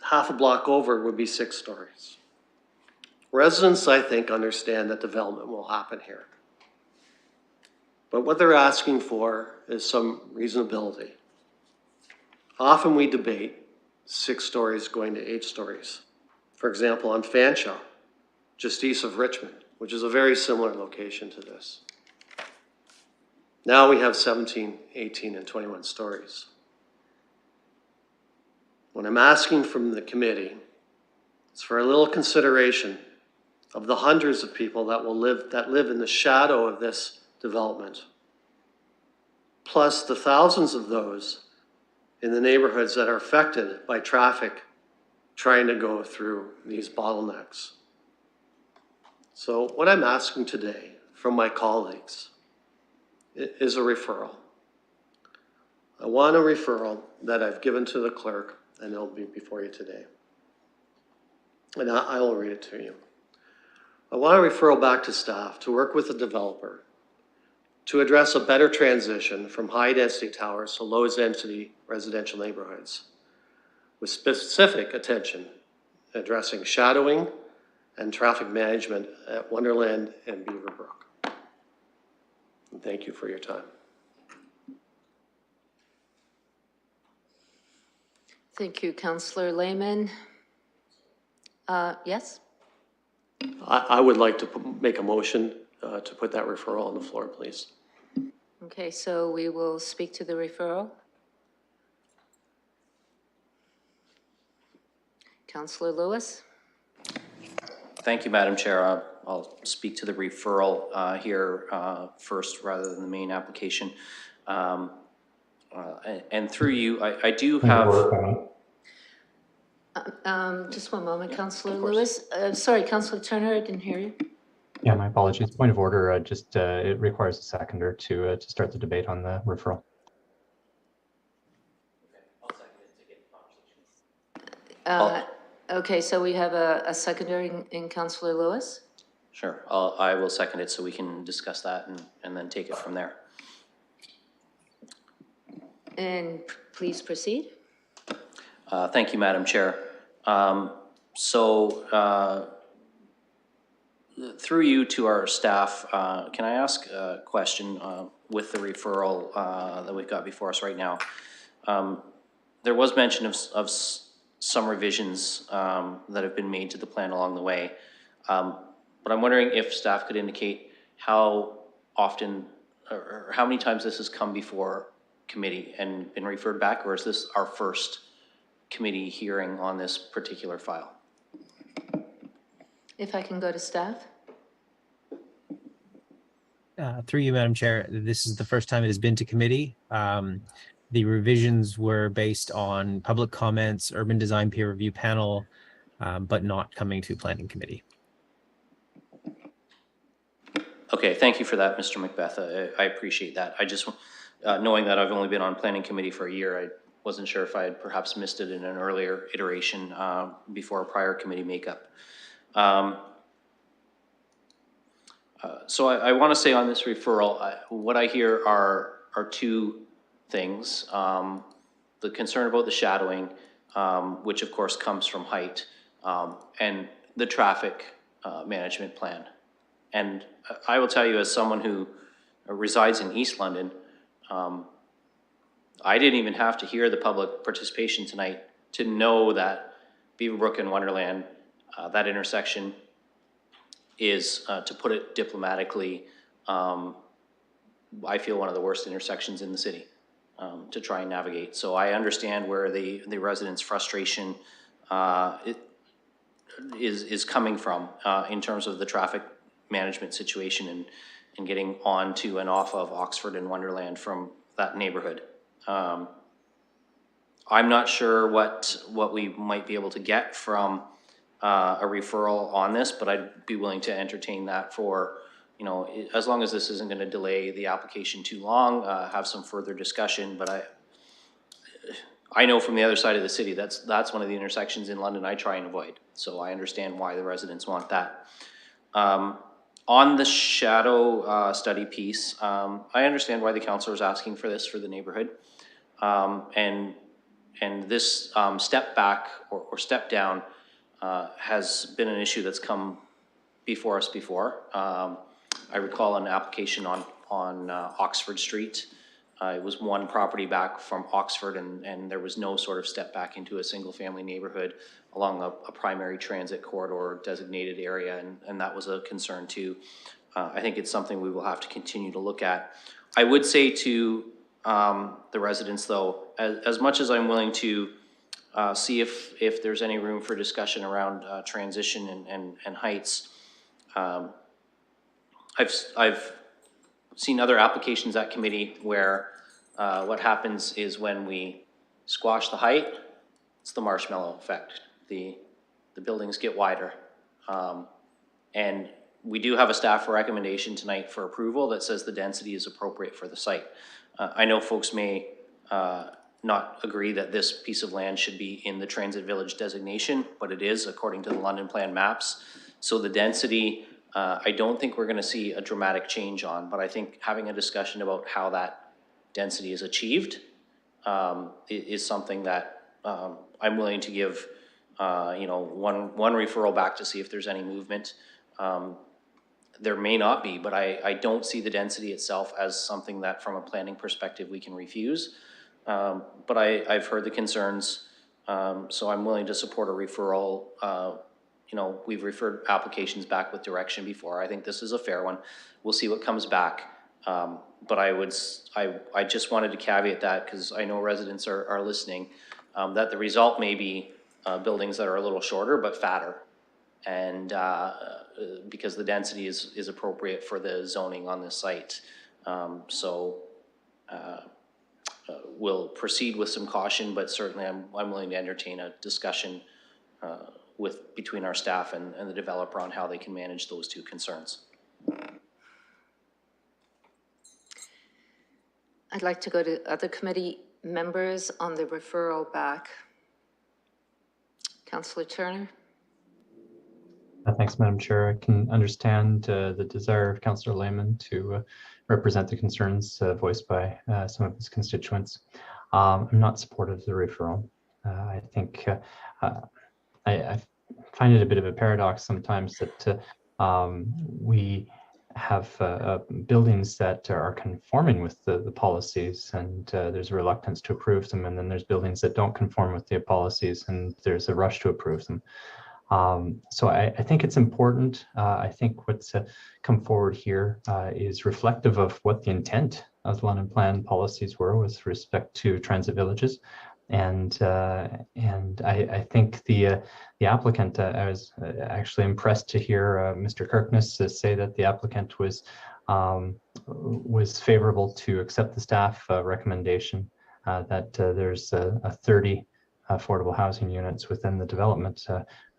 half a block over would be 6 stories. Residents, I think, understand that development will happen here. But what they're asking for is some reasonability. Often we debate 6 stories going to 8 stories. For example, on Fanshawe, just east of Richmond, which is a very similar location to this. Now we have 17, 18, and 21 stories. What I'm asking from the committee is for a little consideration of the hundreds of people that live in the shadow of this development, plus the thousands of those in the neighborhoods that are affected by traffic trying to go through these bottlenecks. So what I'm asking today from my colleagues is a referral. I want a referral that I've given to the clerk, and it'll be before you today. And I will read it to you. I want a referral back to staff to work with the developer to address a better transition from high-density towers to low-density residential neighborhoods, with specific attention addressing shadowing and traffic management at Wonderland and Beaverbrook. And thank you for your time. Thank you, Councillor Lehman. Yes? I would like to make a motion to put that referral on the floor, please. Okay, so we will speak to the referral. Councillor Lewis? Thank you, Madam Chair. I'll speak to the referral here first rather than the main application. And through you, I do have... Just one moment, Councillor Lewis. Sorry, Councillor Turner, I didn't hear you. Yeah, my apologies. Point of order, it requires a seconder to start the debate on the referral. Okay, so we have a secondary in Councillor Lewis. Sure, I will second it so we can discuss that and then take it from there. And please proceed. Thank you, Madam Chair. Through you to our staff, can I ask a question with the referral that we've got before us right now? There was mention of some revisions that have been made to the plan along the way. But I'm wondering if staff could indicate how often or how many times this has come before committee and been referred back, or is this our first committee hearing on this particular file? If I can go to staff. Through you, Madam Chair, this is the first time it has been to committee. The revisions were based on public comments, urban design peer review panel, but not coming to planning committee. Okay, thank you for that, Mr. Macbeth. I appreciate that. I just, knowing that I've only been on planning committee for a year, I wasn't sure if I had perhaps missed it in an earlier iteration before a prior committee makeup. So I want to say on this referral, what I hear are two things. The concern about the shadowing, which of course comes from height, and the traffic management plan. And I will tell you, as someone who resides in East London, I didn't even have to hear the public participation tonight to know that Beaverbrook and Wonderland, that intersection is, to put it diplomatically, I feel one of the worst intersections in the city to try and navigate. So I understand where the residents' frustration is coming from in terms of the traffic management situation and getting on to and off of Oxford and Wonderland from that neighborhood. I'm not sure what we might be able to get from a referral on this, but I'd be willing to entertain that for, you know, as long as this isn't going to delay the application too long, have some further discussion. But I know from the other side of the city, that's one of the intersections in London I try and avoid. So I understand why the residents want that. On the shadow study piece, I understand why the councillor is asking for this for the neighborhood. And this step back or step down has been an issue that's come before us before. I recall an application on Oxford Street. It was one property back from Oxford, and there was no sort of step back into a single family neighborhood along a primary transit corridor designated area, and that was a concern too. I think it's something we will have to continue to look at. I would say to the residents though, as much as I'm willing to see if there's any room for discussion around transition and heights, I've seen other applications at committee where what happens is when we squash the height, it's the marshmallow effect. The buildings get wider. And we do have a staff recommendation tonight for approval that says the density is appropriate for the site. I know folks may not agree that this piece of land should be in the transit village designation, but it is according to the London Plan maps. So the density, I don't think we're gonna see a dramatic change on, but I think having a discussion about how that density is achieved is something that I'm willing to give you know, one referral back to see if there's any movement. There may not be, but I don't see the density itself as something that from a planning perspective we can refuse. But I've heard the concerns, so I'm willing to support a referral. You know, we've referred applications back with direction before. I think this is a fair one. We'll see what comes back. But I just wanted to caveat that because I know residents are listening, that the result may be buildings that are a little shorter but fatter, and because the density is appropriate for the zoning on this site. We'll proceed with some caution, but certainly I'm willing to entertain a discussion between our staff and the developer on how they can manage those two concerns. I'd like to go to other committee members on the referral back. Councillor Turner. Thanks, Madam Chair. I can understand the desire of Councillor Lehman to represent the concerns voiced by some of his constituents. I'm not supportive of the referral. I think I find it a bit of a paradox sometimes that we have buildings that are conforming with the policies, and there's a reluctance to approve them, and then there's buildings that don't conform with the policies and there's a rush to approve them. So I think it's important. I think what's come forward here is reflective of what the intent of the London Plan policies were with respect to transit villages. And I think the applicant, I was actually impressed to hear Mr. Kirkness say that the applicant was favorable to accept the staff recommendation that there's 30 affordable housing units within the development,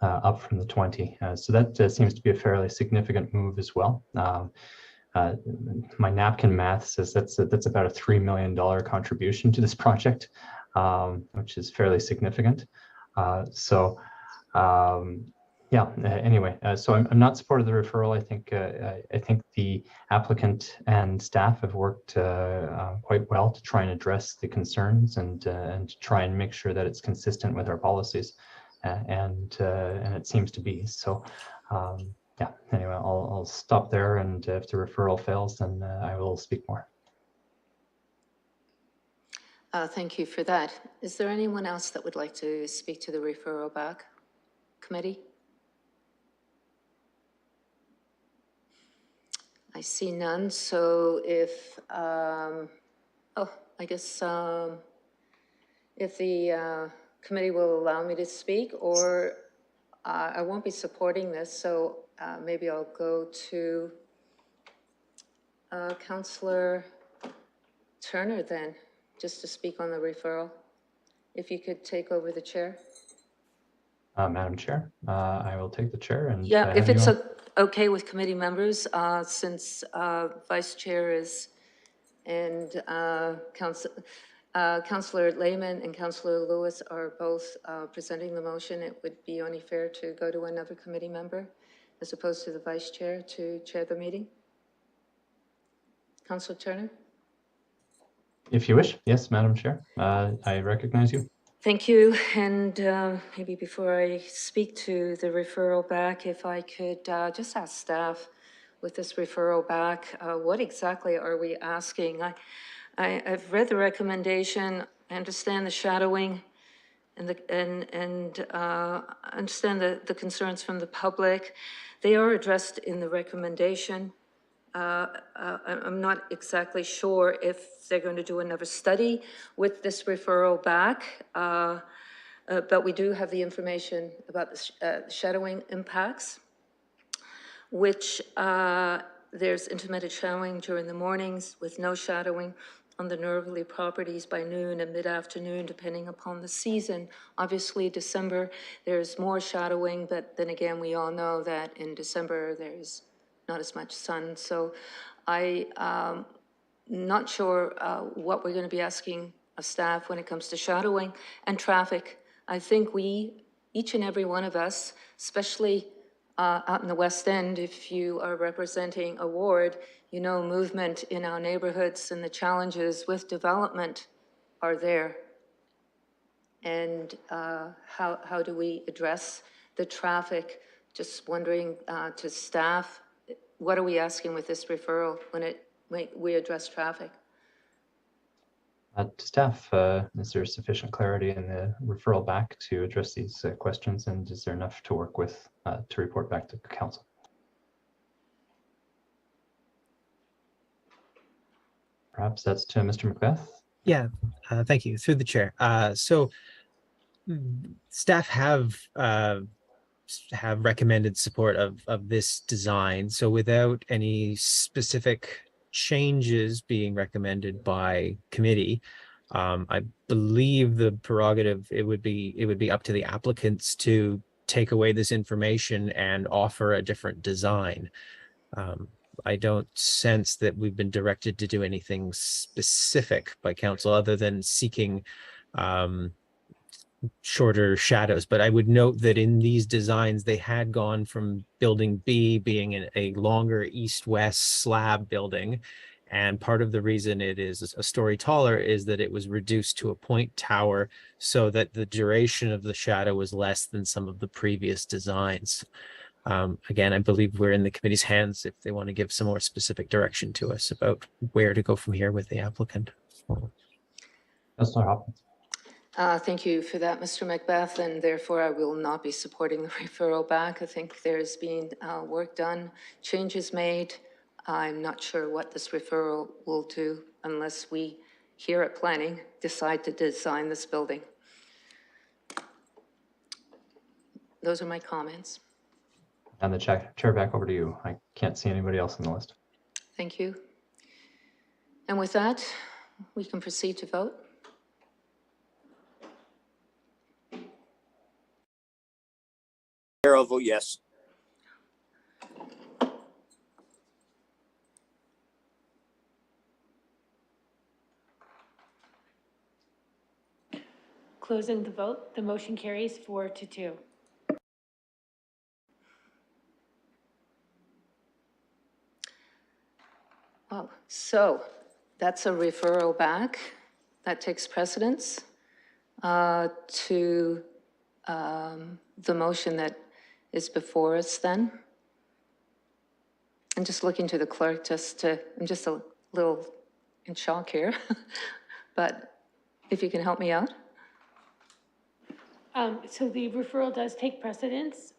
up from the 20. So that seems to be a fairly significant move as well. My napkin math says that's about a $3 million contribution to this project, which is fairly significant. Yeah, anyway, so I'm not supportive of the referral. I think the applicant and staff have worked quite well to try and address the concerns and to try and make sure that it's consistent with our policies, and it seems to be. So yeah, anyway, I'll stop there, and if the referral fails, then I will speak more. Thank you for that. Is there anyone else that would like to speak to the referral back committee? I see none. So if, I guess if the committee will allow me to speak, or I won't be supporting this, so maybe I'll go to Councillor Turner then, just to speak on the referral. If you could take over the chair. Madam Chair, I will take the chair. And yeah, if it's okay with committee members, since Vice Chair is and Councillor Lehman and Councillor Lewis are both presenting the motion, it would be only fair to go to another committee member as opposed to the Vice Chair to chair the meeting. Councillor Turner? If you wish, yes, Madam Chair, I recognize you. Thank you. And maybe before I speak to the referral back, if I could just ask staff with this referral back, what exactly are we asking? I've read the recommendation. I understand the shadowing and understand the concerns from the public. They are addressed in the recommendation. I'm not exactly sure if they're going to do another study with this referral back, but we do have the information about the shadowing impacts, which there's intermittent shadowing during the mornings with no shadowing on the Nervally properties by noon and mid-afternoon, depending upon the season. Obviously, December, there's more shadowing, but then again, we all know that in December, there's not as much sun. So I'm not sure what we're going to be asking of staff when it comes to shadowing and traffic. I think each and every one of us, especially out in the West End, if you are representing a ward, you know movement in our neighborhoods and the challenges with development are there. And how do we address the traffic? Just wondering to staff, what are we asking with this referral when we address traffic? To staff, is there sufficient clarity in the referral back to address these questions, and is there enough to work with to report back to council? Perhaps that's to Mr. Macbeth. Yeah, thank you. Through the chair. So staff have recommended support of this design. So without any specific changes being recommended by committee, I believe the prerogative, it would be up to the applicants to take away this information and offer a different design. I don't sense that we've been directed to do anything specific by council other than seeking shorter shadows. But I would note that in these designs, they had gone from building B being a longer east-west slab building. And part of the reason it is a story taller is that it was reduced to a point tower so that the duration of the shadow was less than some of the previous designs. Again, I believe we're in the committee's hands if they want to give some more specific direction to us about where to go from here with the applicant. Councillor Hopkins. Thank you for that, Mr. Macbeth, and therefore I will not be supporting the referral back. I think there's been work done, changes made. I'm not sure what this referral will do unless we here at Planning decide to design this building. Those are my comments. And the chair back over to you. I can't see anybody else on the list. Thank you. And with that, we can proceed to vote. Chair, I'll vote yes. Closing the vote, the motion carries 4-2. Oh, so that's a referral back. That takes precedence to the motion that is before us then. I'm just looking to the clerk I'm just a little in shock here, but if you can help me out. So the referral does take precedence.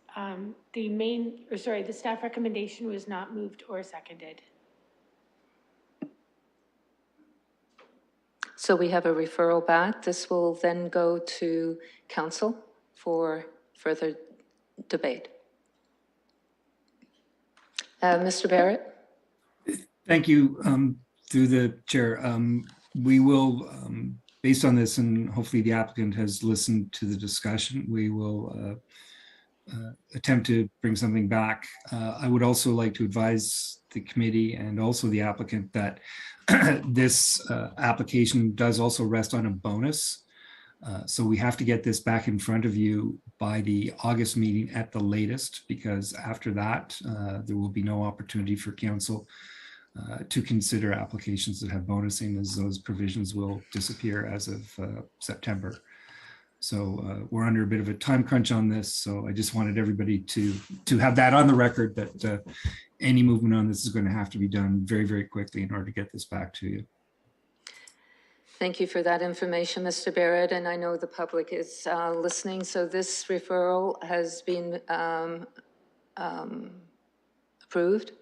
The staff recommendation was not moved or seconded. So we have a referral back. This will then go to council for further debate. Mr. Barrett? Thank you, through the chair. We will, based on this, and hopefully the applicant has listened to the discussion, we will attempt to bring something back. I would also like to advise the committee and also the applicant that this application does also rest on a bonus. So we have to get this back in front of you by the August meeting at the latest, because after that, there will be no opportunity for council to consider applications that have bonusing, as those provisions will disappear as of September. So we're under a bit of a time crunch on this. So I just wanted everybody to have that on the record, that any movement on this is going to have to be done very, very quickly in order to get this back to you. Thank you for that information, Mr. Barrett, and I know the public is listening. So this referral has been approved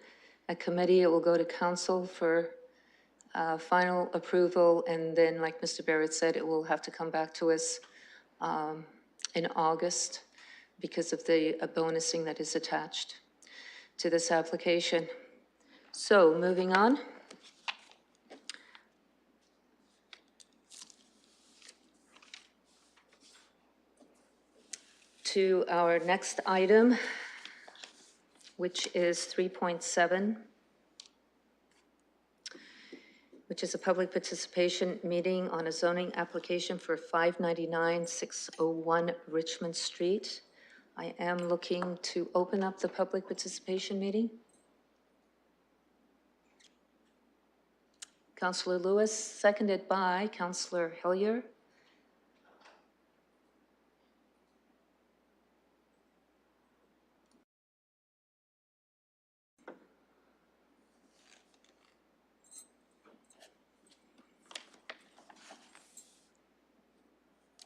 at committee. It will go to council for final approval, and then, like Mr. Barrett said, it will have to come back to us in August because of the bonusing that is attached to this application. So moving on. To our next item, which is 3.7, which is a public participation meeting on a zoning application for 599-601 Richmond Street. I am looking to open up the public participation meeting. Councillor Lewis, seconded by Councillor Hillier.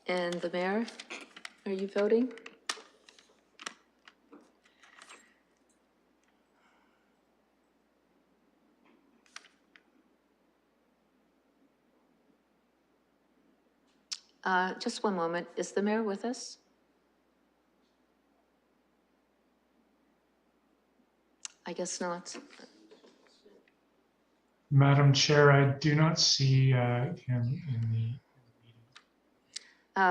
And the mayor, are you voting? Just one moment. Is the mayor with us? I guess not. Madam Chair, I do not see him in the.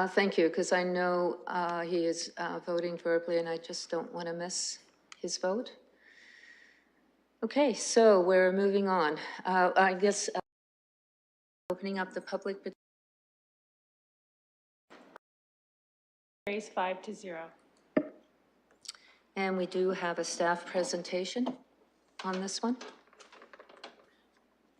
Thank you, because I know he is voting verbally and I just don't want to miss his vote. Okay, so we're moving on. I guess opening up the public Carries 5-0. And we do have a staff presentation on this one.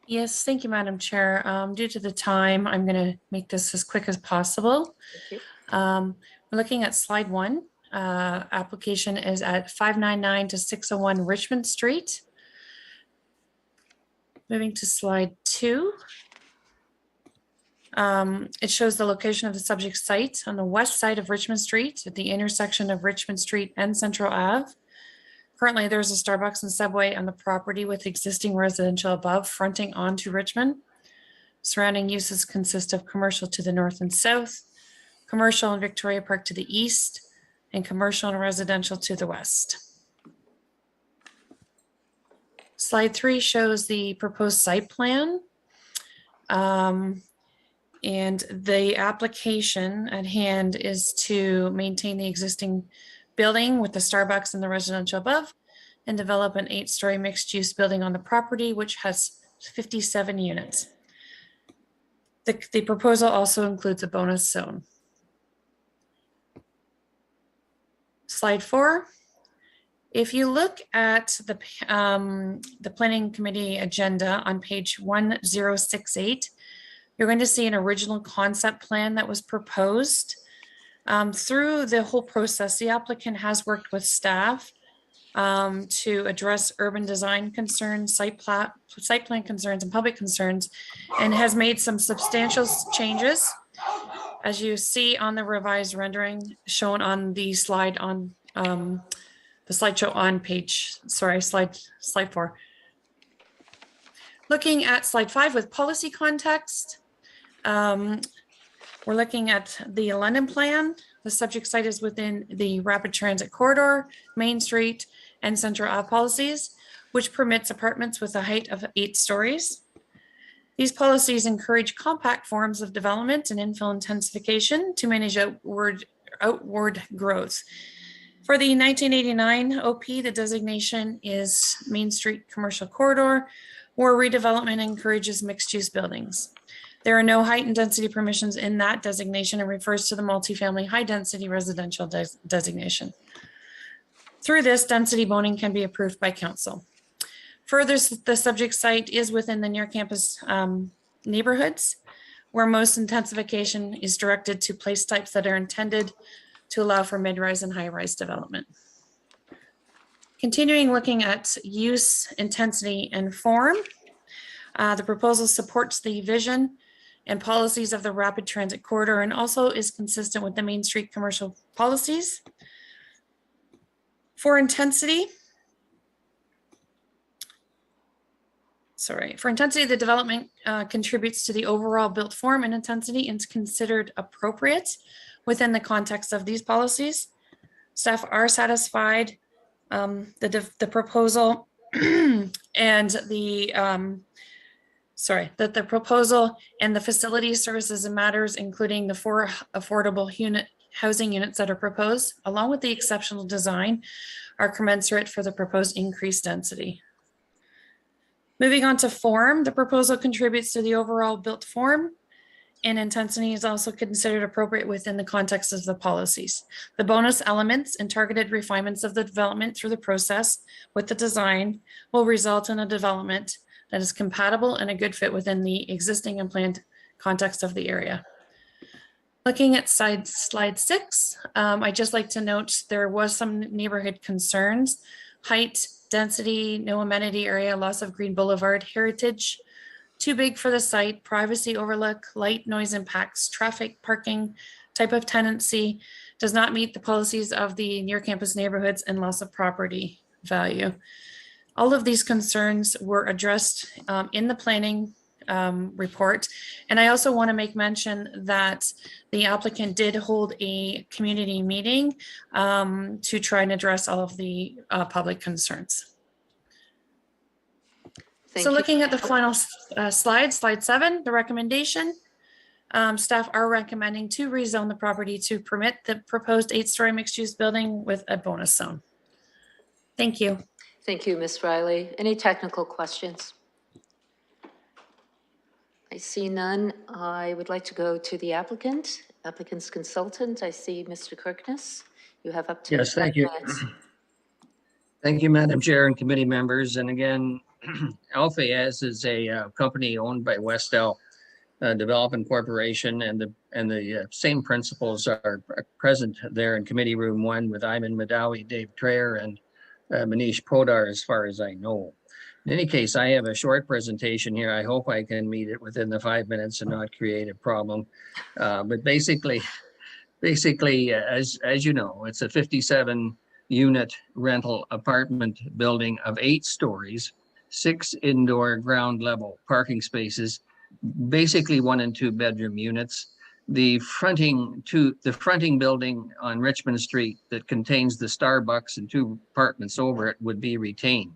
Yes, thank you, Madam Chair. Due to the time, I'm going to make this as quick as possible. Thank you. We're looking at slide 1. Application is at 599 to 601 Richmond Street. Moving to slide 2. It shows the location of the subject site on the west side of Richmond Street at the intersection of Richmond Street and Central Ave. Currently, there's a Starbucks and Subway on the property with existing residential above fronting onto Richmond. Surrounding uses consist of commercial to the north and south, commercial and Victoria Park to the east, and commercial and residential to the west. Slide 3 shows the proposed site plan. And the application at hand is to maintain the existing building with the Starbucks and the residential above and develop an 8-story mixed-use building on the property, which has 57 units. The proposal also includes a bonus zone. Slide 4. If you look at the Planning Committee agenda on page 1068, you're going to see an original concept plan that was proposed. Through the whole process, the applicant has worked with staff to address urban design concerns, site plan concerns, and public concerns, and has made some substantial changes, as you see on the revised rendering shown on the slide on the slideshow on page, sorry, slide 4. Looking at slide 5 with policy context, we're looking at the London plan. The subject site is within the rapid transit corridor, Main Street, and Central Ave policies, which permits apartments with a height of 8 stories. These policies encourage compact forms of development and infill intensification to manage outward growth. For the 1989 OP, the designation is Main Street Commercial Corridor, where redevelopment encourages mixed-use buildings. There are no height and density permissions in that designation and refers to the multifamily high-density residential designation. Through this, density boning can be approved by council. Further, the subject site is within the near campus neighborhoods, where most intensification is directed to place types that are intended to allow for mid-rise and high-rise development. Continuing looking at use, intensity, and form, the proposal supports the vision and policies of the rapid transit corridor and also is consistent with the Main Street commercial policies. For intensity, the development contributes to the overall built form and intensity and is considered appropriate within the context of these policies. Staff are satisfied the proposal and that the proposal and the facility services and matters, including the 4 affordable housing units that are proposed, along with the exceptional design, are commensurate for the proposed increased density. Moving on to form, the proposal contributes to the overall built form and intensity is also considered appropriate within the context of the policies. The bonus elements and targeted refinements of the development through the process with the design will result in a development that is compatible and a good fit within the existing and planned context of the area. Looking at slide 6, I'd just like to note there was some neighborhood concerns: height, density, no amenity area, loss of green boulevard, heritage, too big for the site, privacy overlook, light, noise impacts, traffic, parking, type of tenancy, does not meet the policies of the near campus neighborhoods, and loss of property value. All of these concerns were addressed in the planning report. And I also want to make mention that the applicant did hold a community meeting to try and address all of the public concerns. So looking at the final slide 7, the recommendation, staff are recommending to rezone the property to permit the proposed 8-story mixed-use building with a bonus zone. Thank you. Thank you, Ms. Riley. Any technical questions? I see none. I would like to go to the applicant's consultant. I see Mr. Kirkness. You have up to Yes, 5 thank you. minutes. Thank you, Madam Chair and committee members. And again, Alpha-S is a company owned by Westel Development Corporation, and the same principles are present there in Committee Room 1 with Ayman Madawi, Dave Traer, and Manish Podar, as far as I know. In any case, I have a short presentation here. I hope I can meet it within the 5 minutes and not create a problem. But basically, as you know, it's a 57 unit rental apartment building of 8 stories, 6 indoor ground level parking spaces, basically 1 and 2 bedroom units. The fronting building on Richmond Street that contains the Starbucks and 2 apartments over it would be retained.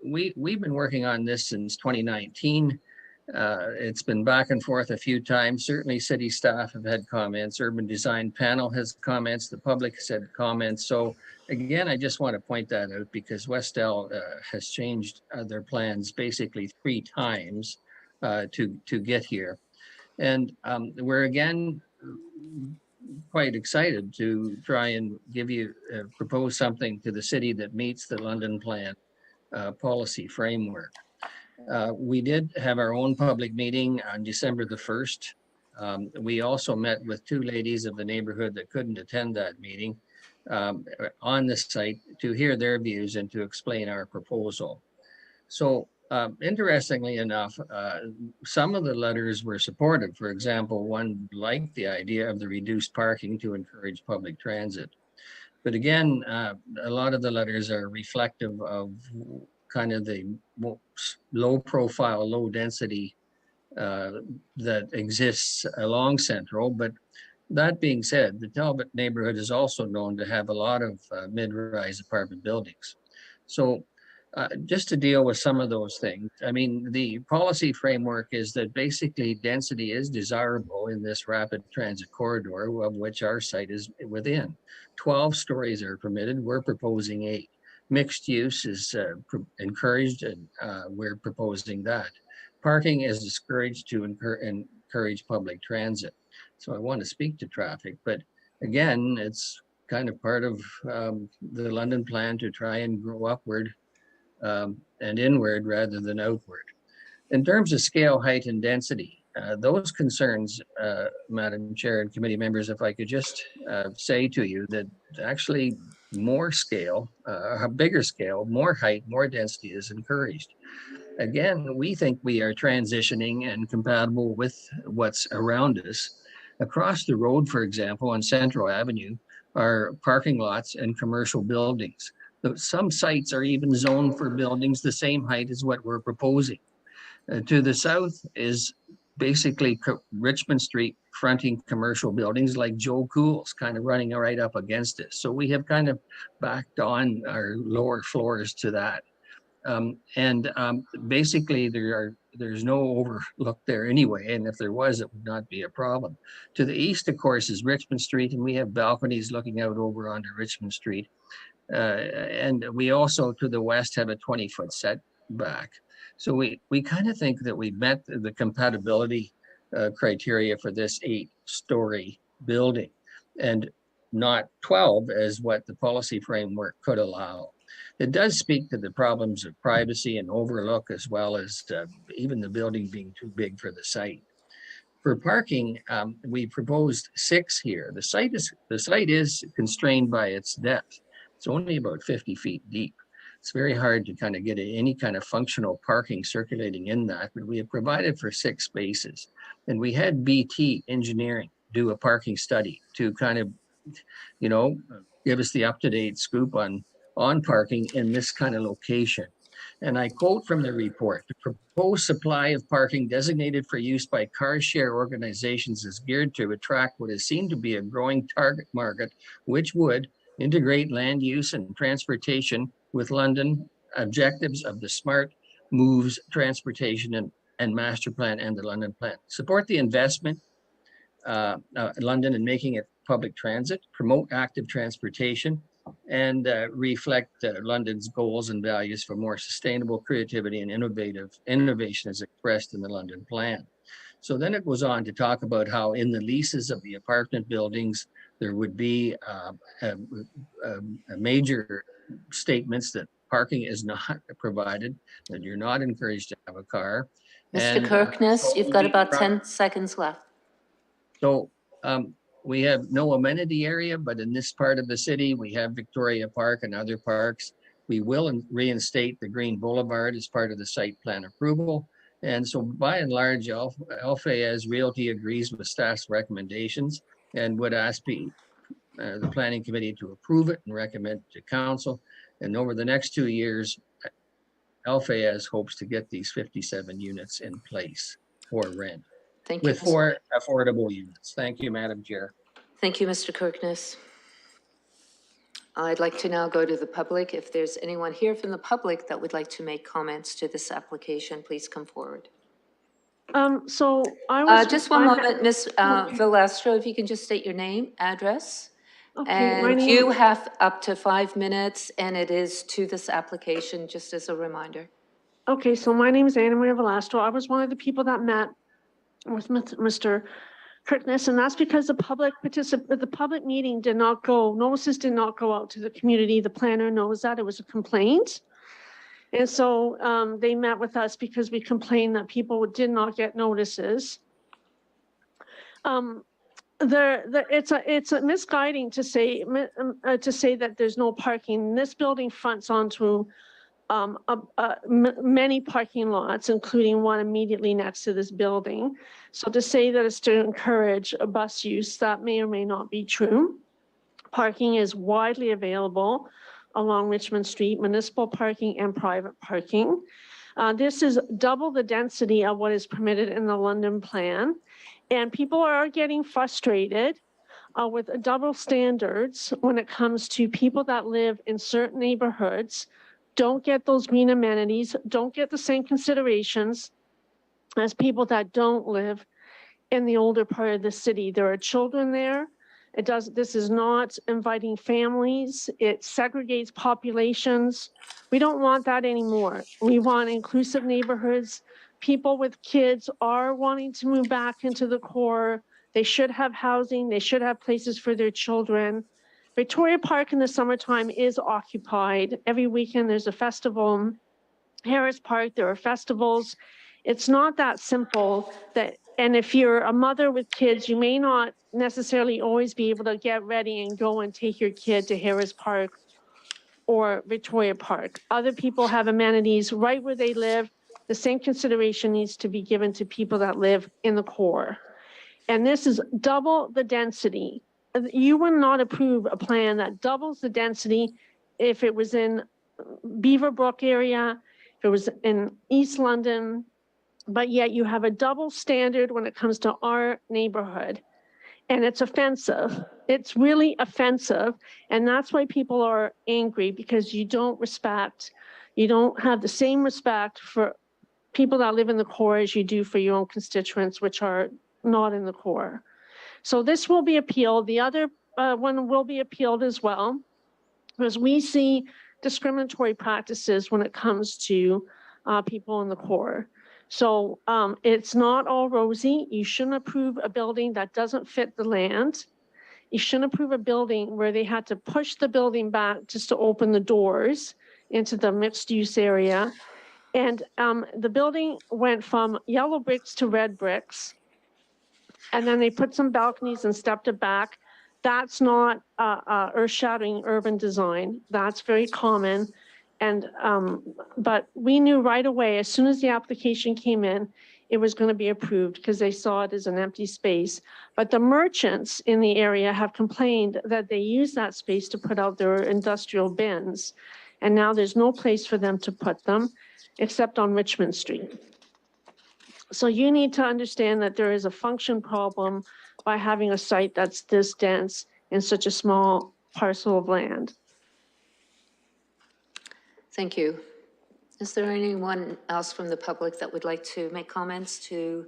We've been working on this since 2019. It's been back and forth a few times. Certainly city staff have had comments. Urban Design Panel has comments. The public has had comments. So again, I just want to point that out because Westel has changed their plans basically 3 times to get here. And we're again quite excited to try and propose something to the city that meets the London Plan policy framework. We did have our own public meeting on December the 1st. We also met with 2 ladies of the neighborhood that couldn't attend that meeting on the site to hear their views and to explain our proposal. So interestingly enough, some of the letters were supportive. For example, one liked the idea of the reduced parking to encourage public transit. But again, a lot of the letters are reflective of kind of the low profile, low density that exists along Central. But that being said, the Talbot neighborhood is also known to have a lot of mid-rise apartment buildings. So just to deal with some of those things, I mean, the policy framework is that basically density is desirable in this rapid transit corridor, of which our site is within. 12 stories are permitted. We're proposing 8. Mixed use is encouraged, and we're proposing that. Parking is discouraged to encourage public transit. So I want to speak to traffic, but again, it's kind of part of the London plan to try and grow upward and inward rather than outward. In terms of scale, height, and density, those concerns, Madam Chair and committee members, if I could just say to you that actually more scale, a bigger scale, more height, more density is encouraged. Again, we think we are transitioning and compatible with what's around us. Across the road, for example, on Central Avenue, are parking lots and commercial buildings. Some sites are even zoned for buildings the same height as what we're proposing. To the south is basically Richmond Street fronting commercial buildings like Joe Cool's kind of running right up against it. So we have kind of backed on our lower floors to that. Basically there's no overlook there anyway, and if there was, it would not be a problem. To the east, of course, is Richmond Street, and we have balconies looking out over onto Richmond Street. And we also, to the west, have a 20-foot setback. So we kind of think that we met the compatibility criteria for this 8-story building, and not 12 as what the policy framework could allow. It does speak to the problems of privacy and overlook, as well as even the building being too big for the site. For parking, we proposed 6 here. The site is constrained by its depth. It's only about 50 feet deep. It's very hard to kind of get any kind of functional parking circulating in that, but we have provided for 6 spaces. And we had BT Engineering do a parking study to kind of, you know, give us the up-to-date scoop on parking in this kind of location. And I quote from the report: the proposed supply of parking designated for use by car share organizations is geared to attract what is seen to be a growing target market, which would integrate land use and transportation with London objectives of the Smart Moves Transportation and Master Plan and the London Plan. Support the investment London in making it public transit, promote active transportation, and reflect London's goals and values for more sustainable creativity and innovation as expressed in the London Plan. So then it goes on to talk about how in the leases of the apartment buildings, there would be a major statements that parking is not provided, that you're not encouraged to have a car. Mr. Kirkness, you've got about 10 seconds left. So we have no amenity area, but in this part of the city, we have Victoria Park and other parks. We will reinstate the Green Boulevard as part of the site plan approval. And so by and large, LFAS Realty agrees with staff's recommendations and would ask the planning committee to approve it and recommend it to council. And over the next 2 years, LFAS hopes to get these 57 units in place for rent. Thank you. With 4 affordable units. Thank you, Madam Chair. Thank you, Mr. Kirkness. I'd like to now go to the public. If there's anyone here from the public that would like to make comments to this application, please come forward. So I was just one moment, Ms. Velastro, if you can just state your name, address. Okay, and you have up to 5 minutes, and it is to this application, just as a reminder. Okay, so my name is Anna Maria Velastro. I was one of the people that met with Mr. Kirkness, and that's because the public meeting did not go, notices did not go out to the community. The planner knows that it was a complaint. And so they met with us because we complained that people did not get notices. It's a misguiding to say that there's no parking. This building fronts onto many parking lots, including one immediately next to this building. So to say that it's to encourage a bus use, that may or may not be true. Parking is widely available along Richmond Street, municipal parking and private parking. This is double the density of what is permitted in the London Plan. And people are getting frustrated with double standards when it comes to people that live in certain neighborhoods, don't get those green amenities, don't get the same considerations as people that don't live in the older part of the city. There are children there. This is not inviting families. It segregates populations. We don't want that anymore. We want inclusive neighborhoods. People with kids are wanting to move back into the core. They should have housing. They should have places for their children. Victoria Park in the summertime is occupied. Every weekend there's a festival. Harris Park, there are festivals. It's not that simple. And if you're a mother with kids, you may not necessarily always be able to get ready and go and take your kid to Harris Park or Victoria Park. Other people have amenities right where they live. The same consideration needs to be given to people that live in the core. And this is double the density. You would not approve a plan that doubles the density if it was in Beaverbrook area, if it was in East London, but yet you have a double standard when it comes to our neighborhood. And it's offensive. It's really offensive. And that's why people are angry, because you don't have the same respect for people that live in the core as you do for your own constituents, which are not in the core. So this will be appealed. The other one will be appealed as well, because we see discriminatory practices when it comes to people in the core. So it's not all rosy. You shouldn't approve a building that doesn't fit the land. You shouldn't approve a building where they had to push the building back just to open the doors into the mixed use area. And the building went from yellow bricks to red bricks. And then they put some balconies and stepped it back. That's not earth-shattering urban design. That's very common. And but we knew right away, as soon as the application came in, it was going to be approved because they saw it as an empty space. But the merchants in the area have complained that they use that space to put out their industrial bins. And now there's no place for them to put them except on Richmond Street. So you need to understand that there is a function problem by having a site that's this dense in such a small parcel of land. Thank you. Is there anyone else from the public that would like to make comments to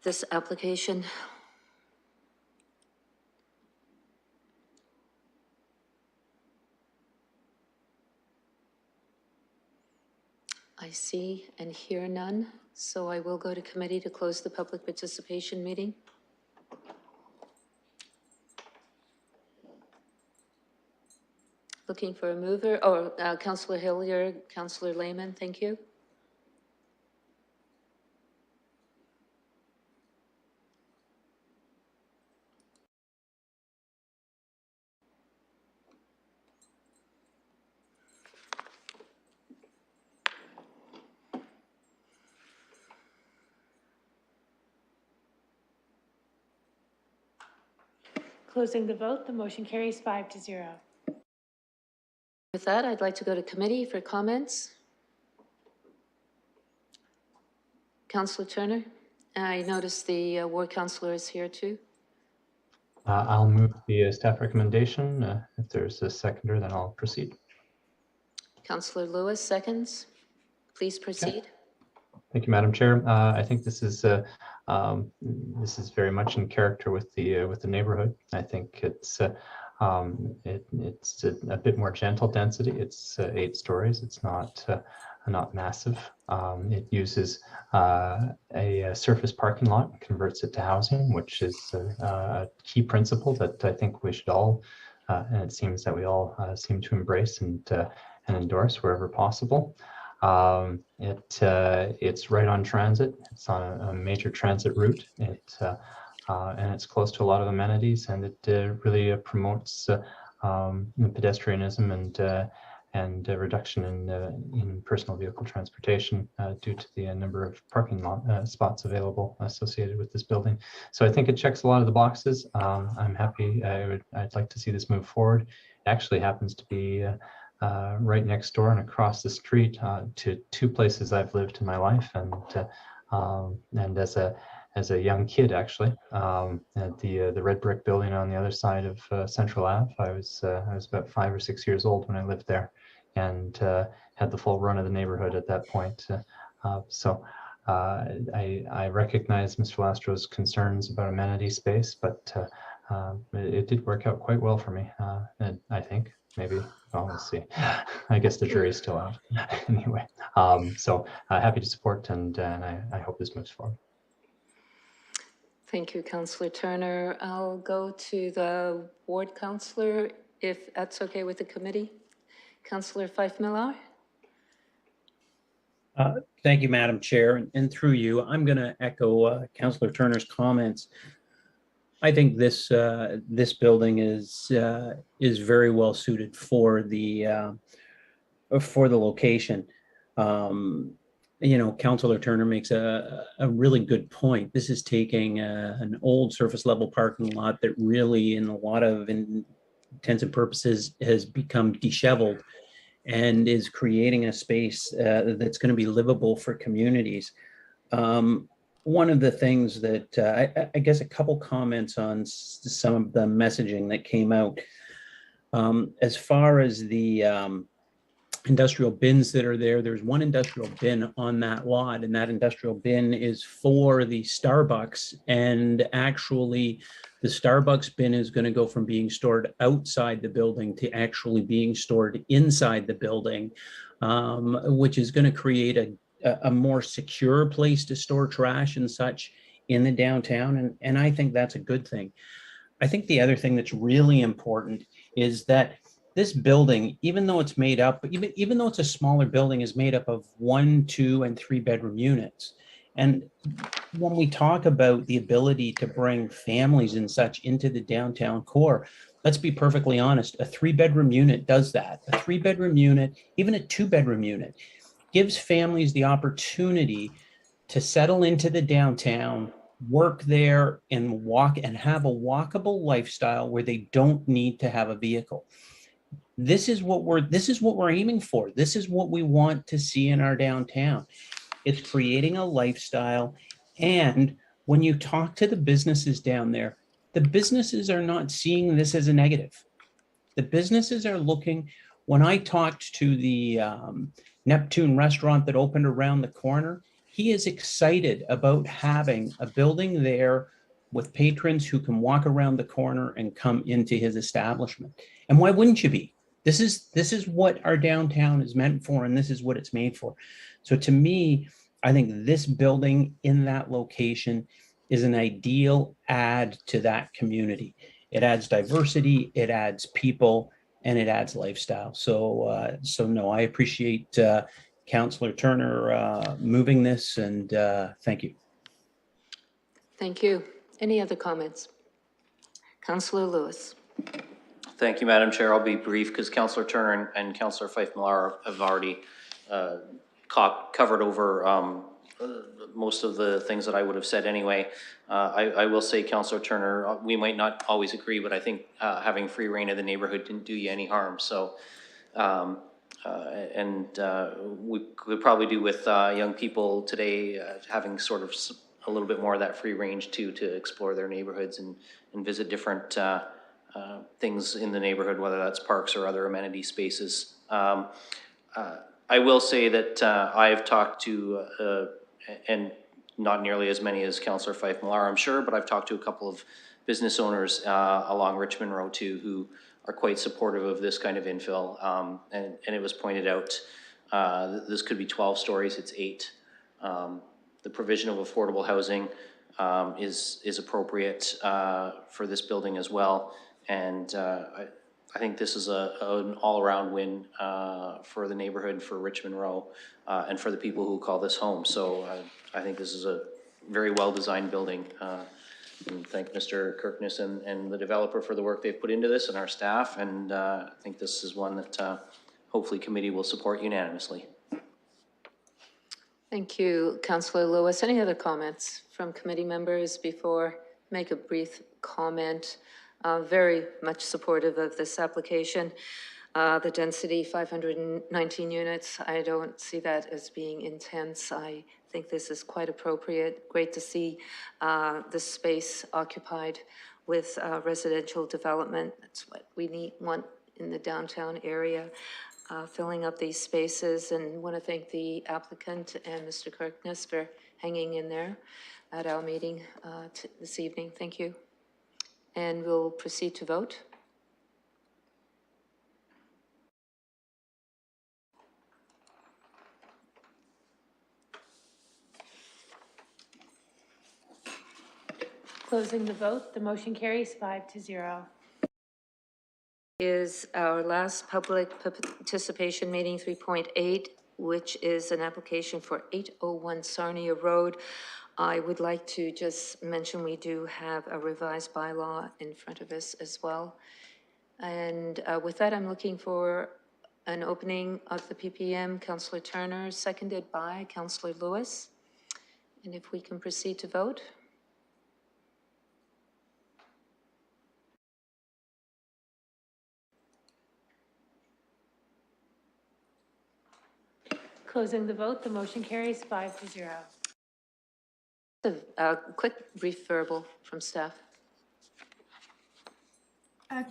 this application? I see and hear none, so I will go to committee to close the public participation meeting. Looking for a mover. Oh, Councillor Hilliard, Councillor Lehman, thank you. Closing the vote, the motion carries 5-0. With that, I'd like to go to committee for comments. Councillor Turner, I noticed the ward councillor is here too. I'll move the staff recommendation. If there's a seconder, then I'll proceed. Councillor Lewis, seconds. Please proceed. Thank you, Madam Chair. I think this is very much in character with the neighborhood. I think it's a bit more gentle density. It's 8 stories. It's not massive. It uses a surface parking lot and converts it to housing, which is a key principle that I think we should all, and it seems that we all seem to embrace and endorse wherever possible. It's right on transit. It's on a major transit route. And it's close to a lot of amenities, and it really promotes pedestrianism and reduction in personal vehicle transportation due to the number of parking lot spots available associated with this building. So I think it checks a lot of the boxes. I'm happy. I'd like to see this move forward. It actually happens to be right next door and across the street to 2 places I've lived in my life, and as a young kid, actually, at the red brick building on the other side of Central Ave. I was about 5 or 6 years old when I lived there, and had the full run of the neighborhood at that point. So I recognize Mr. Lastro's concerns about amenity space, but it did work out quite well for me. And I think maybe. Well, we'll see. I guess the jury's still out. Anyway, so happy to support, and I hope this moves forward. Thank you, Councillor Turner. I'll go to the ward councillor, if that's okay with the committee. Councillor Fife-Millar. Thank you, Madam Chair. And through you, I'm going to echo Councillor Turner's comments. I think this building is very well suited for the location. Councillor Turner makes a really good point. This is taking an old surface level parking lot that really, in a lot of intents and purposes, has become disheveled, and is creating a space that's going to be livable for communities. One of the things that I guess a couple comments on some of the messaging that came out as far as the industrial bins that are there. There's one industrial bin on that lot, and that industrial bin is for the Starbucks. And actually, the Starbucks bin is going to go from being stored outside the building to actually being stored inside the building, which is going to create a more secure place to store trash and such in the downtown. And I think that's a good thing. I think the other thing that's really important is that this building, even though it's made up, even though it's a smaller building, is made up of 1, 2, and 3 bedroom units. And when we talk about the ability to bring families and such into the downtown core, let's be perfectly honest, a 3-bedroom unit does that. A 3-bedroom unit, even a 2-bedroom unit, gives families the opportunity to settle into the downtown, work there, and have a walkable lifestyle where they don't need to have a vehicle. This is what we're aiming for. This is what we want to see in our downtown. It's creating a lifestyle. And when you talk to the businesses down there, the businesses are not seeing this as a negative. The businesses are looking. When I talked to the Neptune restaurant that opened around the corner, he is excited about having a building there with patrons who can walk around the corner and come into his establishment. And why wouldn't you be? This is what our downtown is meant for, and this is what it's made for. So to me, I think this building in that location is an ideal add to that community. It adds diversity, it adds people, and it adds lifestyle. So, no, I appreciate Councillor Turner moving this, and thank you. Thank you. Any other comments? Councillor Lewis. Thank you, Madam Chair. I'll be brief because Councillor Turner and Councillor Fife-Millar have already covered over most of the things that I would have said anyway. I will say, Councillor Turner, we might not always agree, but I think having free reign of the neighborhood didn't do you any harm. So, we could probably do with young people today having sort of a little bit more of that free range too, to explore their neighborhoods and visit different things in the neighborhood, whether that's parks or other amenity spaces. I will say that I've talked to, and not nearly as many as Councillor Fife-Millar, I'm sure, but I've talked to a couple of business owners along Richmond Road too, who are quite supportive of this kind of infill. And it was pointed out, this could be 12 stories, it's 8. The provision of affordable housing is appropriate for this building as well. And I think this is an all-around win for the neighborhood, for Richmond Row, and for the people who call this home. So I think this is a very well-designed building. And thank Mr. Kirkness and the developer for the work they've put into this, and our staff. And I think this is one that hopefully committee will support unanimously. Thank you, Councillor Lewis. Any other comments from committee members before I make a brief comment? Very much supportive of this application. The density, 519 units, I don't see that as being intense. I think this is quite appropriate. Great to see this space occupied with residential development. That's what we want in the downtown area. Filling up these spaces, and want to thank the applicant and Mr. Kirkness for hanging in there at our meeting this evening. Thank you. And we'll proceed to vote. Closing the vote, the motion carries 5-0. Is our last public participation meeting 3.8, which is an application for 801 Sarnia Road. I would like to just mention we do have a revised bylaw in front of us as well. And with that, I'm looking for an opening of the PPM. Councillor Turner, seconded by Councillor Lewis. And if we can proceed to vote. Closing the vote, the motion carries 5-0. A quick brief verbal from staff.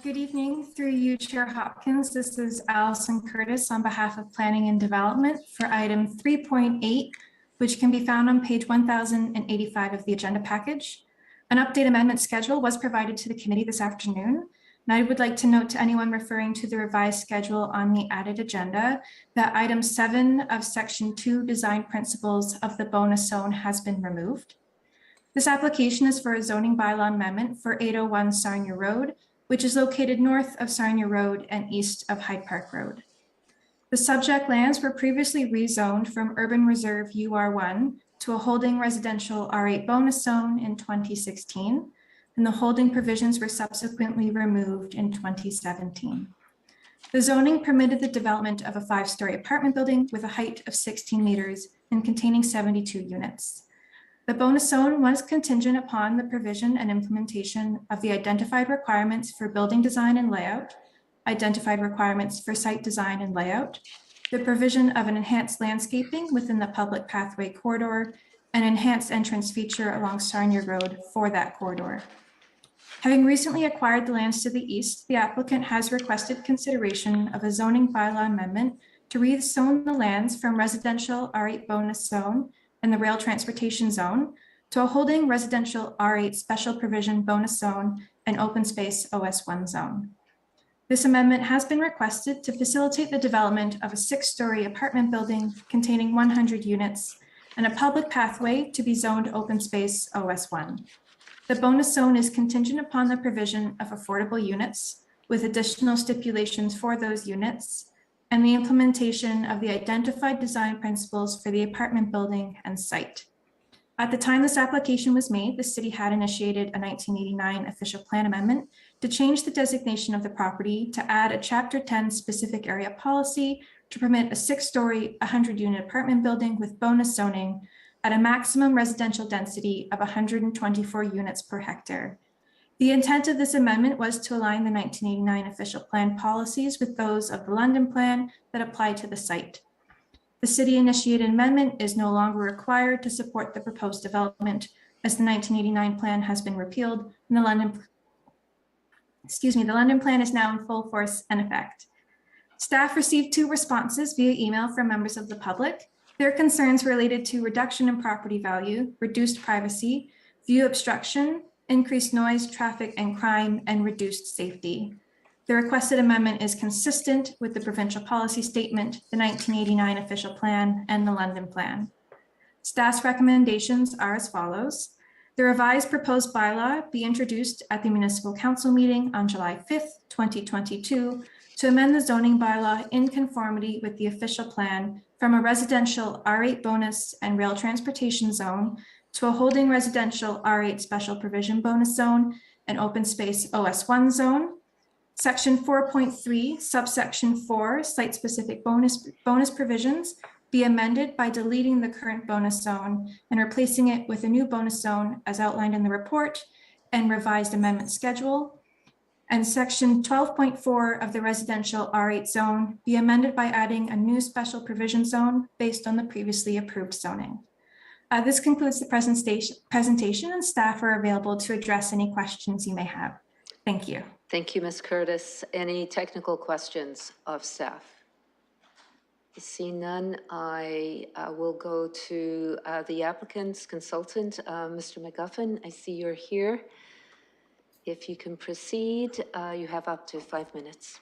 Good evening, through you, Chair Hopkins. This is Allison Curtis on behalf of Planning and Development for item 3.8, which can be found on page 1085 of the agenda package. An update amendment schedule was provided to the committee this afternoon. And I would like to note to anyone referring to the revised schedule on the added agenda that item 7 of section 2 design principles of the bonus zone has been removed. This application is for a zoning bylaw amendment for 801 Sarnia Road, which is located north of Sarnia Road and east of Hyde Park Road. The subject lands were previously rezoned from Urban Reserve UR1 to a holding residential R8 bonus zone in 2016, and the holding provisions were subsequently removed in 2017. The zoning permitted the development of a 5-story apartment building with a height of 16 meters and containing 72 units. The bonus zone was contingent upon the provision and implementation of the identified requirements for building design and layout, identified requirements for site design and layout, the provision of an enhanced landscaping within the public pathway corridor, and enhanced entrance feature along Sarnia Road for that corridor. Having recently acquired the lands to the east, the applicant has requested consideration of a zoning bylaw amendment to rezone the lands from residential R8 bonus zone and the rail transportation zone to a holding residential R8 special provision bonus zone and open space OS1 zone. This amendment has been requested to facilitate the development of a 6-story apartment building containing 100 units and a public pathway to be zoned open space OS1. The bonus zone is contingent upon the provision of affordable units with additional stipulations for those units and the implementation of the identified design principles for the apartment building and site. At the time this application was made, the city had initiated a 1989 official plan amendment to change the designation of the property to add a Chapter 10 specific area policy to permit a 6-story, 100-unit apartment building with bonus zoning at a maximum residential density of 124 units per hectare. The intent of this amendment was to align the 1989 official plan policies with those of the London plan that apply to the site. The city-initiated amendment is no longer required to support the proposed development as the 1989 plan has been repealed and the London plan is now in full force and effect. Staff received 2 responses via email from members of the public. Their concerns related to reduction in property value, reduced privacy, view obstruction, increased noise, traffic, and crime, and reduced safety. The requested amendment is consistent with the provincial policy statement, the 1989 official plan, and the London plan. Staff's recommendations are as follows. The revised proposed bylaw be introduced at the municipal council meeting on July 5th, 2022, to amend the zoning bylaw in conformity with the official plan from a residential R8 bonus and rail transportation zone to a holding residential R8 special provision bonus zone and open space OS1 zone. Section 4.3, subsection 4, site-specific bonus provisions be amended by deleting the current bonus zone and replacing it with a new bonus zone as outlined in the report and revised amendment schedule. And section 12.4 of the residential R8 zone be amended by adding a new special provision zone based on the previously approved zoning. This concludes the presentation, and staff are available to address any questions you may have. Thank you. Thank you, Ms. Curtis. Any technical questions of staff? I see none. I will go to the applicant's consultant, Mr. McGuffin. I see you're here. If you can proceed, you have up to 5 minutes.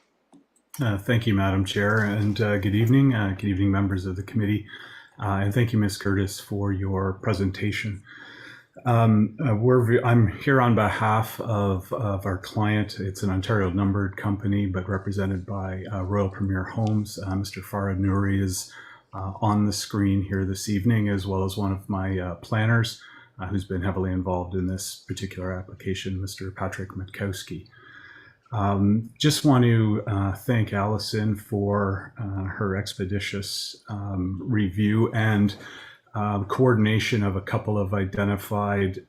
Thank you, Madam Chair, and good evening. Good evening, members of the committee. And thank you, Ms. Curtis, for your presentation. I'm here on behalf of our client. It's an Ontario numbered company, but represented by Royal Premier Homes. Mr. Farhad Nouri is on the screen here this evening, as well as one of my planners who's been heavily involved in this particular application, Mr. Patrick Matkowski. Just want to thank Allison for her expeditious review and coordination of a couple of identified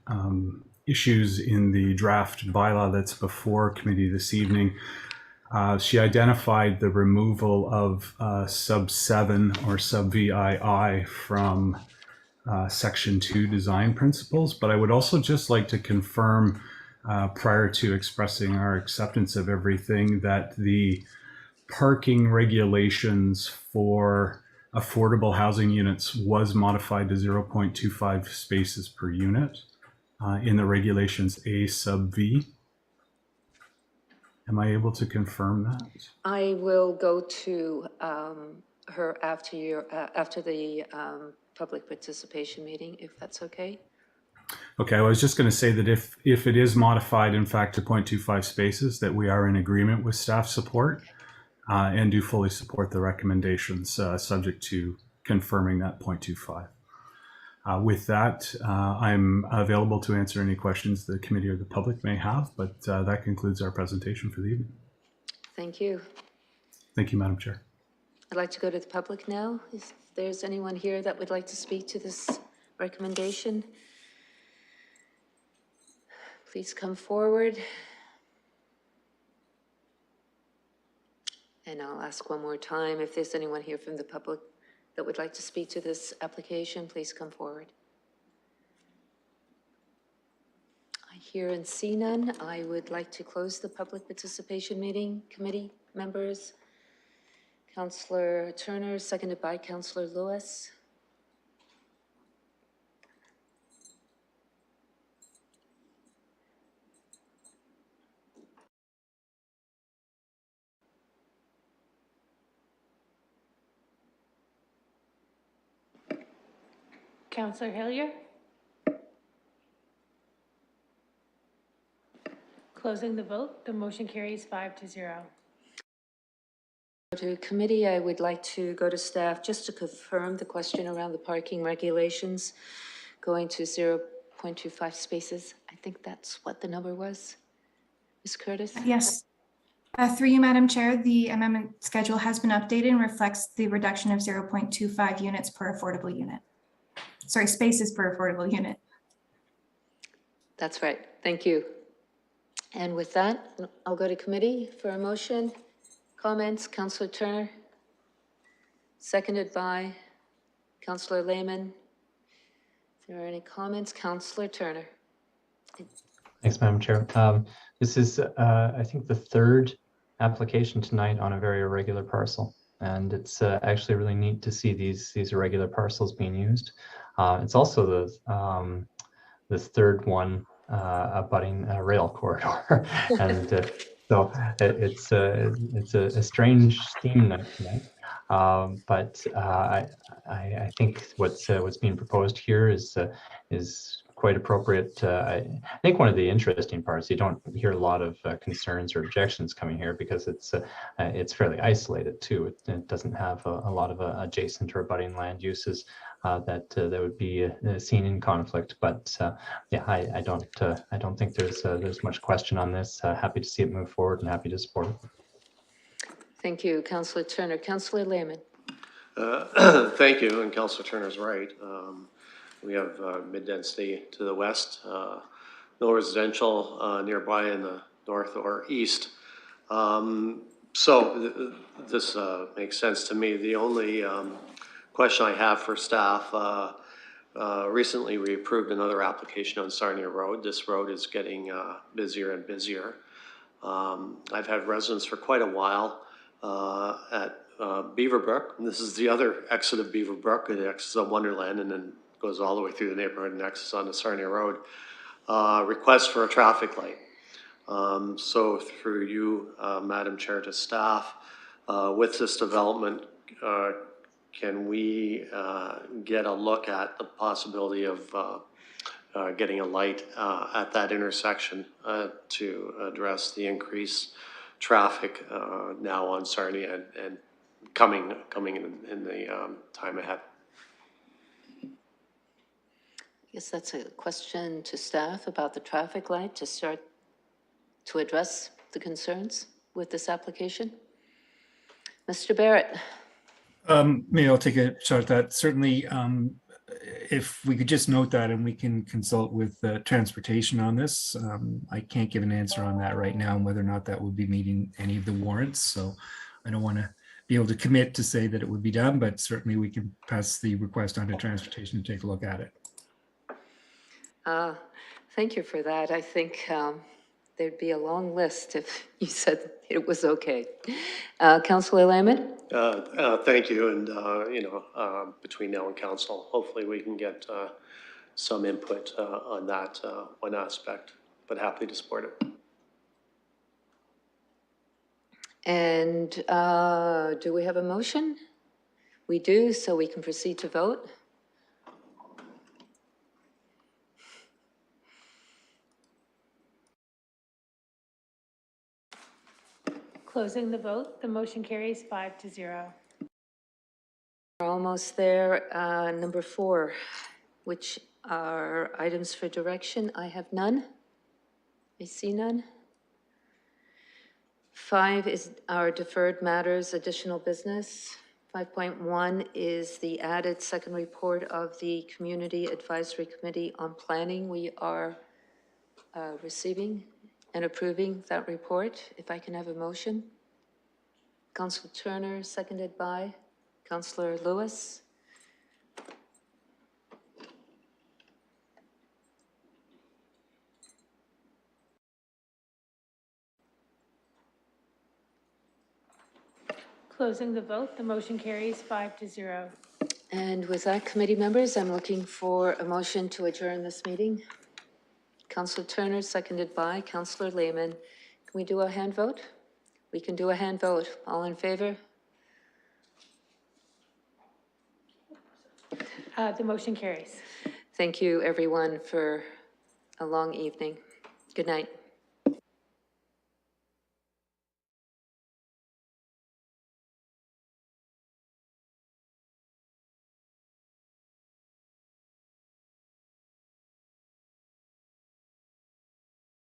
issues in the draft bylaw that's before committee this evening. She identified the removal of sub 7 or sub VII from section 2 design principles, but I would also just like to confirm prior to expressing our acceptance of everything that the parking regulations for affordable housing units was modified to 0.25 spaces per unit in the regulations A sub V. Am I able to confirm that? I will go to her after the public participation meeting, if that's okay. Okay, I was just going to say that if it is modified, in fact, to 0.25 spaces, that we are in agreement with staff support and do fully support the recommendations subject to confirming that 0.25. With that, I'm available to answer any questions the committee or the public may have, but that concludes our presentation for the evening. Thank you. Thank you, Madam Chair. I'd like to go to the public now. If there's anyone here that would like to speak to this recommendation, please come forward. And I'll ask one more time, if there's anyone here from the public that would like to speak to this application, please come forward. I hear and see none. I would like to close the public participation meeting. Committee members, Councillor Turner, seconded by Councillor Lewis. Councillor Hillier? Closing the vote, the motion carries 5-0. To committee, I would like to go to staff just to confirm the question around the parking regulations going to 0.25 spaces. I think that's what the number was. Ms. Curtis? Yes. Through you, Madam Chair, the amendment schedule has been updated and reflects the reduction of 0.25 units per affordable unit. Sorry, spaces per affordable unit. That's right. Thank you. And with that, I'll go to committee for a motion. Comments, Councillor Turner? Seconded by Councillor Lehman. If there are any comments, Councillor Turner. Thanks, Madam Chair. This is, I think, the third application tonight on a very irregular parcel. And it's actually really neat to see these irregular parcels being used. It's also the third one abutting a rail corridor. And so it's a strange theme night tonight. But I think what's being proposed here is quite appropriate. I think one of the interesting parts, you don't hear a lot of concerns or objections coming here because it's fairly isolated too. It doesn't have a lot of adjacent or abutting land uses that would be seen in conflict. But yeah, I don't think there's much question on this. Happy to see it move forward and happy to support it. Thank you, Councillor Turner. Councillor Lehman. Thank you, and Councillor Turner's right. We have mid-density to the west, no residential nearby in the north or east. So this makes sense to me. The only question I have for staff, recently we approved another application on Sarnia Road. This road is getting busier and busier. I've had residents for quite a while at Beaverbrook. And this is the other exit of Beaverbrook. It exits on Wonderland and then goes all the way through the neighborhood and exits onto Sarnia Road. Request for a traffic light. So through you, Madam Chair, to staff, with this development, can we get a look at the possibility of getting a light at that intersection to address the increased traffic now on Sarnia and coming in the time ahead? I guess that's a question to staff about the traffic light to start to address the concerns with this application. Mr. Barrett. Maybe I'll take a shot at that. Certainly, if we could just note that and we can consult with transportation on this. I can't give an answer on that right now and whether or not that would be meeting any of the warrants. So I don't want to be able to commit to say that it would be done, but certainly we can pass the request on to transportation to take a look at it. Thank you for that. I think there'd be a long list if you said it was okay. Councillor Lehman? Thank you. And, between now and council, hopefully we can get some input on that one aspect, but happy to support it. And do we have a motion? We do, so we can proceed to vote. Closing the vote, the motion carries 5-0. We're almost there. Number 4, which are items for direction. I have none. I see none. 5 is our deferred matters, additional business. 5.1 is the added second report of the Community Advisory Committee on Planning. We are receiving and approving that report. If I can have a motion. Councillor Turner, seconded by Councillor Lewis. Closing the vote, the motion carries 5-0. And with that, committee members, I'm looking for a motion to adjourn this meeting. Councillor Turner, seconded by Councillor Lehman. Can we do a hand vote? We can do a hand vote. All in favor? The motion carries. Thank you, everyone, for a long evening. Good night.